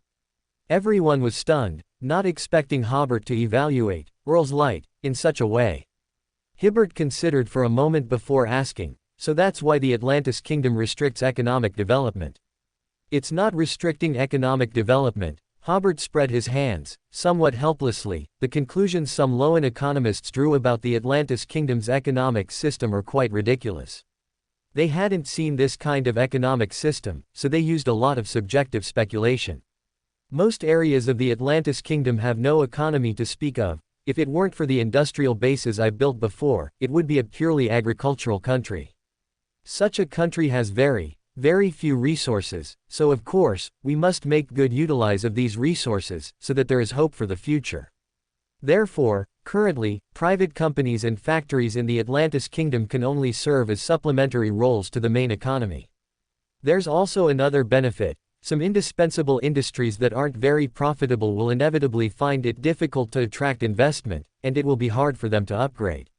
Everyone was stunned, not expecting Hobert to evaluate Earl's Light in such a way. Hobert considered for a moment before asking, so that's why the Atlantis Kingdom restricts economic development? It's not restricting economic development. Hobert spread his hands, somewhat helplessly. The conclusions some Loan economists drew about the Atlantis Kingdom's economic system are quite ridiculous. They hadn't seen this kind of economic system, so they used a lot of subjective speculation. Most areas of the Atlantis Kingdom have no economy to speak of. If it weren't for the industrial bases I built before, it would be a purely agricultural country. Such a country has very few resources, so of course, we must make good utilize of these resources, so that there is hope for the future. Therefore, currently, private companies and factories in the Atlantis Kingdom can only serve as supplementary roles to the main economy. There's also another benefit. Some indispensable industries that aren't very profitable will inevitably find it difficult to attract investment, and it will be hard for them to upgrade.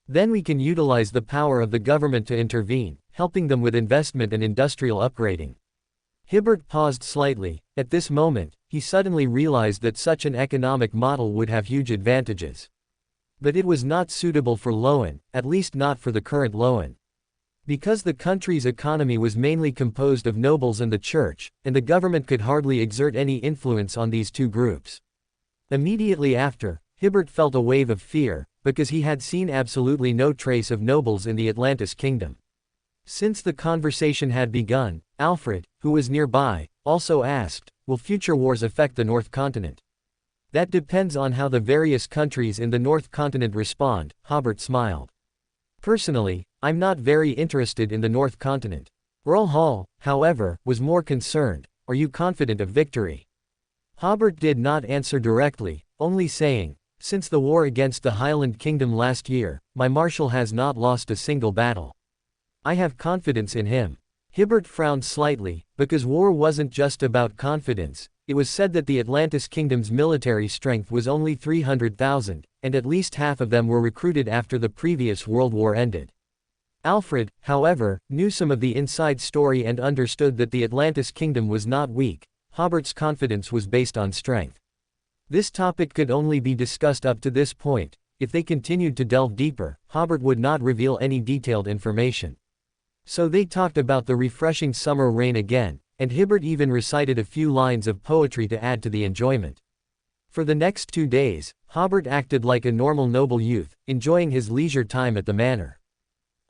Then we can utilize the power of the government to intervene, helping them with investment and industrial upgrading. Hobert paused slightly. At this moment, he suddenly realized that such an economic model would have huge advantages. But it was not suitable for Loan, at least not for the current Loan. Because the country's economy was mainly composed of nobles and the church, and the government could hardly exert any influence on these two groups. Immediately after, Hobert felt a wave of fear, because he had seen absolutely no trace of nobles in the Atlantis Kingdom. Since the conversation had begun, Alfred, who was nearby, also asked, will future wars affect the North Continent? That depends on how the various countries in the North Continent respond, Hobert smiled. Personally, I'm not very interested in the North Continent. Earl Hall, however, was more concerned. Are you confident of victory? Hobert did not answer directly, only saying, since the war against the Highland Kingdom last year, my marshal has not lost a single battle. I have confidence in him. Hobert frowned slightly, because war wasn't just about confidence. It was said that the Atlantis Kingdom's military strength was only 300,000, and at least half of them were recruited after the previous World War ended. Alfred, however, knew some of the inside story and understood that the Atlantis Kingdom was not weak. Hobert's confidence was based on strength. This topic could only be discussed up to this point. If they continued to delve deeper, Hobert would not reveal any detailed information. So they talked about the refreshing summer rain again, and Hobert even recited a few lines of poetry to add to the enjoyment. For the next 2 days, Hobert acted like a normal noble youth, enjoying his leisure time at the manor.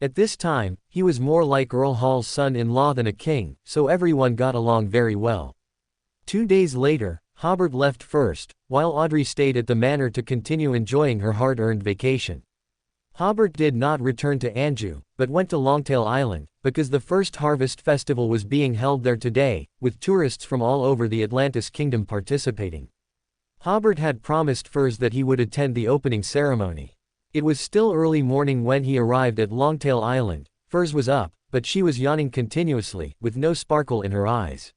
At this time, he was more like Earl Hall's son-in-law than a king, so everyone got along very well. 2 days later, Hobert left first, while Audrey stayed at the manor to continue enjoying her hard-earned vacation. Hobert did not return to Anjou, but went to Longtail Island, because the first harvest festival was being held there today, with tourists from all over the Atlantis Kingdom participating. Hobert had promised Furs that he would attend the opening ceremony. It was still early morning when he arrived at Longtail Island. Furs was up, but she was yawning continuously, with no sparkle in her eyes.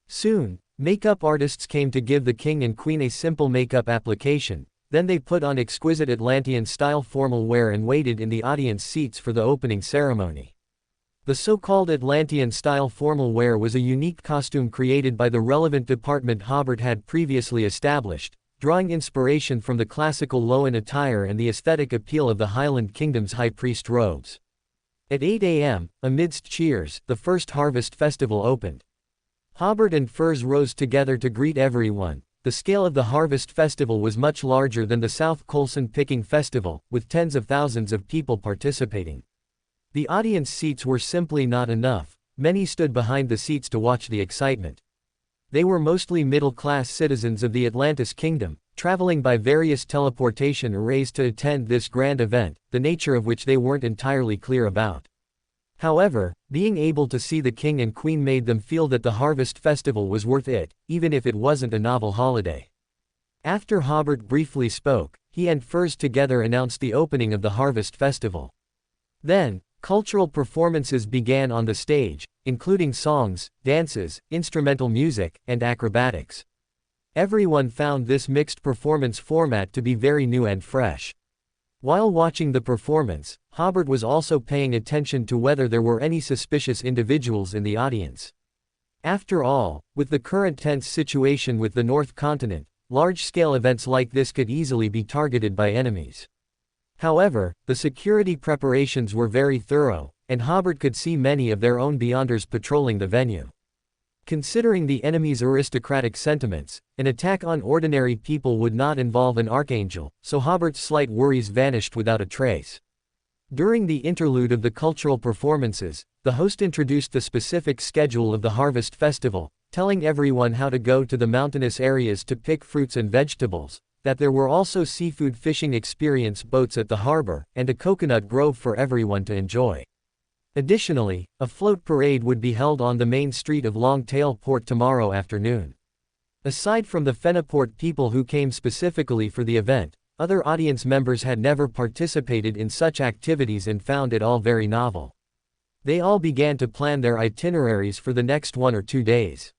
Soon, makeup artists came to give the king and queen a simple makeup application. Then they put on exquisite Atlantean-style formal wear and waited in the audience seats for the opening ceremony. The so-called Atlantean-style formal wear was a unique costume created by the relevant department Hobert had previously established, drawing inspiration from the classical Loan attire and the aesthetic appeal of the Highland Kingdom's high priest robes. At 8 a.m., amidst cheers, the first harvest festival opened. Hobert and Furs rose together to greet everyone. The scale of the harvest festival was much larger than the South Colson picking festival, with tens of thousands of people participating. The audience seats were simply not enough. Many stood behind the seats to watch the excitement. They were mostly middle-class citizens of the Atlantis Kingdom, traveling by various teleportation arrays to attend this grand event, the nature of which they weren't entirely clear about. However, being able to see the king and queen made them feel that the harvest festival was worth it, even if it wasn't a novel holiday. After Hobert briefly spoke, he and Furs together announced the opening of the harvest festival. Then, cultural performances began on the stage, including songs, dances, instrumental music, and acrobatics. Everyone found this mixed performance format to be very new and fresh. While watching the performance, Hobert was also paying attention to whether there were any suspicious individuals in the audience. After all, with the current tense situation with the North Continent, large-scale events like this could easily be targeted by enemies. However, the security preparations were very thorough, and Hobert could see many of their own Beyonders patrolling the venue. Considering the enemy's aristocratic sentiments, an attack on ordinary people would not involve an archangel, so Hobert's slight worries vanished without a trace. During the interlude of the cultural performances, the host introduced the specific schedule of the harvest festival, telling everyone how to go to the mountainous areas to pick fruits and vegetables, that there were also seafood fishing experience boats at the harbor, and a coconut grove for everyone to enjoy. Additionally, a float parade would be held on the main street of Longtail Port tomorrow afternoon. Aside from the Fenaport people who came specifically for the event, other audience members had never participated in such activities and found it all very novel. They all began to plan their itineraries for the next 1 or 2 days.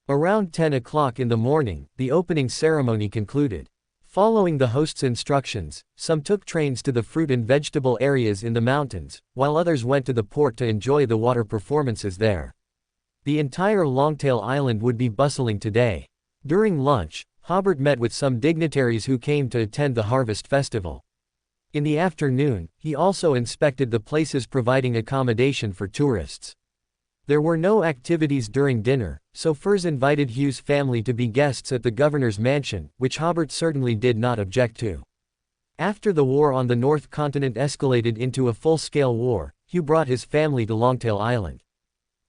Around 10 o'clock in the morning, the opening ceremony concluded. Following the host's instructions, some took trains to the fruit and vegetable areas in the mountains, while others went to the port to enjoy the water performances there. The entire Longtail Island would be bustling today. During lunch, Hobert met with some dignitaries who came to attend the harvest festival. In the afternoon, he also inspected the places providing accommodation for tourists. There were no activities during dinner, so Furs invited Hugh's family to be guests at the governor's mansion, which Hobert certainly did not object to. After the war on the North Continent escalated into a full-scale war, Hugh brought his family to Longtail Island.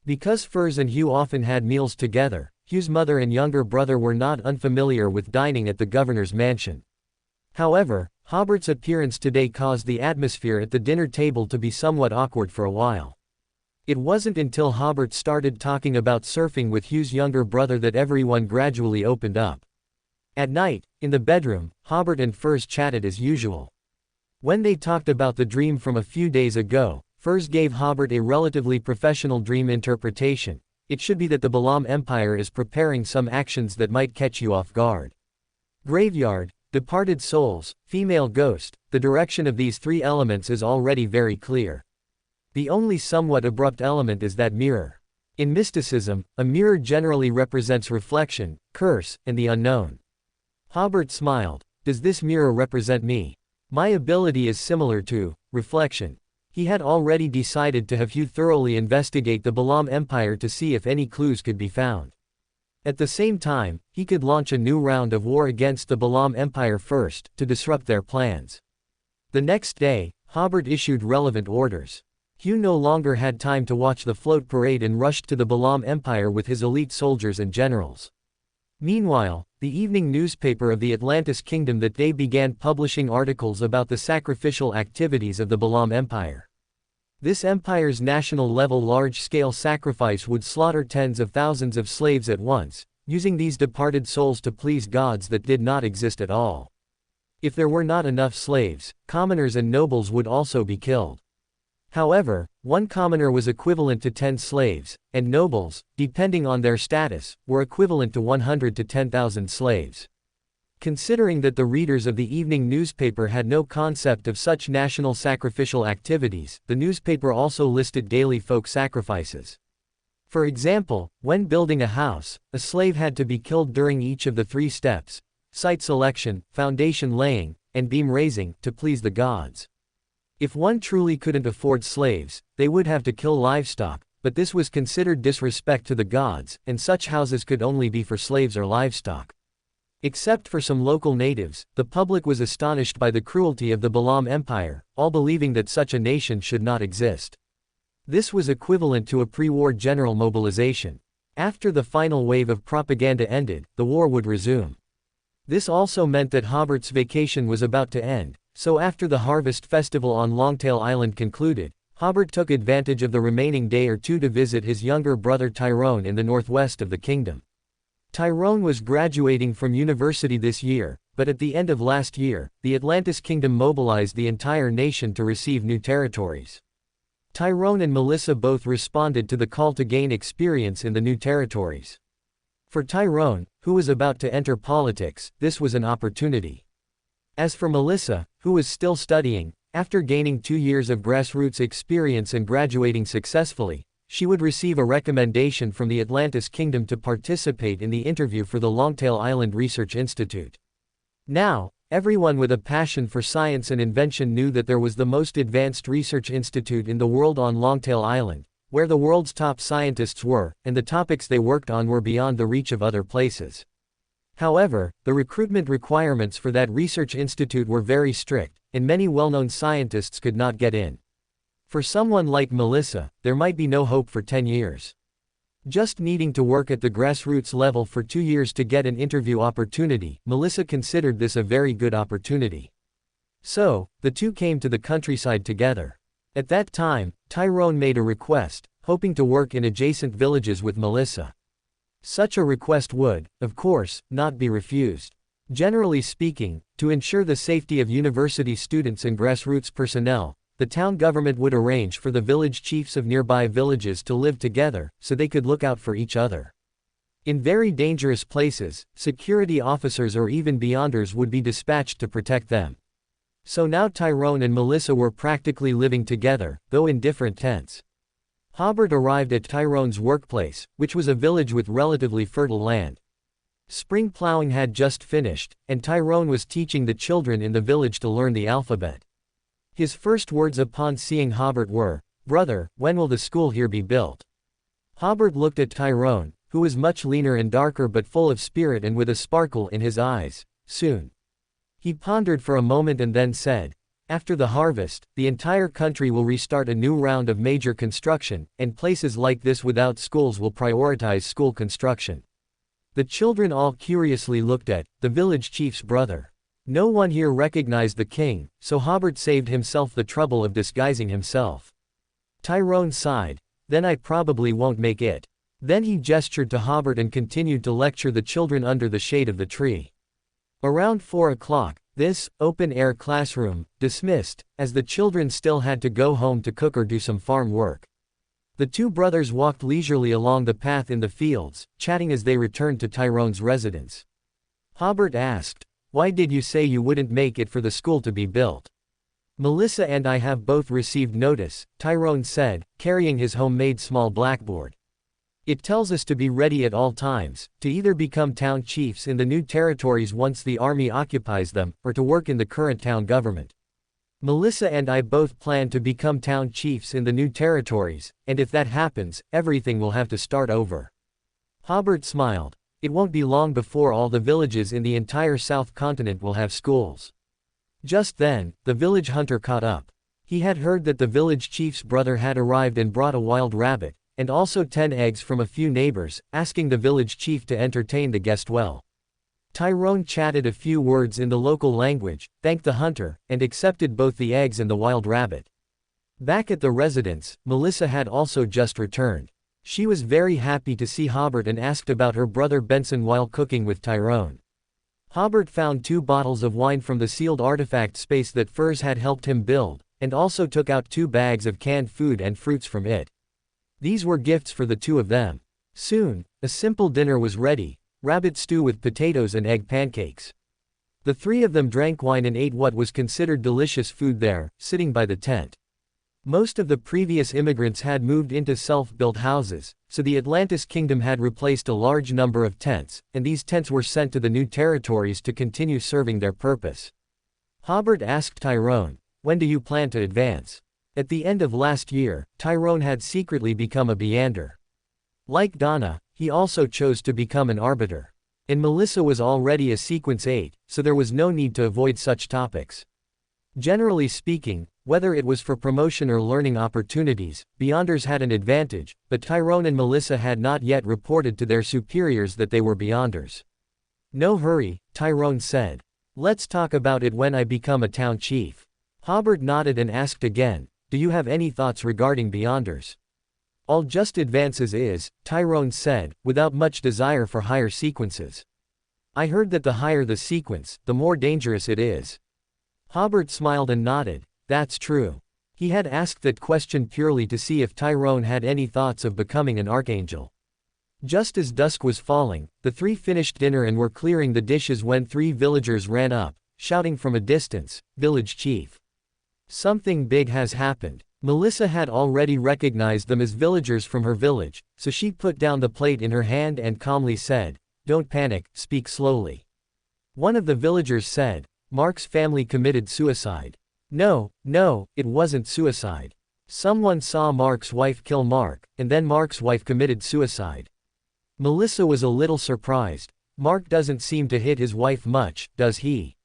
Because Furs and Hugh often had meals together, Hugh's mother and younger brother were not unfamiliar with dining at the governor's mansion. However, Hobert's appearance today caused the atmosphere at the dinner table to be somewhat awkward for a while. It wasn't until Hobert started talking about surfing with Hugh's younger brother that everyone gradually opened up. At night, in the bedroom, Hobert and Furs chatted as usual. When they talked about the dream from a few days ago, Furs gave Hobert a relatively professional dream interpretation. It should be that the LotM Empire is preparing some actions that might catch you off guard. Graveyard, departed souls, female ghost, the direction of these 3 elements is already very clear. The only somewhat abrupt element is that mirror. In mysticism, a mirror generally represents reflection, curse, and the unknown. Hobert smiled. Does this mirror represent me? My ability is similar to reflection. He had already decided to have Hugh thoroughly investigate the LotM Empire to see if any clues could be found. At the same time, he could launch a new round of war against the LotM Empire first, to disrupt their plans. The next day, Hobert issued relevant orders. Hugh no longer had time to watch the float parade and rushed to the LotM Empire with his elite soldiers and generals. Meanwhile, the evening newspaper of the Atlantis Kingdom that day began publishing articles about the sacrificial activities of the LotM Empire. This empire's national-level large-scale sacrifice would slaughter tens of thousands of slaves at once, using these departed souls to please gods that did not exist at all. If there were not enough slaves, commoners and nobles would also be killed. However, 1 commoner was equivalent to 10 slaves, and nobles, depending on their status, were equivalent to 100 to 10,000 slaves. Considering that the readers of the evening newspaper had no concept of such national sacrificial activities, the newspaper also listed daily folk sacrifices. For example, when building a house, a slave had to be killed during each of the 3 steps: site selection, foundation laying, and beam raising, to please the gods. If one truly couldn't afford slaves, they would have to kill livestock, but this was considered disrespect to the gods, and such houses could only be for slaves or livestock. Except for some local natives, the public was astonished by the cruelty of the LotM Empire, all believing that such a nation should not exist. This was equivalent to a pre-war general mobilization. After the final wave of propaganda ended, the war would resume. This also meant that Hobert's vacation was about to end, so after the harvest festival on Longtail Island concluded, Hobert took advantage of the remaining day or two to visit his younger brother Tyrone in the northwest of the kingdom. Tyrone was graduating from university this year, but at the end of last year, the Atlantis Kingdom mobilized the entire nation to receive new territories. Tyrone and Melissa both responded to the call to gain experience in the new territories. For Tyrone, who was about to enter politics, this was an opportunity. As for Melissa, who was still studying, after gaining 2 years of grassroots experience and graduating successfully, she would receive a recommendation from the Atlantis Kingdom to participate in the interview for the Longtail Island Research Institute. Now, everyone with a passion for science and invention knew that there was the most advanced research institute in the world on Longtail Island, where the world's top scientists were, and the topics they worked on were beyond the reach of other places. However, the recruitment requirements for that research institute were very strict, and many well-known scientists could not get in. For someone like Melissa, there might be no hope for 10 years. Just needing to work at the grassroots level for 2 years to get an interview opportunity, Melissa considered this a very good opportunity. So, the two came to the countryside together. At that time, Tyrone made a request, hoping to work in adjacent villages with Melissa. Such a request would, of course, not be refused. Generally speaking, to ensure the safety of university students and grassroots personnel, the town government would arrange for the village chiefs of nearby villages to live together, so they could look out for each other. In very dangerous places, security officers or even beyonders would be dispatched to protect them. So now Tyrone and Melissa were practically living together, though in different tents. Hobert arrived at Tyrone's workplace, which was a village with relatively fertile land. Spring plowing had just finished, and Tyrone was teaching the children in the village to learn the alphabet. His first words upon seeing Hobert were, "Brother, when will the school here be built?" Hobert looked at Tyrone, who was much leaner and darker but full of spirit and with a sparkle in his eyes. "Soon." He pondered for a moment and then said, "After the harvest, the entire country will restart a new round of major construction, and places like this without schools will prioritize school construction." The children all curiously looked at the village chief's brother. No one here recognized the king, so Hobert saved himself the trouble of disguising himself. Tyrone sighed, "Then I probably won't make it." Then he gestured to Hobert and continued to lecture the children under the shade of the tree. Around 4 o'clock, this open-air classroom dismissed, as the children still had to go home to cook or do some farm work. The two brothers walked leisurely along the path in the fields, chatting as they returned to Tyrone's residence. Hobert asked, "Why did you say you wouldn't make it for the school to be built?" "Melissa and I have both received notice," Tyrone said, carrying his homemade small blackboard. "It tells us to be ready at all times, to either become town chiefs in the new territories once the army occupies them, or to work in the current town government. Melissa and I both plan to become town chiefs in the new territories, and if that happens, everything will have to start over." Hobert smiled. "It won't be long before all the villages in the entire South Continent will have schools." Just then, the village hunter caught up. He had heard that the village chief's brother had arrived and brought a wild rabbit, and also 10 eggs from a few neighbors, asking the village chief to entertain the guest well. Tyrone chatted a few words in the local language, thanked the hunter, and accepted both the eggs and the wild rabbit. Back at the residence, Melissa had also just returned. She was very happy to see Hobert and asked about her brother Benson while cooking with Tyrone. Hobert found 2 bottles of wine from the sealed artifact space that Furs had helped him build, and also took out 2 bags of canned food and fruits from it. These were gifts for the two of them. Soon, a simple dinner was ready: rabbit stew with potatoes and egg pancakes. The 3 of them drank wine and ate what was considered delicious food there, sitting by the tent. Most of the previous immigrants had moved into self-built houses, so the Atlantis Kingdom had replaced a large number of tents, and these tents were sent to the new territories to continue serving their purpose. Hobert asked Tyrone, "When do you plan to advance?" At the end of last year, Tyrone had secretly become a Beander. Like Donna, he also chose to become an arbiter. And Melissa was already a Sequence 8, so there was no need to avoid such topics. Generally speaking, whether it was for promotion or learning opportunities, Beyonders had an advantage, but Tyrone and Melissa had not yet reported to their superiors that they were Beyonders. No hurry, Tyrone said. Let's talk about it when I become a town chief. Hobert nodded and asked again, do you have any thoughts regarding Beyonders? I'll just advance as is, Tyrone said, without much desire for higher sequences. I heard that the higher the sequence, the more dangerous it is. Hobert smiled and nodded. That's true. He had asked that question purely to see if Tyrone had any thoughts of becoming an archangel. Just as dusk was falling, the three finished dinner and were clearing the dishes when three villagers ran up, shouting from a distance, "Village chief. Something big has happened." Melissa had already recognized them as villagers from her village, so she put down the plate in her hand and calmly said, "Don't panic, speak slowly." One of the villagers said, "Mark's family committed suicide." No, it wasn't suicide. Someone saw Mark's wife kill Mark, and then Mark's wife committed suicide. Melissa was a little surprised. Mark doesn't seem to hit his wife much, does he?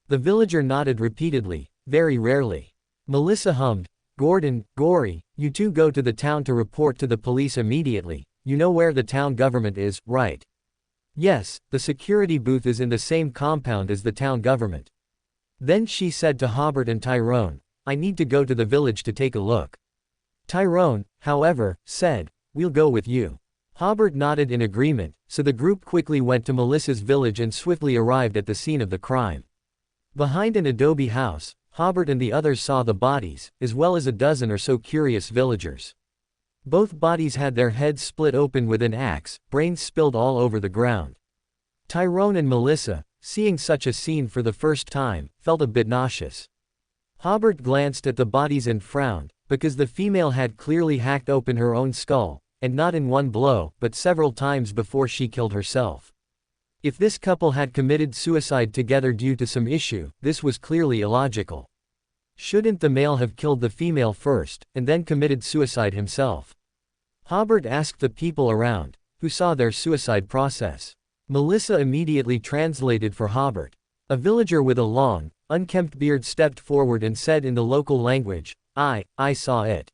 The villager nodded repeatedly, very rarely. Melissa hummed, "Gordon, Gory, you two go to the town to report to the police immediately. You know where the town government is, right?" "Yes, the security booth is in the same compound as the town government." Then she said to Hobert and Tyrone, "I need to go to the village to take a look." Tyrone, however, said, "We'll go with you." Hobert nodded in agreement, so the group quickly went to Melissa's village and swiftly arrived at the scene of the crime. Behind an adobe house, Hobert and the others saw the bodies, as well as a dozen or so curious villagers. Both bodies had their heads split open with an axe, brains spilled all over the ground. Tyrone and Melissa, seeing such a scene for the first time, felt a bit nauseous. Hobert glanced at the bodies and frowned, because the female had clearly hacked open her own skull, and not in one blow, but several times before she killed herself. If this couple had committed suicide together due to some issue, this was clearly illogical. Shouldn't the male have killed the female first, and then committed suicide himself? Hobert asked the people around, who saw their suicide process. Melissa immediately translated for Hobert. A villager with a long, unkempt beard stepped forward and said in the local language, I saw it."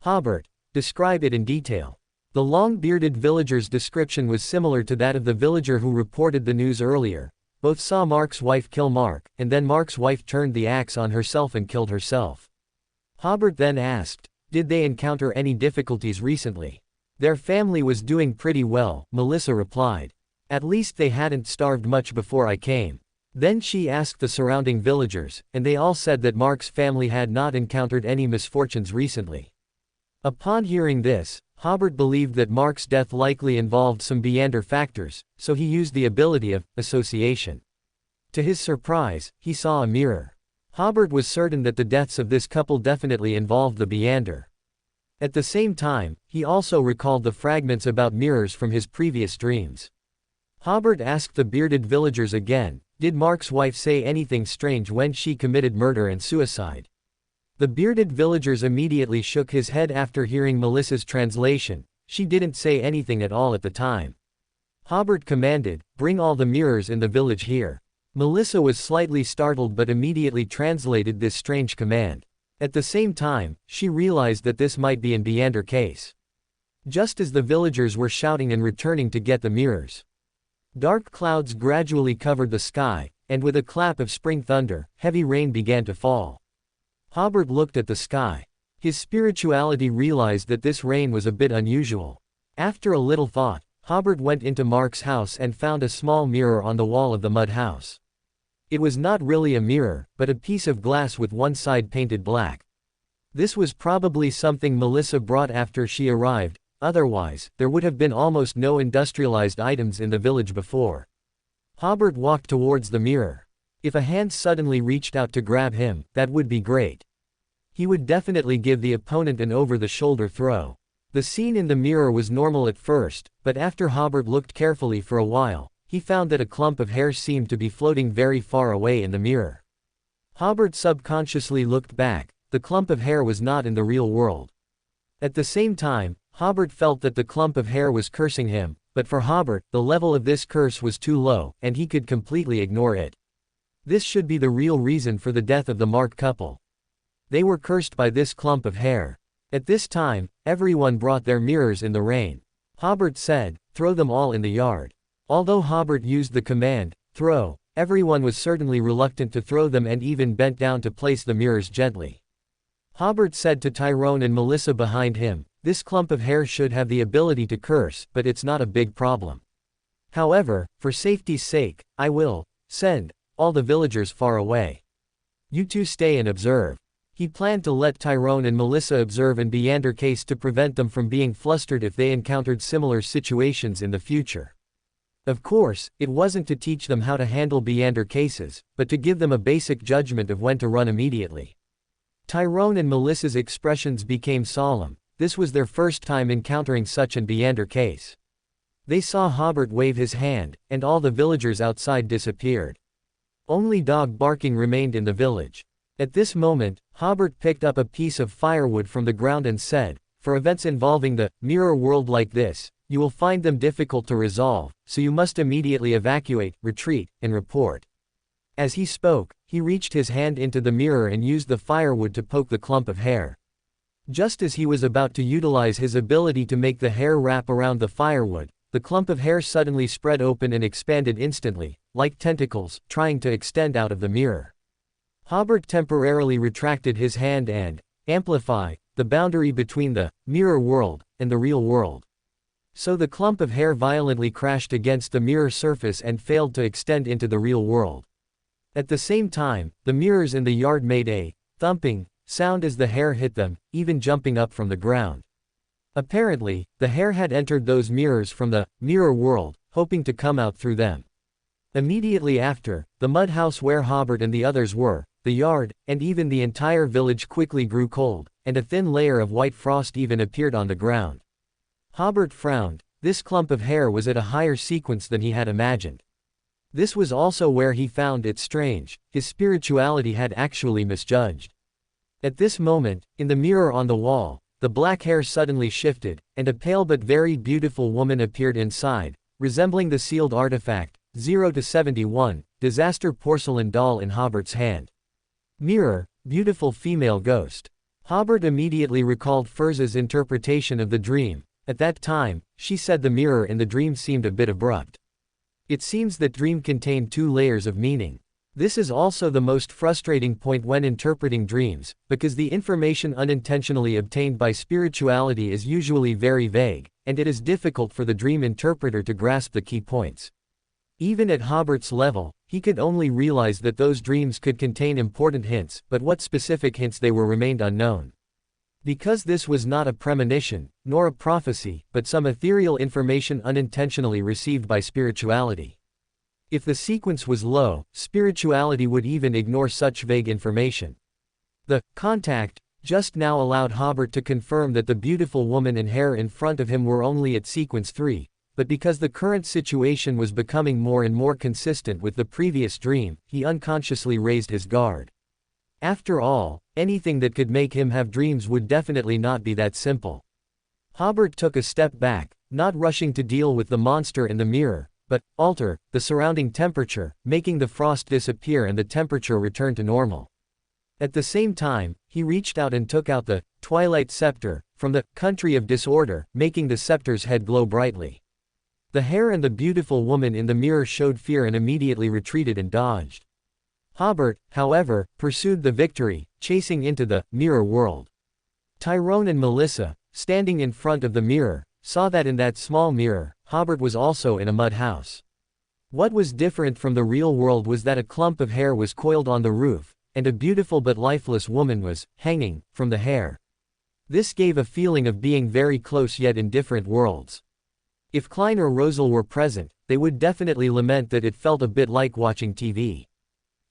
Hobert, describe it in detail. The long-bearded villager's description was similar to that of the villager who reported the news earlier. Both saw Mark's wife kill Mark, and then Mark's wife turned the axe on herself and killed herself. Hobert then asked, "Did they encounter any difficulties recently?" "Their family was doing pretty well," Melissa replied. "At least they hadn't starved much before I came." Then she asked the surrounding villagers, and they all said that Mark's family had not encountered any misfortunes recently. Upon hearing this, Hobert believed that Mark's death likely involved some Beyonder factors, so he used the ability of association. To his surprise, he saw a mirror. Hobert was certain that the deaths of this couple definitely involved the Beyonder. At the same time, he also recalled the fragments about mirrors from his previous dreams. Hobert asked the bearded villagers again, did Mark's wife say anything strange when she committed murder and suicide? The bearded villagers immediately shook his head after hearing Melissa's translation. She didn't say anything at all at the time. Hobert commanded, "Bring all the mirrors in the village here." Melissa was slightly startled but immediately translated this strange command. At the same time, she realized that this might be an Beyonder case. Just as the villagers were shouting and returning to get the mirrors, dark clouds gradually covered the sky, and with a clap of spring thunder, heavy rain began to fall. Hobert looked at the sky. His spirituality realized that this rain was a bit unusual. After a little thought, Hobert went into Mark's house and found a small mirror on the wall of the mud house. It was not really a mirror, but a piece of glass with one side painted black. This was probably something Melissa brought after she arrived, otherwise, there would have been almost no industrialized items in the village before. Hobert walked towards the mirror. If a hand suddenly reached out to grab him, that would be great. He would definitely give the opponent an over-the-shoulder throw. The scene in the mirror was normal at first, but after Hobert looked carefully for a while, he found that a clump of hair seemed to be floating very far away in the mirror. Hobert subconsciously looked back. The clump of hair was not in the real world. At the same time, Hobert felt that the clump of hair was cursing him, but for Hobert, the level of this curse was too low, and he could completely ignore it. This should be the real reason for the death of the Mark couple. They were cursed by this clump of hair. At this time, everyone brought their mirrors in the rain. Hobert said, "Throw them all in the yard." Although Hobert used the command, throw, everyone was certainly reluctant to throw them and even bent down to place the mirrors gently. Hobert said to Tyrone and Melissa behind him, "This clump of hair should have the ability to curse, but it's not a big problem. However, for safety's sake, I will send all the villagers far away. You two stay and observe." He planned to let Tyrone and Melissa observe and Beander case to prevent them from being flustered if they encountered similar situations in the future. Of course, it wasn't to teach them how to handle Beander cases, but to give them a basic judgment of when to run immediately. Tyrone and Melissa's expressions became solemn. This was their first time encountering such an Beander case. They saw Hobert wave his hand, and all the villagers outside disappeared. Only dog barking remained in the village. At this moment, Hobert picked up a piece of firewood from the ground and said, "For events involving the mirror world like this, you will find them difficult to resolve, so you must immediately evacuate, retreat, and report." As he spoke, he reached his hand into the mirror and used the firewood to poke the clump of hair. Just as he was about to utilize his ability to make the hair wrap around the firewood, the clump of hair suddenly spread open and expanded instantly, like tentacles, trying to extend out of the mirror. Hobert temporarily retracted his hand and amplify the boundary between the mirror world and the real world. So the clump of hair violently crashed against the mirror surface and failed to extend into the real world. At the same time, the mirrors in the yard made a thumping sound as the hair hit them, even jumping up from the ground. Apparently, the hair had entered those mirrors from the mirror world, hoping to come out through them. Immediately after, the mud house where Hobert and the others were, the yard, and even the entire village quickly grew cold, and a thin layer of white frost even appeared on the ground. Hobert frowned. This clump of hair was at a higher sequence than he had imagined. This was also where he found it strange, his spirituality had actually misjudged. At this moment, in the mirror on the wall, the black hair suddenly shifted, and a pale but very beautiful woman appeared inside, resembling the sealed artifact, 0 to 71, disaster porcelain doll in Hobert's hand. Mirror, beautiful female ghost. Hobert immediately recalled Furza's interpretation of the dream. At that time, she said the mirror in the dream seemed a bit abrupt. It seems that dream contained two layers of meaning. This is also the most frustrating point when interpreting dreams, because the information unintentionally obtained by spirituality is usually very vague, and it is difficult for the dream interpreter to grasp the key points. Even at Hobert's level, he could only realize that those dreams could contain important hints, but what specific hints they were remained unknown. Because this was not a premonition, nor a prophecy, but some ethereal information unintentionally received by spirituality. If the sequence was low, spirituality would even ignore such vague information. The contact just now allowed Hobert to confirm that the beautiful woman and hair in front of him were only at sequence 3, but because the current situation was becoming more and more consistent with the previous dream, he unconsciously raised his guard. After all, anything that could make him have dreams would definitely not be that simple. Hobert took a step back, not rushing to deal with the monster in the mirror, but alter the surrounding temperature, making the frost disappear and the temperature return to normal. At the same time, he reached out and took out the Twilight Scepter from the country of disorder, making the scepter's head glow brightly. The hair and the beautiful woman in the mirror showed fear and immediately retreated and dodged. Hobert, however, pursued the victory, chasing into the mirror world. Tyrone and Melissa, standing in front of the mirror, saw that in that small mirror, Hobert was also in a mud house. What was different from the real world was that a clump of hair was coiled on the roof, and a beautiful but lifeless woman was hanging from the hair. This gave a feeling of being very close yet in different worlds. If Klein or Rosal were present, they would definitely lament that it felt a bit like watching TV.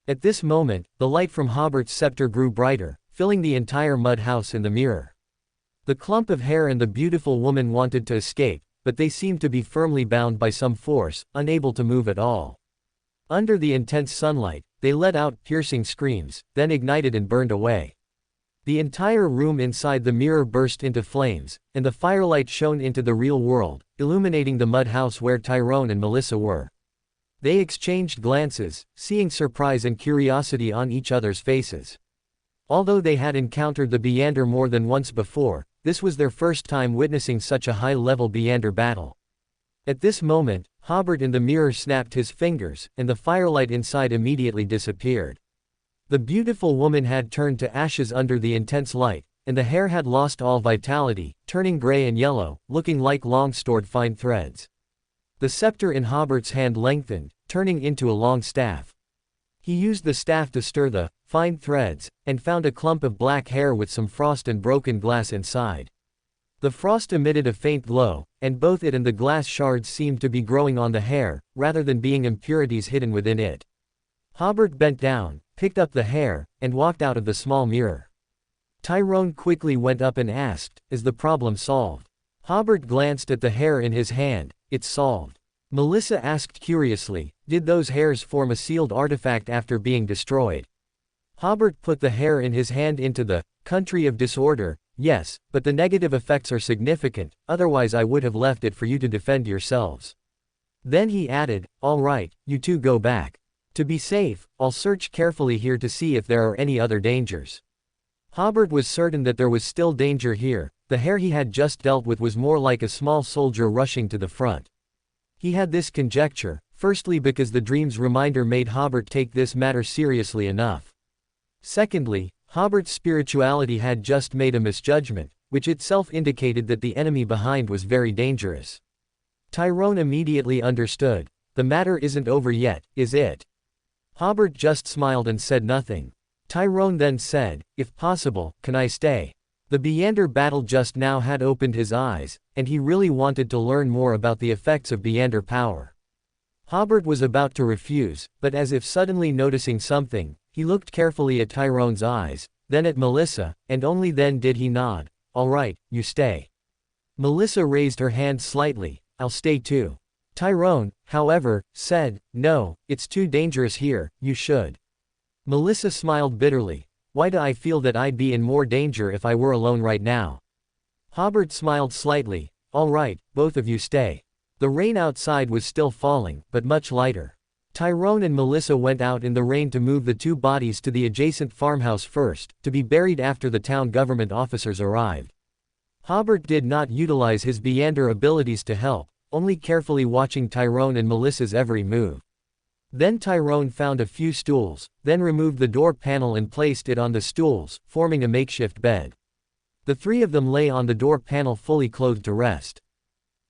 At this moment, the light from Hobert's scepter grew brighter, filling the entire mud house in the mirror. The clump of hair and the beautiful woman wanted to escape, but they seemed to be firmly bound by some force, unable to move at all. Under the intense sunlight, they let out piercing screams, then ignited and burned away. The entire room inside the mirror burst into flames, and the firelight shone into the real world, illuminating the mud house where Tyrone and Melissa were. They exchanged glances, seeing surprise and curiosity on each other's faces. Although they had encountered the Beander more than once before, this was their first time witnessing such a high-level Beander battle. At this moment, Hobert in the mirror snapped his fingers, and the firelight inside immediately disappeared. The beautiful woman had turned to ashes under the intense light, and the hair had lost all vitality, turning gray and yellow, looking like long-stored fine threads. The scepter in Hobert's hand lengthened, turning into a long staff. He used the staff to stir the fine threads, and found a clump of black hair with some frost and broken glass inside. The frost emitted a faint glow, and both it and the glass shards seemed to be growing on the hair, rather than being impurities hidden within it. Hobert bent down, picked up the hair, and walked out of the small mirror. Tyrone quickly went up and asked, "Is the problem solved?" Hobert glanced at the hair in his hand. "It's solved." Melissa asked curiously, "Did those hairs form a sealed artifact after being destroyed?" Hobert put the hair in his hand into the country of disorder. "Yes, but the negative effects are significant, otherwise I would have left it for you to defend yourselves." Then he added, "All right, you two go back. To be safe, I'll search carefully here to see if there are any other dangers." Hobert was certain that there was still danger here. The hair he had just dealt with was more like a small soldier rushing to the front. He had this conjecture, firstly because the dream's reminder made Hobert take this matter seriously enough. Secondly, Hobert's spirituality had just made a misjudgment, which itself indicated that the enemy behind was very dangerous. Tyrone immediately understood. "The matter isn't over yet, is it?" Hobert just smiled and said nothing. Tyrone then said, "If possible, can I stay?" The Beander battle just now had opened his eyes, and he really wanted to learn more about the effects of Beander power. Hobert was about to refuse, but as if suddenly noticing something, he looked carefully at Tyrone's eyes, then at Melissa, and only then did he nod. "All right, you stay." Melissa raised her hand slightly. "I'll stay too." Tyrone, however, said, "No, it's too dangerous here, you should." Melissa smiled bitterly. "Why do I feel that I'd be in more danger if I were alone right now?" Hobert smiled slightly. "All right, both of you stay." The rain outside was still falling, but much lighter. Tyrone and Melissa went out in the rain to move the two bodies to the adjacent farmhouse first, to be buried after the town government officers arrived. Hobert did not utilize his Beander abilities to help, only carefully watching Tyrone and Melissa's every move. Then Tyrone found a few stools, then removed the door panel and placed it on the stools, forming a makeshift bed. The three of them lay on the door panel fully clothed to rest.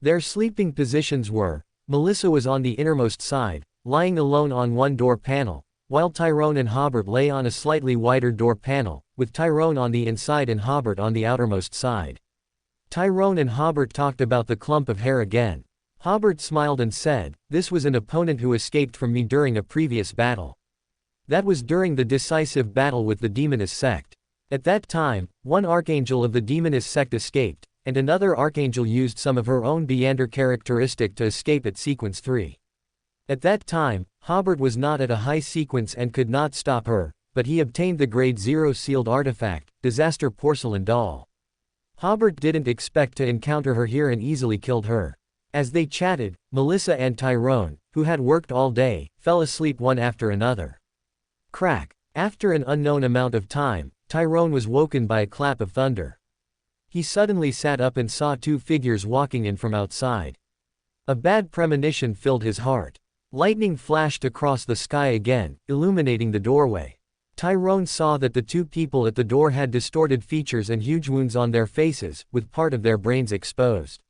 Their sleeping positions were, Melissa was on the innermost side, lying alone on one door panel, while Tyrone and Hobert lay on a slightly wider door panel, with Tyrone on the inside and Hobert on the outermost side. Tyrone and Hobert talked about the clump of hair again. Hobert smiled and said, "This was an opponent who escaped from me during a previous battle. That was during the decisive battle with the Demonist sect. At that time, one archangel of the Demonist sect escaped, and another archangel used some of her own Beander characteristic to escape at sequence 3. At that time, Hobert was not at a high sequence and could not stop her, but he obtained the grade 0 sealed artifact, Disaster Porcelain Doll. Hobert didn't expect to encounter her here and easily killed her." As they chatted, Melissa and Tyrone, who had worked all day, fell asleep one after another. Crack. After an unknown amount of time, Tyrone was woken by a clap of thunder. He suddenly sat up and saw two figures walking in from outside. A bad premonition filled his heart. Lightning flashed across the sky again, illuminating the doorway. Tyrone saw that the two people at the door had distorted features and huge wounds on their faces, with part of their brains exposed.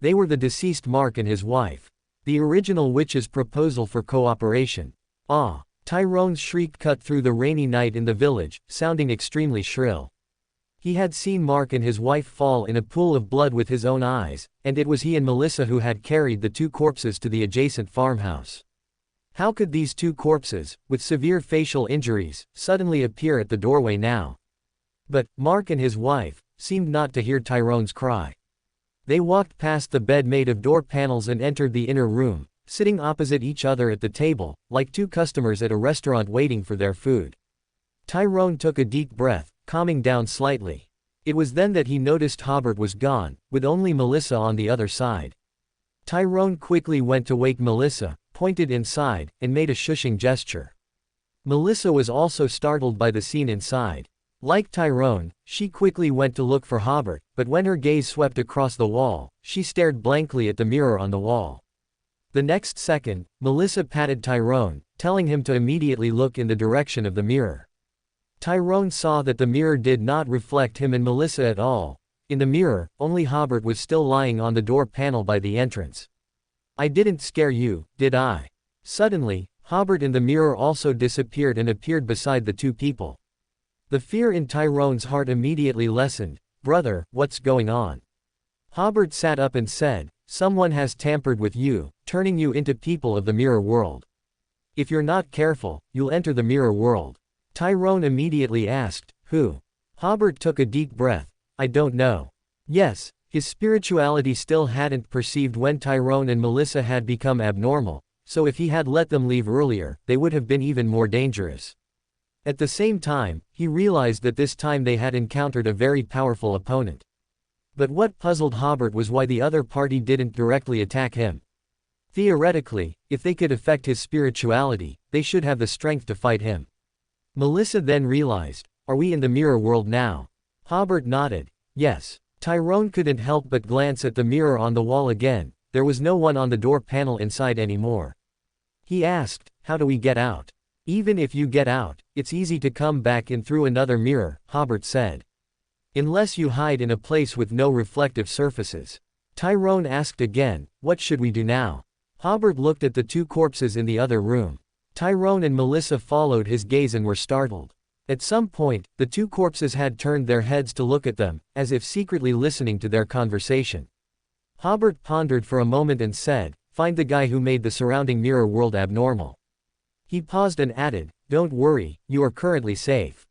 They were the deceased Mark and his wife. The original witch's proposal for cooperation. "Ah!" Tyrone's shriek cut through the rainy night in the village, sounding extremely shrill. He had seen Mark and his wife fall in a pool of blood with his own eyes, and it was he and Melissa who had carried the two corpses to the adjacent farmhouse. How could these two corpses, with severe facial injuries, suddenly appear at the doorway now? But Mark and his wife seemed not to hear Tyrone's cry. They walked past the bed made of door panels and entered the inner room, sitting opposite each other at the table, like two customers at a restaurant waiting for their food. Tyrone took a deep breath, calming down slightly. It was then that he noticed Hobert was gone, with only Melissa on the other side. Tyrone quickly went to wake Melissa, pointed inside, and made a shushing gesture. Melissa was also startled by the scene inside. Like Tyrone, she quickly went to look for Hobert, but when her gaze swept across the wall, she stared blankly at the mirror on the wall. The next second, Melissa patted Tyrone, telling him to immediately look in the direction of the mirror. Tyrone saw that the mirror did not reflect him and Melissa at all. In the mirror, only Hobert was still lying on the door panel by the entrance. "I didn't scare you, did I?" Suddenly, Hobert in the mirror also disappeared and appeared beside the two people. The fear in Tyrone's heart immediately lessened. "Brother, what's going on?" Hobert sat up and said, "Someone has tampered with you, turning you into people of the mirror world. If you're not careful, you'll enter the mirror world." Tyrone immediately asked, "Who?" Hobert took a deep breath. "I don't know." Yes, his spirituality still hadn't perceived when Tyrone and Melissa had become abnormal, so if he had let them leave earlier, they would have been even more dangerous. At the same time, he realized that this time they had encountered a very powerful opponent. But what puzzled Hobert was why the other party didn't directly attack him. Theoretically, if they could affect his spirituality, they should have the strength to fight him. Melissa then realized, "Are we in the mirror world now?" Hobert nodded. "Yes." Tyrone couldn't help but glance at the mirror on the wall again. There was no one on the door panel inside anymore. He asked, "How do we get out?" "Even if you get out, it's easy to come back in through another mirror," Hobert said. "Unless you hide in a place with no reflective surfaces." Tyrone asked again, "What should we do now?" Hobert looked at the two corpses in the other room. Tyrone and Melissa followed his gaze and were startled. At some point, the two corpses had turned their heads to look at them, as if secretly listening to their conversation. Hobert pondered for a moment and said, "Find the guy who made the surrounding mirror world abnormal." He paused and added, "Don't worry, you are currently safe."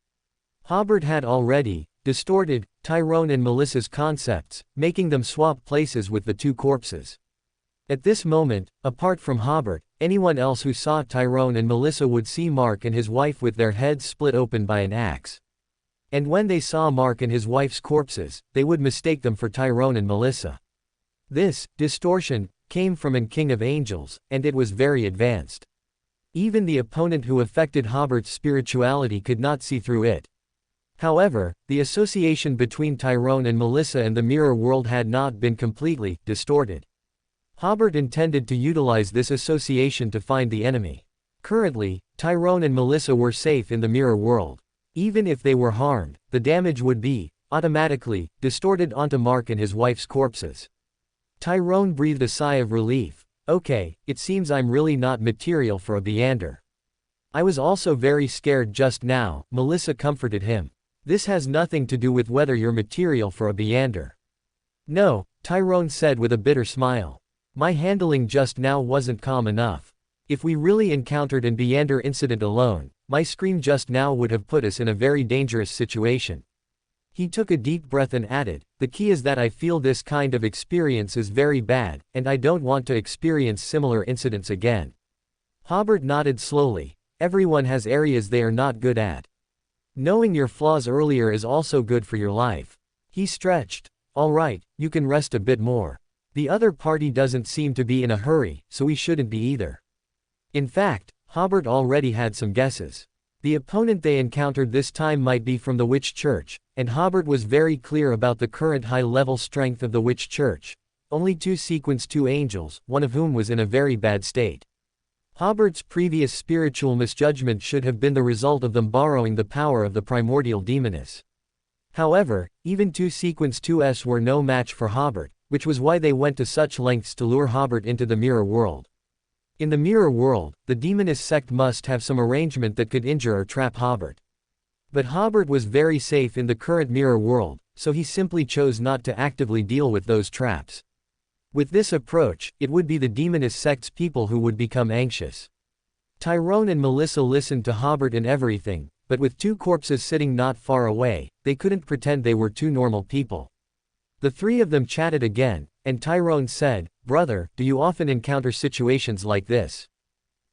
Hobert had already distorted Tyrone and Melissa's concepts, making them swap places with the two corpses. At this moment, apart from Hobert, anyone else who saw Tyrone and Melissa would see Mark and his wife with their heads split open by an axe. And when they saw Mark and his wife's corpses, they would mistake them for Tyrone and Melissa. This distortion came from an King of Angels, and it was very advanced. Even the opponent who affected Hobert's spirituality could not see through it. However, the association between Tyrone and Melissa and the mirror world had not been completely distorted. Hobert intended to utilize this association to find the enemy. Currently, Tyrone and Melissa were safe in the mirror world. Even if they were harmed, the damage would be automatically distorted onto Mark and his wife's corpses. Tyrone breathed a sigh of relief. "Okay, it seems I'm really not material for a Beander." "I was also very scared just now," Melissa comforted him. "This has nothing to do with whether you're material for a Beander." "No," Tyrone said with a bitter smile. "My handling just now wasn't calm enough. If we really encountered an Beander incident alone, my scream just now would have put us in a very dangerous situation." He took a deep breath and added, "The key is that I feel this kind of experience is very bad, and I don't want to experience similar incidents again." Hobert nodded slowly. "Everyone has areas they are not good at. Knowing your flaws earlier is also good for your life." He stretched. "All right, you can rest a bit more. The other party doesn't seem to be in a hurry, so we shouldn't be either." In fact, Hobert already had some guesses. The opponent they encountered this time might be from the Witch Church, and Hobert was very clear about the current high-level strength of the Witch Church. Only two sequenced two angels, one of whom was in a very bad state. Hobert's previous spiritual misjudgment should have been the result of them borrowing the power of the primordial demoness. However, even two sequenced 2s were no match for Hobert, which was why they went to such lengths to lure Hobert into the mirror world. In the mirror world, the demoness sect must have some arrangement that could injure or trap Hobert. But Hobert was very safe in the current mirror world, so he simply chose not to actively deal with those traps. With this approach, it would be the demoness sect's people who would become anxious. Tyrone and Melissa listened to Hobert in everything, but with two corpses sitting not far away, they couldn't pretend they were two normal people. The three of them chatted again, and Tyrone said, "Brother, do you often encounter situations like this?"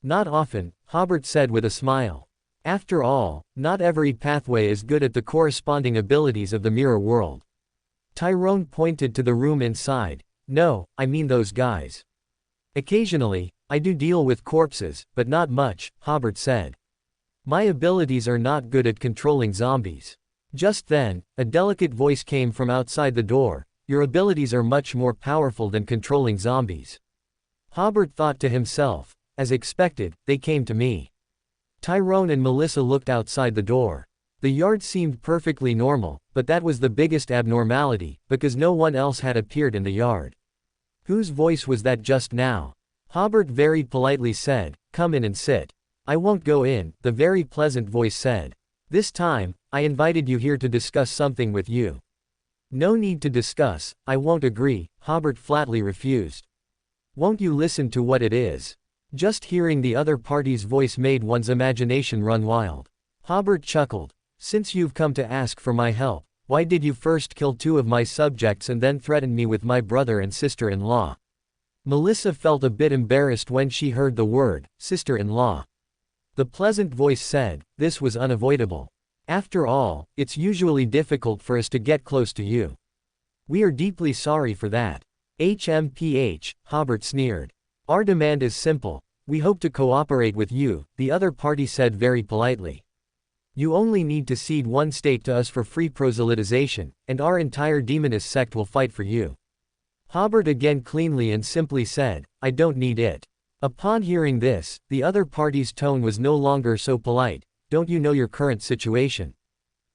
"Not often," Hobert said with a smile. After all, not every pathway is good at the corresponding abilities of the mirror world. Tyrone pointed to the room inside. "No, I mean those guys. Occasionally, I do deal with corpses, but not much," Hobert said. "My abilities are not good at controlling zombies." Just then, a delicate voice came from outside the door. Your abilities are much more powerful than controlling zombies. Hobert thought to himself. As expected, they came to me. Tyrone and Melissa looked outside the door. The yard seemed perfectly normal, but that was the biggest abnormality, because no one else had appeared in the yard. Whose voice was that just now? Hobert very politely said, "Come in and sit." "I won't go in," the very pleasant voice said. "This time, I invited you here to discuss something with you." "No need to discuss, I won't agree," Hobert flatly refused. "Won't you listen to what it is?" Just hearing the other party's voice made one's imagination run wild. Hobert chuckled. "Since you've come to ask for my help, why did you first kill 2 of my subjects and then threaten me with my brother and sister-in-law?" Melissa felt a bit embarrassed when she heard the word, sister-in-law. The pleasant voice said, "This was unavoidable. After all, it's usually difficult for us to get close to you. We are deeply sorry for that." "HMPH," Hobert sneered. "Our demand is simple. We hope to cooperate with you," the other party said very politely. "You only need to cede 1 state to us for free proselytization, and our entire demonist sect will fight for you." Hobert again cleanly and simply said, "I don't need it." Upon hearing this, the other party's tone was no longer so polite. "Don't you know your current situation?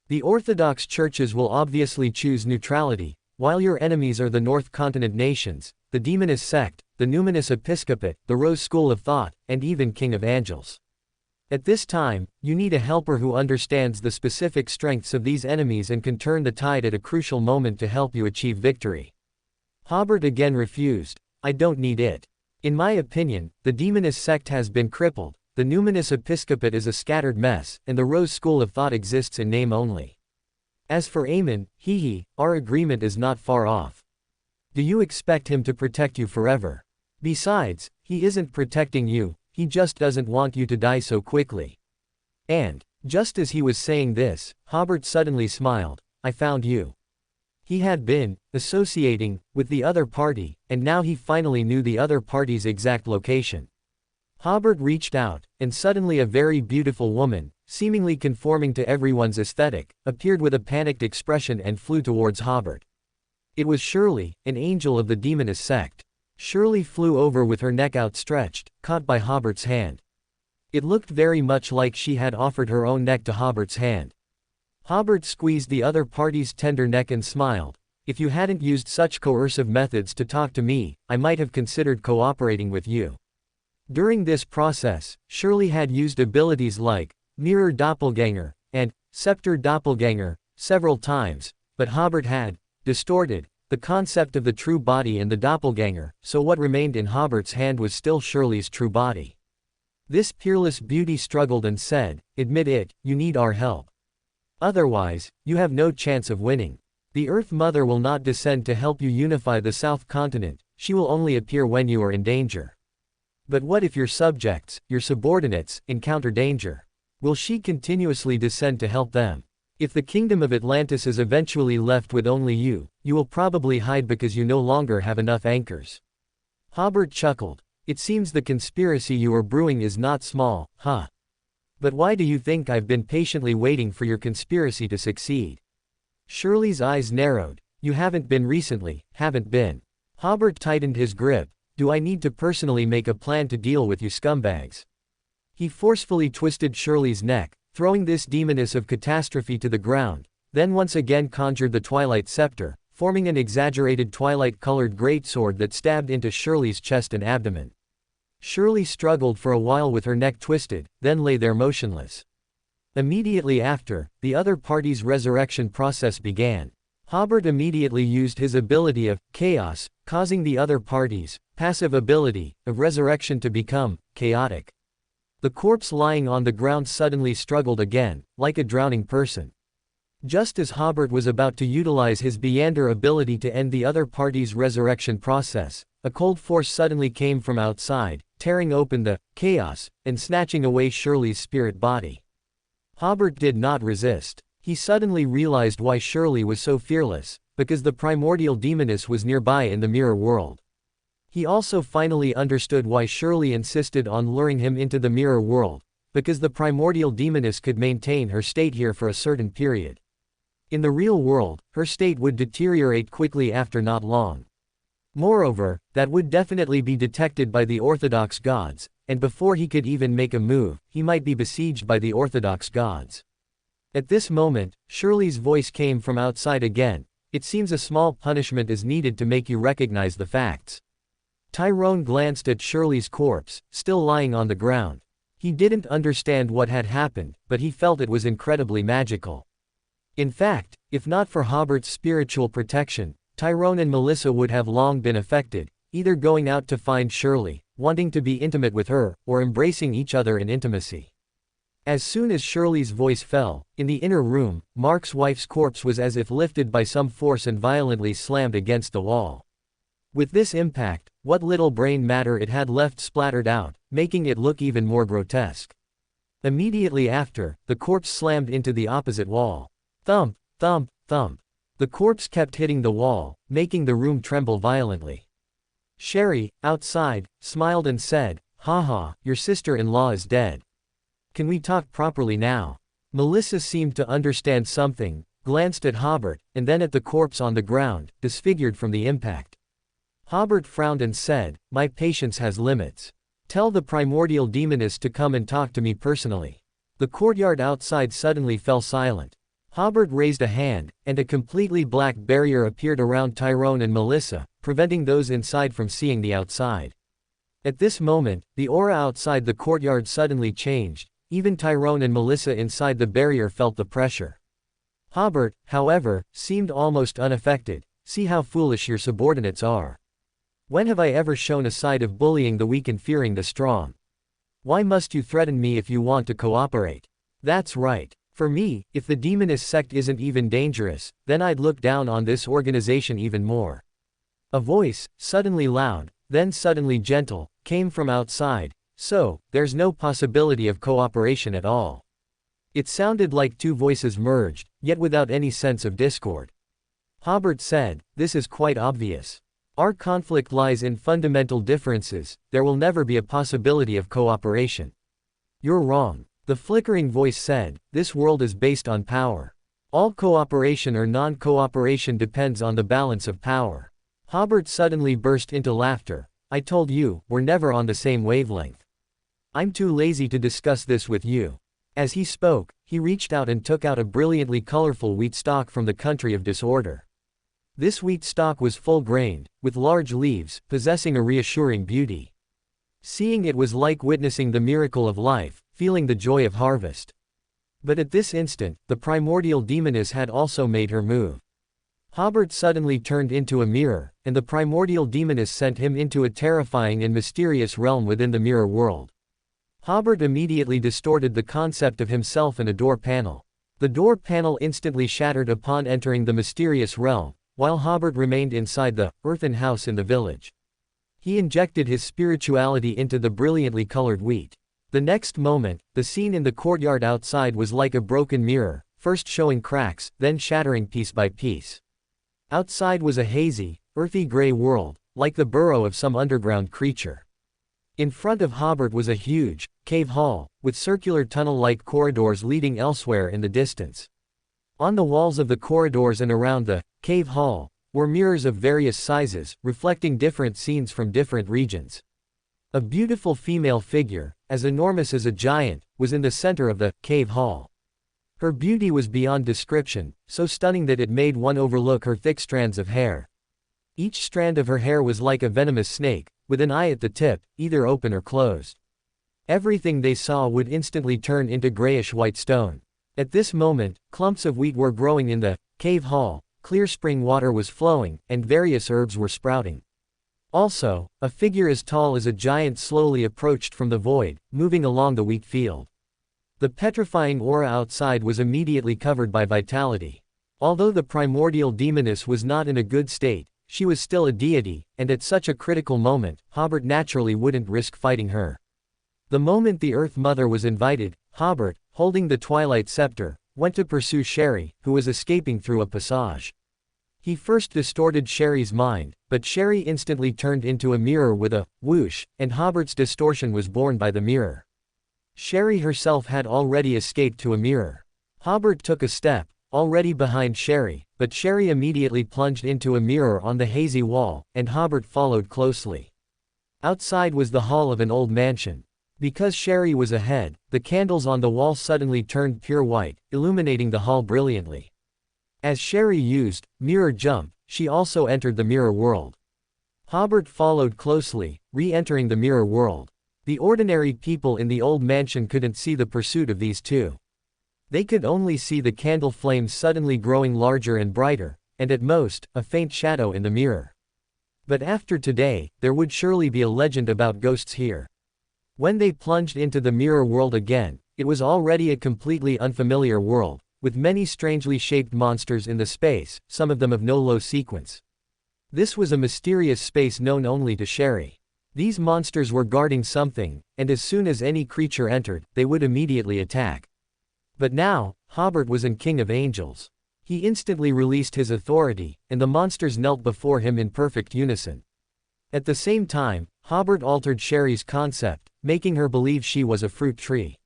The Orthodox churches will obviously choose neutrality, while your enemies are the North Continent nations, the demonist sect, the numinous episcopate, the Rose School of Thought, and even King of Angels. At this time, you need a helper who understands the specific strengths of these enemies and can turn the tide at a crucial moment to help you achieve victory." Hobert again refused. "I don't need it. In my opinion, the demonist sect has been crippled, the numinous episcopate is a scattered mess, and the Rose School of Thought exists in name only. As for Aemon, our agreement is not far off. Do you expect him to protect you forever? Besides, he isn't protecting you, he just doesn't want you to die so quickly." And, just as he was saying this, Hobert suddenly smiled. "I found you." He had been associating with the other party, and now he finally knew the other party's exact location. Hobert reached out, and suddenly a very beautiful woman, seemingly conforming to everyone's aesthetic, appeared with a panicked expression and flew towards Hobert. It was Shirley, an angel of the demonist sect. Shirley flew over with her neck outstretched, caught by Hobert's hand. It looked very much like she had offered her own neck to Hobert's hand. Hobert squeezed the other party's tender neck and smiled. "If you hadn't used such coercive methods to talk to me, I might have considered cooperating with you." During this process, Shirley had used abilities like Mirror Doppelganger and Scepter Doppelganger several times, but Hobert had distorted the concept of the true body and the doppelganger, so what remained in Hobert's hand was still Shirley's true body. This peerless beauty struggled and said, "Admit it, you need our help. Otherwise, you have no chance of winning. The Earth Mother will not descend to help you unify the South Continent, she will only appear when you are in danger. But what if your subjects, your subordinates, encounter danger? Will she continuously descend to help them? If the kingdom of Atlantis is eventually left with only you, you will probably hide because you no longer have enough anchors." Hobert chuckled. "It seems the conspiracy you are brewing is not small, huh? But why do you think I've been patiently waiting for your conspiracy to succeed?" Shirley's eyes narrowed. "You haven't been recently, haven't been." Hobert tightened his grip. "Do I need to personally make a plan to deal with you scumbags?" He forcefully twisted Shirley's neck, throwing this demoness of catastrophe to the ground, then once again conjured the Twilight Scepter, forming an exaggerated twilight-colored greatsword that stabbed into Shirley's chest and abdomen. Shirley struggled for a while with her neck twisted, then lay there motionless. Immediately after, the other party's resurrection process began. Hobert immediately used his ability of chaos, causing the other party's passive ability of resurrection to become chaotic. The corpse lying on the ground suddenly struggled again, like a drowning person. Just as Hobert was about to utilize his Beander ability to end the other party's resurrection process, a cold force suddenly came from outside, tearing open the chaos and snatching away Shirley's spirit body. Hobert did not resist. He suddenly realized why Shirley was so fearless, because the primordial demoness was nearby in the mirror world. He also finally understood why Shirley insisted on luring him into the mirror world, because the primordial demoness could maintain her state here for a certain period. In the real world, her state would deteriorate quickly after not long. Moreover, that would definitely be detected by the Orthodox gods, and before he could even make a move, he might be besieged by the Orthodox gods. At this moment, Shirley's voice came from outside again. It seems a small punishment is needed to make you recognize the facts. Tyrone glanced at Shirley's corpse, still lying on the ground. He didn't understand what had happened, but he felt it was incredibly magical. In fact, if not for Hobert's spiritual protection, Tyrone and Melissa would have long been affected, either going out to find Shirley, wanting to be intimate with her, or embracing each other in intimacy. As soon as Shirley's voice fell, in the inner room, Mark's wife's corpse was as if lifted by some force and violently slammed against the wall. With this impact, what little brain matter it had left splattered out, making it look even more grotesque. Immediately after, the corpse slammed into the opposite wall. Thump, thump, thump. The corpse kept hitting the wall, making the room tremble violently. Sherry, outside, smiled and said, "Haha, your sister-in-law is dead. Can we talk properly now?" Melissa seemed to understand something, glanced at Hobert, and then at the corpse on the ground, disfigured from the impact. Hobert frowned and said, "My patience has limits. Tell the primordial demoness to come and talk to me personally." The courtyard outside suddenly fell silent. Hobert raised a hand, and a completely black barrier appeared around Tyrone and Melissa, preventing those inside from seeing the outside. At this moment, the aura outside the courtyard suddenly changed. Even Tyrone and Melissa inside the barrier felt the pressure. Hobert, however, seemed almost unaffected. "See how foolish your subordinates are. When have I ever shown a side of bullying the weak and fearing the strong? Why must you threaten me if you want to cooperate? That's right. For me, if the demoness sect isn't even dangerous, then I'd look down on this organization even more." A voice, suddenly loud, then suddenly gentle, came from outside. "So, there's no possibility of cooperation at all." It sounded like two voices merged, yet without any sense of discord. Hobert said, "This is quite obvious. Our conflict lies in fundamental differences. There will never be a possibility of cooperation." "You're wrong." The flickering voice said, "This world is based on power. All cooperation or non-cooperation depends on the balance of power." Hobert suddenly burst into laughter. "I told you, we're never on the same wavelength. I'm too lazy to discuss this with you." As he spoke, he reached out and took out a brilliantly colorful wheat stalk from the country of disorder. This wheat stalk was full-grained, with large leaves, possessing a reassuring beauty. Seeing it was like witnessing the miracle of life, feeling the joy of harvest. But at this instant, the primordial demoness had also made her move. Hobert suddenly turned into a mirror, and the primordial demoness sent him into a terrifying and mysterious realm within the mirror world. Hobert immediately distorted the concept of himself in a door panel. The door panel instantly shattered upon entering the mysterious realm, while Hobert remained inside the earthen house in the village. He injected his spirituality into the brilliantly colored wheat. The next moment, the scene in the courtyard outside was like a broken mirror, first showing cracks, then shattering piece by piece. Outside was a hazy, earthy gray world, like the burrow of some underground creature. In front of Hobert was a huge, cave hall, with circular tunnel-like corridors leading elsewhere in the distance. On the walls of the corridors and around the cave hall were mirrors of various sizes, reflecting different scenes from different regions. A beautiful female figure, as enormous as a giant, was in the center of the cave hall. Her beauty was beyond description, so stunning that it made one overlook her thick strands of hair. Each strand of her hair was like a venomous snake, with an eye at the tip, either open or closed. Everything they saw would instantly turn into grayish-white stone. At this moment, clumps of wheat were growing in the cave hall, clear spring water was flowing, and various herbs were sprouting. Also, a figure as tall as a giant slowly approached from the void, moving along the wheat field. The petrifying aura outside was immediately covered by vitality. Although the primordial demoness was not in a good state, she was still a deity, and at such a critical moment, Hobert naturally wouldn't risk fighting her. The moment the Earth Mother was invited, Hobert, holding the Twilight Scepter, went to pursue Sherry, who was escaping through a passage. He first distorted Sherry's mind, but Sherry instantly turned into a mirror with a whoosh, and Hobert's distortion was born by the mirror. Sherry herself had already escaped to a mirror. Hobert took a step, already behind Sherry, but Sherry immediately plunged into a mirror on the hazy wall, and Hobert followed closely. Outside was the hall of an old mansion. Because Sherry was ahead, the candles on the wall suddenly turned pure white, illuminating the hall brilliantly. As Sherry used mirror jump, she also entered the mirror world. Hobert followed closely, re-entering the mirror world. The ordinary people in the old mansion couldn't see the pursuit of these two. They could only see the candle flames suddenly growing larger and brighter, and at most, a faint shadow in the mirror. But after today, there would surely be a legend about ghosts here. When they plunged into the mirror world again, it was already a completely unfamiliar world, with many strangely shaped monsters in the space, some of them of no low sequence. This was a mysterious space known only to Sherry. These monsters were guarding something, and as soon as any creature entered, they would immediately attack. But now, Hobert was in King of Angels. He instantly released his authority, and the monsters knelt before him in perfect unison. At the same time, Hobert altered Sherry's concept, making her believe she was a fruit tree.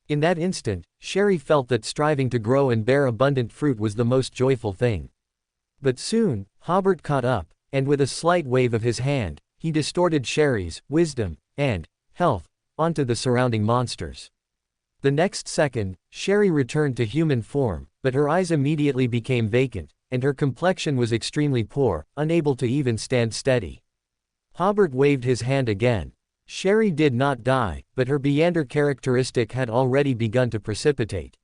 In that instant, Sherry felt that striving to grow and bear abundant fruit was the most joyful thing. But soon, Hobert caught up, and with a slight wave of his hand, he distorted Sherry's wisdom and health onto the surrounding monsters. The next second, Sherry returned to human form, but her eyes immediately became vacant, and her complexion was extremely poor, unable to even stand steady. Hobert waved his hand again. Sherry did not die, but her Beander characteristic had already begun to precipitate.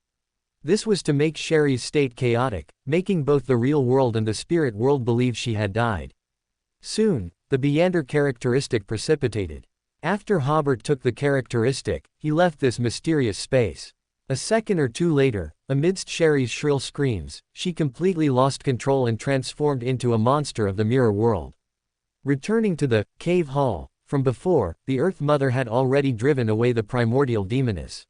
This was to make Sherry's state chaotic, making both the real world and the spirit world believe she had died. Soon, the Beander characteristic precipitated. After Hobert took the characteristic, he left this mysterious space. A second or two later, amidst Sherry's shrill screams, she completely lost control and transformed into a monster of the mirror world. Returning to the cave hall, from before, the Earth Mother had already driven away the primordial demoness.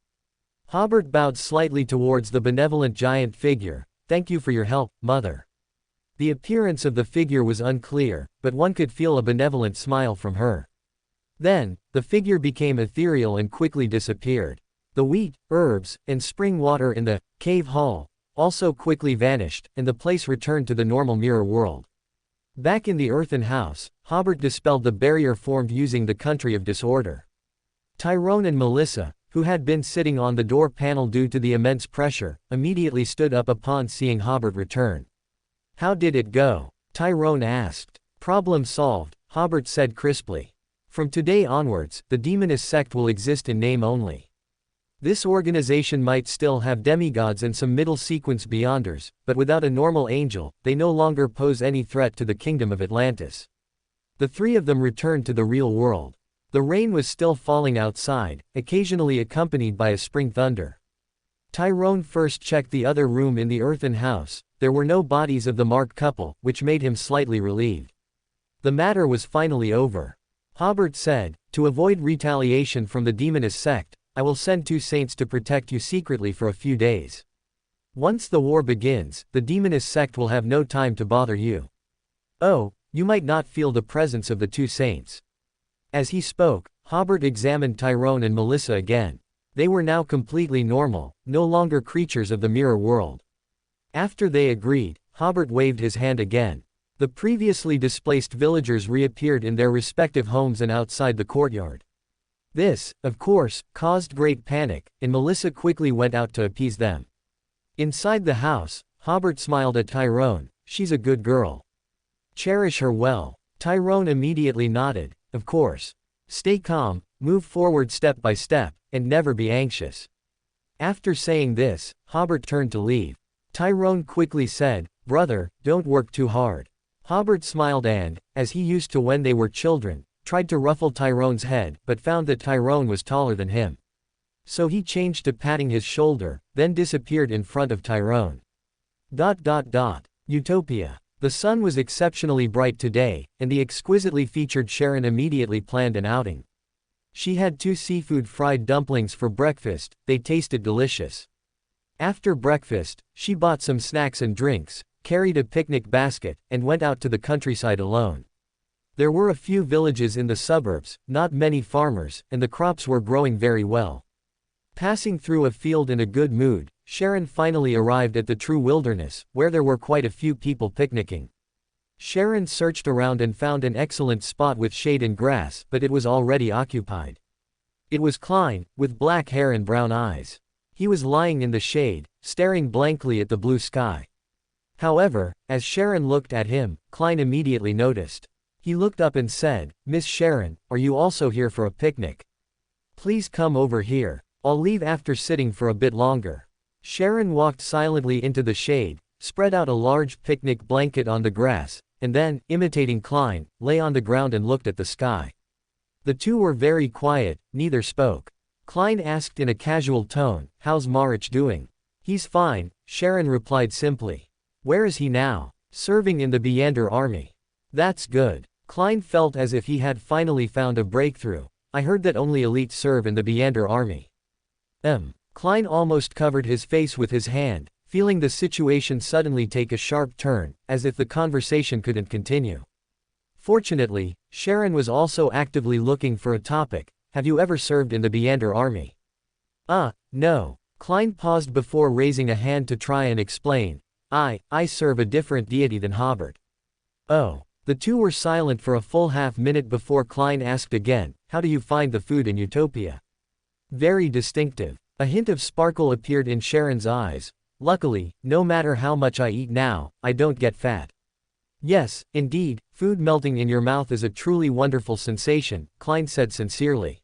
Hobert bowed slightly towards the benevolent giant figure. "Thank you for your help, Mother." The appearance of the figure was unclear, but one could feel a benevolent smile from her. Then, the figure became ethereal and quickly disappeared. The wheat, herbs, and spring water in the cave hall also quickly vanished, and the place returned to the normal mirror world. Back in the earthen house, Hobert dispelled the barrier formed using the country of disorder. Tyrone and Melissa, who had been sitting on the door panel due to the immense pressure, immediately stood up upon seeing Hobert return. "How did it go?" Tyrone asked. "Problem solved," Hobert said crisply. "From today onwards, the demoness sect will exist in name only. This organization might still have demigods and some middle sequence beyonders, but without a normal angel, they no longer pose any threat to the kingdom of Atlantis." The three of them returned to the real world. The rain was still falling outside, occasionally accompanied by a spring thunder. Tyrone first checked the other room in the earthen house. There were no bodies of the marked couple, which made him slightly relieved. The matter was finally over. Hobert said, "To avoid retaliation from the demoness sect, I will send 2 saints to protect you secretly for a few days. Once the war begins, the demoness sect will have no time to bother you. Oh, you might not feel the presence of the 2 saints." As he spoke, Hobert examined Tyrone and Melissa again. They were now completely normal, no longer creatures of the mirror world. After they agreed, Hobert waved his hand again. The previously displaced villagers reappeared in their respective homes and outside the courtyard. This, of course, caused great panic, and Melissa quickly went out to appease them. Inside the house, Hobert smiled at Tyrone. "She's a good girl. Cherish her well." Tyrone immediately nodded. "Of course. Stay calm, move forward step by step, and never be anxious." After saying this, Hobert turned to leave. Tyrone quickly said, "Brother, don't work too hard." Hobert smiled and, as he used to when they were children, tried to ruffle Tyrone's head, but found that Tyrone was taller than him. So he changed to patting his shoulder, then disappeared in front of Tyrone. Utopia. The sun was exceptionally bright today, and the exquisitely featured Sharon immediately planned an outing. She had 2 seafood fried dumplings for breakfast. They tasted delicious. After breakfast, she bought some snacks and drinks, carried a picnic basket, and went out to the countryside alone. There were a few villages in the suburbs, not many farmers, and the crops were growing very well. Passing through a field in a good mood, Sharon finally arrived at the true wilderness, where there were quite a few people picnicking. Sharon searched around and found an excellent spot with shade and grass, but it was already occupied. It was Klein, with black hair and brown eyes. He was lying in the shade, staring blankly at the blue sky. However, as Sharon looked at him, Klein immediately noticed. He looked up and said, "Miss Sharon, are you also here for a picnic? Please come over here. I'll leave after sitting for a bit longer." Sharon walked silently into the shade, spread out a large picnic blanket on the grass, and then, imitating Klein, lay on the ground and looked at the sky. The two were very quiet, neither spoke. Klein asked in a casual tone, "How's Marich doing?" "He's fine," Sharon replied simply. "Where is he now?" "Serving in the Beander army." "That's good." Klein felt as if he had finally found a breakthrough. "I heard that only elites serve in the Beander army." Klein almost covered his face with his hand, feeling the situation suddenly take a sharp turn, as if the conversation couldn't continue. Fortunately, Sharon was also actively looking for a topic. "Have you ever served in the Beander army?" No." Klein paused before raising a hand to try and explain. I serve a different deity than Hobert." "Oh." The two were silent for a full half-minute before Klein asked again, "How do you find the food in Utopia?" "Very distinctive." A hint of sparkle appeared in Sharon's eyes. "Luckily, no matter how much I eat now, I don't get fat." "Yes, indeed, food melting in your mouth is a truly wonderful sensation," Klein said sincerely.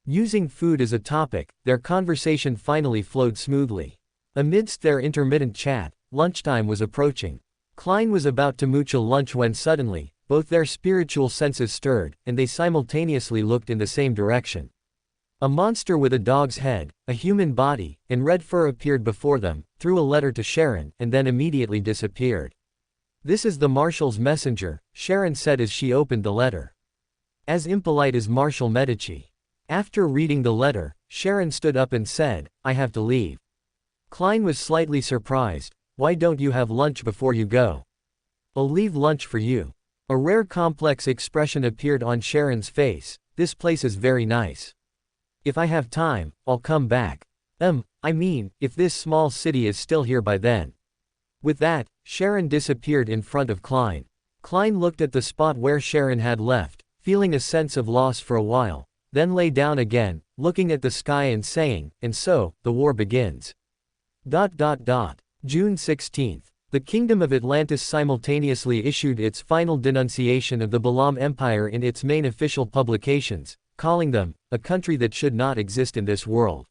Using food as a topic, their conversation finally flowed smoothly. Amidst their intermittent chat, lunchtime was approaching. Klein was about to mooch a lunch when suddenly, both their spiritual senses stirred, and they simultaneously looked in the same direction. A monster with a dog's head, a human body, and red fur appeared before them, threw a letter to Sharon, and then immediately disappeared. "This is the Marshal's messenger," Sharon said as she opened the letter. "As impolite as Marshal Medici." After reading the letter, Sharon stood up and said, "I have to leave." Klein was slightly surprised. "Why don't you have lunch before you go?" "I'll leave lunch for you." A rare complex expression appeared on Sharon's face. "This place is very nice. If I have time, I'll come back. I mean, if this small city is still here by then." With that, Sharon disappeared in front of Klein. Klein looked at the spot where Sharon had left, feeling a sense of loss for a while, then lay down again, looking at the sky and saying, "And so, the war begins." June 16. The Kingdom of Atlantis simultaneously issued its final denunciation of the LotM Empire in its main official publications, calling them a country that should not exist in this world.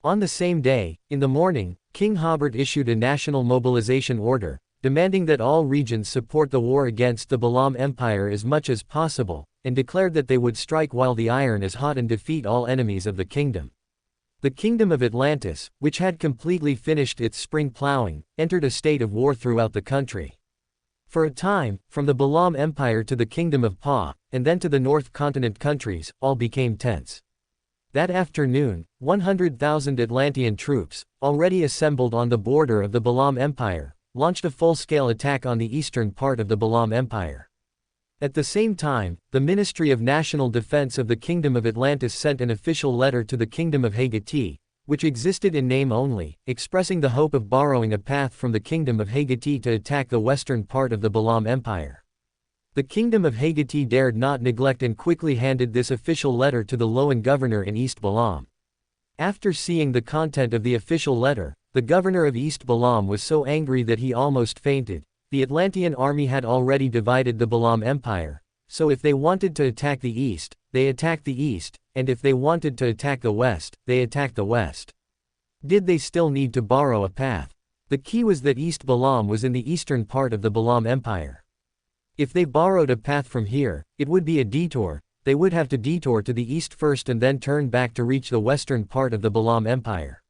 On the same day, in the morning, King Hobert issued a national mobilization order, demanding that all regions support the war against the LotM Empire as much as possible, and declared that they would strike while the iron is hot and defeat all enemies of the kingdom. The Kingdom of Atlantis, which had completely finished its spring plowing, entered a state of war throughout the country. For a time, from the LotM Empire to the Kingdom of Pa, and then to the North Continent countries, all became tense. That afternoon, 100,000 Atlantean troops, already assembled on the border of the LotM Empire, launched a full-scale attack on the eastern part of the LotM Empire. At the same time, the Ministry of National Defense of the Kingdom of Atlantis sent an official letter to the Kingdom of Haiti, which existed in name only, expressing the hope of borrowing a path from the Kingdom of Haiti to attack the western part of the LotM Empire. The Kingdom of Haiti dared not neglect and quickly handed this official letter to the Loan governor in East LotM. After seeing the content of the official letter, the governor of East LotM was so angry that he almost fainted. The Atlantean army had already divided the LotM Empire, so if they wanted to attack the east, they attacked the east, and if they wanted to attack the west, they attacked the west. Did they still need to borrow a path? The key was that East LotM was in the eastern part of the LotM Empire. If they borrowed a path from here, it would be a detour. They would have to detour to the east first and then turn back to reach the western part of the LotM Empire.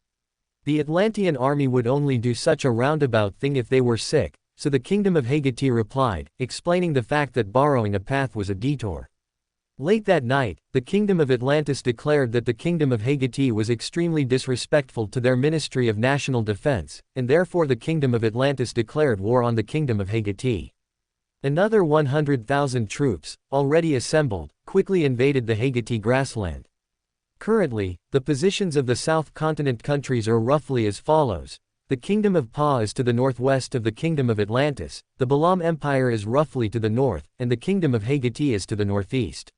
The Atlantean army would only do such a roundabout thing if they were sick, so the Kingdom of Haiti replied, explaining the fact that borrowing a path was a detour. Late that night, the Kingdom of Atlantis declared that the Kingdom of Haiti was extremely disrespectful to their Ministry of National Defense, and therefore the Kingdom of Atlantis declared war on the Kingdom of Haiti. Another 100,000 troops, already assembled, quickly invaded the Haiti grassland. Currently, the positions of the South Continent countries are roughly as follows. The Kingdom of Pa is to the northwest of the Kingdom of Atlantis, the Balam Empire is roughly to the north, and the Kingdom of Hagati is to the northeast.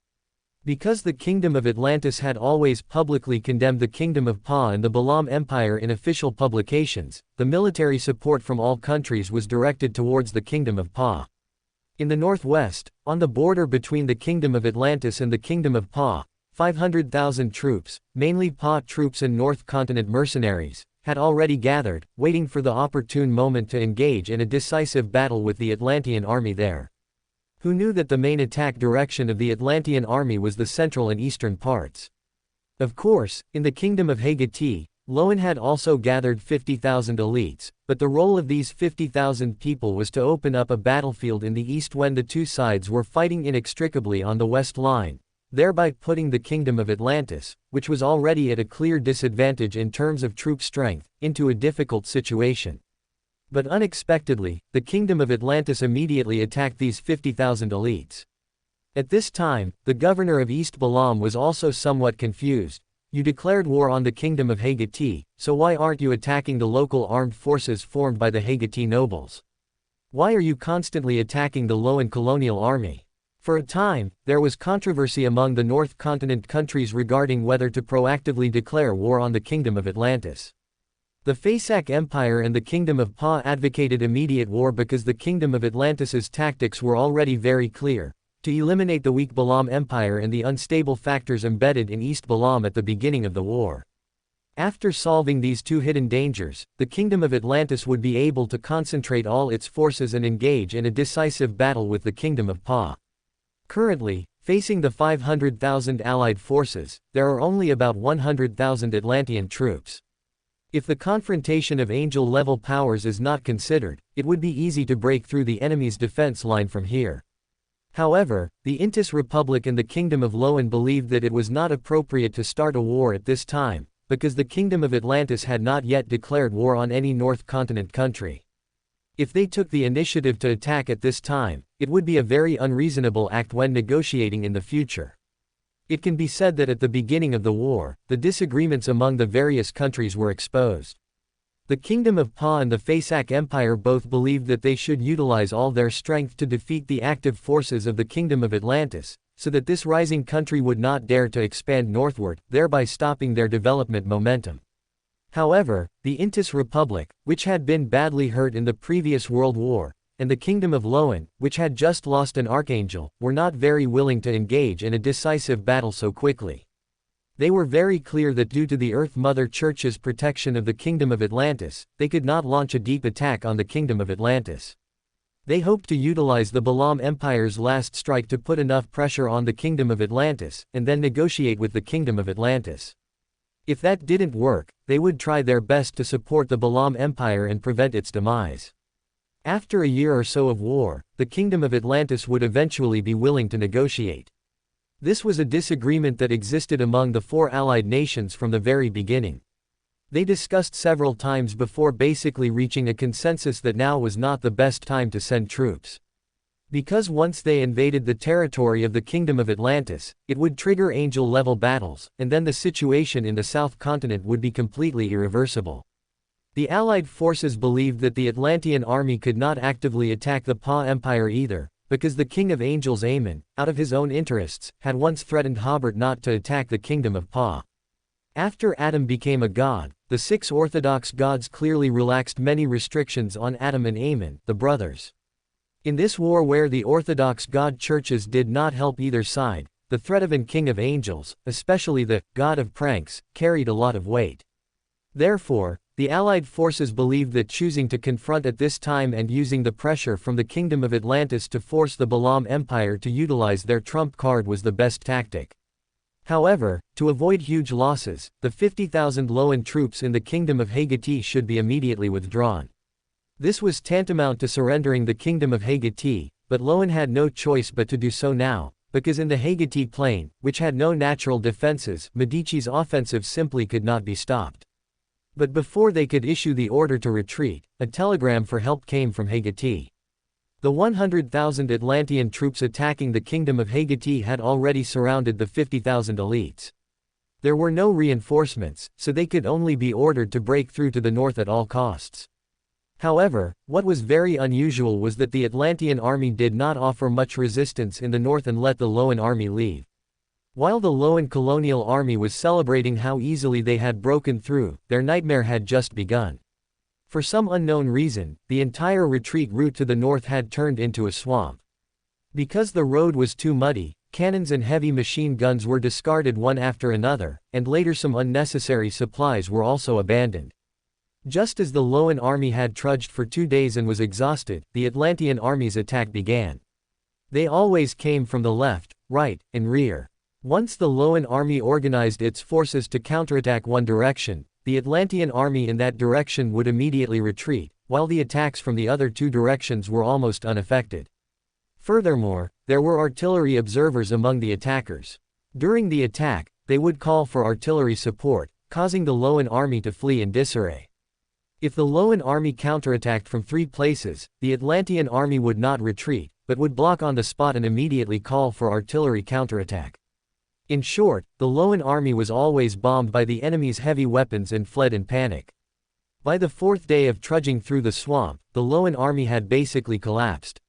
Because the Kingdom of Atlantis had always publicly condemned the Kingdom of Pa and the Balam Empire in official publications, the military support from all countries was directed towards the Kingdom of Pa. In the northwest, on the border between the Kingdom of Atlantis and the Kingdom of Pa, 500,000 troops, mainly Pa troops and North Continent mercenaries, had already gathered, waiting for the opportune moment to engage in a decisive battle with the Atlantean army there. Who knew that the main attack direction of the Atlantean army was the central and eastern parts? Of course, in the Kingdom of Hagati, LotM had also gathered 50,000 elites, but the role of these 50,000 people was to open up a battlefield in the east when the two sides were fighting inextricably on the west line, thereby putting the Kingdom of Atlantis, which was already at a clear disadvantage in terms of troop strength, into a difficult situation. But unexpectedly, the Kingdom of Atlantis immediately attacked these 50,000 elites. At this time, the governor of East Balam was also somewhat confused. You declared war on the Kingdom of Hagati, so why aren't you attacking the local armed forces formed by the Hagati nobles? Why are you constantly attacking the LotM colonial army? For a time, there was controversy among the North Continent countries regarding whether to proactively declare war on the Kingdom of Atlantis. The Fasak Empire and the Kingdom of Pa advocated immediate war because the Kingdom of Atlantis's tactics were already very clear: to eliminate the weak Balam Empire and the unstable factors embedded in East Balam at the beginning of the war. After solving these two hidden dangers, the Kingdom of Atlantis would be able to concentrate all its forces and engage in a decisive battle with the Kingdom of Pa. Currently, facing the 500,000 allied forces, there are only about 100,000 Atlantean troops. If the confrontation of angel-level powers is not considered, it would be easy to break through the enemy's defense line from here. However, the Intis Republic and the Kingdom of LotM believed that it was not appropriate to start a war at this time, because the Kingdom of Atlantis had not yet declared war on any North Continent country. If they took the initiative to attack at this time, it would be a very unreasonable act when negotiating in the future. It can be said that at the beginning of the war, the disagreements among the various countries were exposed. The Kingdom of Pa and the Fasak Empire both believed that they should utilize all their strength to defeat the active forces of the Kingdom of Atlantis, so that this rising country would not dare to expand northward, thereby stopping their development momentum. However, the Intis Republic, which had been badly hurt in the previous World War, and the Kingdom of LotM, which had just lost an archangel, were not very willing to engage in a decisive battle so quickly. They were very clear that due to the Earth Mother Church's protection of the Kingdom of Atlantis, they could not launch a deep attack on the Kingdom of Atlantis. They hoped to utilize the Balam Empire's last strike to put enough pressure on the Kingdom of Atlantis, and then negotiate with the Kingdom of Atlantis. If that didn't work, they would try their best to support the Balam Empire and prevent its demise. After a year or so of war, the Kingdom of Atlantis would eventually be willing to negotiate. This was a disagreement that existed among the four allied nations from the very beginning. They discussed several times before basically reaching a consensus that now was not the best time to send troops. Because once they invaded the territory of the Kingdom of Atlantis, it would trigger angel-level battles, and then the situation in the South Continent would be completely irreversible. The Allied forces believed that the Atlantean army could not actively attack the Pa Empire either, because the King of Angels Amun, out of his own interests, had once threatened Hobert not to attack the Kingdom of Pa. After Adam became a god, the six Orthodox gods clearly relaxed many restrictions on Adam and Amun, the brothers. In this war where the Orthodox god churches did not help either side, the threat of an King of Angels, especially the God of Pranks, carried a lot of weight. Therefore, the Allied forces believed that choosing to confront at this time and using the pressure from the Kingdom of Atlantis to force the Balam Empire to utilize their trump card was the best tactic. However, to avoid huge losses, the 50,000 LotM troops in the Kingdom of Hagati should be immediately withdrawn. This was tantamount to surrendering the Kingdom of Hagati, but LotM had no choice but to do so now, because in the Hagati plain, which had no natural defenses, Medici's offensive simply could not be stopped. But before they could issue the order to retreat, a telegram for help came from Hagati. The 100,000 Atlantean troops attacking the Kingdom of Hagati had already surrounded the 50,000 elites. There were no reinforcements, so they could only be ordered to break through to the north at all costs. However, what was very unusual was that the Atlantean army did not offer much resistance in the north and let the Loan army leave. While the Loan colonial army was celebrating how easily they had broken through, their nightmare had just begun. For some unknown reason, the entire retreat route to the north had turned into a swamp. Because the road was too muddy, cannons and heavy machine guns were discarded one after another, and later some unnecessary supplies were also abandoned. Just as the Loan army had trudged for 2 days and was exhausted, the Atlantean army's attack began. They always came from the left, right, and rear. Once the Loan army organized its forces to counterattack one direction, the Atlantean army in that direction would immediately retreat, while the attacks from the other 2 directions were almost unaffected. Furthermore, there were artillery observers among the attackers. During the attack, they would call for artillery support, causing the Loan army to flee in disarray. If the Loan army counterattacked from 3 places, the Atlantean army would not retreat, but would block on the spot and immediately call for artillery counterattack. In short, the Loan army was always bombed by the enemy's heavy weapons and fled in panic. By the 4th day of trudging through the swamp, the Loan army had basically collapsed.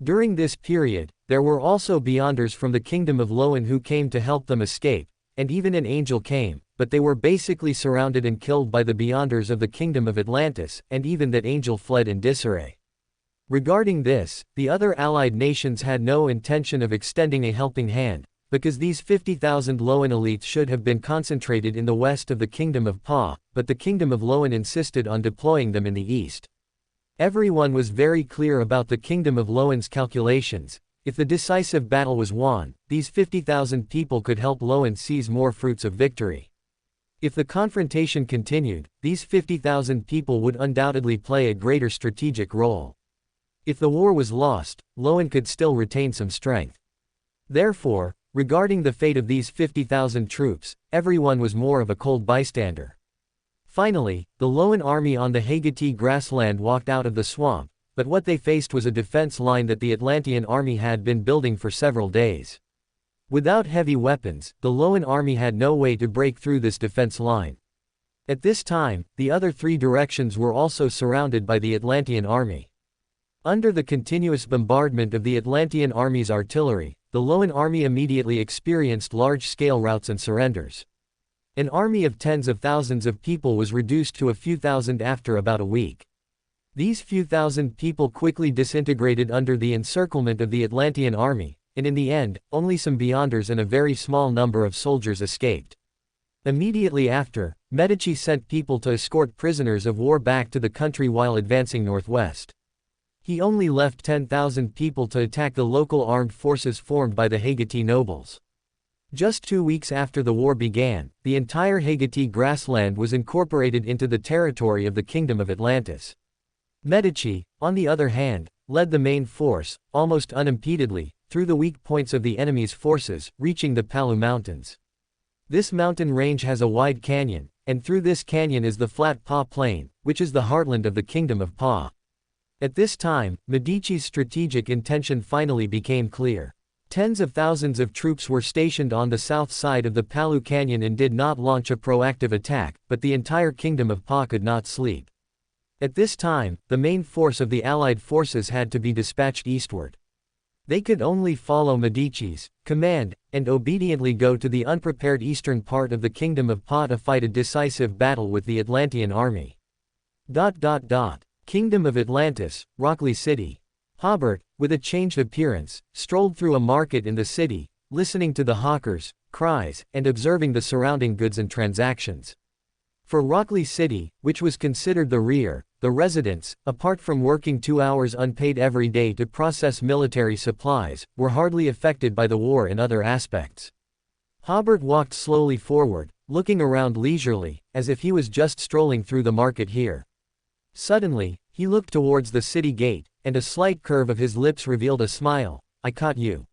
During this period, there were also Beyonders from the kingdom of Loan who came to help them escape, and even an angel came, but they were basically surrounded and killed by the Beyonders of the kingdom of Atlantis, and even that angel fled in disarray. Regarding this, the other allied nations had no intention of extending a helping hand, because these 50,000 Loan elites should have been concentrated in the west of the kingdom of Pa, but the kingdom of Loan insisted on deploying them in the east. Everyone was very clear about the kingdom of Loan's calculations. If the decisive battle was won, these 50,000 people could help Loan seize more fruits of victory. If the confrontation continued, these 50,000 people would undoubtedly play a greater strategic role. If the war was lost, Loan could still retain some strength. Therefore, regarding the fate of these 50,000 troops, everyone was more of a cold bystander. Finally, the Loan army on the Hagati grassland walked out of the swamp, but what they faced was a defense line that the Atlantean army had been building for several days. Without heavy weapons, the Loan army had no way to break through this defense line. At this time, the other 3 directions were also surrounded by the Atlantean army. Under the continuous bombardment of the Atlantean army's artillery, the Loan army immediately experienced large-scale routs and surrenders. An army of tens of thousands of people was reduced to a few thousand after about a week. These few thousand people quickly disintegrated under the encirclement of the Atlantean army, and in the end, only some Beyonders and a very small number of soldiers escaped. Immediately after, Medici sent people to escort prisoners of war back to the country while advancing northwest. He only left 10,000 people to attack the local armed forces formed by the Hagati nobles. Just 2 weeks after the war began, the entire Hagati grassland was incorporated into the territory of the Kingdom of Atlantis. Medici, on the other hand, led the main force, almost unimpededly, through the weak points of the enemy's forces, reaching the Palu Mountains. This mountain range has a wide canyon, and through this canyon is the flat Pa Plain, which is the heartland of the Kingdom of Pa. At this time, Medici's strategic intention finally became clear. Tens of thousands of troops were stationed on the south side of the Palu Canyon and did not launch a proactive attack, but the entire Kingdom of Pa could not sleep. At this time, the main force of the Allied forces had to be dispatched eastward. They could only follow Medici's command, and obediently go to the unprepared eastern part of the Kingdom of Pa to fight a decisive battle with the Atlantean army. Kingdom of Atlantis, Rockley City. Hobert, with a changed appearance, strolled through a market in the city, listening to the hawkers' cries, and observing the surrounding goods and transactions. For Rockley City, which was considered the rear, the residents, apart from working 2 hours unpaid every day to process military supplies, were hardly affected by the war in other aspects. Hobert walked slowly forward, looking around leisurely, as if he was just strolling through the market here. Suddenly, he looked towards the city gate, and a slight curve of his lips revealed a smile. "I caught you."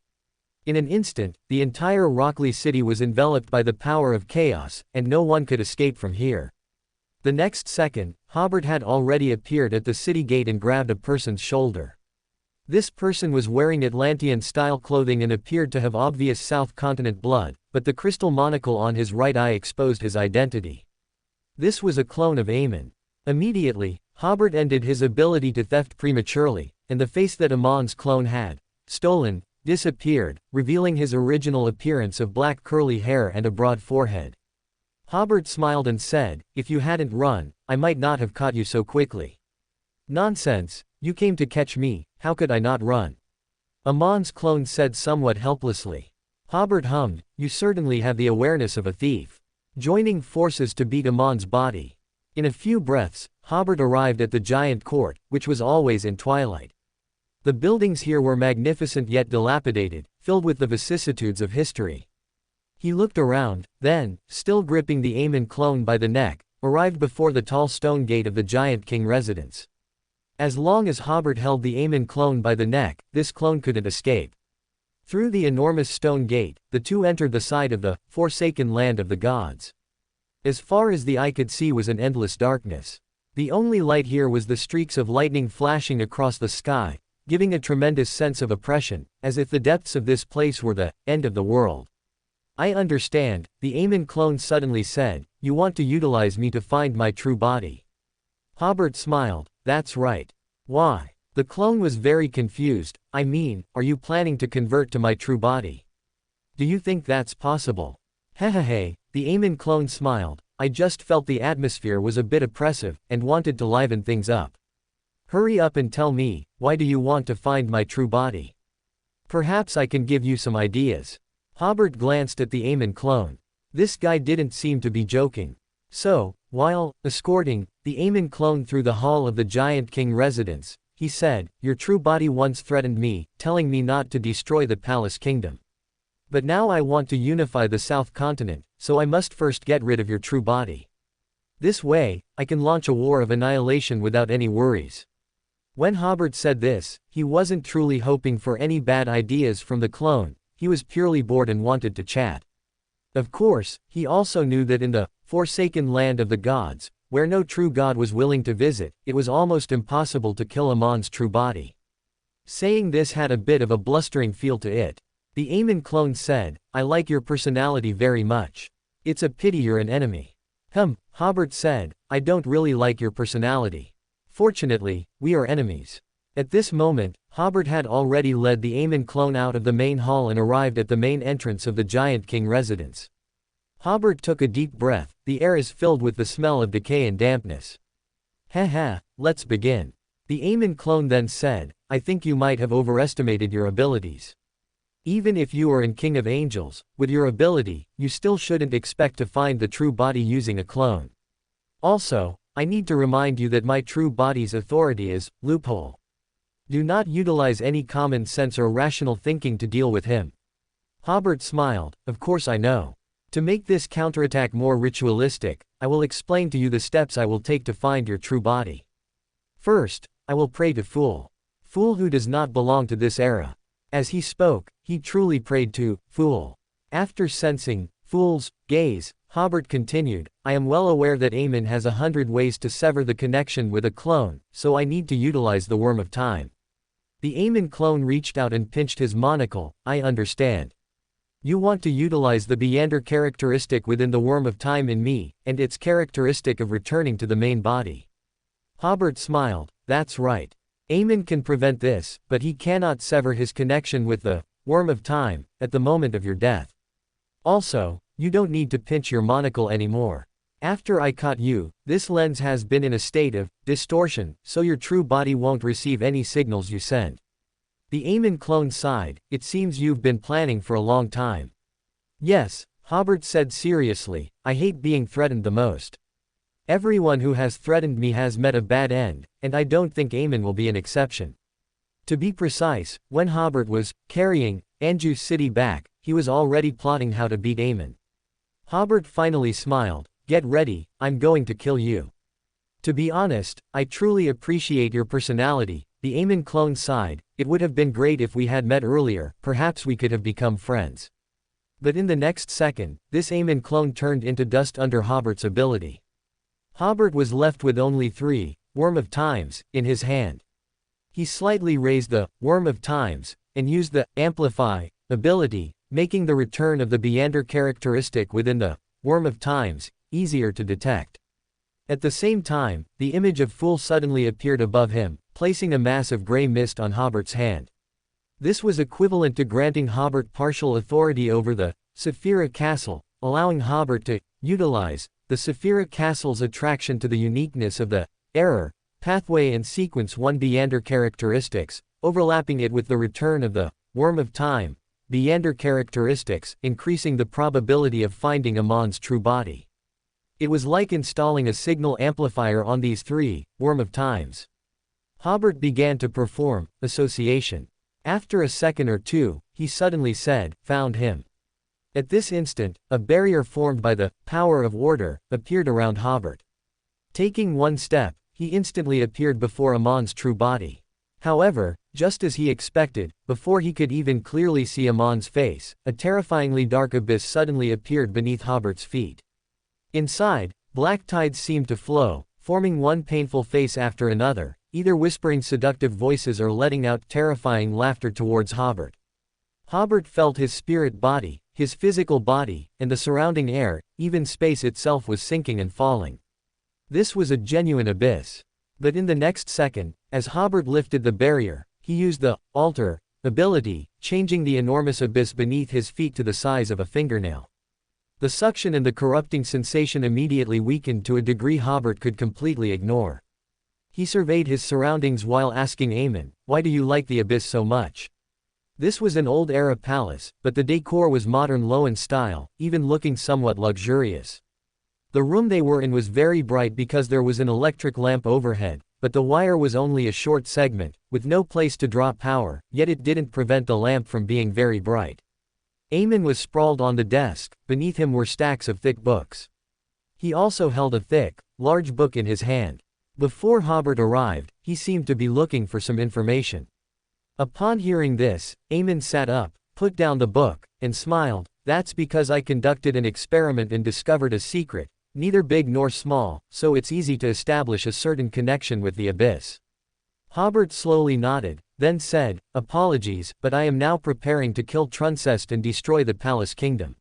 In an instant, the entire Rockley City was enveloped by the power of chaos, and no one could escape from here. The next second, Hobert had already appeared at the city gate and grabbed a person's shoulder. This person was wearing Atlantean-style clothing and appeared to have obvious South Continent blood, but the crystal monocle on his right eye exposed his identity. This was a clone of Aemon. Immediately, Hobert ended his ability to theft prematurely, and the face that Amon's clone had stolen disappeared, revealing his original appearance of black curly hair and a broad forehead. Hobert smiled and said, "If you hadn't run, I might not have caught you so quickly." "Nonsense, you came to catch me, how could I not run?" Amon's clone said somewhat helplessly. Hobert hummed, "You certainly have the awareness of a thief." Joining forces to beat Amon's body. In a few breaths, Hobert arrived at the giant court, which was always in twilight. The buildings here were magnificent yet dilapidated, filled with the vicissitudes of history. He looked around, then, still gripping the Aemon clone by the neck, arrived before the tall stone gate of the giant king residence. As long as Hobert held the Aemon clone by the neck, this clone couldn't escape. Through the enormous stone gate, the two entered the side of the forsaken land of the gods. As far as the eye could see was an endless darkness. The only light here was the streaks of lightning flashing across the sky, giving a tremendous sense of oppression, as if the depths of this place were the end of the world. "I understand," the Aemon clone suddenly said, "you want to utilize me to find my true body." Hobert smiled, "That's right." "Why?" The clone was very confused. "I mean, are you planning to convert to my true body? Do you think that's possible?" "Hehehe," the Aemon clone smiled, "I just felt the atmosphere was a bit oppressive, and wanted to liven things up." "Hurry up and tell me, why do you want to find my true body? Perhaps I can give you some ideas." Hobert glanced at the Aemon clone. This guy didn't seem to be joking. So, while escorting the Aemon clone through the hall of the giant king residence, he said, "Your true body once threatened me, telling me not to destroy the palace kingdom. But now I want to unify the South Continent, so I must first get rid of your true body. This way, I can launch a war of annihilation without any worries." When Hobert said this, he wasn't truly hoping for any bad ideas from the clone, he was purely bored and wanted to chat. Of course, he also knew that in the forsaken land of the gods, where no true god was willing to visit, it was almost impossible to kill Amon's true body. Saying this had a bit of a blustering feel to it. The Aemon clone said, "I like your personality very much. It's a pity you're an enemy." Hobert said, "I don't really like your personality. Fortunately, we are enemies." At this moment, Hobert had already led the Aemon clone out of the main hall and arrived at the main entrance of the giant king residence. Hobert took a deep breath, the air is filled with the smell of decay and dampness. "Haha, let's begin." The Aemon clone then said, "I think you might have overestimated your abilities. Even if you are in King of Angels, with your ability, you still shouldn't expect to find the true body using a clone. Also, I need to remind you that my true body's authority is loophole. Do not utilize any common sense or rational thinking to deal with him." Hobert smiled, "Of course I know. To make this counterattack more ritualistic, I will explain to you the steps I will take to find your true body. First, I will pray to Fool. Fool who does not belong to this era." As he spoke, he truly prayed to Fool. After sensing Fool's gaze, Hobert continued, "I am well aware that Aemon has 100 ways to sever the connection with a clone, so I need to utilize the Worm of Time." The Aemon clone reached out and pinched his monocle. "I understand. You want to utilize the Beyander characteristic within the Worm of Time in me, and its characteristic of returning to the main body." Hobert smiled, "That's right. Aemon can prevent this, but he cannot sever his connection with the Worm of Time at the moment of your death. Also, you don't need to pinch your monocle anymore. After I caught you, this lens has been in a state of distortion, so your true body won't receive any signals you send." The Aemon clone sighed, "It seems you've been planning for a long time." "Yes," Hobert said seriously, "I hate being threatened the most. Everyone who has threatened me has met a bad end, and I don't think Aemon will be an exception." To be precise, when Hobert was carrying Anju's city back, he was already plotting how to beat Aemon. Hobert finally smiled, "Get ready, I'm going to kill you." "To be honest, I truly appreciate your personality," the Aemon clone sighed, "It would have been great if we had met earlier, perhaps we could have become friends." But in the next second, this Aemon clone turned into dust under Hobert's ability. Hobert was left with only 3 Worm of Times in his hand. He slightly raised the worm of times, and used the amplify ability, making the return of the meander characteristic within the worm of times easier to detect. At the same time, the image of Fool suddenly appeared above him, placing a mass of gray mist on Hobert's hand. This was equivalent to granting Hobert partial authority over the Saphira Castle, allowing Hobert to utilize the Saphira Castle's attraction to the uniqueness of the error, pathway and sequence 1 meander characteristics, overlapping it with the return of the worm of time meander characteristics, increasing the probability of finding Amon's true body. It was like installing a signal amplifier on these 3 worm of times. Hobert began to perform association. After a second or two, he suddenly said, "Found him." At this instant, a barrier formed by the power of order appeared around Hobert. Taking one step, he instantly appeared before Amon's true body. However, just as he expected, before he could even clearly see Amon's face, a terrifyingly dark abyss suddenly appeared beneath Hobert's feet. Inside, black tides seemed to flow, forming one painful face after another, either whispering seductive voices or letting out terrifying laughter towards Hobert. Hobert felt his spirit body, his physical body, and the surrounding air, even space itself was sinking and falling. This was a genuine abyss. But in the next second, as Hobert lifted the barrier, he used the alter ability, changing the enormous abyss beneath his feet to the size of a fingernail. The suction and the corrupting sensation immediately weakened to a degree Hobert could completely ignore. He surveyed his surroundings while asking Amon, "Why do you like the abyss so much?" This was an old-era palace, but the decor was modern low in style, even looking somewhat luxurious. The room they were in was very bright because there was an electric lamp overhead, but the wire was only a short segment, with no place to draw power, yet it didn't prevent the lamp from being very bright. Amon was sprawled on the desk, beneath him were stacks of thick books. He also held a thick, large book in his hand. Before Hobert arrived, he seemed to be looking for some information. Upon hearing this, Amon sat up, put down the book, and smiled. "That's because I conducted an experiment and discovered a secret, neither big nor small, so it's easy to establish a certain connection with the abyss." Hobert slowly nodded, then said, "Apologies, but I am now preparing to kill Truncest and destroy the palace kingdom.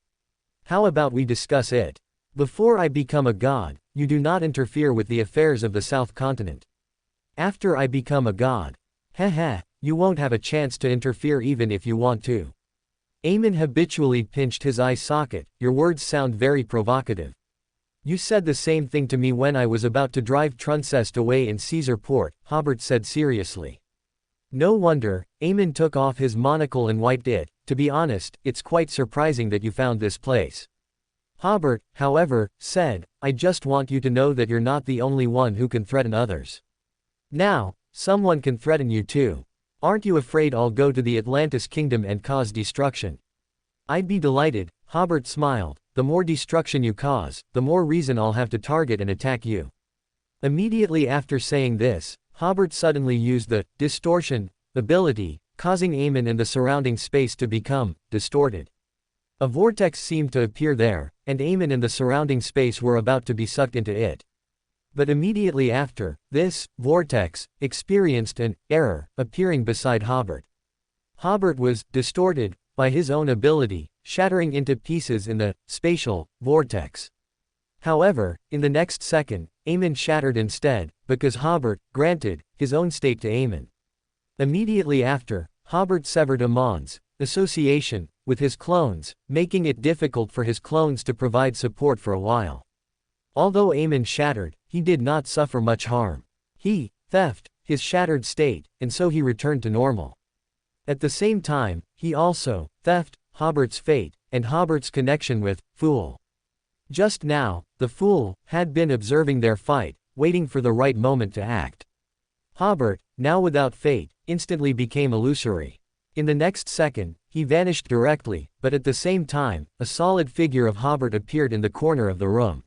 How about we discuss it? Before I become a god, you do not interfere with the affairs of the South Continent. After I become a god, you won't have a chance to interfere even if you want to." Amon habitually pinched his eye socket. "Your words sound very provocative. You said the same thing to me when I was about to drive Truncest away in Caesar Port," Hobert said seriously. "No wonder." Amon took off his monocle and wiped it. "To be honest, it's quite surprising that you found this place." Hobert, however, said, "I just want you to know that you're not the only one who can threaten others. Now, someone can threaten you too. Aren't you afraid I'll go to the Atlantis kingdom and cause destruction?" "I'd be delighted," Hobert smiled. "The more destruction you cause, the more reason I'll have to target and attack you." Immediately after saying this, Hobert suddenly used the distortion ability, causing Amon and the surrounding space to become distorted. A vortex seemed to appear there, and Amon and the surrounding space were about to be sucked into it. But immediately after, this vortex experienced an error, appearing beside Hobert. Hobert was distorted by his own ability, shattering into pieces in the spatial vortex. However, in the next second, Amon shattered instead, because Hobert granted his own state to Amon. Immediately after, Hobert severed Amon's association with his clones, making it difficult for his clones to provide support for a while. Although Amon shattered, he did not suffer much harm. He theft his shattered state, and so he returned to normal. At the same time, he also theft Hobert's fate, and Hobert's connection with Fool. Just now, the Fool had been observing their fight, waiting for the right moment to act. Hobert, now without fate, instantly became illusory. In the next second, he vanished directly, but at the same time, a solid figure of Hobert appeared in the corner of the room.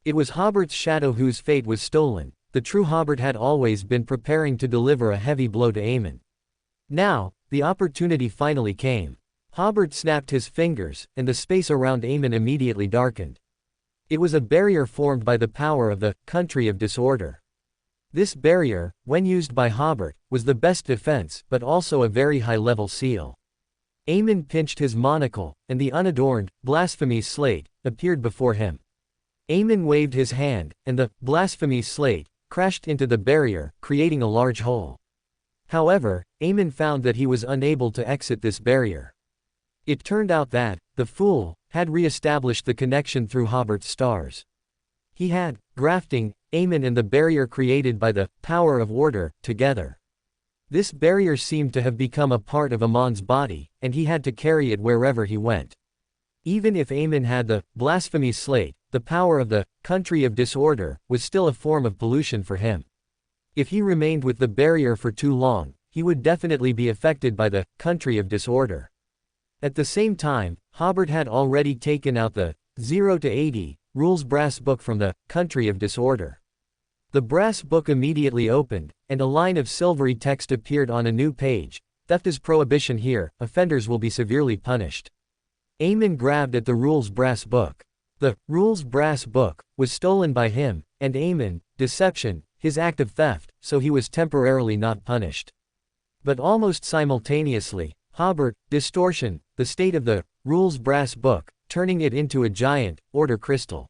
It was Hobert's shadow whose fate was stolen. The true Hobert had always been preparing to deliver a heavy blow to Amon. Now, the opportunity finally came. Hobert snapped his fingers, and the space around Amon immediately darkened. It was a barrier formed by the power of the country of disorder. This barrier, when used by Hobert, was the best defense but also a very high-level seal. Aemon pinched his monocle, and the unadorned, blasphemy slate, appeared before him. Aemon waved his hand, and the blasphemy slate crashed into the barrier, creating a large hole. However, Aemon found that he was unable to exit this barrier. It turned out that the fool had re-established the connection through Hobert's stars. He had grafting Aemon and the barrier created by the power of order together. This barrier seemed to have become a part of Amon's body, and he had to carry it wherever he went. Even if Aemon had the blasphemy slate, the power of the country of disorder was still a form of pollution for him. If he remained with the barrier for too long, he would definitely be affected by the country of disorder. At the same time, Hobert had already taken out the 0 to 80 rules brass book from the country of disorder. The brass book immediately opened, and a line of silvery text appeared on a new page. Theft is prohibition here, offenders will be severely punished. Aemon grabbed at the rules brass book. The rules brass book was stolen by him, and Aemon, deception, his act of theft, so he was temporarily not punished. But almost simultaneously, Hobert, distortion, the state of the rules brass book, turning it into a giant order crystal.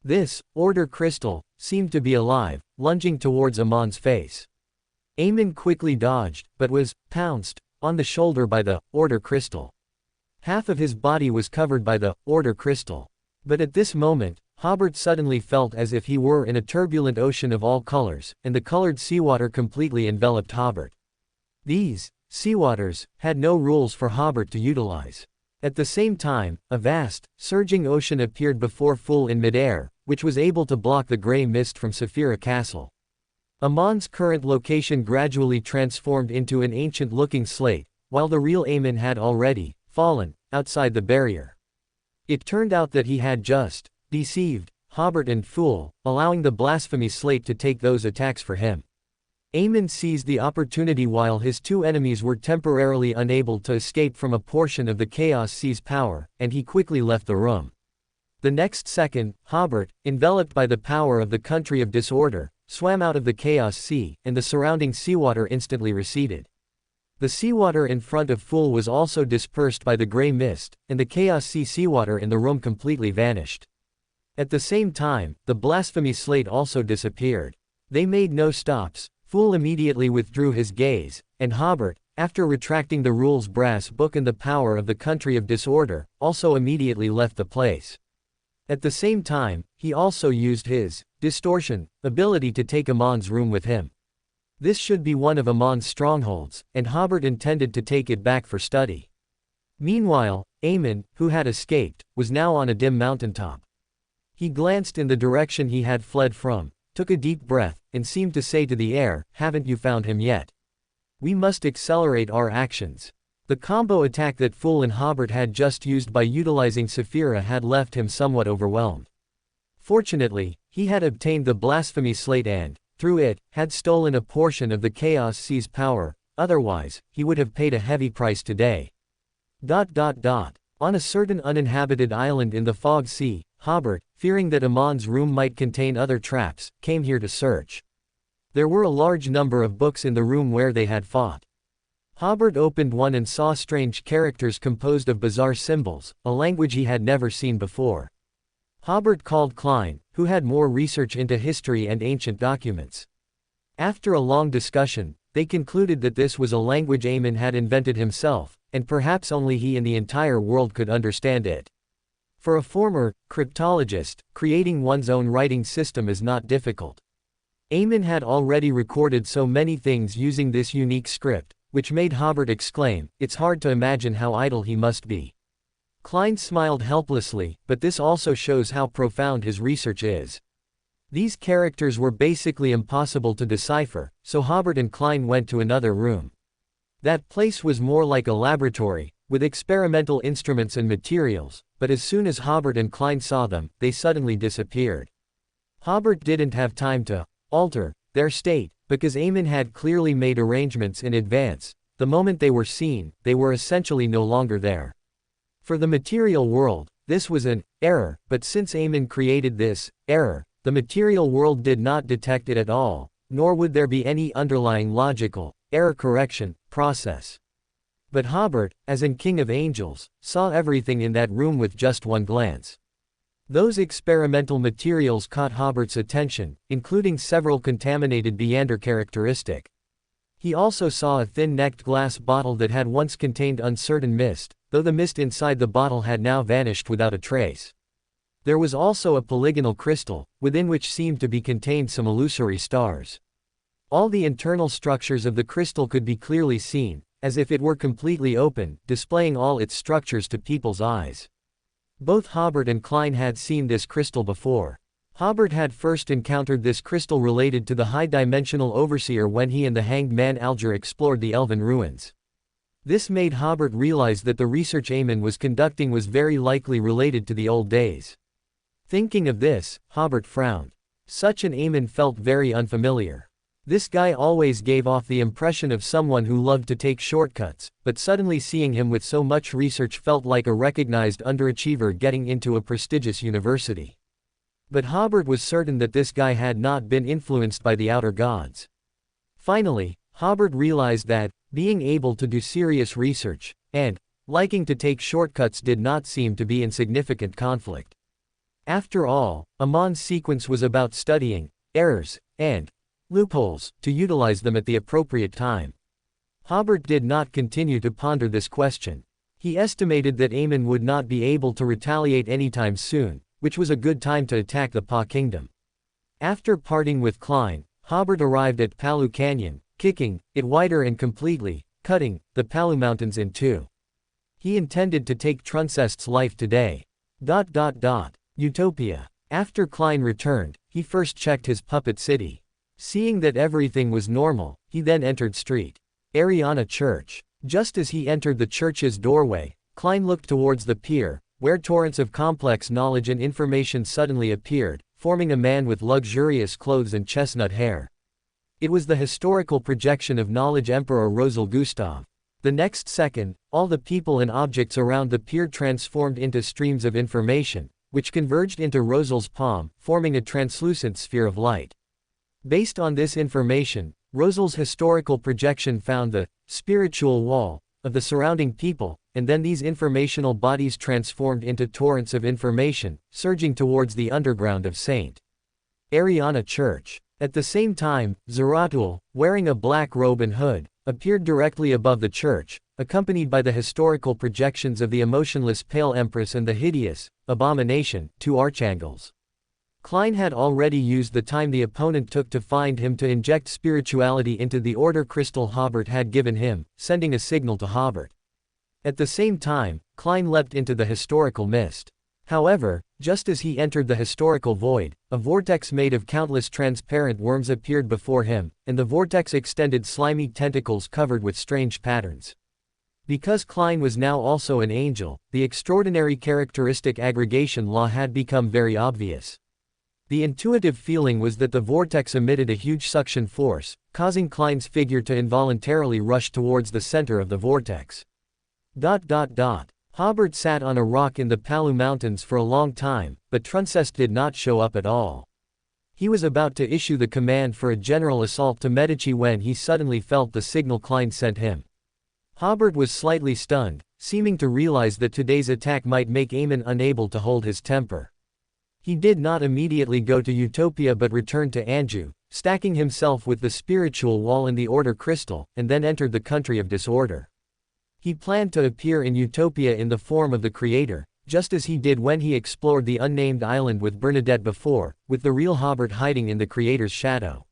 This order crystal seemed to be alive, lunging towards Amon's face. Aemon quickly dodged, but was pounced on the shoulder by the order crystal. Half of his body was covered by the order crystal. But at this moment, Hobert suddenly felt as if he were in a turbulent ocean of all colors, and the colored seawater completely enveloped Hobert. These seawaters had no rules for Hobert to utilize. At the same time, a vast, surging ocean appeared before Fool in midair, which was able to block the gray mist from Saphira Castle. Amon's current location gradually transformed into an ancient-looking slate, while the real Aemon had already fallen outside the barrier. It turned out that he had just deceived Hobert and Fool, allowing the blasphemy slate to take those attacks for him. Aemon seized the opportunity while his two enemies were temporarily unable to escape from a portion of the Chaos Sea's power, and he quickly left the room. The next second, Hobert, enveloped by the power of the country of disorder, swam out of the Chaos Sea, and the surrounding seawater instantly receded. The seawater in front of Fool was also dispersed by the gray mist, and the Chaos Sea seawater in the room completely vanished. At the same time, the blasphemy slate also disappeared. They made no stops. Fool immediately withdrew his gaze, and Hobert, after retracting the rules brass book and the power of the country of disorder, also immediately left the place. At the same time, he also used his distortion ability to take Amon's room with him. This should be one of Amon's strongholds, and Hobert intended to take it back for study. Meanwhile, Aemon, who had escaped, was now on a dim mountaintop. He glanced in the direction he had fled from, took a deep breath, and seemed to say to the air, "Haven't you found him yet? We must accelerate our actions." The combo attack that Fool and Hobert had just used by utilizing Saphira had left him somewhat overwhelmed. Fortunately, he had obtained the blasphemy slate and, through it, had stolen a portion of the Chaos Sea's power, otherwise, he would have paid a heavy price today. On a certain uninhabited island in the Fog Sea, Hobert, fearing that Amon's room might contain other traps, came here to search. There were a large number of books in the room where they had fought. Hobert opened one and saw strange characters composed of bizarre symbols, a language he had never seen before. Hobert called Klein, who had more research into history and ancient documents. After a long discussion, they concluded that this was a language Aemon had invented himself, and perhaps only he in the entire world could understand it. For a former cryptologist, creating one's own writing system is not difficult. Aemon had already recorded so many things using this unique script, which made Hobert exclaim, "It's hard to imagine how idle he must be." Klein smiled helplessly, but this also shows how profound his research is. These characters were basically impossible to decipher, so Hobert and Klein went to another room. That place was more like a laboratory, with experimental instruments and materials, but as soon as Hobert and Klein saw them, they suddenly disappeared. Hobert didn't have time to alter their state, because Aemon had clearly made arrangements in advance. The moment they were seen, they were essentially no longer there. For the material world, this was an error, but since Aemon created this error, the material world did not detect it at all, nor would there be any underlying logical, error correction, process. But Hobert, as in King of Angels, saw everything in that room with just one glance. Those experimental materials caught Hobert's attention, including several contaminated Beander characteristic. He also saw a thin-necked glass bottle that had once contained uncertain mist, though the mist inside the bottle had now vanished without a trace. There was also a polygonal crystal, within which seemed to be contained some illusory stars. All the internal structures of the crystal could be clearly seen, as if it were completely open, displaying all its structures to people's eyes. Both Hobert and Klein had seen this crystal before. Hobert had first encountered this crystal related to the high-dimensional overseer when he and the hanged man Alger explored the elven ruins. This made Hobert realize that the research Eamon was conducting was very likely related to the old days. Thinking of this, Hobert frowned. Such an Eamon felt very unfamiliar. This guy always gave off the impression of someone who loved to take shortcuts, but suddenly seeing him with so much research felt like a recognized underachiever getting into a prestigious university. But Hobert was certain that this guy had not been influenced by the outer gods. Finally, Hobert realized that, being able to do serious research, and liking to take shortcuts did not seem to be in significant conflict. After all, Amon's sequence was about studying errors and loopholes to utilize them at the appropriate time. Hobert did not continue to ponder this question. He estimated that Eamon would not be able to retaliate anytime soon, which was a good time to attack the Pa Kingdom. After parting with Klein, Hobert arrived at Palu Canyon, kicking it wider and completely cutting the Palu Mountains in two. He intended to take Truncest's life today. Utopia. After Klein returned, he first checked his puppet city. Seeing that everything was normal, he then entered St. Ariana Church. Just as he entered the church's doorway, Klein looked towards the pier, where torrents of complex knowledge and information suddenly appeared, forming a man with luxurious clothes and chestnut hair. It was the historical projection of knowledge Emperor Rosal Gustav. The next second, all the people and objects around the pier transformed into streams of information, which converged into Rosal's palm, forming a translucent sphere of light. Based on this information, Rosal's historical projection found the spiritual wall of the surrounding people, and then these informational bodies transformed into torrents of information, surging towards the underground of St. Ariana Church. At the same time, Zeratul, wearing a black robe and hood, appeared directly above the church, accompanied by the historical projections of the emotionless Pale Empress and the hideous Abomination, two archangels. Klein had already used the time the opponent took to find him to inject spirituality into the order crystal Hobert had given him, sending a signal to Hobert. At the same time, Klein leapt into the historical mist. However, just as he entered the historical void, a vortex made of countless transparent worms appeared before him, and the vortex extended slimy tentacles covered with strange patterns. Because Klein was now also an angel, the extraordinary characteristic aggregation law had become very obvious. The intuitive feeling was that the vortex emitted a huge suction force, causing Klein's figure to involuntarily rush towards the center of the vortex. Hobert sat on a rock in the Palu Mountains for a long time, but Truncest did not show up at all. He was about to issue the command for a general assault to Medici when he suddenly felt the signal Klein sent him. Hobert was slightly stunned, seeming to realize that today's attack might make Eamon unable to hold his temper. He did not immediately go to Utopia but returned to Anjou, stacking himself with the spiritual wall and the order crystal, and then entered the country of disorder. He planned to appear in Utopia in the form of the Creator, just as he did when he explored the unnamed island with Bernadette before, with the real Hobert hiding in the Creator's shadow.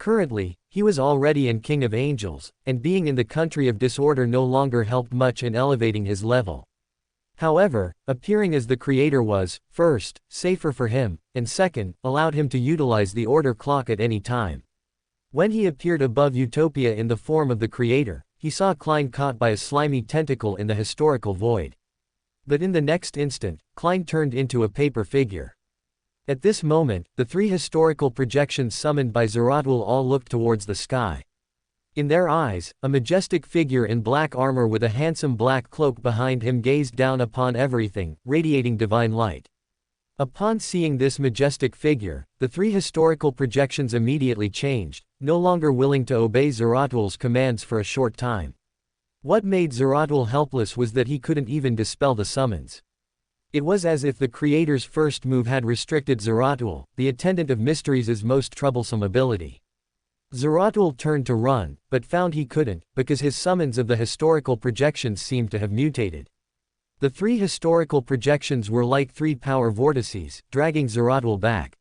Currently, he was already in King of Angels, and being in the country of disorder no longer helped much in elevating his level. However, appearing as the Creator was, first, safer for him, and second, allowed him to utilize the order clock at any time. When he appeared above Utopia in the form of the Creator, he saw Klein caught by a slimy tentacle in the historical void. But in the next instant, Klein turned into a paper figure. At this moment, the three historical projections summoned by Zeratul all looked towards the sky. In their eyes, a majestic figure in black armor with a handsome black cloak behind him gazed down upon everything, radiating divine light. Upon seeing this majestic figure, the three historical projections immediately changed, no longer willing to obey Zeratl's commands for a short time. What made Zeratl helpless was that he couldn't even dispel the summons. It was as if the creator's first move had restricted Zeratl, the attendant of mysteries' most troublesome ability. Zeratl turned to run, but found he couldn't, because his summons of the historical projections seemed to have mutated. The three historical projections were like three power vortices, dragging Zeratl back.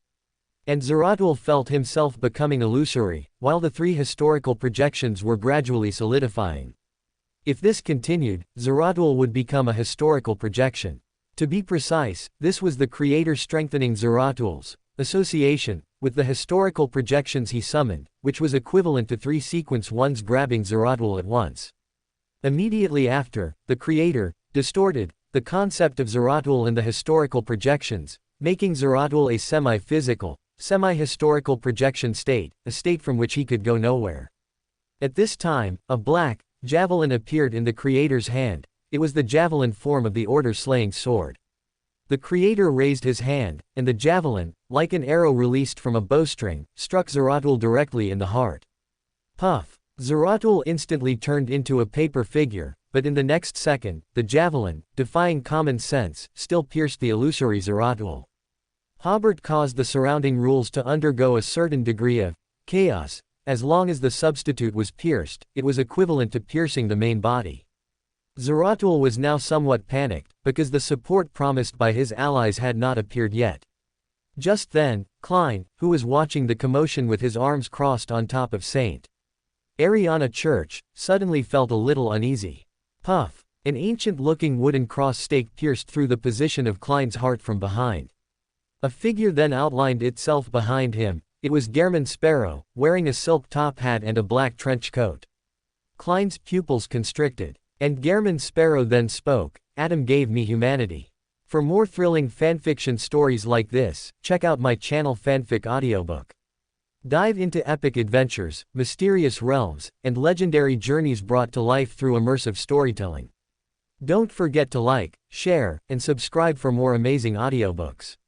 And Zeratl felt himself becoming illusory, while the three historical projections were gradually solidifying. If this continued, Zeratl would become a historical projection. To be precise, this was the creator strengthening Zeratl's association with the historical projections he summoned, which was equivalent to three sequence ones grabbing Zeratl at once. Immediately after, the creator distorted the concept of Zeratl and the historical projections, making Zeratl a semi-physical, semi-historical projection state, a state from which he could go nowhere. At this time, a black javelin appeared in the creator's hand. It was the javelin form of the order-slaying sword. The creator raised his hand, and the javelin, like an arrow released from a bowstring, struck Zeratl directly in the heart. Puff! Zeratl instantly turned into a paper figure, but in the next second, the javelin, defying common sense, still pierced the illusory Zeratl. Hobert caused the surrounding rules to undergo a certain degree of chaos. As long as the substitute was pierced, it was equivalent to piercing the main body. Zeratl was now somewhat panicked, because the support promised by his allies had not appeared yet. Just then, Klein, who was watching the commotion with his arms crossed on top of St. Ariana Church, suddenly felt a little uneasy. Puff! An ancient-looking wooden cross stake pierced through the position of Klein's heart from behind. A figure then outlined itself behind him. It was Gehrman Sparrow, wearing a silk top hat and a black trench coat. Klein's pupils constricted. And Gehrman Sparrow then spoke, "Adam gave me humanity." For more thrilling fanfiction stories like this, check out my channel Fanfic Audiobook. Dive into epic adventures, mysterious realms, and legendary journeys brought to life through immersive storytelling. Don't forget to like, share, and subscribe for more amazing audiobooks.